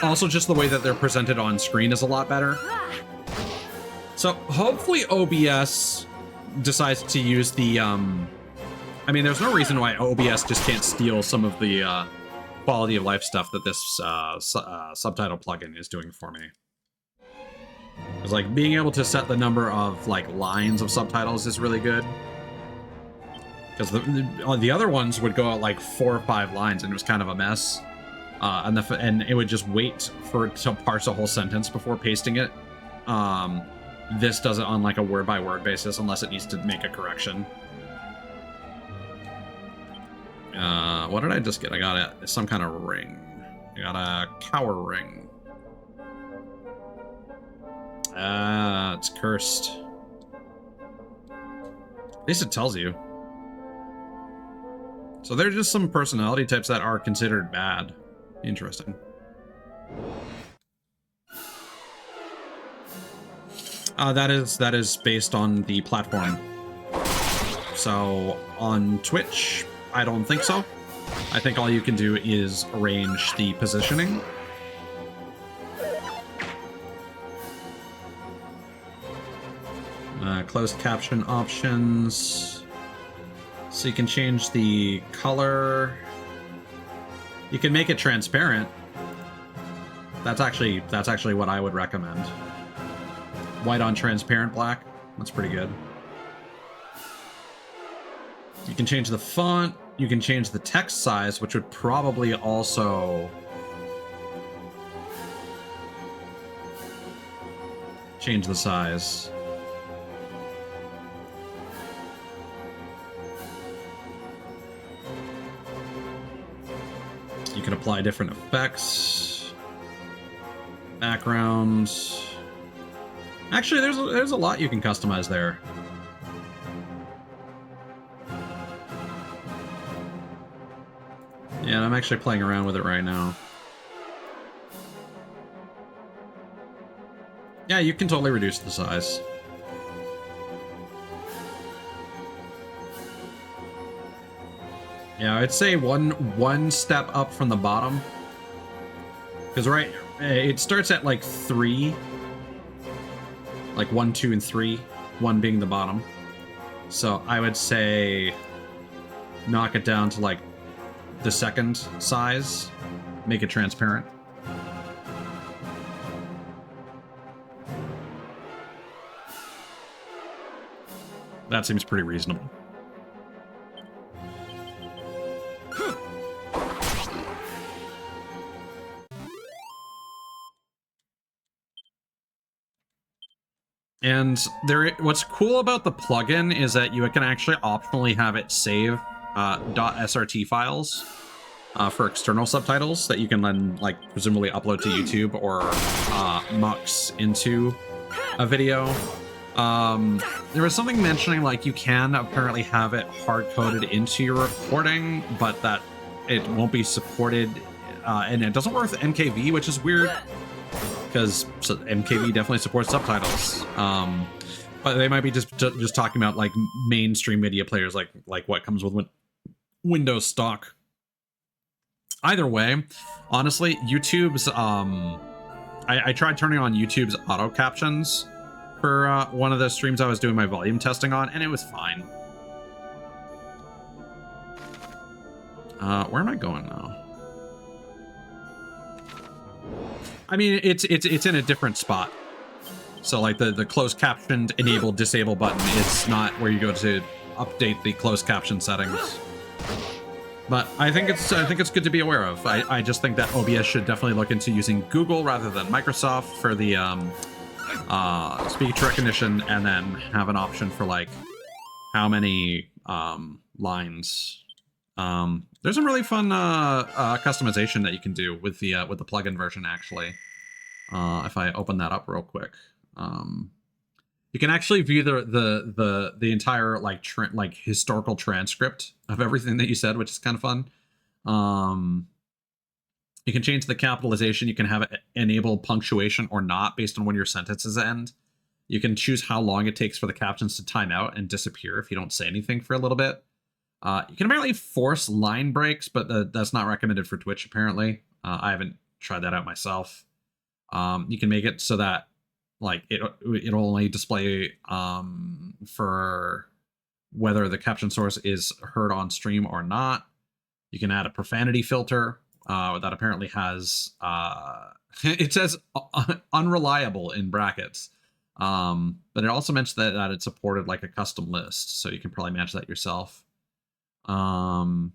Also, just the way that they're presented on screen is a lot better. So hopefully OBS decides to use the I mean, there's no reason why OBS just can't steal some of the quality of life stuff that this subtitle plugin is doing for me. It's like being able to set the number of like lines of subtitles is really good. Because the other ones would go out like 4 or 5 lines and it was kind of a mess. And it would just wait for it to parse a whole sentence before pasting it. This does it on like a word-by-word basis unless it needs to make a correction. What did I just get? I got some kind of ring. I got a cower ring. It's cursed. At least it tells you. So there's just some personality types that are considered bad. Interesting. That is based on the platform. So on Twitch, I don't think so. I think all you can do is arrange the positioning. Closed caption options. So you can change the color. You can make it transparent. That's actually what I would recommend. White on transparent black. That's pretty good. You can change the font. You can change the text size, which would probably also change the size. You can apply different effects, backgrounds. Actually, there's a lot you can customize there. Yeah, I'm actually playing around with it right now. Yeah, you can totally reduce the size. Yeah, I'd say one step up from the bottom. Because right, it starts at like 3. Like 1, 2, and 3. 1 being the bottom. So I would say knock it down to like the second size. Make it transparent. That seems pretty reasonable. And what's cool about the plugin is that you can actually optionally have it save .srt files for external subtitles that you can then, like, presumably upload to YouTube or mux into a video. There was something mentioning, like, you can apparently have it hard-coded into your recording, but that it won't be supported, and it doesn't work with MKV, which is weird. Because MKV definitely supports subtitles. But they might be just talking about like mainstream media players, like what comes with Windows stock. Either way, honestly, YouTube's I tried turning on YouTube's auto captions for one of the streams I was doing my volume testing on, and it was fine. Where am I going now? I mean, it's in a different spot. So like the closed captioned enable disable button is not where you go to update the closed caption settings. But I think it's good to be aware of. I just think that OBS should definitely look into using Google rather than Microsoft for the speech recognition, and then have an option for like how many lines. There's some really fun customization that you can do with the plugin version actually. If I open that up real quick, you can actually view the entire like historical transcript of everything that you said, which is kind of fun. You can change the capitalization. You can have it enable punctuation or not based on when your sentences end. You can choose how long it takes for the captions to time out and disappear if you don't say anything for a little bit. You can apparently force line breaks, but that's not recommended for Twitch, apparently. I haven't tried that out myself. You can make it so that like it'll only display for whether the caption source is heard on stream or not. You can add a profanity filter that apparently has it says unreliable in brackets, but it also mentions that it supported like a custom list, so you can probably match that yourself. You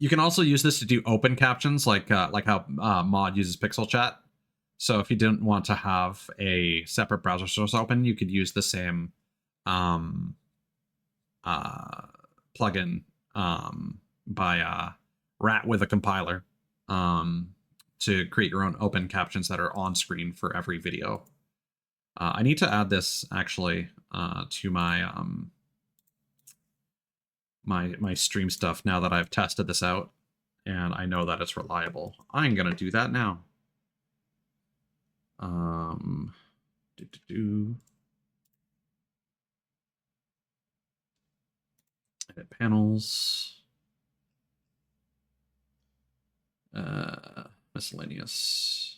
can also use this to do open captions, like how Mod uses Pixel Chat. So if you didn't want to have a separate browser source open, you could use the same plugin by Rat with a compiler to create your own open captions that are on screen for every video. I need to add this actually to my my stream stuff now that I've tested this out and I know that it's reliable. I'm gonna do that now. Edit panels. Miscellaneous.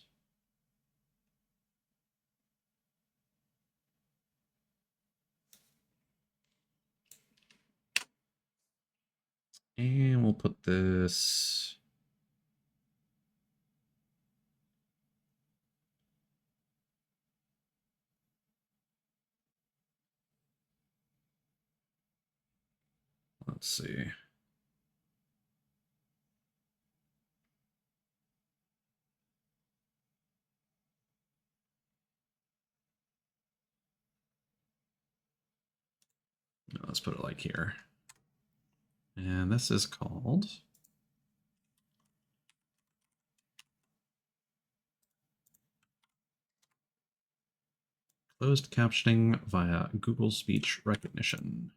And we'll put this. Let's see. Let's put it like here. And this is called closed captioning via Google Speech Recognition.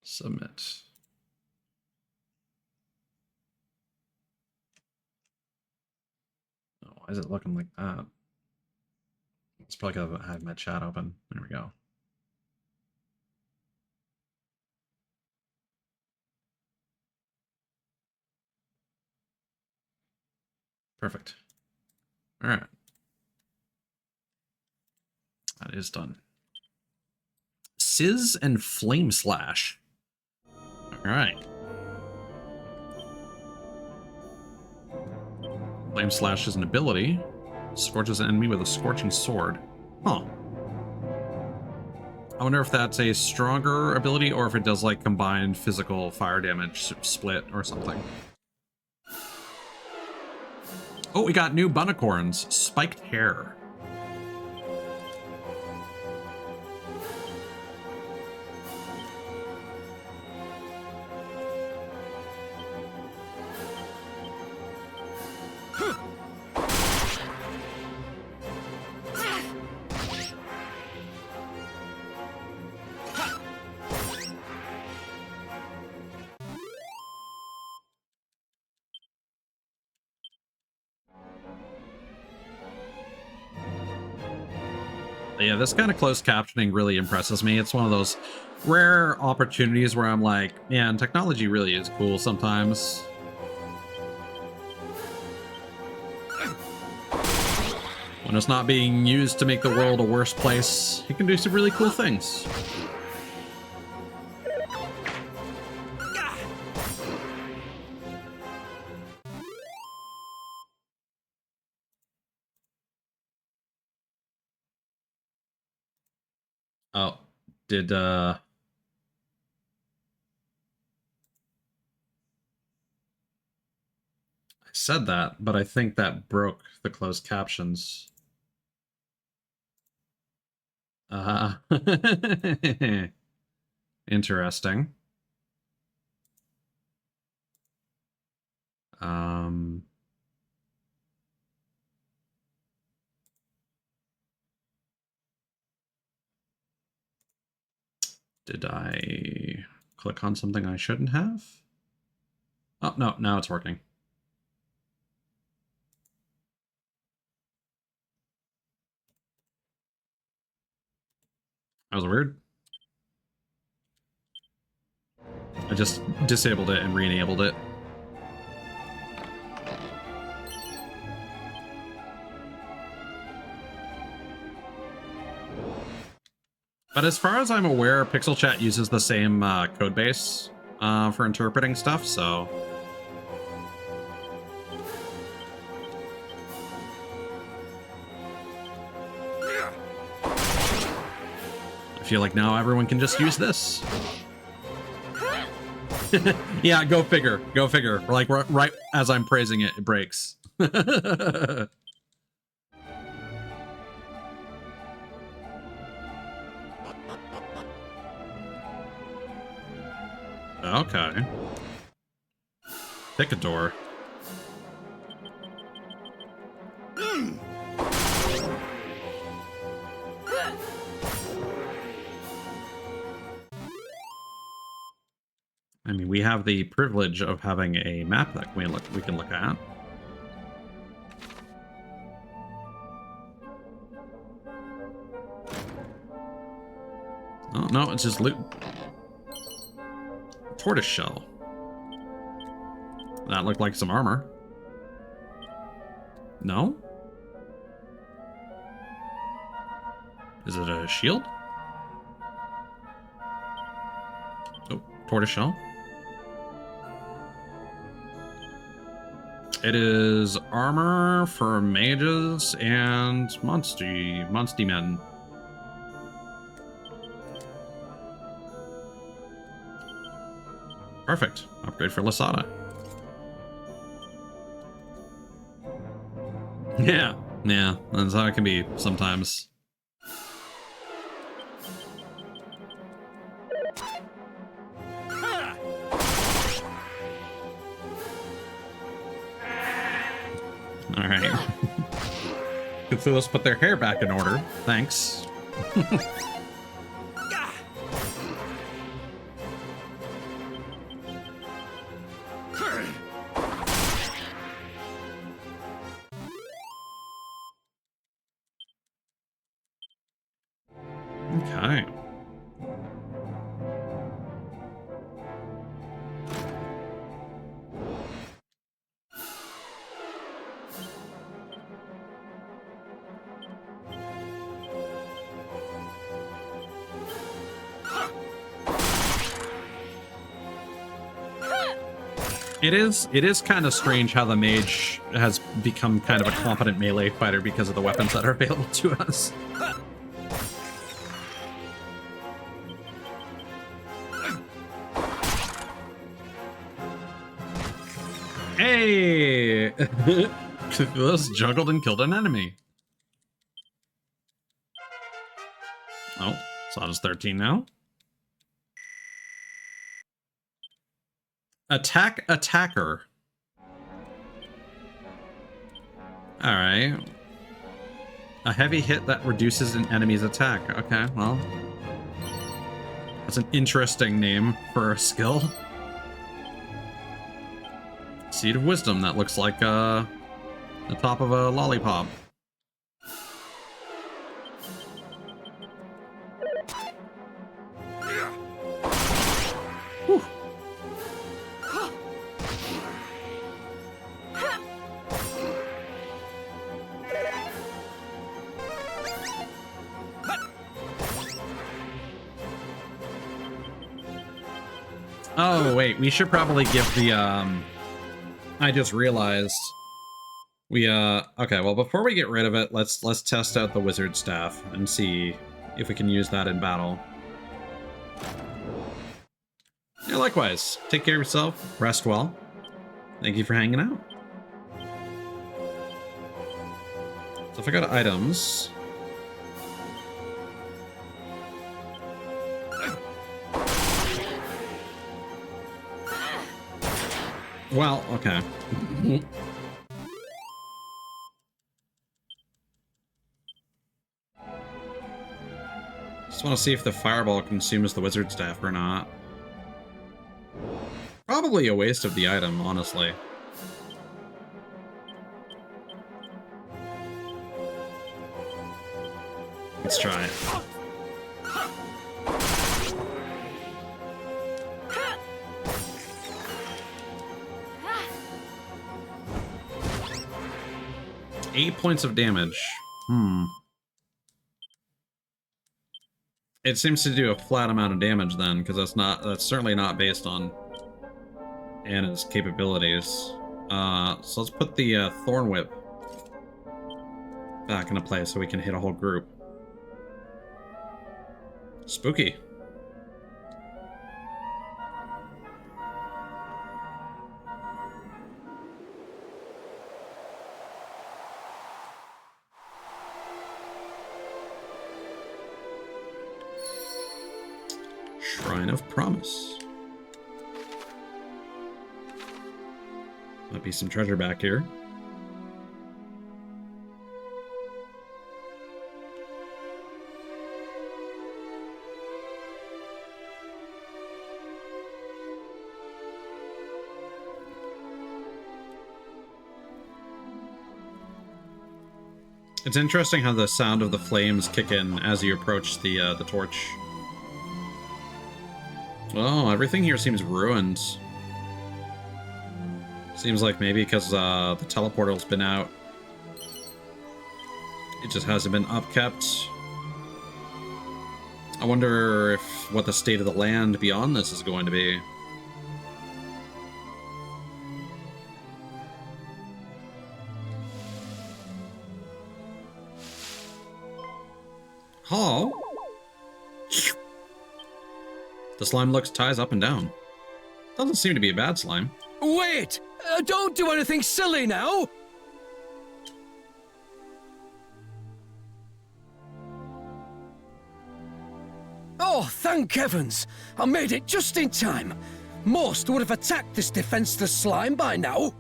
Submit. Oh, why is it looking like that? It's probably because I have my chat open. There we go. Perfect. All right. That is done. Sizz and Flame Slash. All right. Flame Slash is an ability. Scorches an enemy with a scorching sword. Huh. I wonder if that's a stronger ability or if it does like combined physical fire damage split or something. Oh, we got new Bunnicorns. Spiked hair. Yeah, this kind of closed captioning really impresses me. It's one of those rare opportunities where I'm like, man, technology really is cool sometimes. When it's not being used to make the world a worse place, it can do some really cool things. Oh, did I said that, but I think that broke the closed captions. Interesting. Did I click on something I shouldn't have? Oh, no, now it's working. That was weird. I just disabled it and re-enabled it. But as far as I'm aware, Pixel Chat uses the same code base for interpreting stuff, so... I feel like now everyone can just use this. Yeah, go figure. Go figure. Like, right as I'm praising it, it breaks. Okay. Pick a door. I mean, we have the privilege of having a map that we can look at. Oh, no, it's just loot. Tortoise shell. That looked like some armor. No? Is it a shield? Oh, tortoise shell. It is armor for mages and monsty men. Perfect. Upgrade for Lasada. Yeah, that's how it can be sometimes. Alright. Cthulhu's put their hair back in order. Thanks. Okay. It is kind of strange how the mage has become kind of a competent melee fighter because of the weapons that are available to us. Hey! Cthulhu's juggled and killed an enemy. Oh, Sada's 13 now. Attack attacker. Alright. A heavy hit that reduces an enemy's attack. Okay, well. That's an interesting name for a skill. Seed of Wisdom, that looks like the top of a lollipop. Oh, wait, we should probably give the, I just realized we, okay, well, before we get rid of it, let's test out the wizard staff and see if we can use that in battle. Yeah, likewise. Take care of yourself. Rest well. Thank you for hanging out. So if I go to items... Well, okay. Just want to see if the fireball consumes the wizard staff or not. Probably a waste of the item, honestly. Let's try it. Eight points of damage. It seems to do a flat amount of damage then, because that's certainly not based on Anna's capabilities. So let's put the Thorn Whip back into play so we can hit a whole group. Spooky. Shrine of Promise. Might be some treasure back here. It's interesting how the sound of the flames kick in as you approach the torch. Oh, everything here seems ruined. Seems like maybe because the teleportal's been out. It just hasn't been upkept. I wonder what the state of the land beyond this is going to be. Oh. The slime looks ties up and down. Doesn't seem to be a bad slime. Wait! Don't do anything silly now! Oh, thank heavens! I made it just in time. Most would have attacked this defenseless slime by now.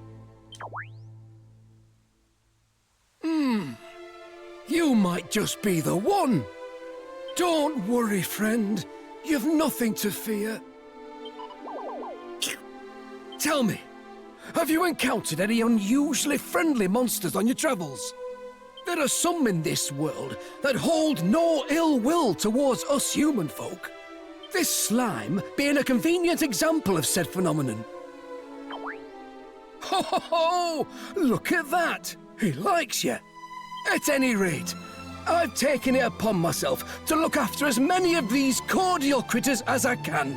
You might just be the one. Don't worry, friend. You've nothing to fear. Tell me, have you encountered any unusually friendly monsters on your travels? There are some in this world that hold no ill will towards us human folk. This slime being a convenient example of said phenomenon. Ho ho ho! Look at that! He likes you. At any rate, I've taken it upon myself to look after as many of these cordial critters as I can.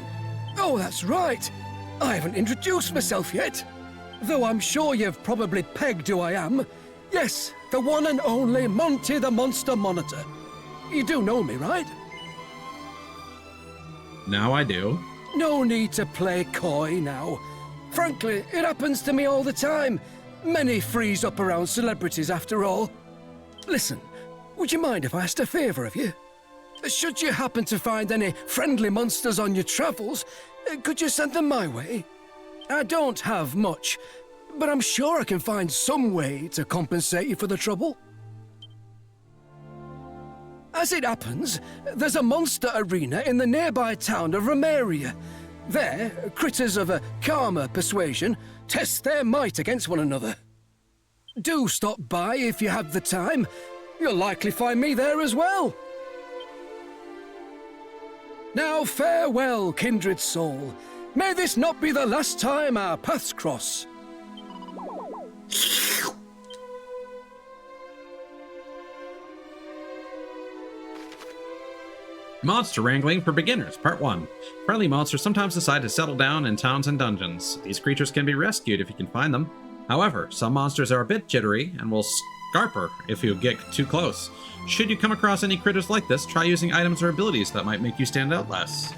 Oh, that's right. I haven't introduced myself yet. Though I'm sure you've probably pegged who I am. Yes, the one and only Monty the Monster Monitor. You do know me, right? Now I do. No need to play coy now. Frankly, it happens to me all the time. Many freeze up around celebrities after all. Listen, would you mind if I asked a favour of you? Should you happen to find any friendly monsters on your travels, could you send them my way? I don't have much, but I'm sure I can find some way to compensate you for the trouble. As it happens, there's a monster arena in the nearby town of Remake. There, critters of a calmer persuasion test their might against one another. Do stop by if you have the time. You'll likely find me there as well. Now farewell, kindred soul. May this not be the last time our paths cross. Monster Wrangling for Beginners, Part 1. Friendly monsters sometimes decide to settle down in towns and dungeons. These creatures can be rescued if you can find them. However, some monsters are a bit jittery and will scarper if you get too close. Should you come across any critters like this, try using items or abilities that might make you stand out less.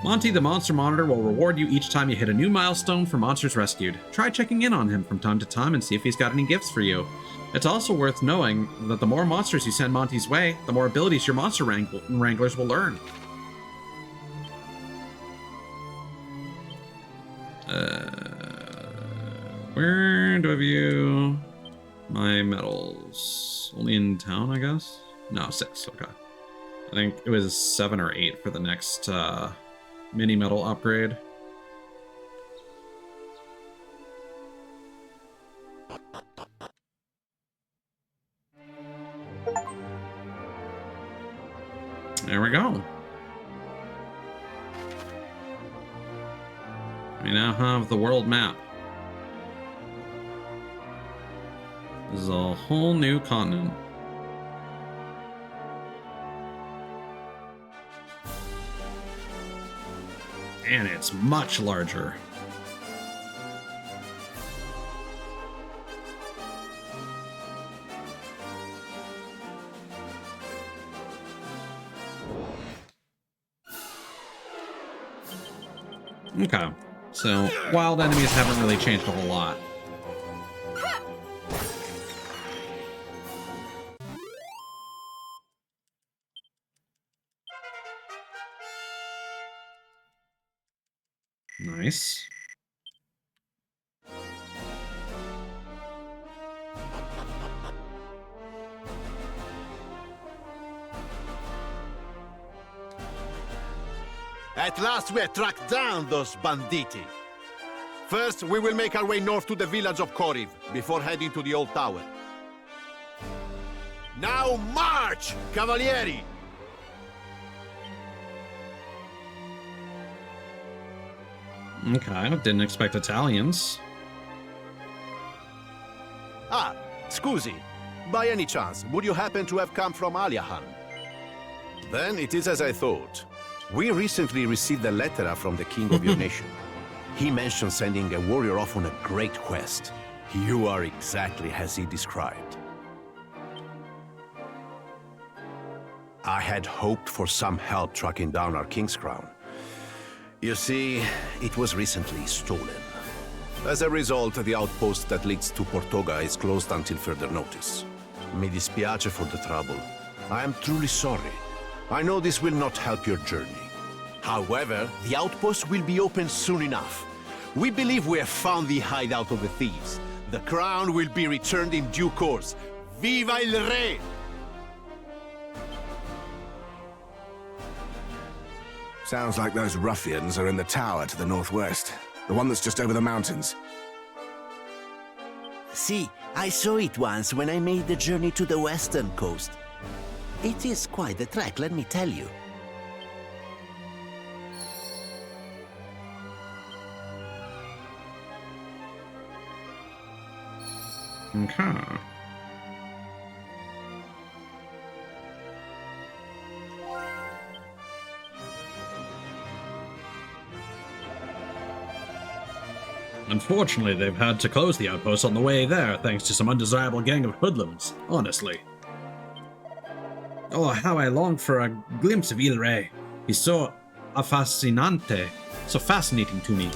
Monty the Monster Monitor will reward you each time you hit a new milestone for monsters rescued. Try checking in on him from time to time and see if he's got any gifts for you. It's also worth knowing that the more monsters you send Monty's way, the more abilities your monster wranglers will learn. Where do I view my medals? Only in town, I guess? No, 6, okay. I think it was 7 or 8 for the next mini medal upgrade. There we go. We now have the world map. This is a whole new continent. And it's much larger. Okay, so wild enemies haven't really changed a whole lot. Nice. At last we have tracked down those banditti. First, we will make our way north to the village of Koriv, before heading to the old tower. Now march, Cavalieri! Okay, I didn't expect Italians. Ah, scusi. By any chance, would you happen to have come from Aliahan? Then it is as I thought. We recently received a letter from the king of your nation. He mentioned sending a warrior off on a great quest. You are exactly as he described. I had hoped for some help tracking down our king's crown. You see, it was recently stolen. As a result, the outpost that leads to Portoga is closed until further notice. Mi dispiace for the trouble. I am truly sorry. I know this will not help your journey. However, the outpost will be open soon enough. We believe we have found the hideout of the thieves. The crown will be returned in due course. Viva il Re! Sounds like those ruffians are in the tower to the northwest. The one that's just over the mountains. See, I saw it once when I made the journey to the western coast. It is quite a trek, let me tell you. Okay. Unfortunately, they've had to close the outpost on the way there, thanks to some undesirable gang of hoodlums, honestly. Oh, how I long for a glimpse of Il Re. He's so affascinante, so fascinating to me.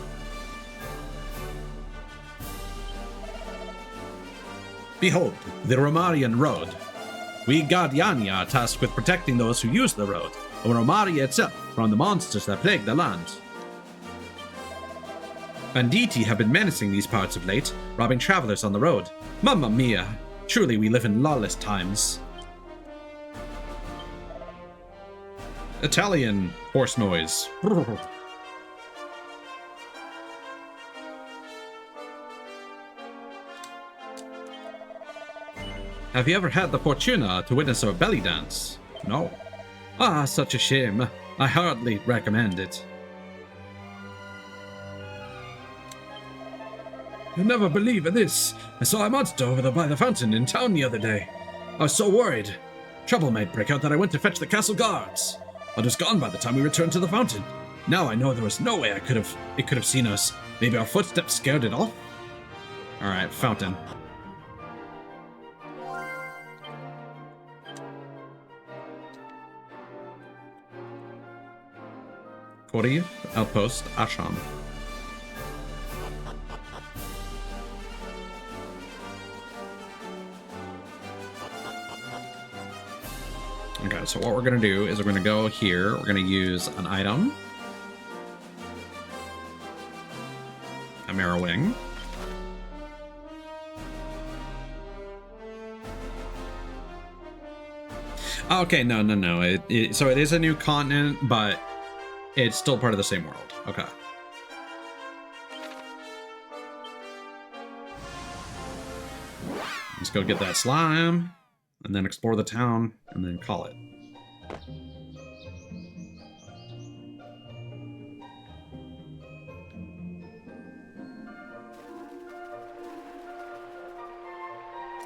Behold, the Romarian Road. We Guardiani are tasked with protecting those who use the road, or Romaria itself, from the monsters that plague the land. Banditti have been menacing these parts of late, robbing travelers on the road. Mamma mia! Truly we live in lawless times. Italian horse noise. Have you ever had the fortuna to witness a belly dance? No. Ah, such a shame. I hardly recommend it. You'll never believe this. I saw a monster over there by the fountain in town the other day. I was so worried. Trouble might break out that I went to fetch the castle guards, but was gone by the time we returned to the fountain. Now I know there was no way it could have seen us. Maybe our footsteps scared it off? Alright, fountain. Kori, outpost, Asham. Okay, so what we're gonna do is we're gonna go here, we're gonna use an item. A mirror wing. Okay, no. So it is a new continent, but it's still part of the same world. Okay. Let's go get that slime, and then explore the town, and then call it.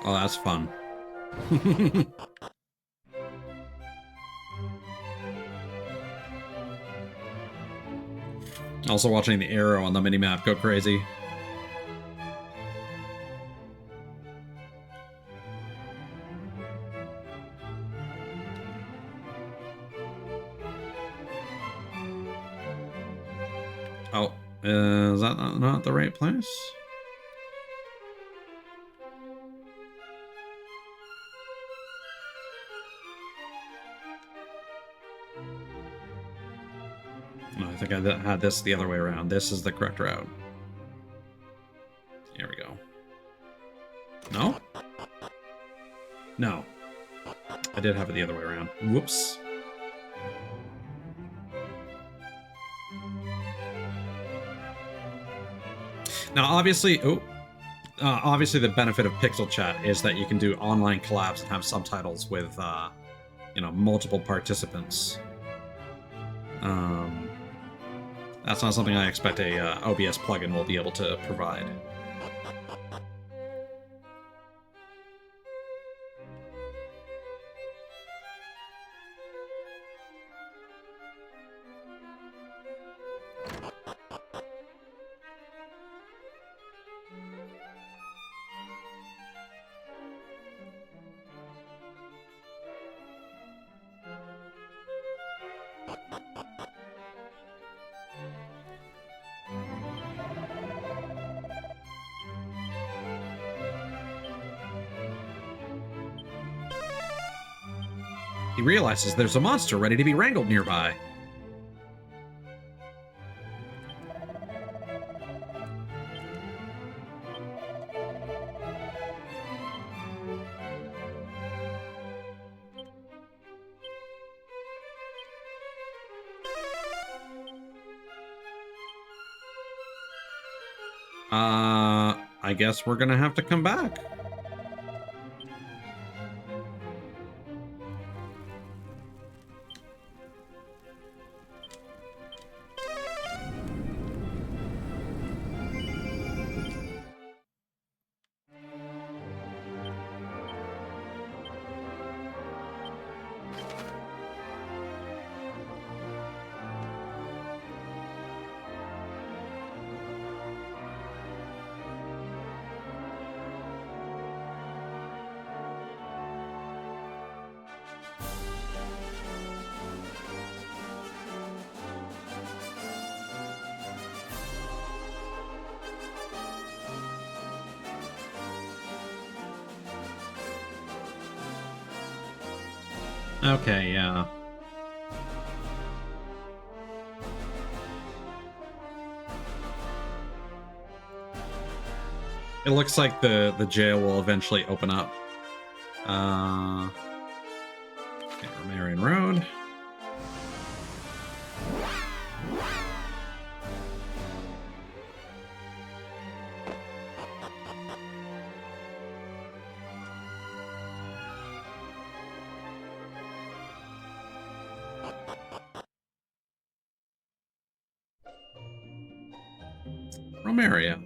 Oh, that's fun. Also watching the arrow on the minimap go crazy. Oh, is that not the right place? No, I think I had this the other way around. This is the correct route. Here we go. No? No. I did have it the other way around. Whoops. Now, obviously, obviously the benefit of Pixel Chat is that you can do online collabs and have subtitles with, you know, multiple participants. That's not something I expect a OBS plugin will be able to provide. He realizes there's a monster ready to be wrangled nearby. I guess we're gonna have to come back. Okay, yeah. It looks like the jail will eventually open up. Okay, Romarian Road. Romaria.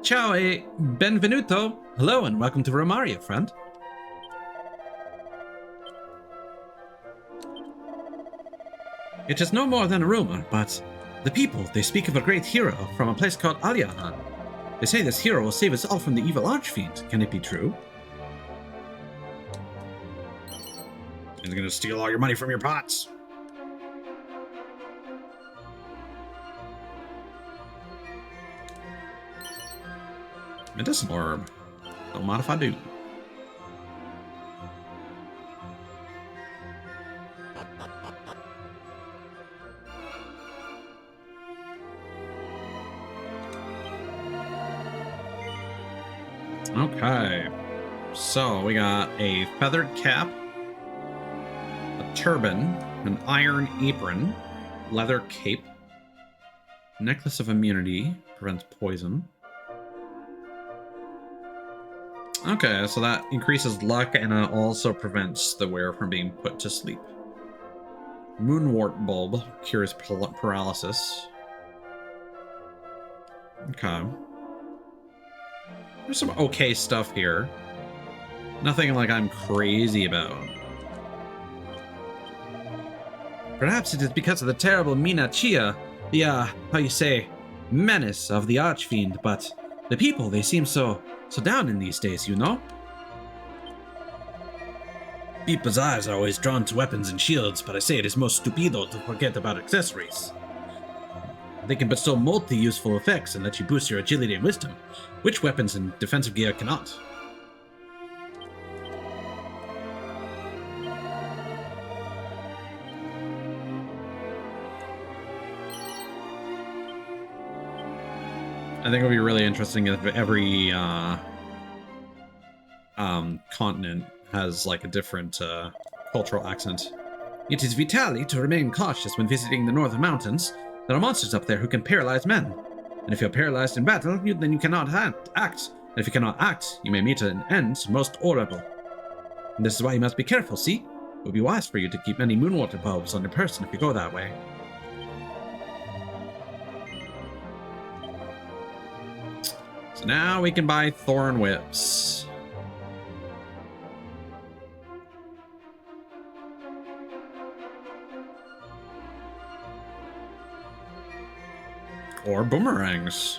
Ciao e benvenuto. Hello and welcome to Romaria, friend. It is no more than a rumor, but the people, they speak of a great hero from a place called Alyahan. They say this hero will save us all from the evil archfiend. Can it be true? He's gonna steal all your money from your pots. Medicinal herb. Don't mind if I do. Okay, so we got a feathered cap, a turban, an iron apron, leather cape, necklace of immunity, prevents poison. Okay, so that increases luck and also prevents the wearer from being put to sleep. Moonwort bulb cures paralysis. Okay. There's some okay stuff here. Nothing like I'm crazy about. Perhaps it is because of the terrible Mina Chia, the, how you say, menace of the Archfiend, but the people, they seem so down in these days, you know? People's eyes are always drawn to weapons and shields, but I say it is most stupido to forget about accessories. They can bestow multi-useful effects and let you boost your agility and wisdom, which weapons and defensive gear cannot. I think it would be really interesting if every continent has like a different cultural accent. It is vital to remain cautious when visiting the northern mountains. There are monsters up there who can paralyze men. And if you're paralyzed in battle, then you cannot act. And if you cannot act, you may meet an end most horrible. And this is why you must be careful, see? It would be wise for you to keep many moonwater bulbs on your person if you go that way. So now we can buy thorn whips. Or boomerangs.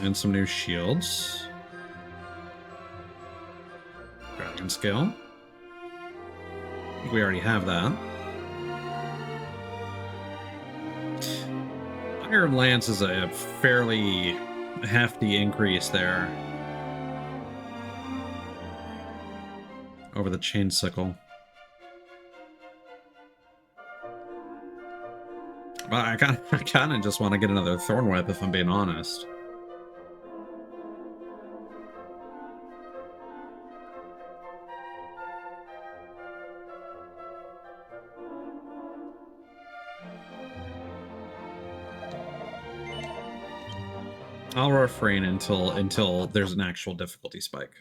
And some new shields. Dragon scale. I think we already have that. Iron Lance is a fairly hefty increase there. Over the chain sickle. But I kind of just want to get another thorn whip if I'm being honest. I'll refrain until there's an actual difficulty spike.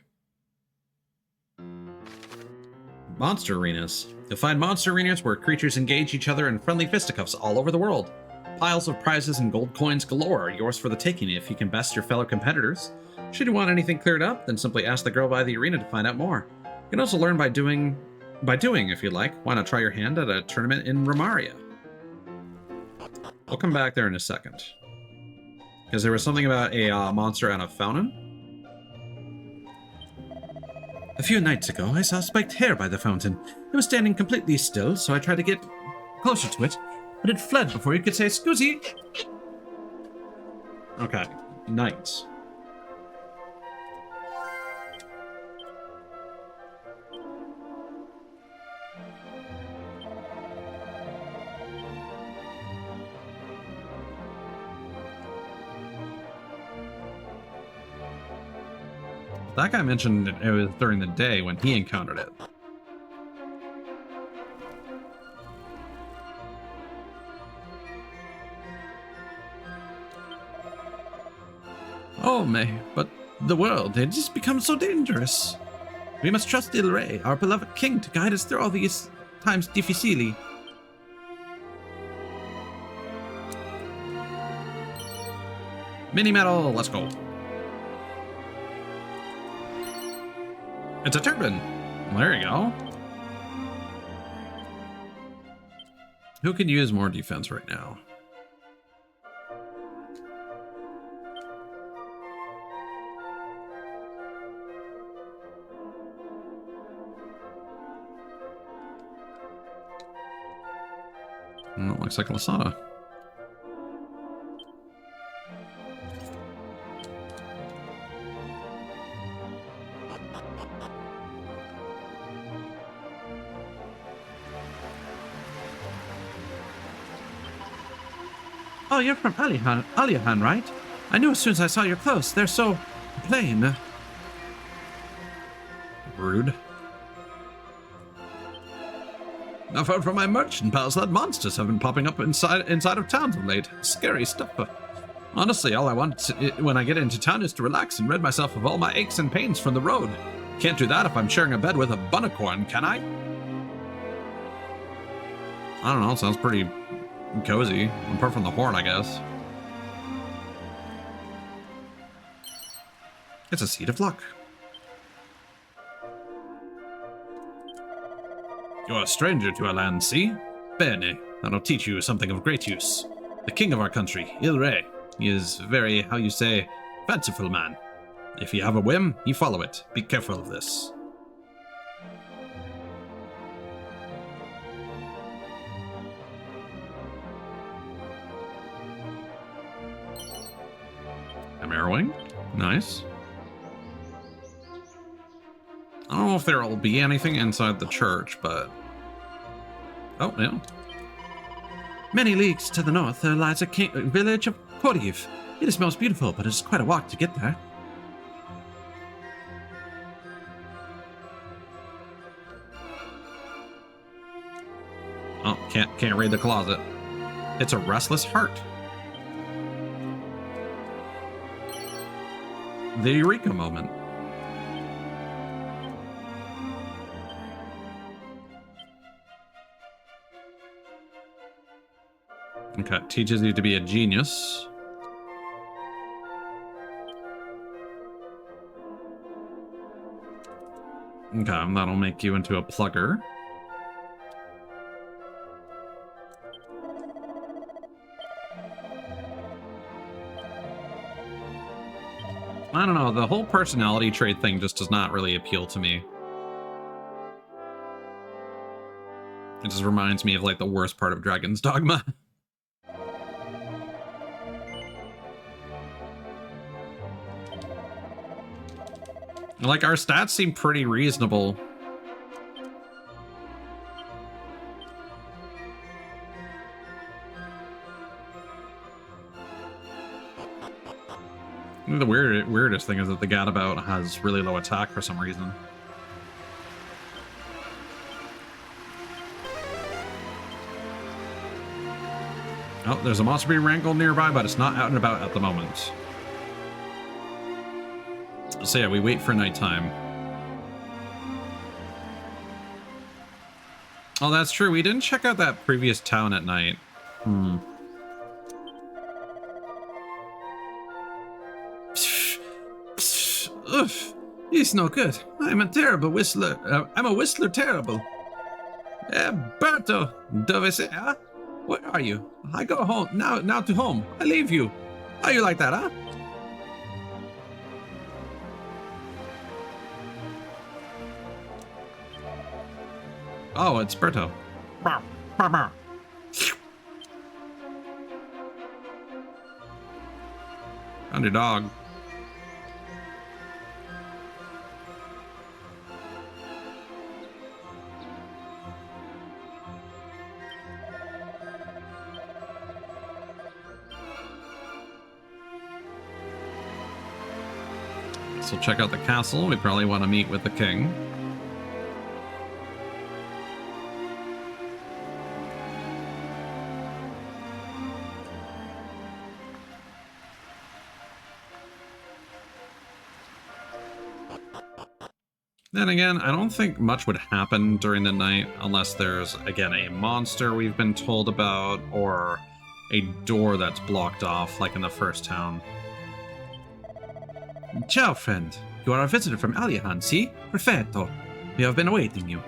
Monster arenas. You'll find monster arenas where creatures engage each other in friendly fisticuffs all over the world. Piles of prizes and gold coins galore are yours for the taking if you can best your fellow competitors. Should you want anything cleared up, then simply ask the girl by the arena to find out more. You can also learn by doing if you like. Why not try your hand at a tournament in Romaria? We'll come back there in a second. Because there was something about a monster and a fountain. A few nights ago, I saw a spiked hare by the fountain. It was standing completely still, so I tried to get closer to it, but it fled before you could say "Scoozy." Okay, nice. That guy mentioned it was during the day when he encountered it. Oh, May, but the world, it just becomes so dangerous. We must trust Il Rey, our beloved king, to guide us through all these times difficili. Mini medal, let's go. It's a turban. There you go. Who could use more defense right now? It looks like Lasada. Oh, you're from Aliahan, right? I knew as soon as I saw your clothes. They're so plain. Rude. I've heard from my merchant pals that monsters have been popping up inside of towns of late. Scary stuff. Honestly, all I want when I get into town is to relax and rid myself of all my aches and pains from the road. Can't do that if I'm sharing a bed with a bunnicorn, can I? I don't know, sounds pretty cozy. Apart from the horn, I guess. It's a seed of luck. You're a stranger to our land, see? Bene, that'll teach you something of great use. The king of our country, Il-Re, he is very, how you say, fanciful man. If you have a whim, you follow it. Be careful of this. I'm arrowing. Nice. I don't know if there will be anything inside the church, but... Oh, yeah. Many leagues to the north, there lies a village of Koriv. It is most beautiful, but it is quite a walk to get there. Oh, can't read the closet. It's a restless heart. The Eureka moment. Okay, teaches you to be a genius. Okay, that'll make you into a plugger. I don't know, the whole personality trait thing just does not really appeal to me. It just reminds me of like the worst part of Dragon's Dogma. Like, our stats seem pretty reasonable. The weirdest thing is that the Gadabout has really low attack for some reason. Oh, there's a monster being wrangled nearby, but it's not out and about at the moment. So yeah, we wait for nighttime. Oh, that's true. We didn't check out that previous town at night. Oof, he's no good. I'm a terrible whistler. I'm a whistler terrible. Berto, dove say, huh? Where are you? I go home now to home. I leave you. Are you like that, huh? Oh, it's Berto. Underdog. So check out the castle. We probably want to meet with the king. Then again, I don't think much would happen during the night unless there's, again, a monster we've been told about or a door that's blocked off, like in the first town. Ciao, friend. You are a visitor from Aliahan, see? Perfetto. We have been awaiting you.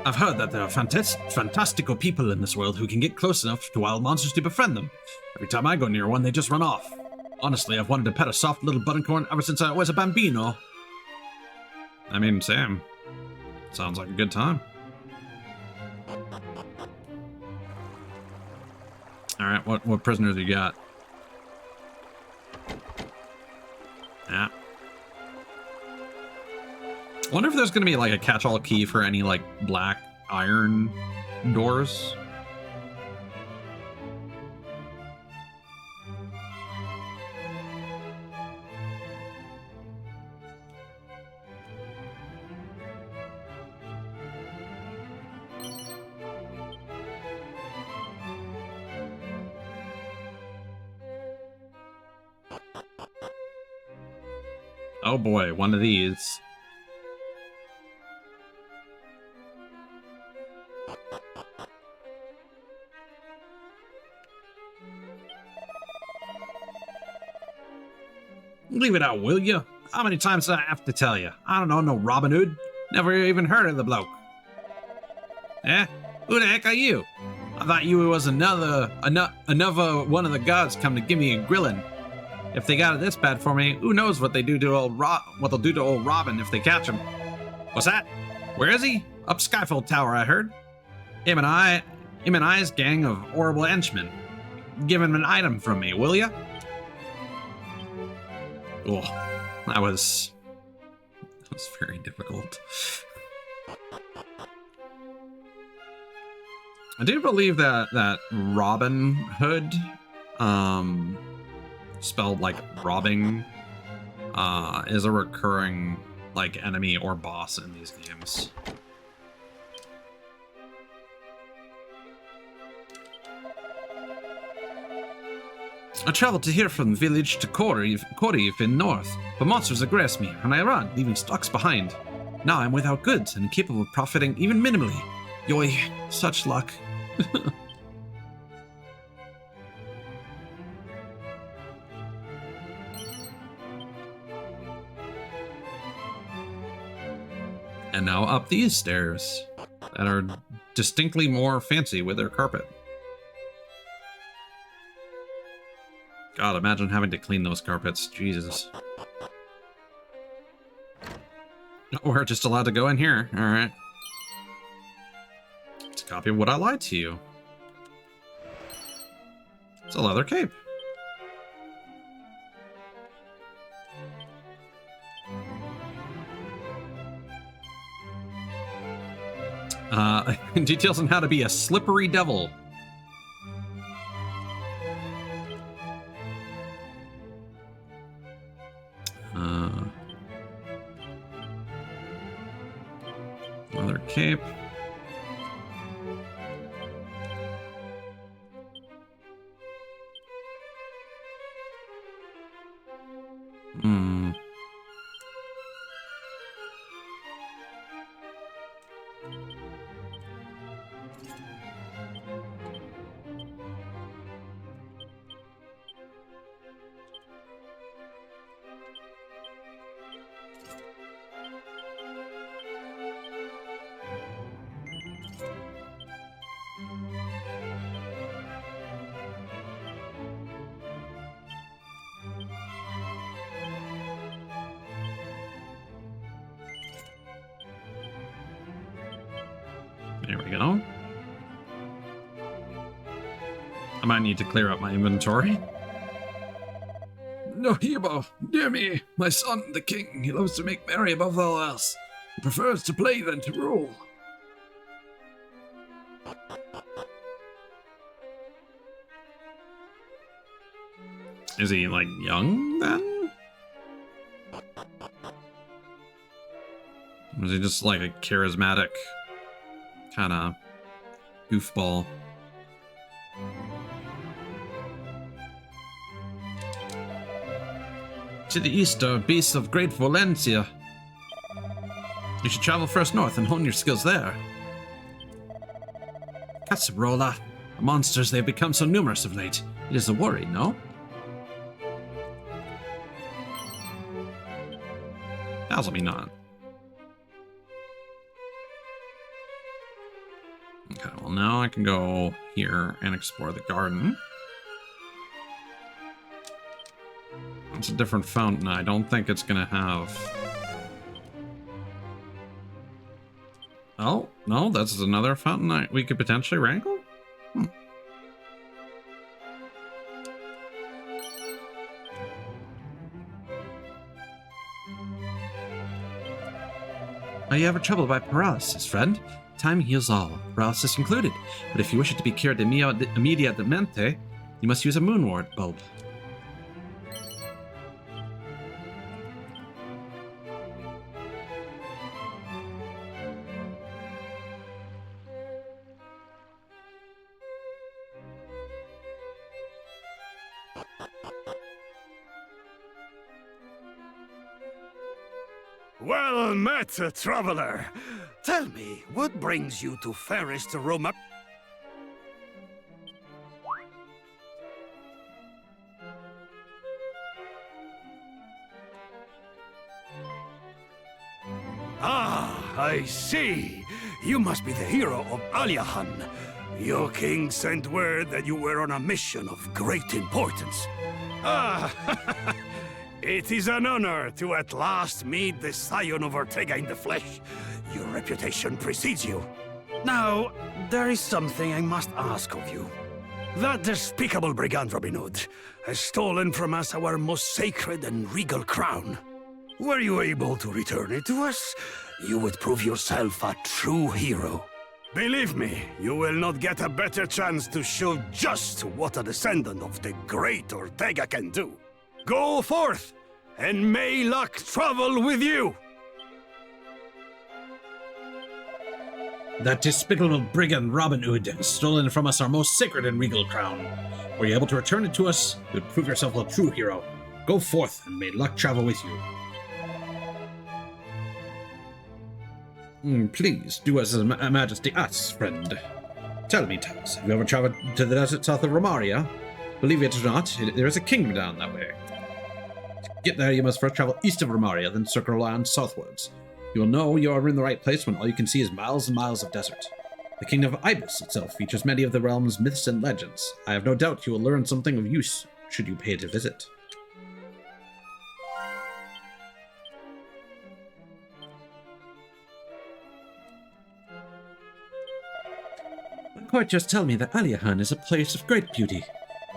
I've heard that there are fantastical people in this world who can get close enough to wild monsters to befriend them. Every time I go near one, they just run off. Honestly, I've wanted to pet a soft little buttoncorn ever since I was a bambino. I mean, Sam. Sounds like a good time. Alright, what prisoners you got? Yeah. I wonder if there's gonna be like a catch-all key for any like black iron doors. Oh boy, one of these. Leave it out, will you? How many times do I have to tell you? I don't know no Robin Hood. Never even heard of the bloke. Eh? Who the heck are you? I thought you was another one of the gods come to give me a grilling. If they got it this bad for me, who knows what they do to what they'll do to old Robin if they catch him. What's that? Where is he? Up Skyfold Tower, I heard. Him and I's gang of horrible henchmen. Give him an item from me, will ya? Oh, that was very difficult. I do believe that Robin Hood, spelled like robbing, is a recurring like enemy or boss in these games. I traveled to here from village to Korif in north, but monsters aggress me, and I run, leaving stocks behind. Now I'm without goods and incapable of profiting even minimally. Yoy, such luck. And now up these stairs that are distinctly more fancy with their carpet. God, imagine having to clean those carpets. Jesus. We're just allowed to go in here. All right. It's a copy of Would I Lie to You. It's a leather cape. Details on how to be a slippery devil. Leather cape. There we go. I might need to clear up my inventory. No, Hebo, dear me, my son, the king, he loves to make merry above all else. He prefers to play than to rule. Is he, like, young, then? Or is he just, like, a charismatic kind of goofball? To the east are beasts of great Valencia. You should travel first north and hone your skills there. Casabrola, the monsters, they have become so numerous of late. It is a worry, no? Dazzle me not. Okay, well now I can go here and explore the garden. It's a different fountain. I don't think it's gonna have... Oh, no, that's another fountain we could potentially wrangle? Are you ever troubled by paralysis, friend? Time heals all, paralysis included. But if you wish it to be cured immediatamente, you must use a moonwort bulb. Well met, traveler. Tell me, what brings you to fairest Roma? Ah, I see. You must be the hero of Aliahan. Your king sent word that you were on a mission of great importance. Ah, it is an honor to at last meet the scion of Ortega in the flesh. Your reputation precedes you. Now, there is something I must ask of you. That despicable brigand Robin Hood has stolen from us our most sacred and regal crown. Were you able to return it to us, you would prove yourself a true hero. Believe me, you will not get a better chance to show just what a descendant of the great Ortega can do. Go forth, and may luck travel with you! That despicable brigand Robin Hood has stolen from us our most sacred and regal crown. Were you able to return it to us, you would prove yourself a true hero. Go forth, and may luck travel with you. Please, do as His Majesty asks, friend. Tell me, Taz, have you ever traveled to the desert south of Romaria? Believe it or not, there is a kingdom down that way. To get there, you must first travel east of Romaria, then circle around southwards. You will know you are in the right place when all you can see is miles and miles of desert. The kingdom of Ibis itself features many of the realm's myths and legends. I have no doubt you will learn something of use should you pay it a visit. The court just tell me that Aliahan is a place of great beauty.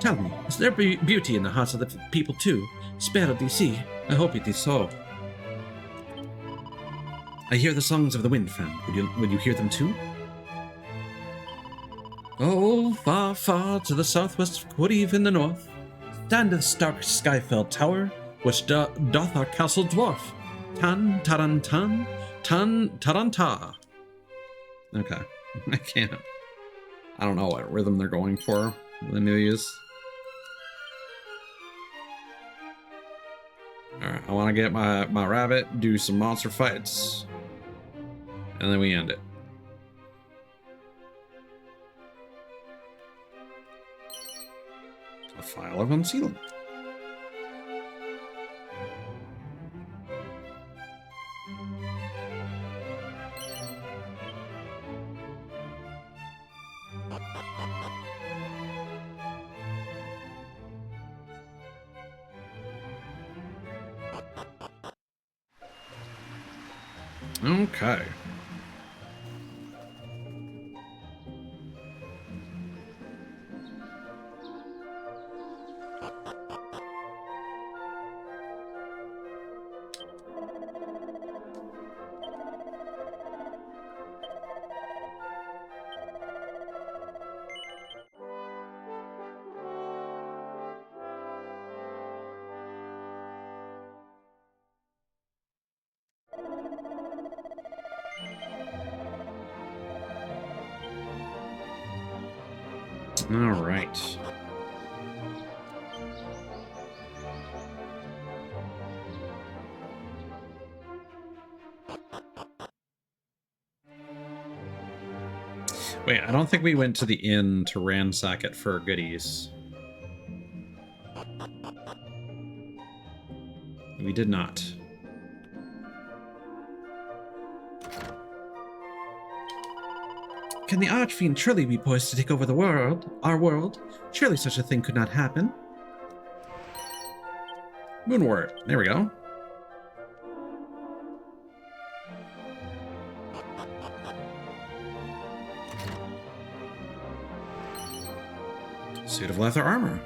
Tell me, is there beauty in the hearts of the people too? Spare DC. I hope it is so. I hear the songs of the wind, friend. Would you hear them too? Oh, far, far to the southwest of Quariv in the north, standeth stark Skyfell Tower, which doth our castle dwarf. Tan, taran, tan, taranta. Okay, I can't. I don't know what rhythm they're going for with any of these. Alright, I want to get my rabbit, do some monster fights, and then we end it. A file of unsealing. Okay. All right. Wait, I don't think we went to the inn to ransack it for goodies. We did not. can the Archfiend truly be poised to take over the world, our world? Surely such a thing could not happen. Moonwort. There we go. Suit of leather armor.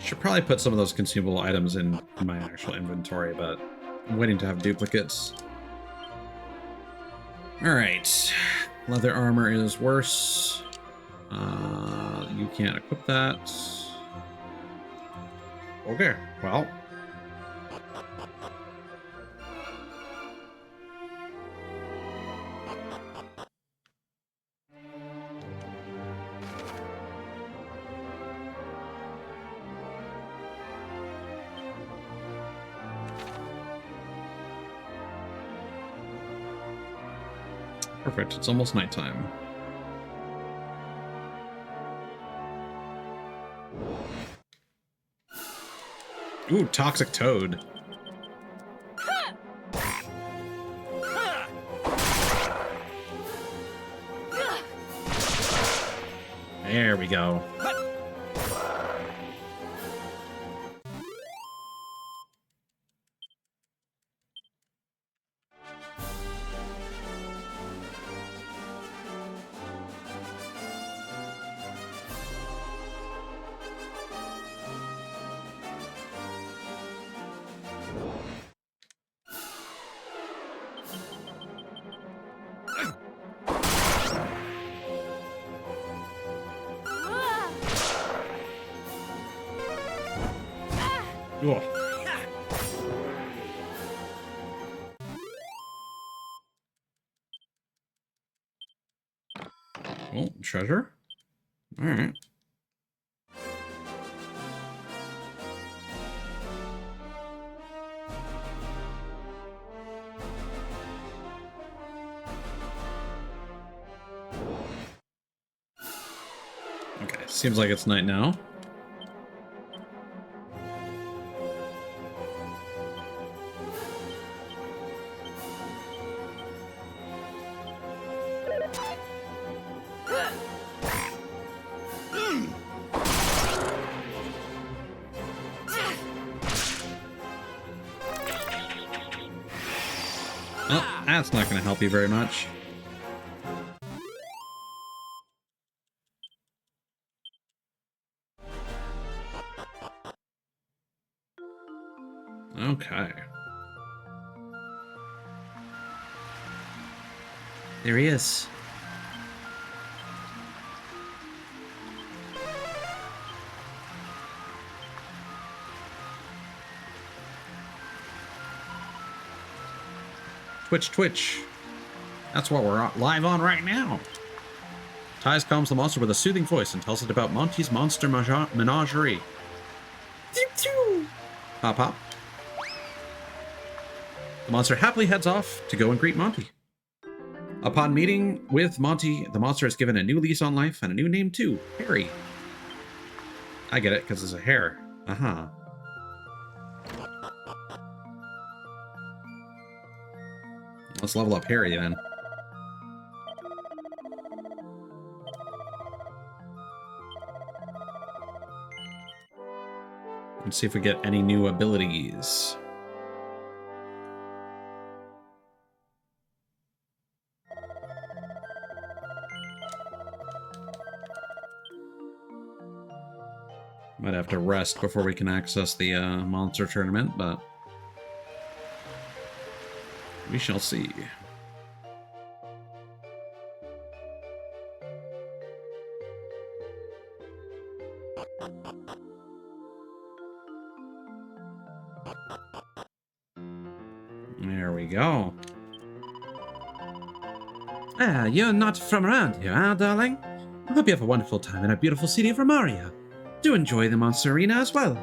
Should probably put some of those consumable items in my actual inventory, but I'm waiting to have duplicates. Alright. Leather armor is worse. You can't equip that. Okay, well. Perfect, it's almost nighttime. Ooh, toxic toad. There we go. Ooh. Oh, treasure? Alright. Okay, seems like it's night now. Oh, that's not going to help you very much. Okay. There he is. Twitch, Twitch. That's what we're live on right now. Ties calms the monster with a soothing voice and tells it about Monty's monster menagerie. Pop, pop. The monster happily heads off to go and greet Monty. Upon meeting with Monty, the monster is given a new lease on life and a new name too, Harry. I get it, because it's a hare. Uh-huh. Let's level up Harry then. Let's see if we get any new abilities. Might have to rest before we can access the monster tournament, but we shall see. There we go. Ah, you're not from around here, huh, darling? I hope you have a wonderful time in our beautiful city of Romaria. Do enjoy the monster arena as well.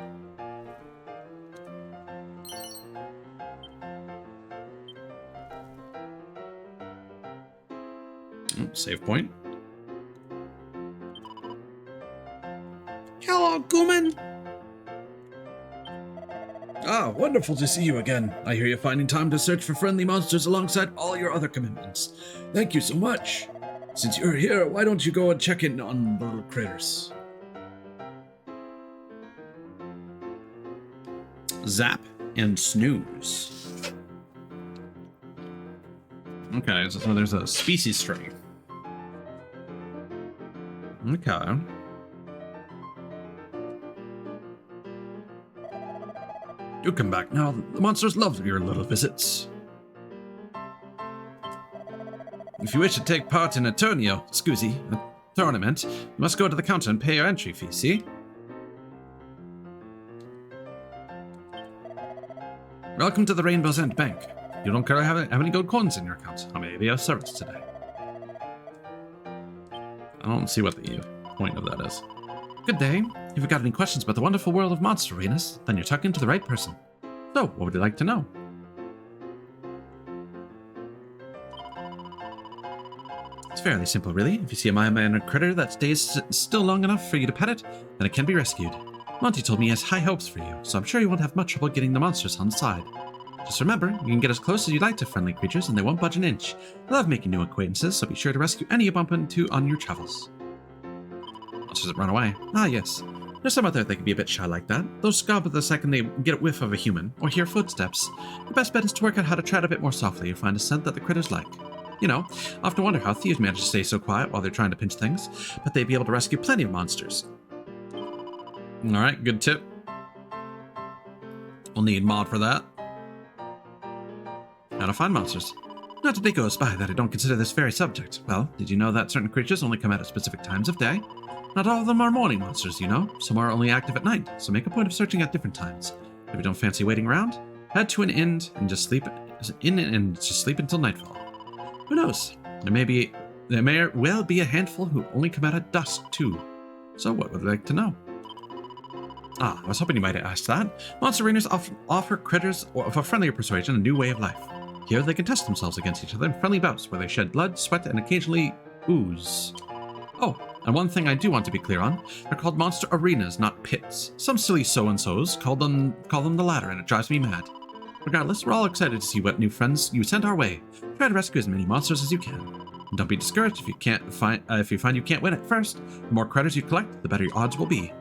Save point. Hello, Gooman. Ah, wonderful to see you again. I hear you're finding time to search for friendly monsters alongside all your other commitments. Thank you so much. Since you're here, why don't you go and check in on the little critters? Zap and snooze. Okay, so there's a species tree. Okay. Do come back now. The monsters love your little visits. If you wish to take part in a tournament, you must go to the counter and pay your entry fee, see? Welcome to the Rainbow's End Bank. You don't currently have any gold coins in your account. How may I be of service today? I don't see what the point of that is. Good day. If you've got any questions about the wonderful world of monster arenas, then you're talking to the right person. So, what would you like to know? It's fairly simple, really. If you see a mild-mannered critter that stays still long enough for you to pet it, then it can be rescued. Monty told me he has high hopes for you, so I'm sure you won't have much trouble getting the monsters on side. Just remember, you can get as close as you like to friendly creatures, and they won't budge an inch. I love making new acquaintances, so be sure to rescue any you bump into on your travels. Monsters that run away. Ah, yes. There's some out there that can be a bit shy like that. Those scob the second they get a whiff of a human, or hear footsteps. The best bet is to work out how to tread a bit more softly or find a scent that the critters like. You know, I often wonder how thieves manage to stay so quiet while they're trying to pinch things, but they'd be able to rescue plenty of monsters. Alright, good tip. We'll need mod for that. How to find monsters. Not a day goes by that I don't consider this very subject. Well, did you know that certain creatures only come out at specific times of day? Not all of them are morning monsters, you know. Some are only active at night, so make a point of searching at different times. If you don't fancy waiting around, head to an inn and just sleep until nightfall. Who knows? There may well be a handful who only come out at dusk too. So what would you like to know? Ah, I was hoping you might have asked that. Monster arenas offer critters of a friendlier persuasion a new way of life. Here they can test themselves against each other in friendly bouts where they shed blood, sweat, and occasionally ooze. Oh, and one thing I do want to be clear on, they're called monster arenas, not pits. Some silly so-and-sos call them the latter, and it drives me mad. Regardless, we're all excited to see what new friends you send our way. Try to rescue as many monsters as you can. And don't be discouraged if you find you can't win at first. The more credits you collect, the better your odds will be.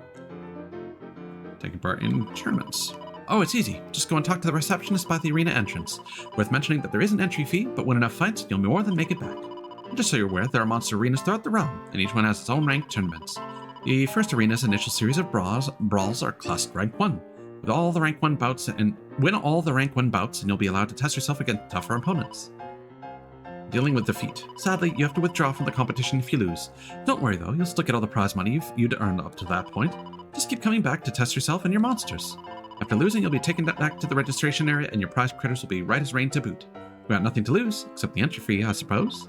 Taking part in tournaments. Oh, it's easy. Just go and talk to the receptionist by the arena entrance. Worth mentioning that there is an entry fee, but win enough fights, you'll more than make it back. And just so you're aware, there are monster arenas throughout the realm, and each one has its own ranked tournaments. The first arena's initial series of brawls are classed rank 1. Win all the rank 1 bouts, and you'll be allowed to test yourself against tougher opponents. Dealing with defeat. Sadly, you have to withdraw from the competition if you lose. Don't worry though, you'll still get all the prize money you'd earned up to that point. Just keep coming back to test yourself and your monsters. After losing, you'll be taken back to the registration area and your prize critters will be right as rain to boot. You got nothing to lose, except the entry fee, I suppose.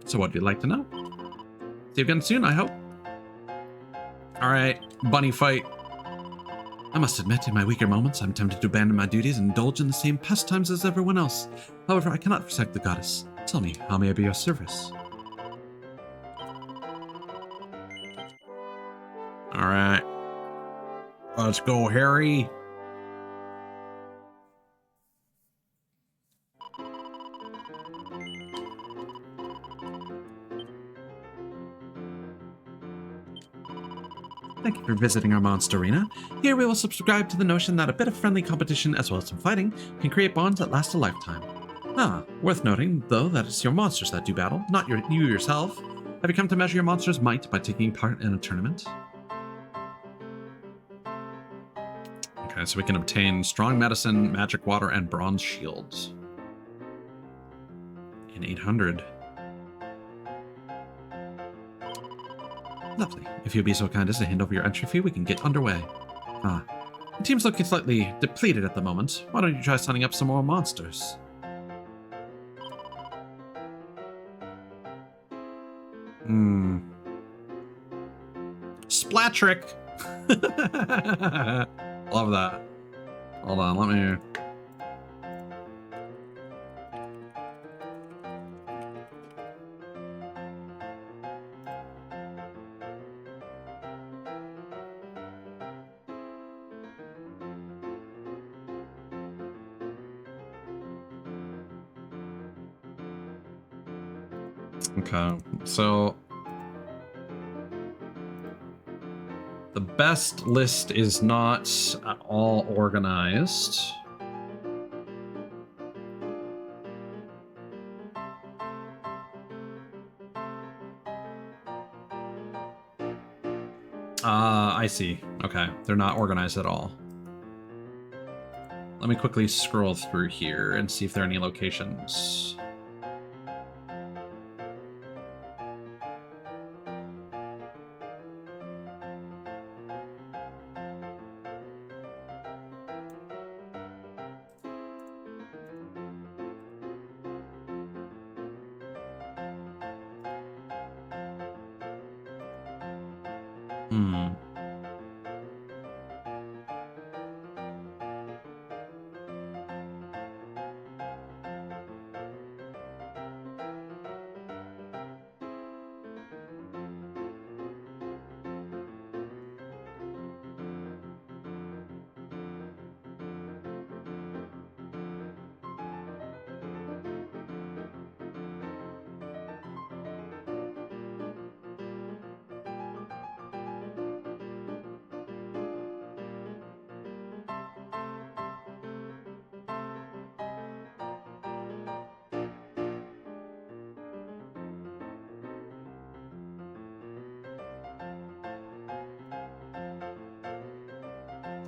So what would you like to know? See you again soon, I hope. Alright, bunny fight. I must admit, in my weaker moments, I'm tempted to abandon my duties and indulge in the same pastimes as everyone else. However, I cannot forsake the goddess. Tell me, how may I be of service? Alright. Let's go, Harry. Thank you for visiting our monster arena. Here we will subscribe to the notion that a bit of friendly competition as well as some fighting can create bonds that last a lifetime. Ah, worth noting, though, that it's your monsters that do battle, not you yourself. Have you come to measure your monster's might by taking part in a tournament? Okay, so we can obtain strong medicine, magic water, and bronze shields. In 800. Lovely. If you'd be so kind as to hand over your entry fee, we can get underway. Ah, the team's looking slightly depleted at the moment. Why don't you try signing up some more monsters? Splat trick! Love that. Hold on, let me... Okay, so the best list is not at all organized. I see. Okay, they're not organized at all. Let me quickly scroll through here and see if there are any locations.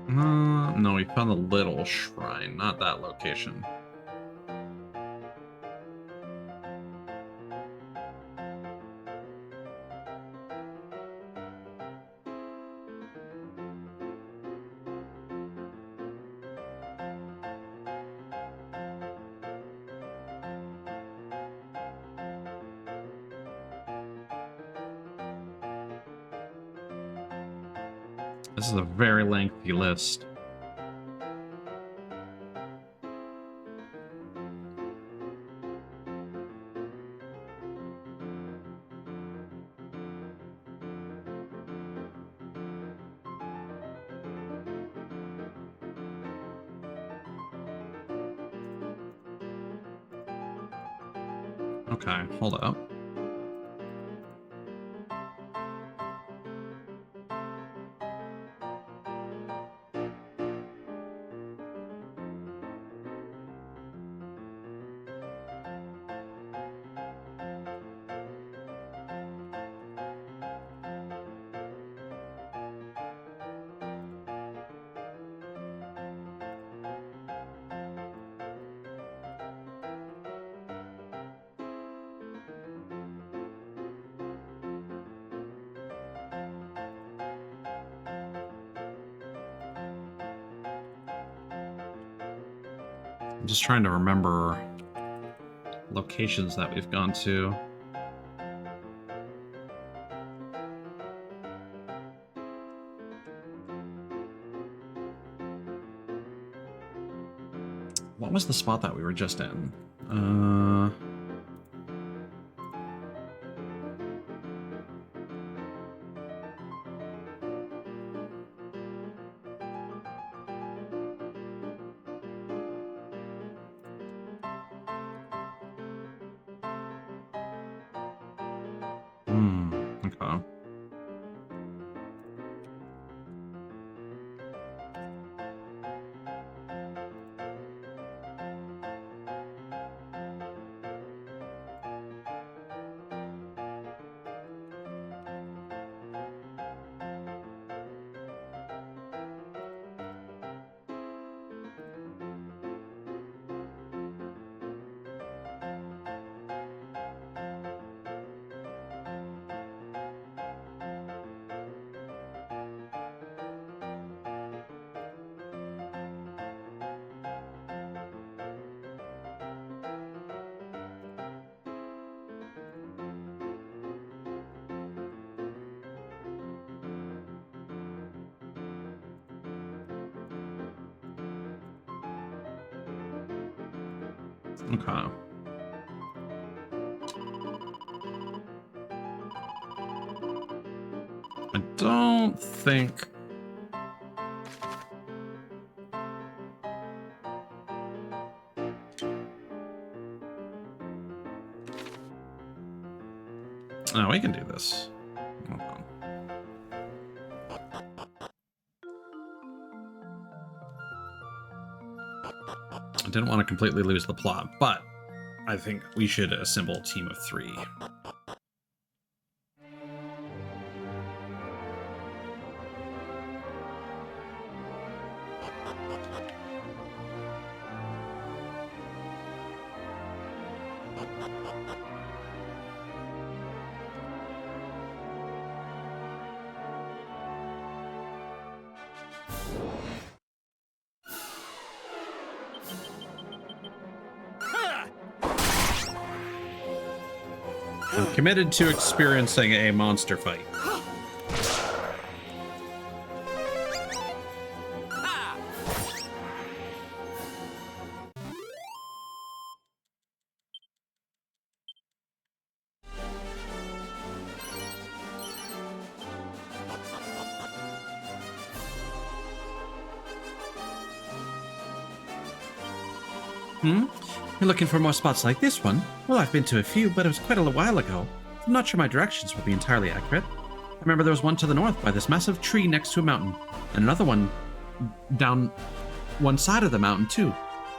Hmm. No, we found a little shrine, not that location. This is a very lengthy list. Okay, hold up. I'm just trying to remember locations that we've gone to. What was the spot that we were just in? Okay. Okay. I don't think... Oh, we can do this. Hold on. I didn't want to completely lose the plot, but I think we should assemble a team of 3. I'm committed to experiencing a monster fight. You're looking for more spots like this one? Well, I've been to a few, but it was quite a while ago. I'm not sure my directions will be entirely accurate. I remember there was one to the north by this massive tree next to a mountain, and another one down one side of the mountain, too.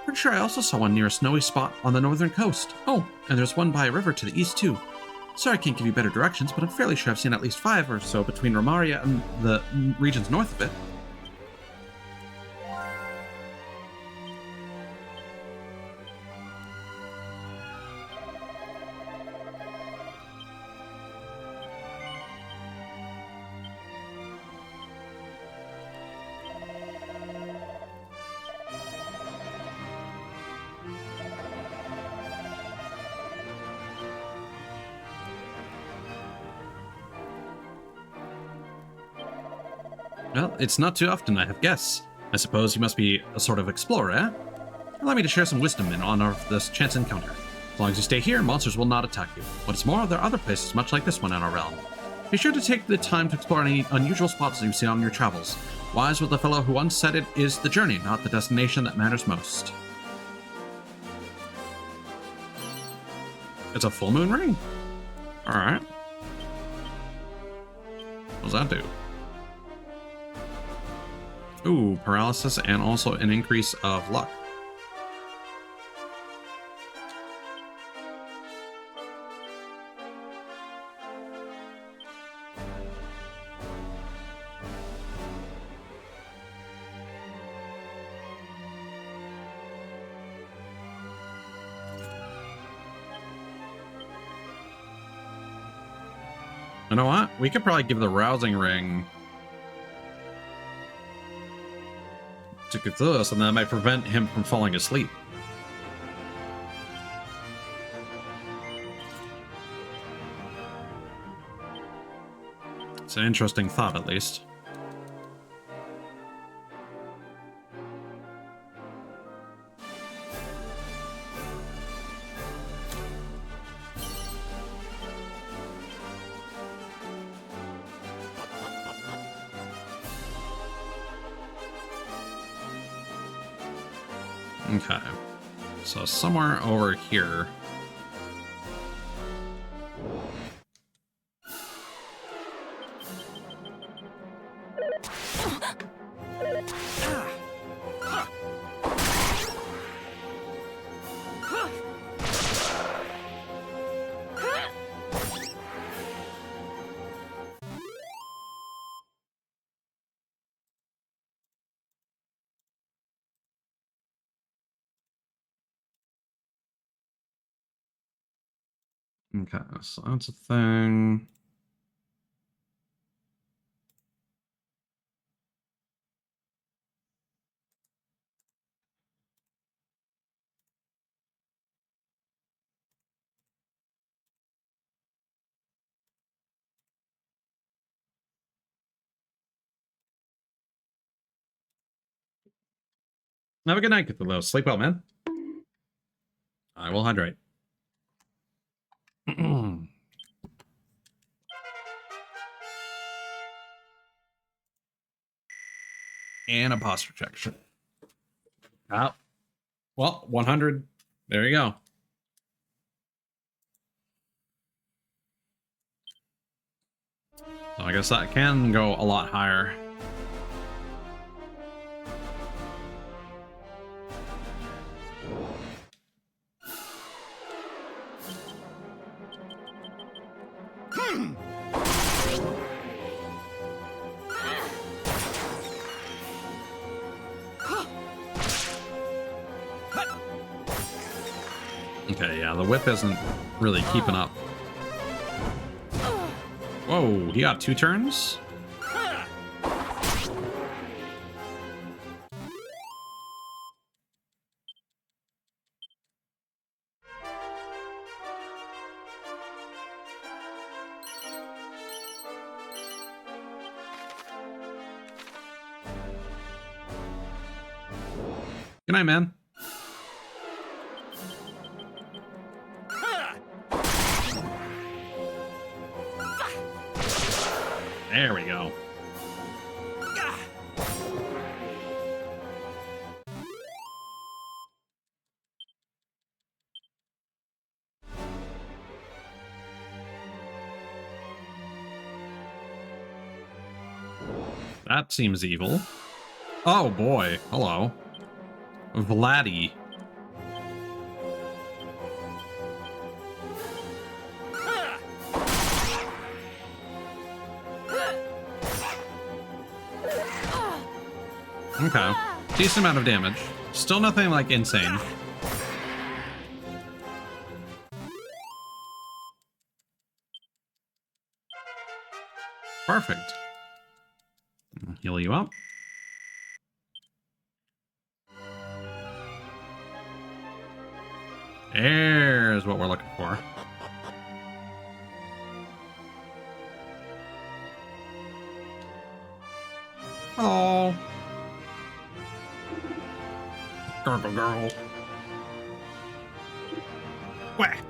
Pretty sure I also saw one near a snowy spot on the northern coast. Oh, and there's one by a river to the east, too. Sorry I can't give you better directions, but I'm fairly sure I've seen at least 5 or so between Romaria and the regions north of it. Well, it's not too often I have guests. I suppose you must be a sort of explorer, eh? Allow me to share some wisdom in honor of this chance encounter. As long as you stay here, monsters will not attack you. What's more, there are other places much like this one in our realm. Be sure to take the time to explore any unusual spots you see on your travels. Wise was the fellow who once said it is the journey, not the destination, that matters most. It's a full moon ring? Alright. What does that do? Ooh, paralysis and also an increase of luck. You know what? We could probably give the rousing ring to Cthulhu, and that might prevent him from falling asleep. It's an interesting thought, at least. Okay, so somewhere over here. Okay, so that's a thing. Have a good night, Cthulhu. Sleep well, man. I will hydrate. And a posture check. Oh. Well, 100. There you go. I guess that can go a lot higher. Okay, yeah, the whip isn't really keeping up. Whoa, he got 2 turns? Good night, man. There we go. That seems evil. Oh boy, hello. Vladdy. Okay. Decent amount of damage. Still nothing like insane. Perfect. I'll heal you up. There's what we're looking for. Oh. Gurgle girl. Whack.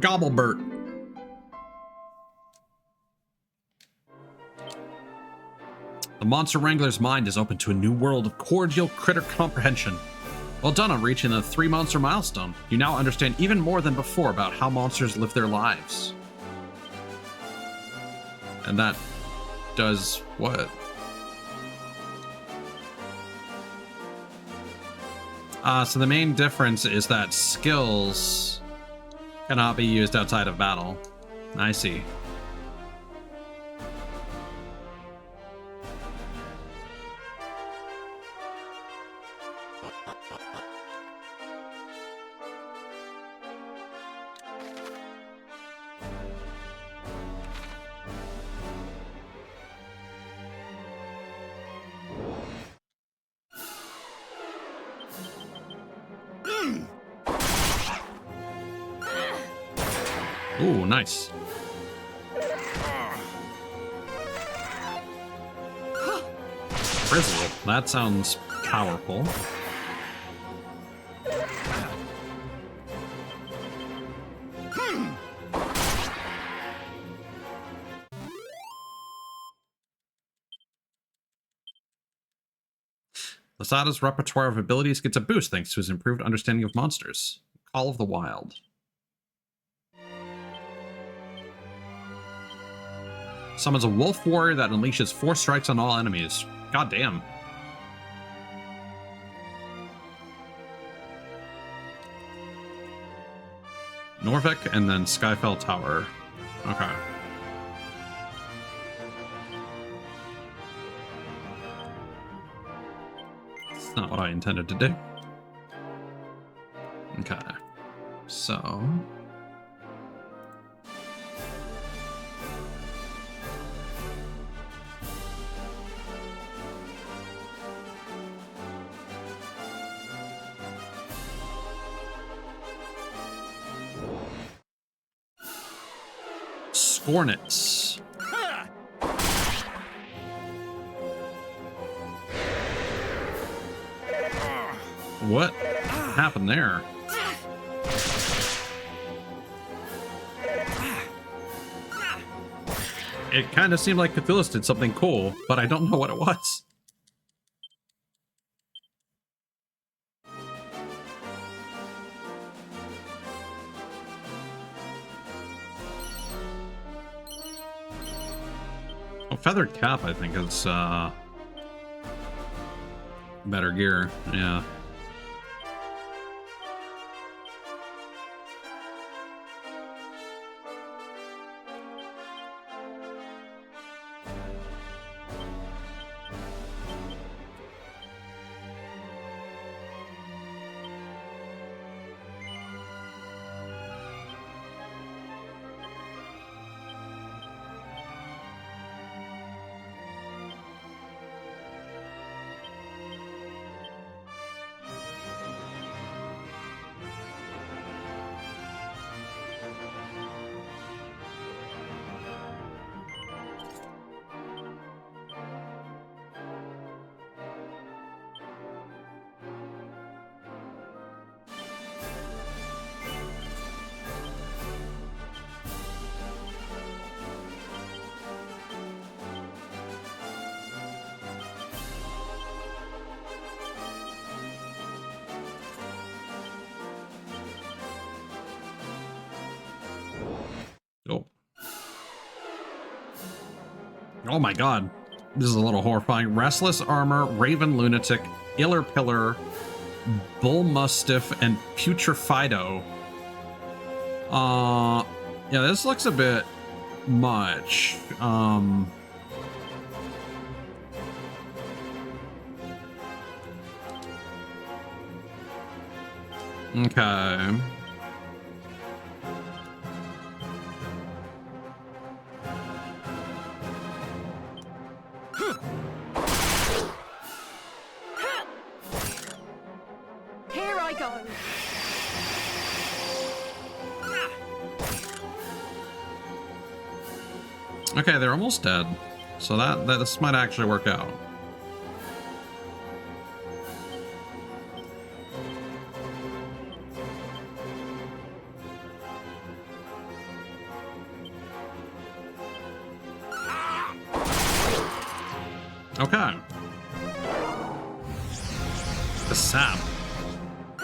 Gobblebert. The Monster Wrangler's mind is open to a new world of cordial critter comprehension. Well done on reaching the 3 monster milestone. You now understand even more than before about how monsters live their lives. And that does what? So the main difference is that skills cannot be used outside of battle. I see. Ooh, nice. Frizzle. That sounds powerful. Lasada's repertoire of abilities gets a boost thanks to his improved understanding of monsters. Call of the Wild. Summons a wolf warrior that unleashes 4 strikes on all enemies. God damn. Norvik and then Skyfell Tower. Okay. That's not what I intended to do. Okay. So... Hornets. What happened there? It kind of seemed like Cthulhu did something cool, but I don't know what it was. feathered cap, I think, is better gear. Yeah. Oh. Oh my god. This is a little horrifying. Restless Armor, Raven Lunatic, Iller Pillar, Bull Mustiff, and Putrefido. Yeah, this looks a bit much. Okay. Here I go. Okay, they're almost dead. So that this might actually work out. Okay. The sap.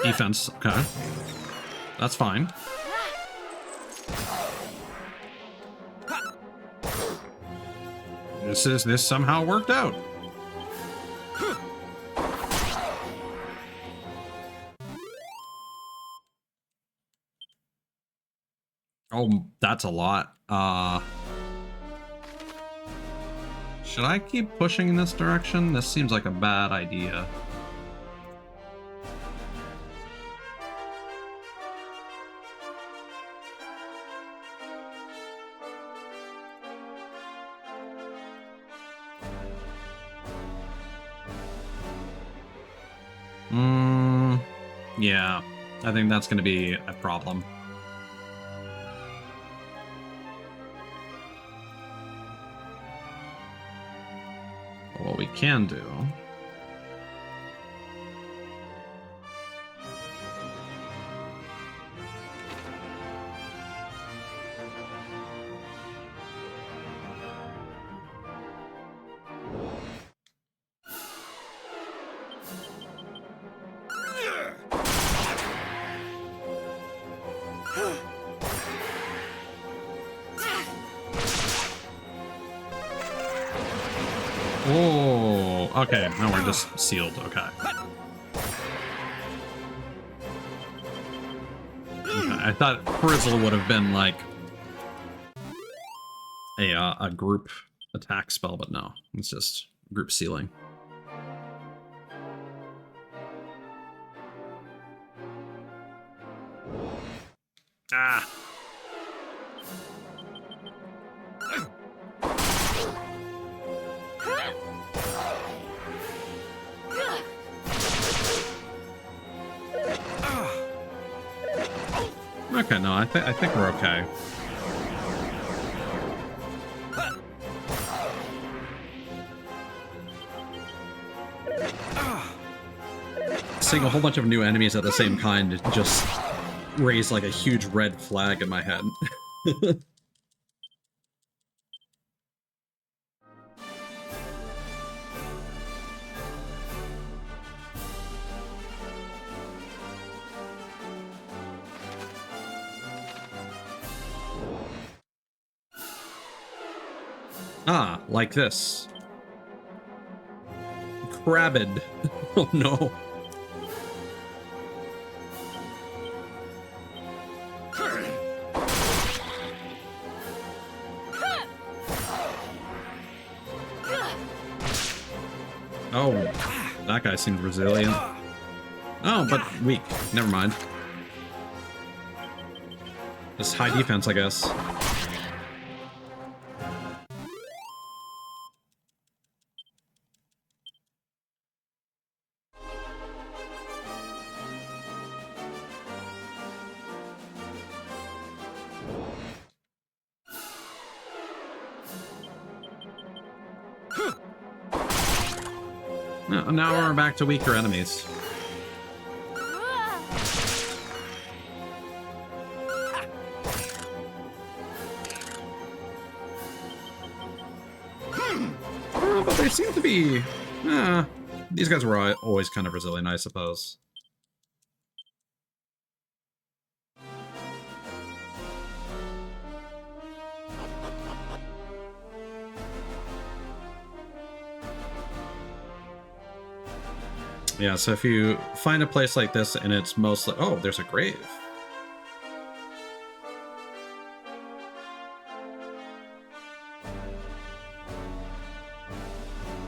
Defense, okay. That's fine. This somehow worked out. Oh, that's a lot. Should I keep pushing in this direction? This seems like a bad idea. Yeah, I think that's going to be a problem. What we can do... Whoa, okay, now we're just sealed, okay. I thought Frizzle would have been like a group attack spell, but no, it's just group sealing. Ah. Okay, no, I think we're okay. Seeing a whole bunch of new enemies at the same kind just raised like a huge red flag in my head. Ah, like this. Crabbed. Oh no. Oh, that guy seems resilient. Oh, but weak. Never mind. Just high defense, I guess. Now we're back to weaker enemies. But they seem to be... these guys were always kind of resilient, I suppose. Yeah, so if you find a place like this and it's mostly... Oh, there's a grave.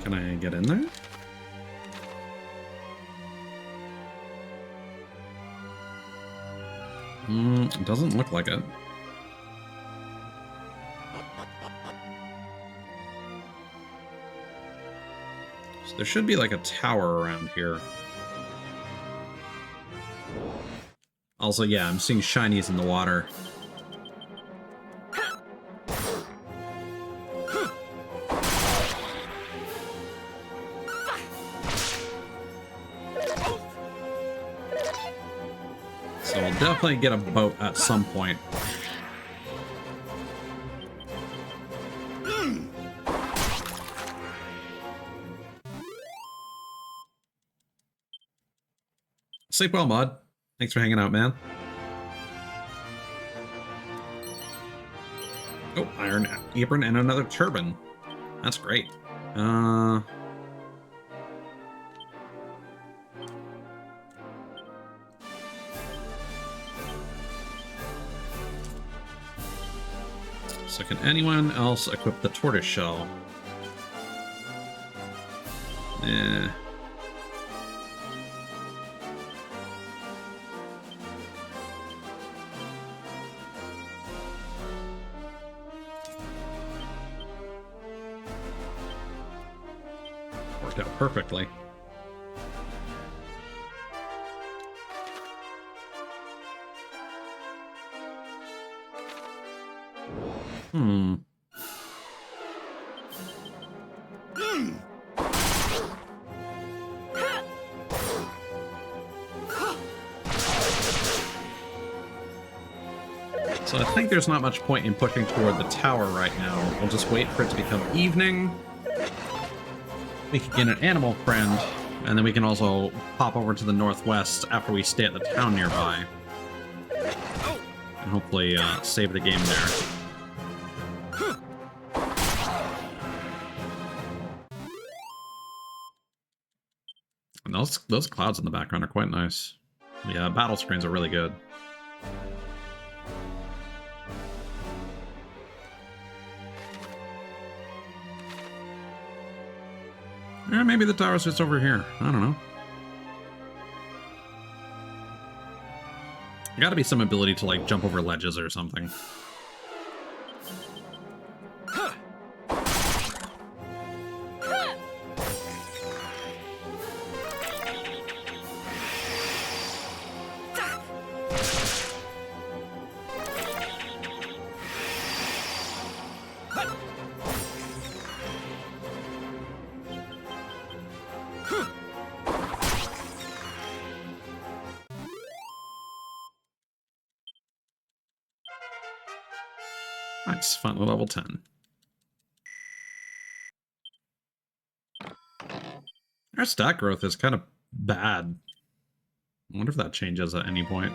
Can I get in there? It doesn't look like it. There should be like a tower around here. Also, yeah, I'm seeing shinies in the water. So I'll definitely get a boat at some point. Sleep well, Mod. Thanks for hanging out, man. Oh, iron apron and another turban. That's great. So can anyone else equip the tortoise shell? Eh. Worked out perfectly. So I think there's not much point in pushing toward the tower right now. We'll just wait for it to become evening. We can get an animal friend, and then we can also pop over to the northwest after we stay at the town nearby. And hopefully save the game there. And those clouds in the background are quite nice. Yeah, battle screens are really good. Yeah, maybe the tower's just over here. I don't know. Gotta be some ability to, like, jump over ledges or something. Nice, finally level 10. Our stat growth is kind of bad. I wonder if that changes at any point.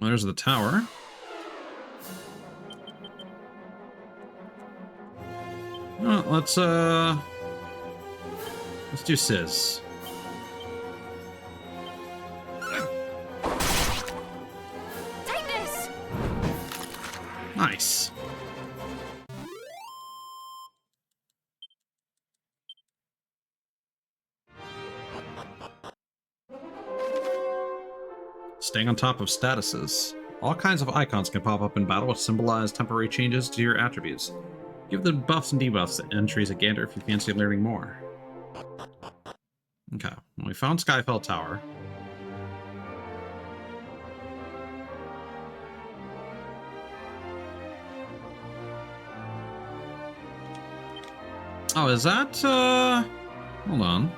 There's the tower. Well, let's do Sizz. Take this! Nice. Staying on top of statuses. All kinds of icons can pop up in battle which symbolize temporary changes to your attributes. Give the buffs and debuffs entries a gander if you fancy learning more. Okay, well, we found Skyfell Tower. Oh, is that, hold on.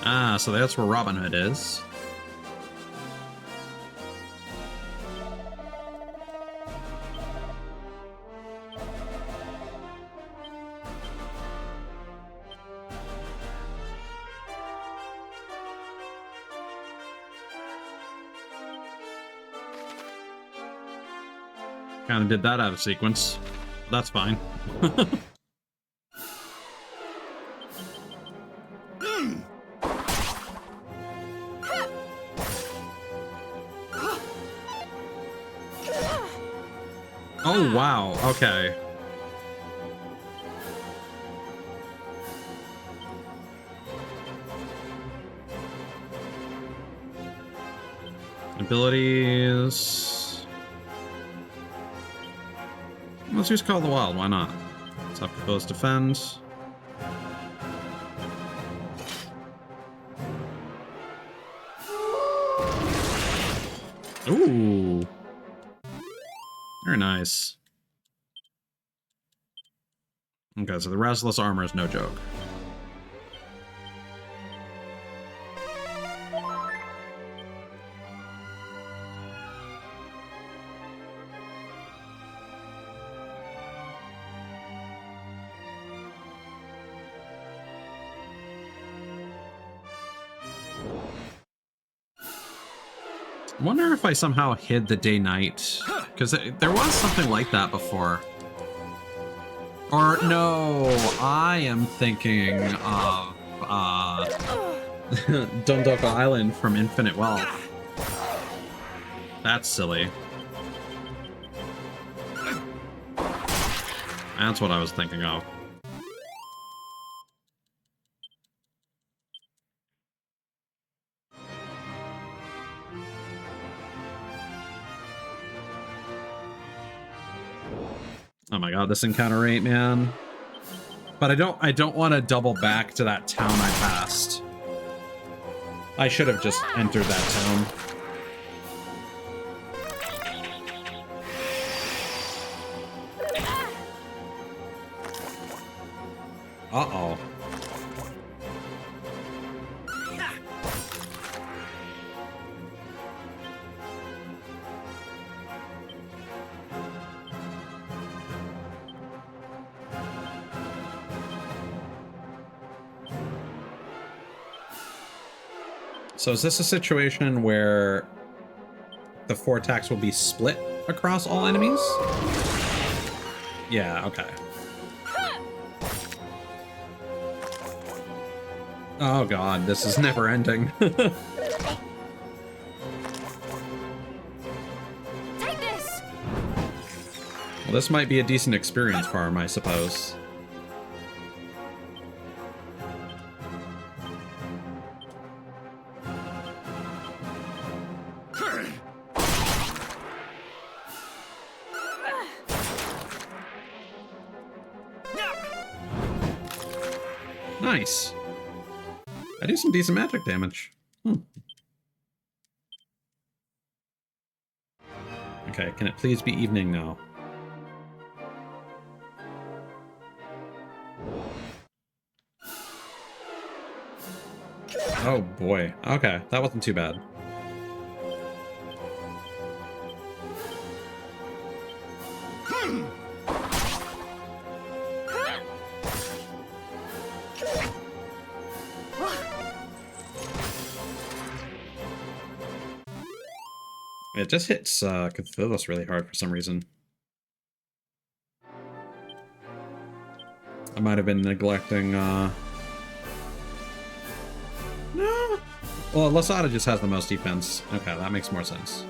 Ah, so that's where Robin Hood is. Kind of did that out of sequence. That's fine. Oh, wow. Okay. Abilities. Let's use Call of the Wild. Why not? Let's have Propose Defend. Ooh. Very nice. Okay, so the Restless Armor is no joke. I wonder if I somehow hid the day-night, because there was something like that before. Or no, I am thinking of Dondoko Island from Infinite Wealth. That's silly. That's what I was thinking of. Oh my god, this encounter rate, man. But I don't want to double back to that town I passed. I should have just entered that town. Uh-oh. So is this a situation where the 4 attacks will be split across all enemies? Yeah, okay. Oh god, this is never ending. Take this. Well, this might be a decent experience for him, I suppose. Nice. I do some decent magic damage. Okay, can it please be evening now? Oh boy. Okay, that wasn't too bad. It just hits Cthulhu's really hard for some reason. I might have been neglecting... No! Well, Lasada just has the most defense. Okay, that makes more sense.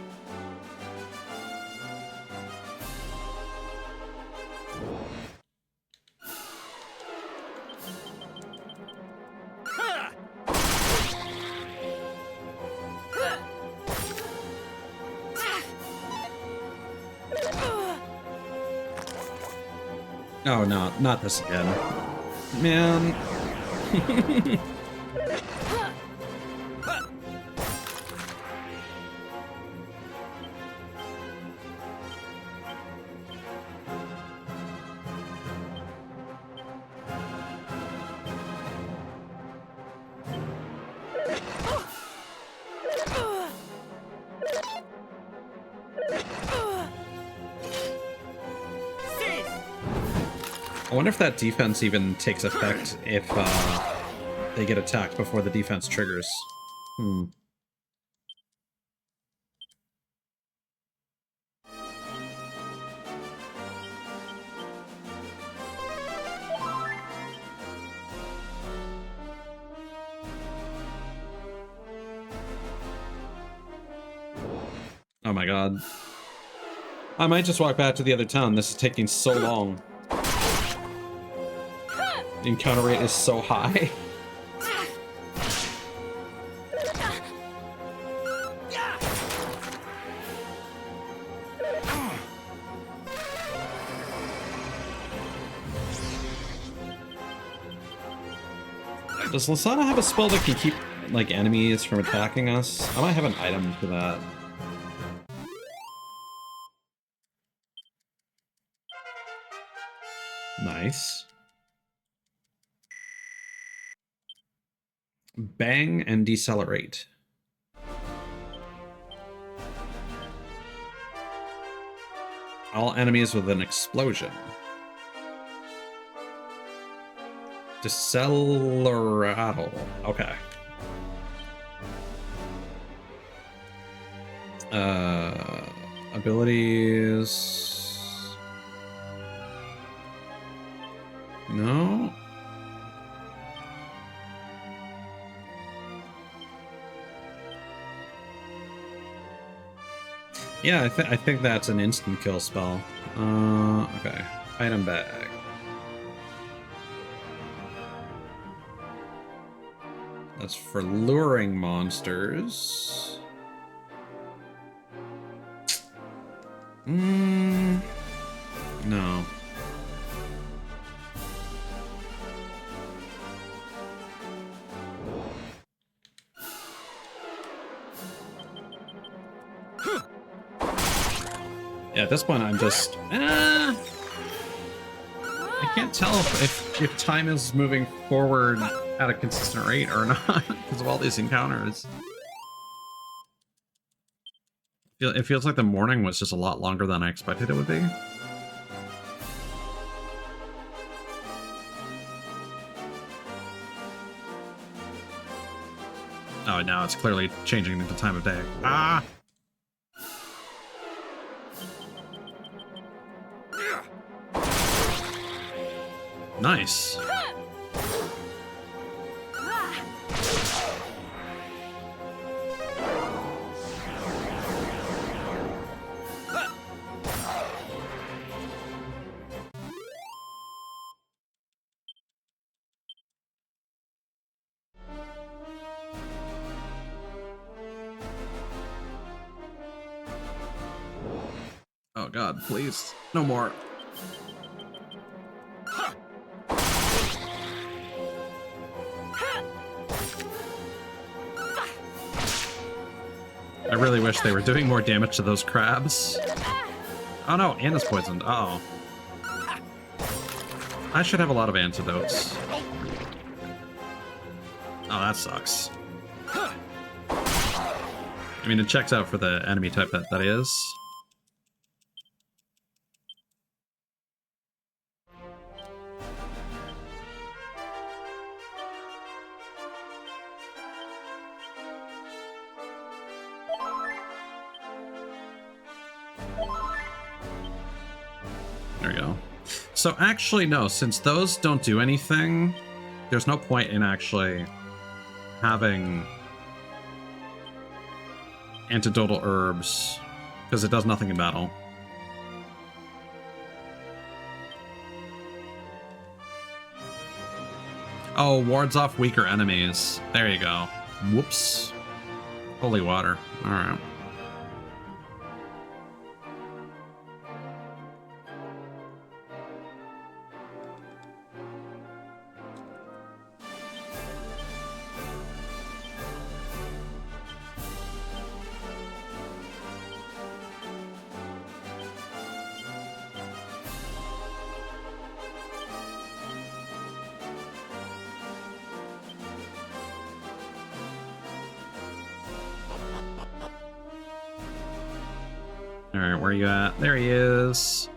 Oh, no, not this again. Man. I wonder if that defense even takes effect if they get attacked before the defense triggers. Hmm. Oh my god. I might just walk back to the other town. This is taking so long. The encounter rate is so high. Does Lasana have a spell that can keep, like, enemies from attacking us? I might have an item for that. Nice. Bang and decelerate. All enemies with an explosion. Decelerato. Okay. Abilities. No. Yeah, I think that's an instant kill spell. Okay. Item bag. That's for luring monsters. No. Yeah, at this point I'm just... I can't tell if time is moving forward at a consistent rate or not because of all these encounters. It feels like the morning was just a lot longer than I expected it would be. Oh, now it's clearly changing the time of day. Ah! Nice. Oh god, please. No more. I really wish they were doing more damage to those crabs. Oh no, Anna's poisoned. Uh oh. I should have a lot of antidotes. Oh, that sucks. I mean, it checks out for the enemy type that is. There we go. So actually, no, since those don't do anything, there's no point in actually having antidotal herbs, because it does nothing in battle. Oh, wards off weaker enemies. There you go. Whoops. Holy water. Alright. Alright, where you at? There he is.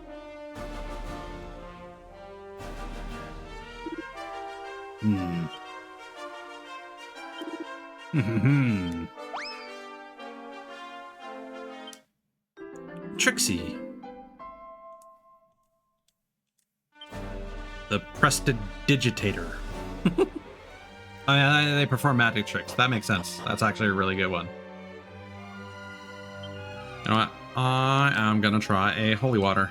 Trixie. The Prestidigitator. I mean, they perform magic tricks. That makes sense. That's actually a really good one. You know what? I am gonna try a holy water.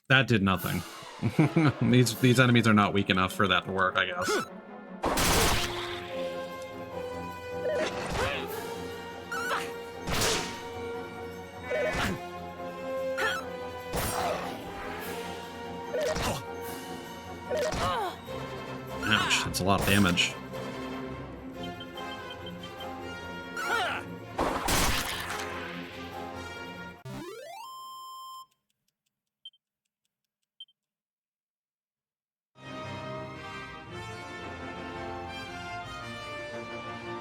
That did nothing. These enemies are not weak enough for that to work, I guess. Ouch, that's a lot of damage.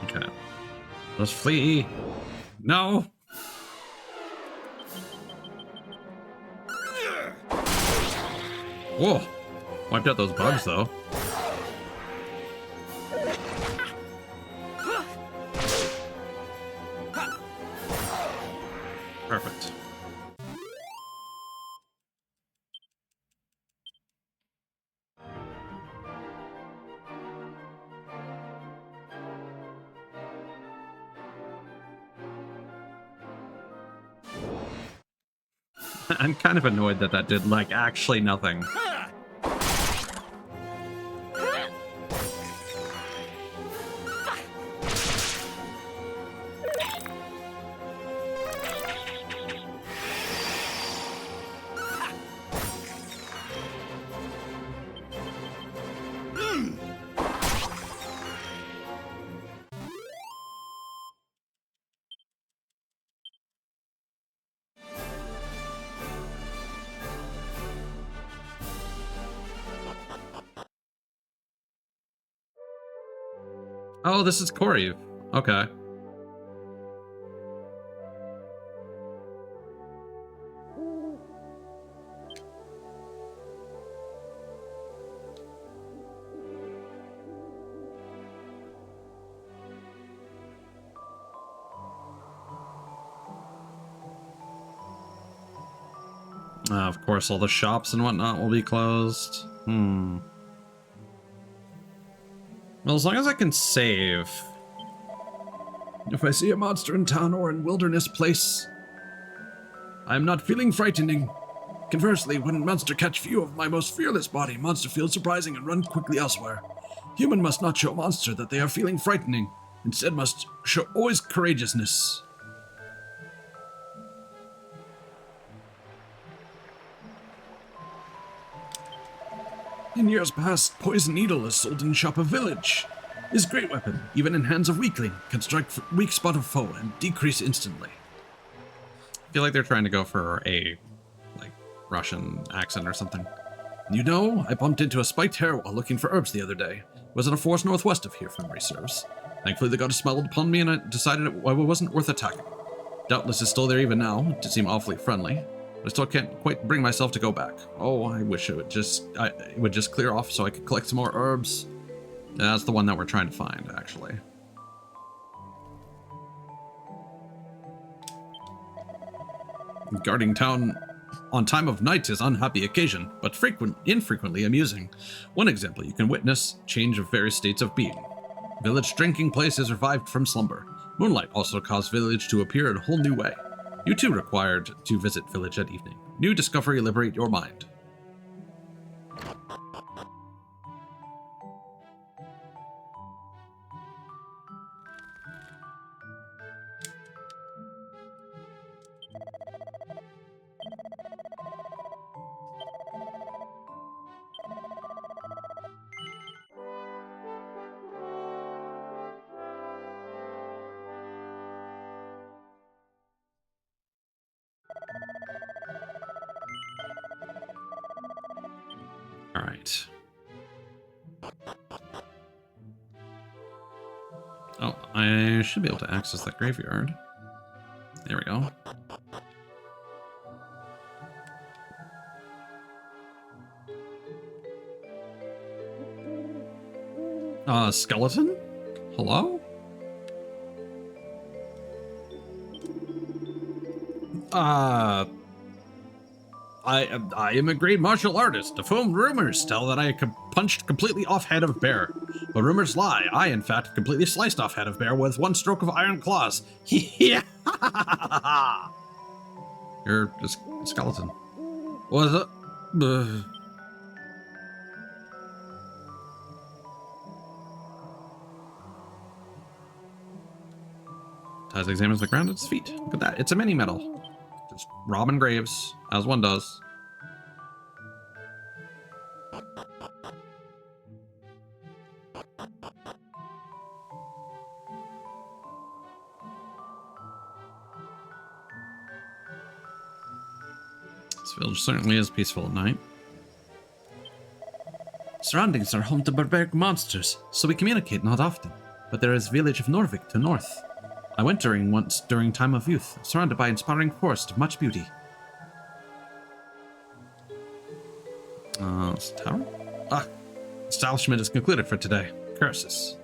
Okay. Let's flee. No! Whoa! Wiped out those bugs, though. Perfect. I'm kind of annoyed that that did, like, actually nothing. Oh, this is Corey. Okay. Of course, all the shops and whatnot will be closed. Well, as long as I can save. If I see a monster in town or in wilderness place, I am not feeling frightening. Conversely, when monster catch view of my most fearless body, monster feels surprising and run quickly elsewhere. Human must not show monster that they are feeling frightening. Instead must show always courageousness. In years past, poison needle is sold in shop of village. Is great weapon, even in hands of weakling, can strike weak spot of foe and decrease instantly. I feel like they're trying to go for a, like, Russian accent or something. You know, I bumped into a spiked hare while looking for herbs the other day. It was in a forest northwest of here, if memory serves. Thankfully, the goddess smiled upon me and I decided it wasn't worth attacking. Doubtless it's still there even now, it did seem awfully friendly. But I still can't quite bring myself to go back. Oh, I wish it would just clear off so I could collect some more herbs. That's the one that we're trying to find, actually. Guarding town on time of night is unhappy occasion, but infrequently amusing. One example you can witness, change of various states of being. Village drinking place is revived from slumber. Moonlight also caused village to appear in a whole new way. You too required to visit village at evening. New discovery liberate your mind. All right. Oh, I should be able to access that graveyard. There we go. Skeleton? Hello? I am a great martial artist, of whom rumors tell that I punched completely off head of bear. But rumors lie. I, in fact, completely sliced off head of bear with one stroke of iron claws. Yeah. You're a skeleton. What's up? Taz examines the ground at its feet. Look at that. It's a mini medal. Just robbing graves, as one does. This village certainly is peaceful at night. Surroundings are home to barbaric monsters, so we communicate not often. But there is village of Norvik to north. I went once during time of youth, surrounded by inspiring forest of much beauty. It's a tower? Ah, establishment is concluded for today. Curses.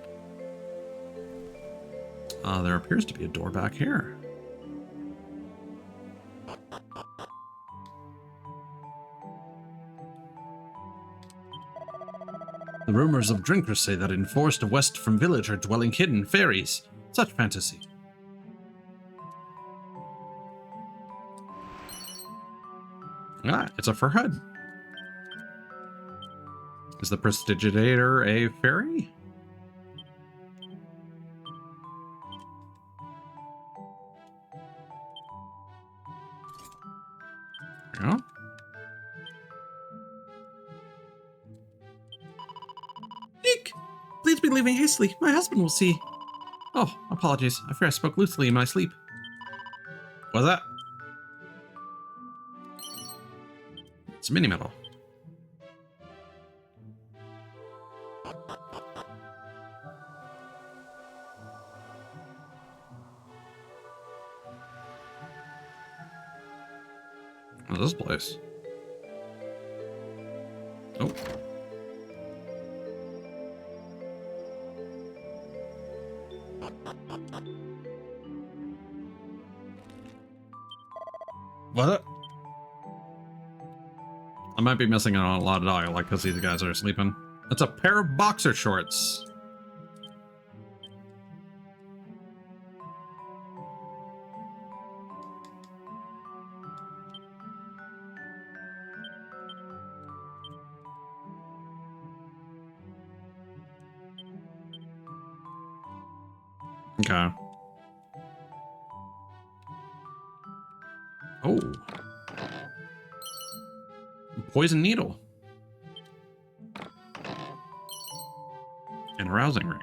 There appears to be a door back here. The rumors of drinkers say that in forest west from village are dwelling hidden fairies. Such fantasy. Ah, it's a furhead. Is the Prestidigitator a fairy? Yeah. Eek! Please be leaving hastily. My husband will see. Oh, apologies. I fear I spoke loosely in my sleep. What's that? It's a mini medal. What's this place? Oh. What? I might be missing out on a lot of dialogue because these guys are sleeping. It's a pair of boxer shorts. Okay. Oh. Poison needle. And a rousing ring.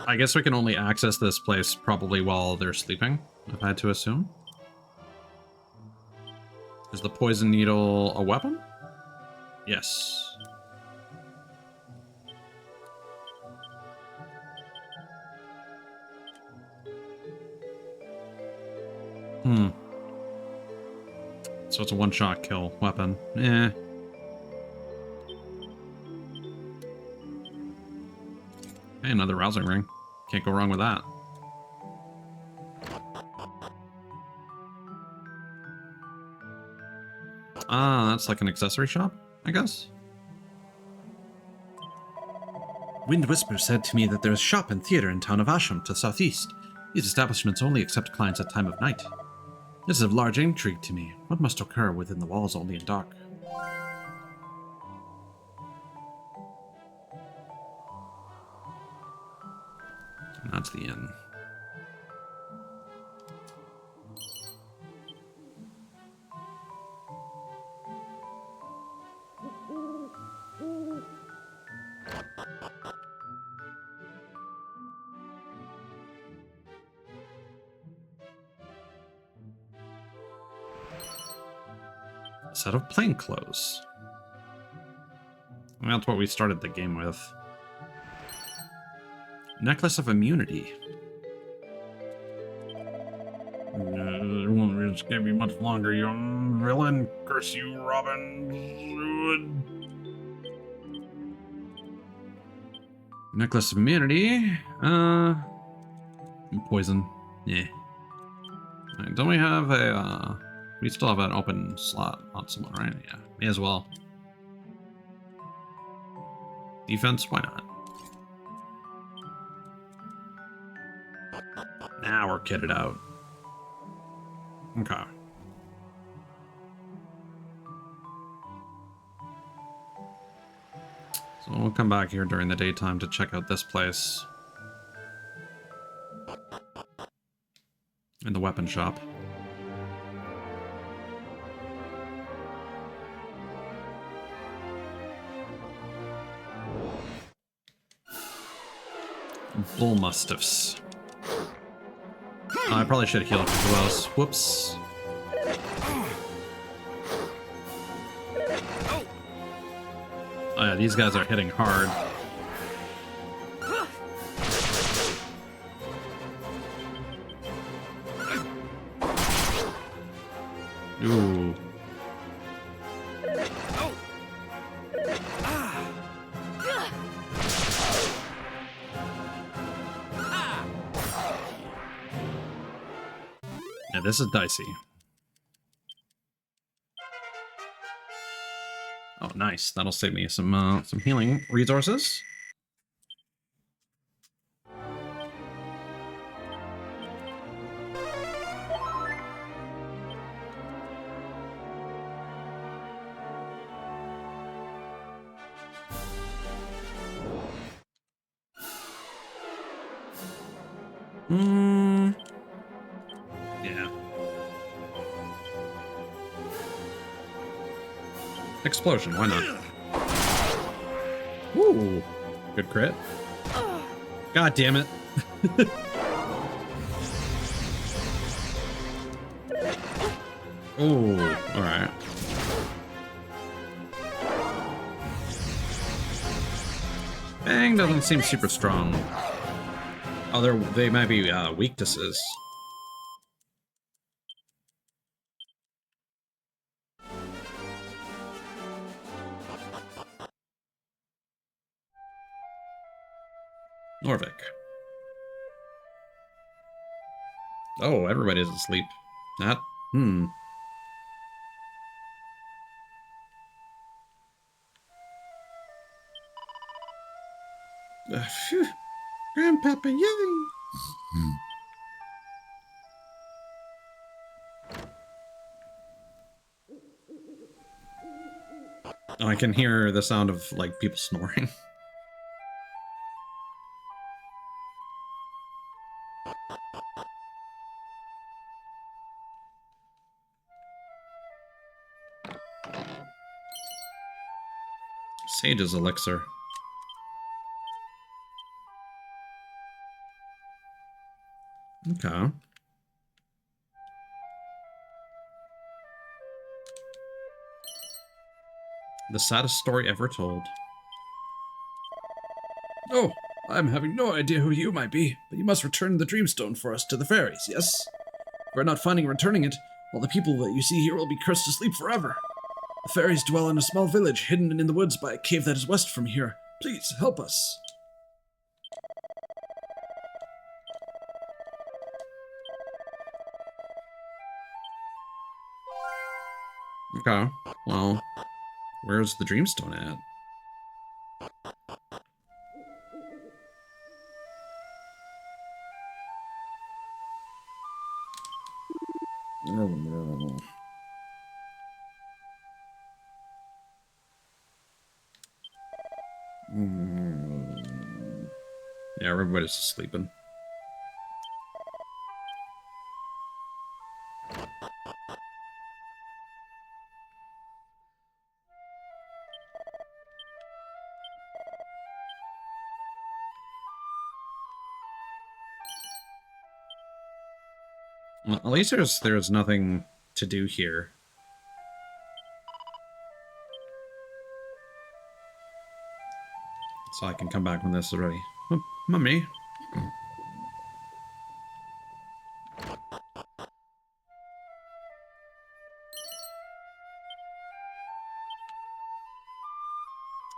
I guess we can only access this place probably while they're sleeping, if I had to assume. Is the poison needle a weapon? Yes. So it's a one-shot kill weapon. Eh. Hey, another rousing ring. Can't go wrong with that. Ah, that's like an accessory shop, I guess. Wind Whisper said to me that there is a shop and theater in town of Asham to the southeast. These establishments only accept clients at time of night. This is of large intrigue to me. What must occur within the walls only in dark? And that's the inn. A set of plain clothes. I mean, that's what we started the game with. Necklace of immunity. It won't really scare me much longer, young villain. Curse you, Robin Hood. Necklace of immunity. Poison. Yeah. Right, don't we have a, we still have an open slot on someone, right? Yeah, may as well. Defense, why not? Now we're kitted out. Okay. So we'll come back here during the daytime to check out this place. In the weapon shop. Bull mustiffs. I probably should have healed as well. Whoops. Oh yeah, these guys are hitting hard. Ooh. Yeah, this is dicey. Oh, nice. That'll save me some healing resources. Yeah. Explosion, why not? Ooh, good crit. God damn it. Ooh, alright. Bang doesn't seem super strong. Oh, they might be weaknesses. Norvik. Oh, everybody's asleep. That, Phew. Grandpapa yelling. Oh, I can hear the sound of, like, people snoring. Sage's elixir. Okay. The saddest story ever told. Oh, I'm having no idea who you might be, but you must return the Dreamstone for us to the fairies, yes? If we're not finding returning it, all the people that you see here will be cursed to sleep forever. The fairies dwell in a small village hidden in the woods by a cave that is west from here. Please, help us. Okay. Well, where's the Dreamstone at? Yeah, everybody's just sleeping. Well, at least there's nothing to do here. So I can come back when this is ready. Oh, Mummy.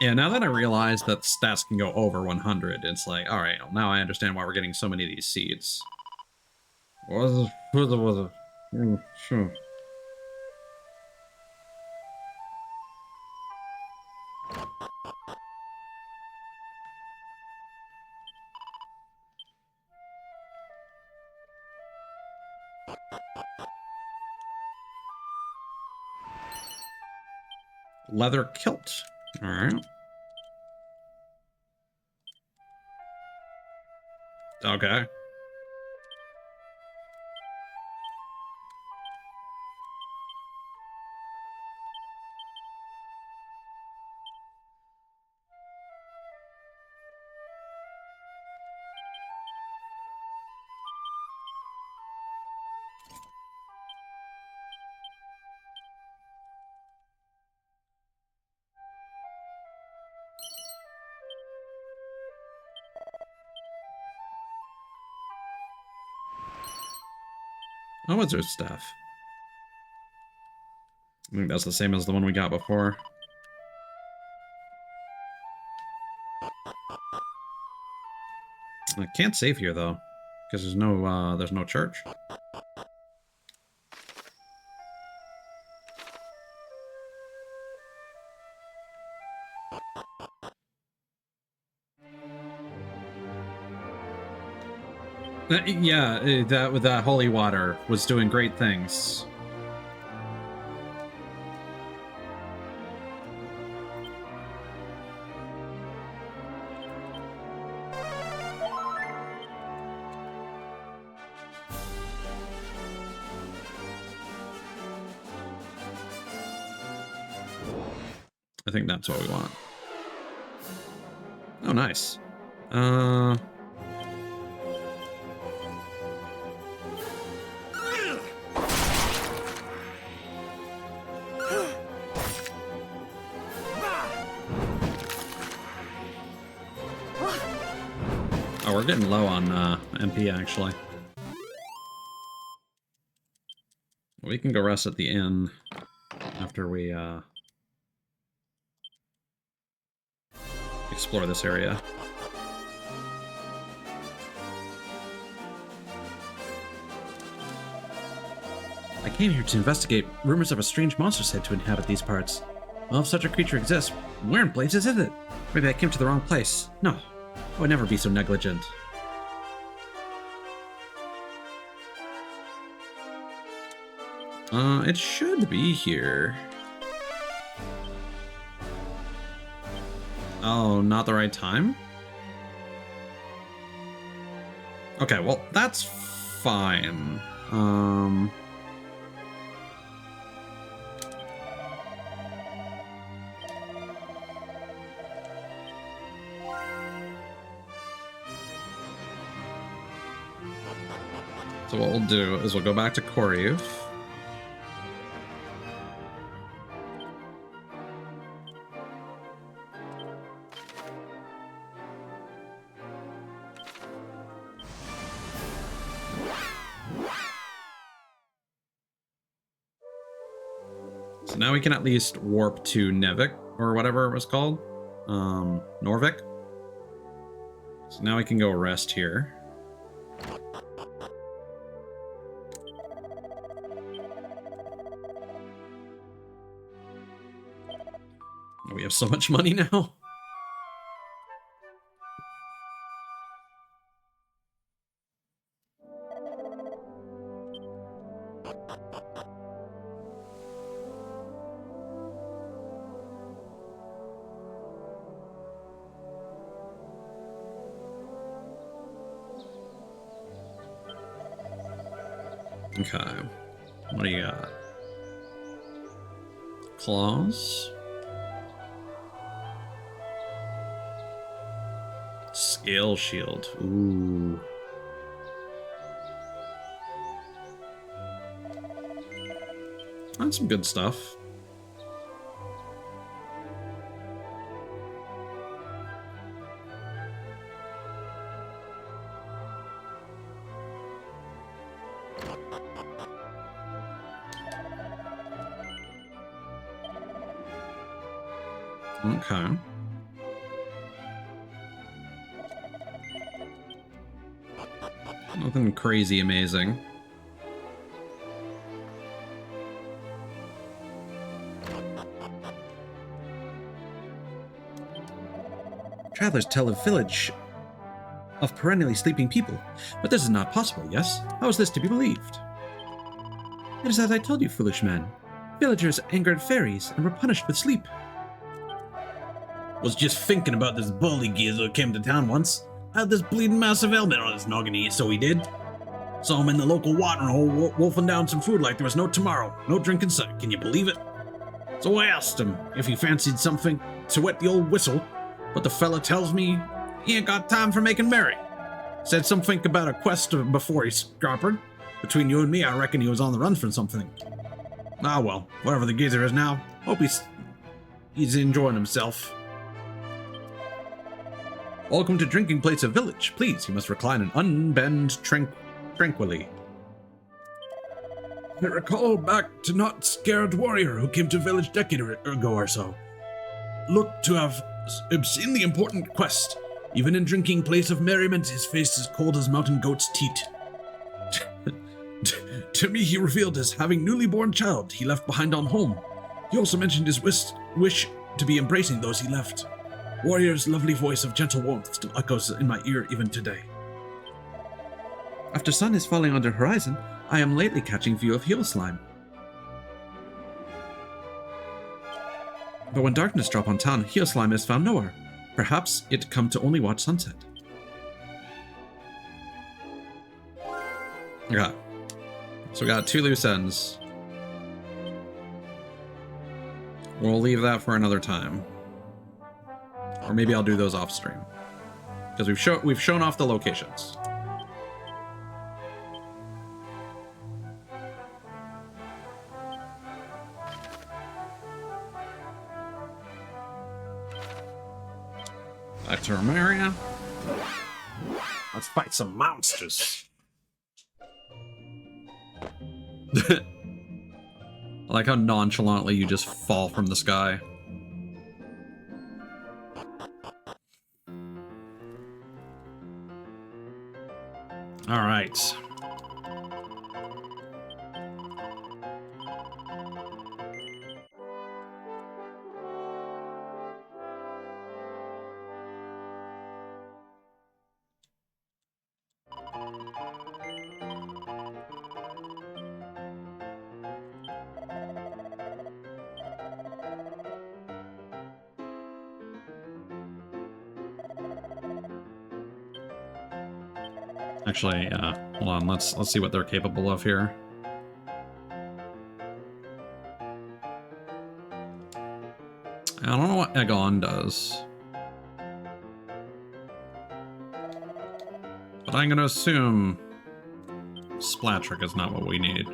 Yeah, now that I realize that stats can go over 100, it's like, alright, well, now I understand why we're getting so many of these seeds. Was it? Sure. Leather kilt. Alright. Okay. Oh, wizard's staff. I think that's the same as the one we got before. I can't save here though, because there's no church. Yeah, that with that holy water was doing great things. I think that's what we want. Oh, nice. Oh, we're getting low on MP, actually. We can go rest at the inn after we explore this area. I came here to investigate rumors of a strange monster said to inhabit these parts. Well, if such a creature exists, where in blazes is it? Maybe I came to the wrong place. No, I would never be so negligent. It should be here. Oh, not the right time? Okay, well, that's fine. So what we'll do is we'll go back to Koriev. So now we can at least warp to Nevik, or whatever it was called. Norvik. So now we can go rest here. We have so much money now. Okay. What do you got? Claws. Scale shield. Ooh. That's some good stuff. Okay. Nothing crazy amazing. Travelers tell of village of perennially sleeping people, but this is not possible, yes? How is this to be believed? It is as I told you, foolish man. Villagers angered fairies and were punished with sleep. Was just thinking about this bully geezer who came to town once. Had this bleeding massive ailment on his noggin, so he did. Saw him in the local watering hole wolfing down some food like there was no tomorrow. No drink in sight, can you believe it? So I asked him if he fancied something to wet the old whistle, but the fella tells me he ain't got time for making merry. Said something about a quest before he scroppered. Between you and me, I reckon he was on the run from something. Ah well, wherever the geezer is now, hope he's enjoying himself. Welcome to Drinking Place of Village. Please, you must recline and unbend tranquilly. I recall back to not scared warrior who came to village decade ago or so. Looked to have obscenely important quest. Even in Drinking Place of Merriment, his face is cold as mountain goat's teat. To me, he revealed as having newly born child he left behind on home. He also mentioned his wish to be embracing those he left. Warrior's lovely voice of gentle warmth still echoes in my ear even today. After sun is falling on the horizon, I am lately catching view of heel slime. But when darkness drop on town, heel slime is found nowhere. Perhaps it come to only watch sunset. Okay. So we got 2 loose ends. We'll leave that for another time. Or maybe I'll do those off stream. Because we've shown off the locations. Back to Romaria. Let's fight some monsters. I like how nonchalantly you just fall from the sky. All right. Actually, hold on. Let's see what they're capable of here. I don't know what Egon does, but I'm gonna assume Splat Trick is not what we need.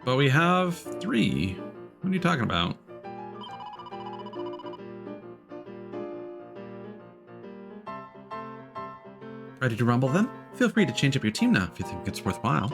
But we have 3. What are you talking about? Ready to rumble then? Feel free to change up your team now if you think it's worthwhile.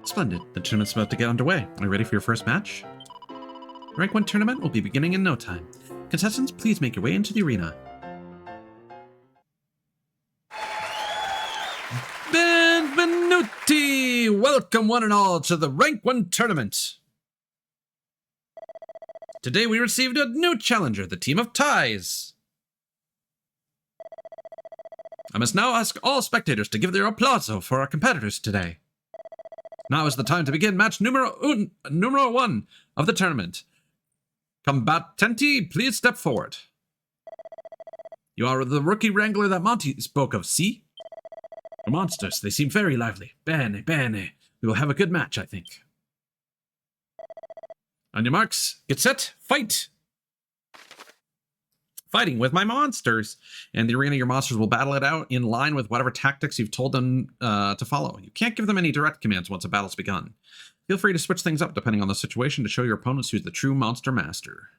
Splendid. The tournament's about to get underway. Are you ready for your first match? The Rank 1 tournament will be beginning in no time. Contestants, please make your way into the arena. Benvenuti! Welcome one and all to the Rank 1 tournament. Today we received a new challenger, the team of Ties. I must now ask all spectators to give their applauso for our competitors today. Now is the time to begin match numero 1 of the tournament. Combattenti, please step forward. You are the rookie wrangler that Monty spoke of, see? The monsters, they seem very lively. Bene, bene. We will have a good match, I think. On your marks, get set, fight! Fighting with my monsters. In the arena, your monsters will battle it out in line with whatever tactics you've told them to follow. You can't give them any direct commands once a battle's begun. Feel free to switch things up depending on the situation to show your opponents who's the true monster master.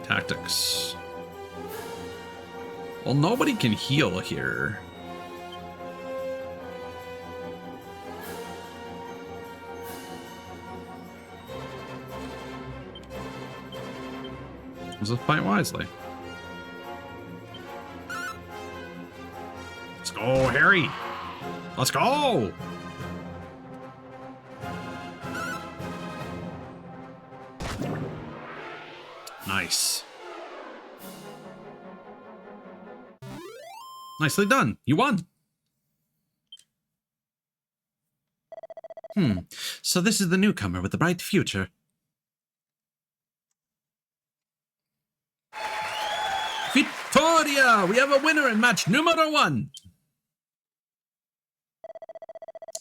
Tactics. Well, nobody can heal here. Let's fight wisely. Let's go, Harry. Let's go. Nice. Nicely done. You won. So this is the newcomer with the bright future. Victoria! We have a winner in match numero 1.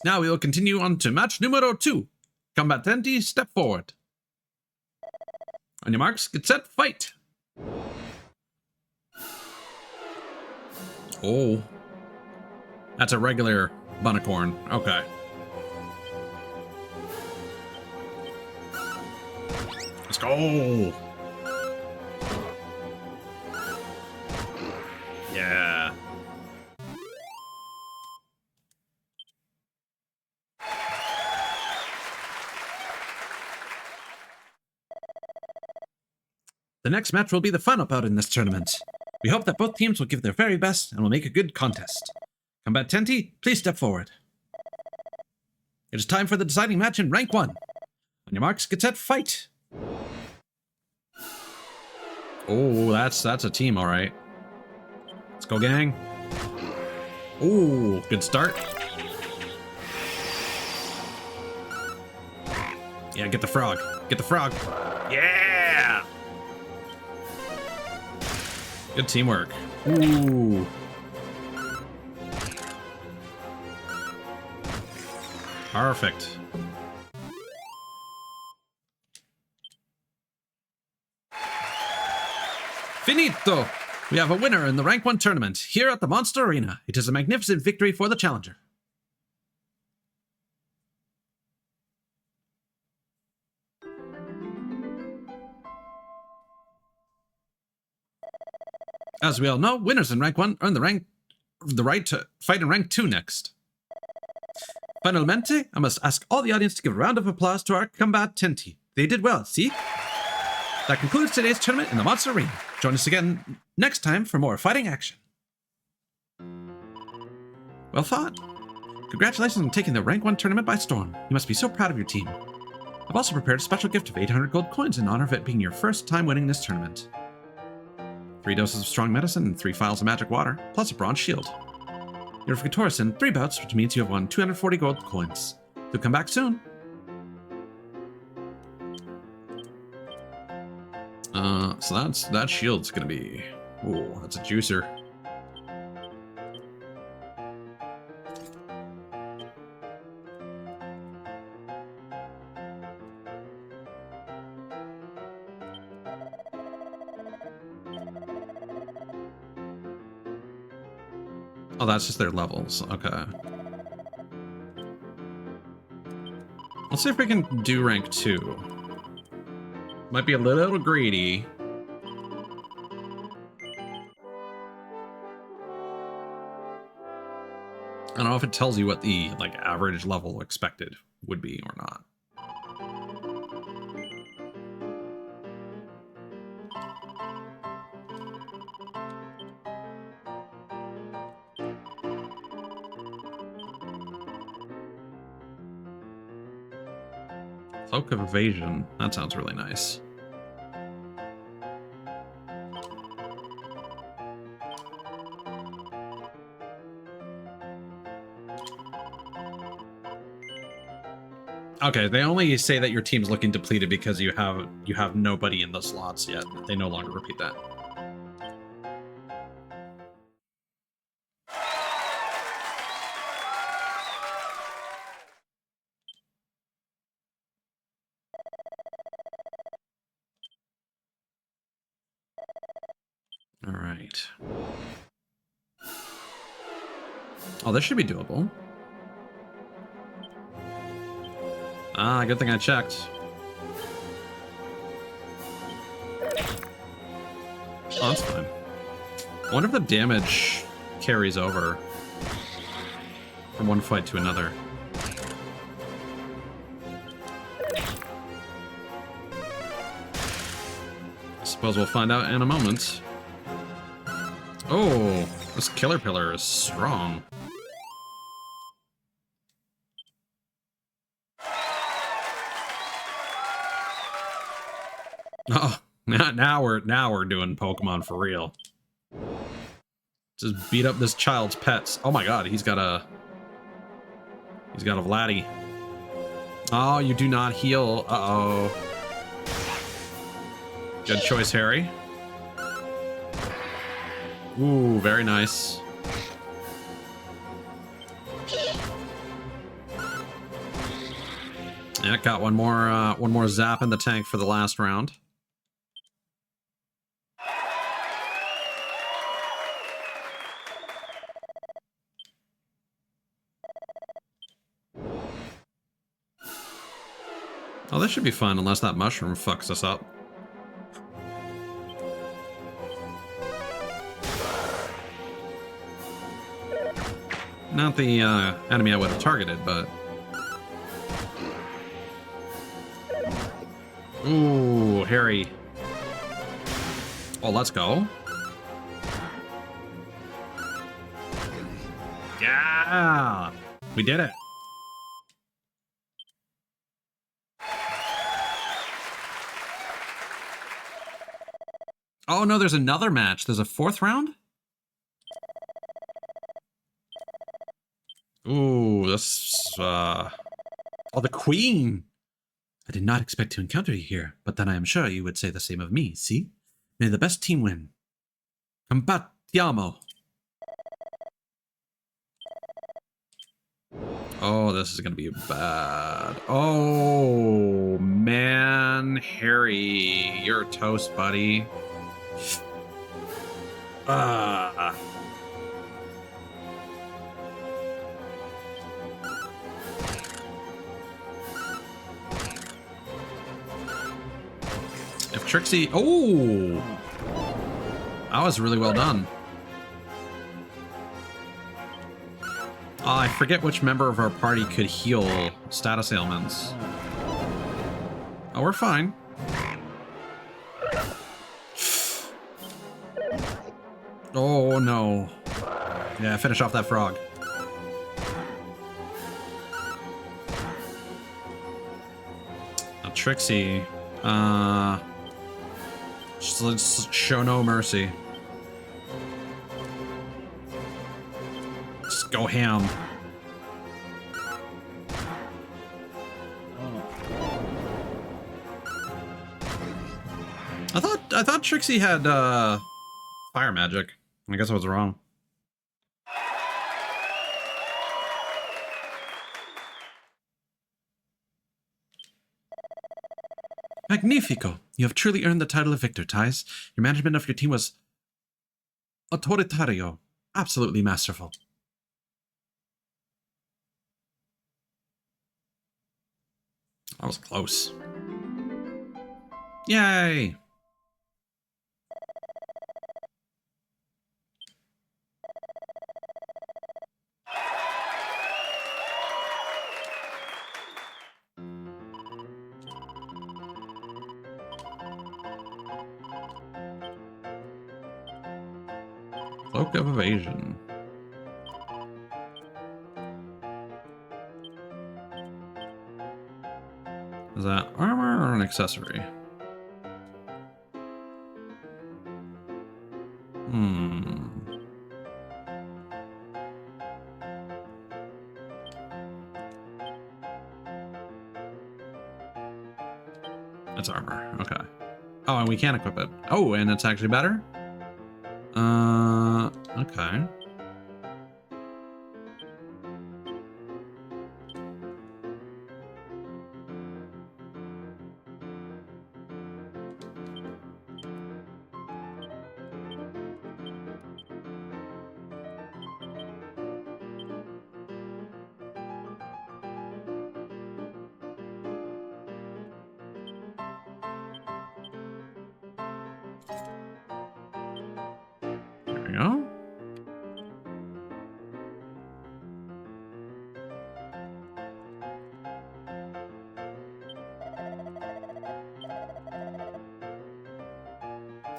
Now we will continue on to match numero 2. Combattenti, step forward. On your marks, get set, fight! Oh. That's a regular Bunicorn. Okay. Let's go! Yeah. The next match will be the final bout in this tournament. We hope that both teams will give their very best and will make a good contest. Combattenti, please step forward. It is time for the deciding match in Rank 1. On your marks, get set, fight! Oh, that's a team, all right. Let's go, gang. Ooh, good start. Yeah, get the frog. Get the frog. Yeah! Good teamwork. Ooh. Perfect. Finito! We have a winner in the Rank 1 tournament here at the Monster Arena. It is a magnificent victory for the challenger. As we all know, winners in Rank 1 earn the right to fight in Rank 2 next. Finalmente, I must ask all the audience to give a round of applause to our combattenti. They did well, see? That concludes today's tournament in the Monster Arena. Join us again next time for more fighting action. Well fought. Congratulations on taking the Rank 1 tournament by storm. You must be so proud of your team. I've also prepared a special gift of 800 gold coins in honor of it being your first time winning this tournament. 3 doses of strong medicine and 3 vials of magic water, plus a bronze shield. You're victorious in 3 bouts, which means you have won 240 gold coins. So come back soon. So that shield's gonna be... Ooh, that's a juicer. Oh, that's just their levels. Okay. Let's see if we can do rank 2. Might be a little greedy. I don't know if it tells you what the like average level expected would be or not. Cloak of Evasion. That sounds really nice. Okay, they only say that your team's looking depleted because you have nobody in the slots yet. They no longer repeat that. All right. Oh, this should be doable. Ah, good thing I checked. Oh, that's fine. I wonder if the damage carries over from one fight to another. I suppose we'll find out in a moment. Oh, this killer pillar is strong. Oh, now we're doing Pokemon for real. Just beat up this child's pets. Oh my god, he's got a Vladdy. Oh, you do not heal. Uh-oh. Good choice, Harry. Ooh, very nice. Yeah, got one more zap in the tank for the last round. Oh, this should be fun, unless that mushroom fucks us up. Not the enemy I would have targeted, but... Ooh, Harry. Oh, let's go. Yeah! We did it. Oh no, there's another match. There's a fourth round? Ooh, this oh, the Queen! I did not expect to encounter you here, but then I am sure you would say the same of me, see? May the best team win. Combattiamo! Oh, this is gonna be bad. Oh, man. Harry, you're toast, buddy. Ah. If Trixie... Oh! That was really well done. Oh, I forget which member of our party could heal status ailments. Oh, we're fine. Oh, no. Yeah, finish off that frog. Now, Trixie. Let's show no mercy. Just go ham. I thought Trixie had fire magic. I guess I was wrong. Magnifico! You have truly earned the title of victor, Tais. Your management of your team was autoritario. Absolutely masterful. That was close. Yay! Cloak of Evasion. Is that armor or an accessory? It's armor. Okay. Oh, and we can equip it. Oh, and it's actually better? Okay. There we go.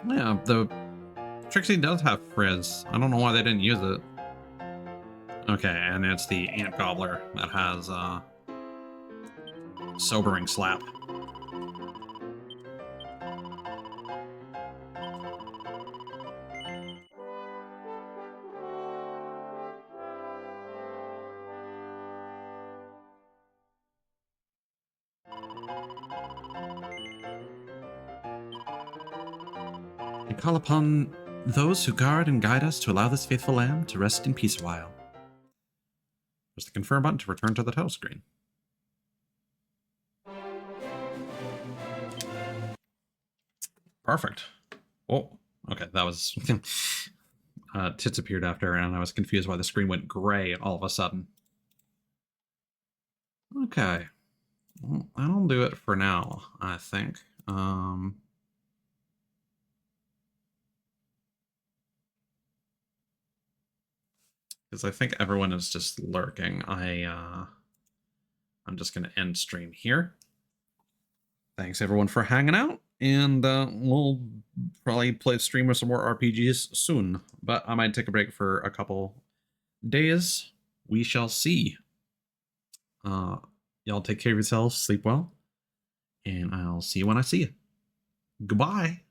Yeah, the Trixie does have frizz. I don't know why they didn't use it. Okay, and it's the Ant Gobbler that has Sobering Slap. We call upon those who guard and guide us to allow this faithful lamb to rest in peace a while. Press the confirm button to return to the title screen. Perfect. Oh, okay, that was... tits appeared after, and I was confused why the screen went gray all of a sudden. Okay. Well, that'll do it for now, I think. Because I think everyone is just lurking. I'm just going to end stream here. Thanks everyone for hanging out, and we'll probably stream with some more RPGs soon. But I might take a break for a couple days. We shall see. Y'all take care of yourselves, sleep well, and I'll see you when I see you. Goodbye.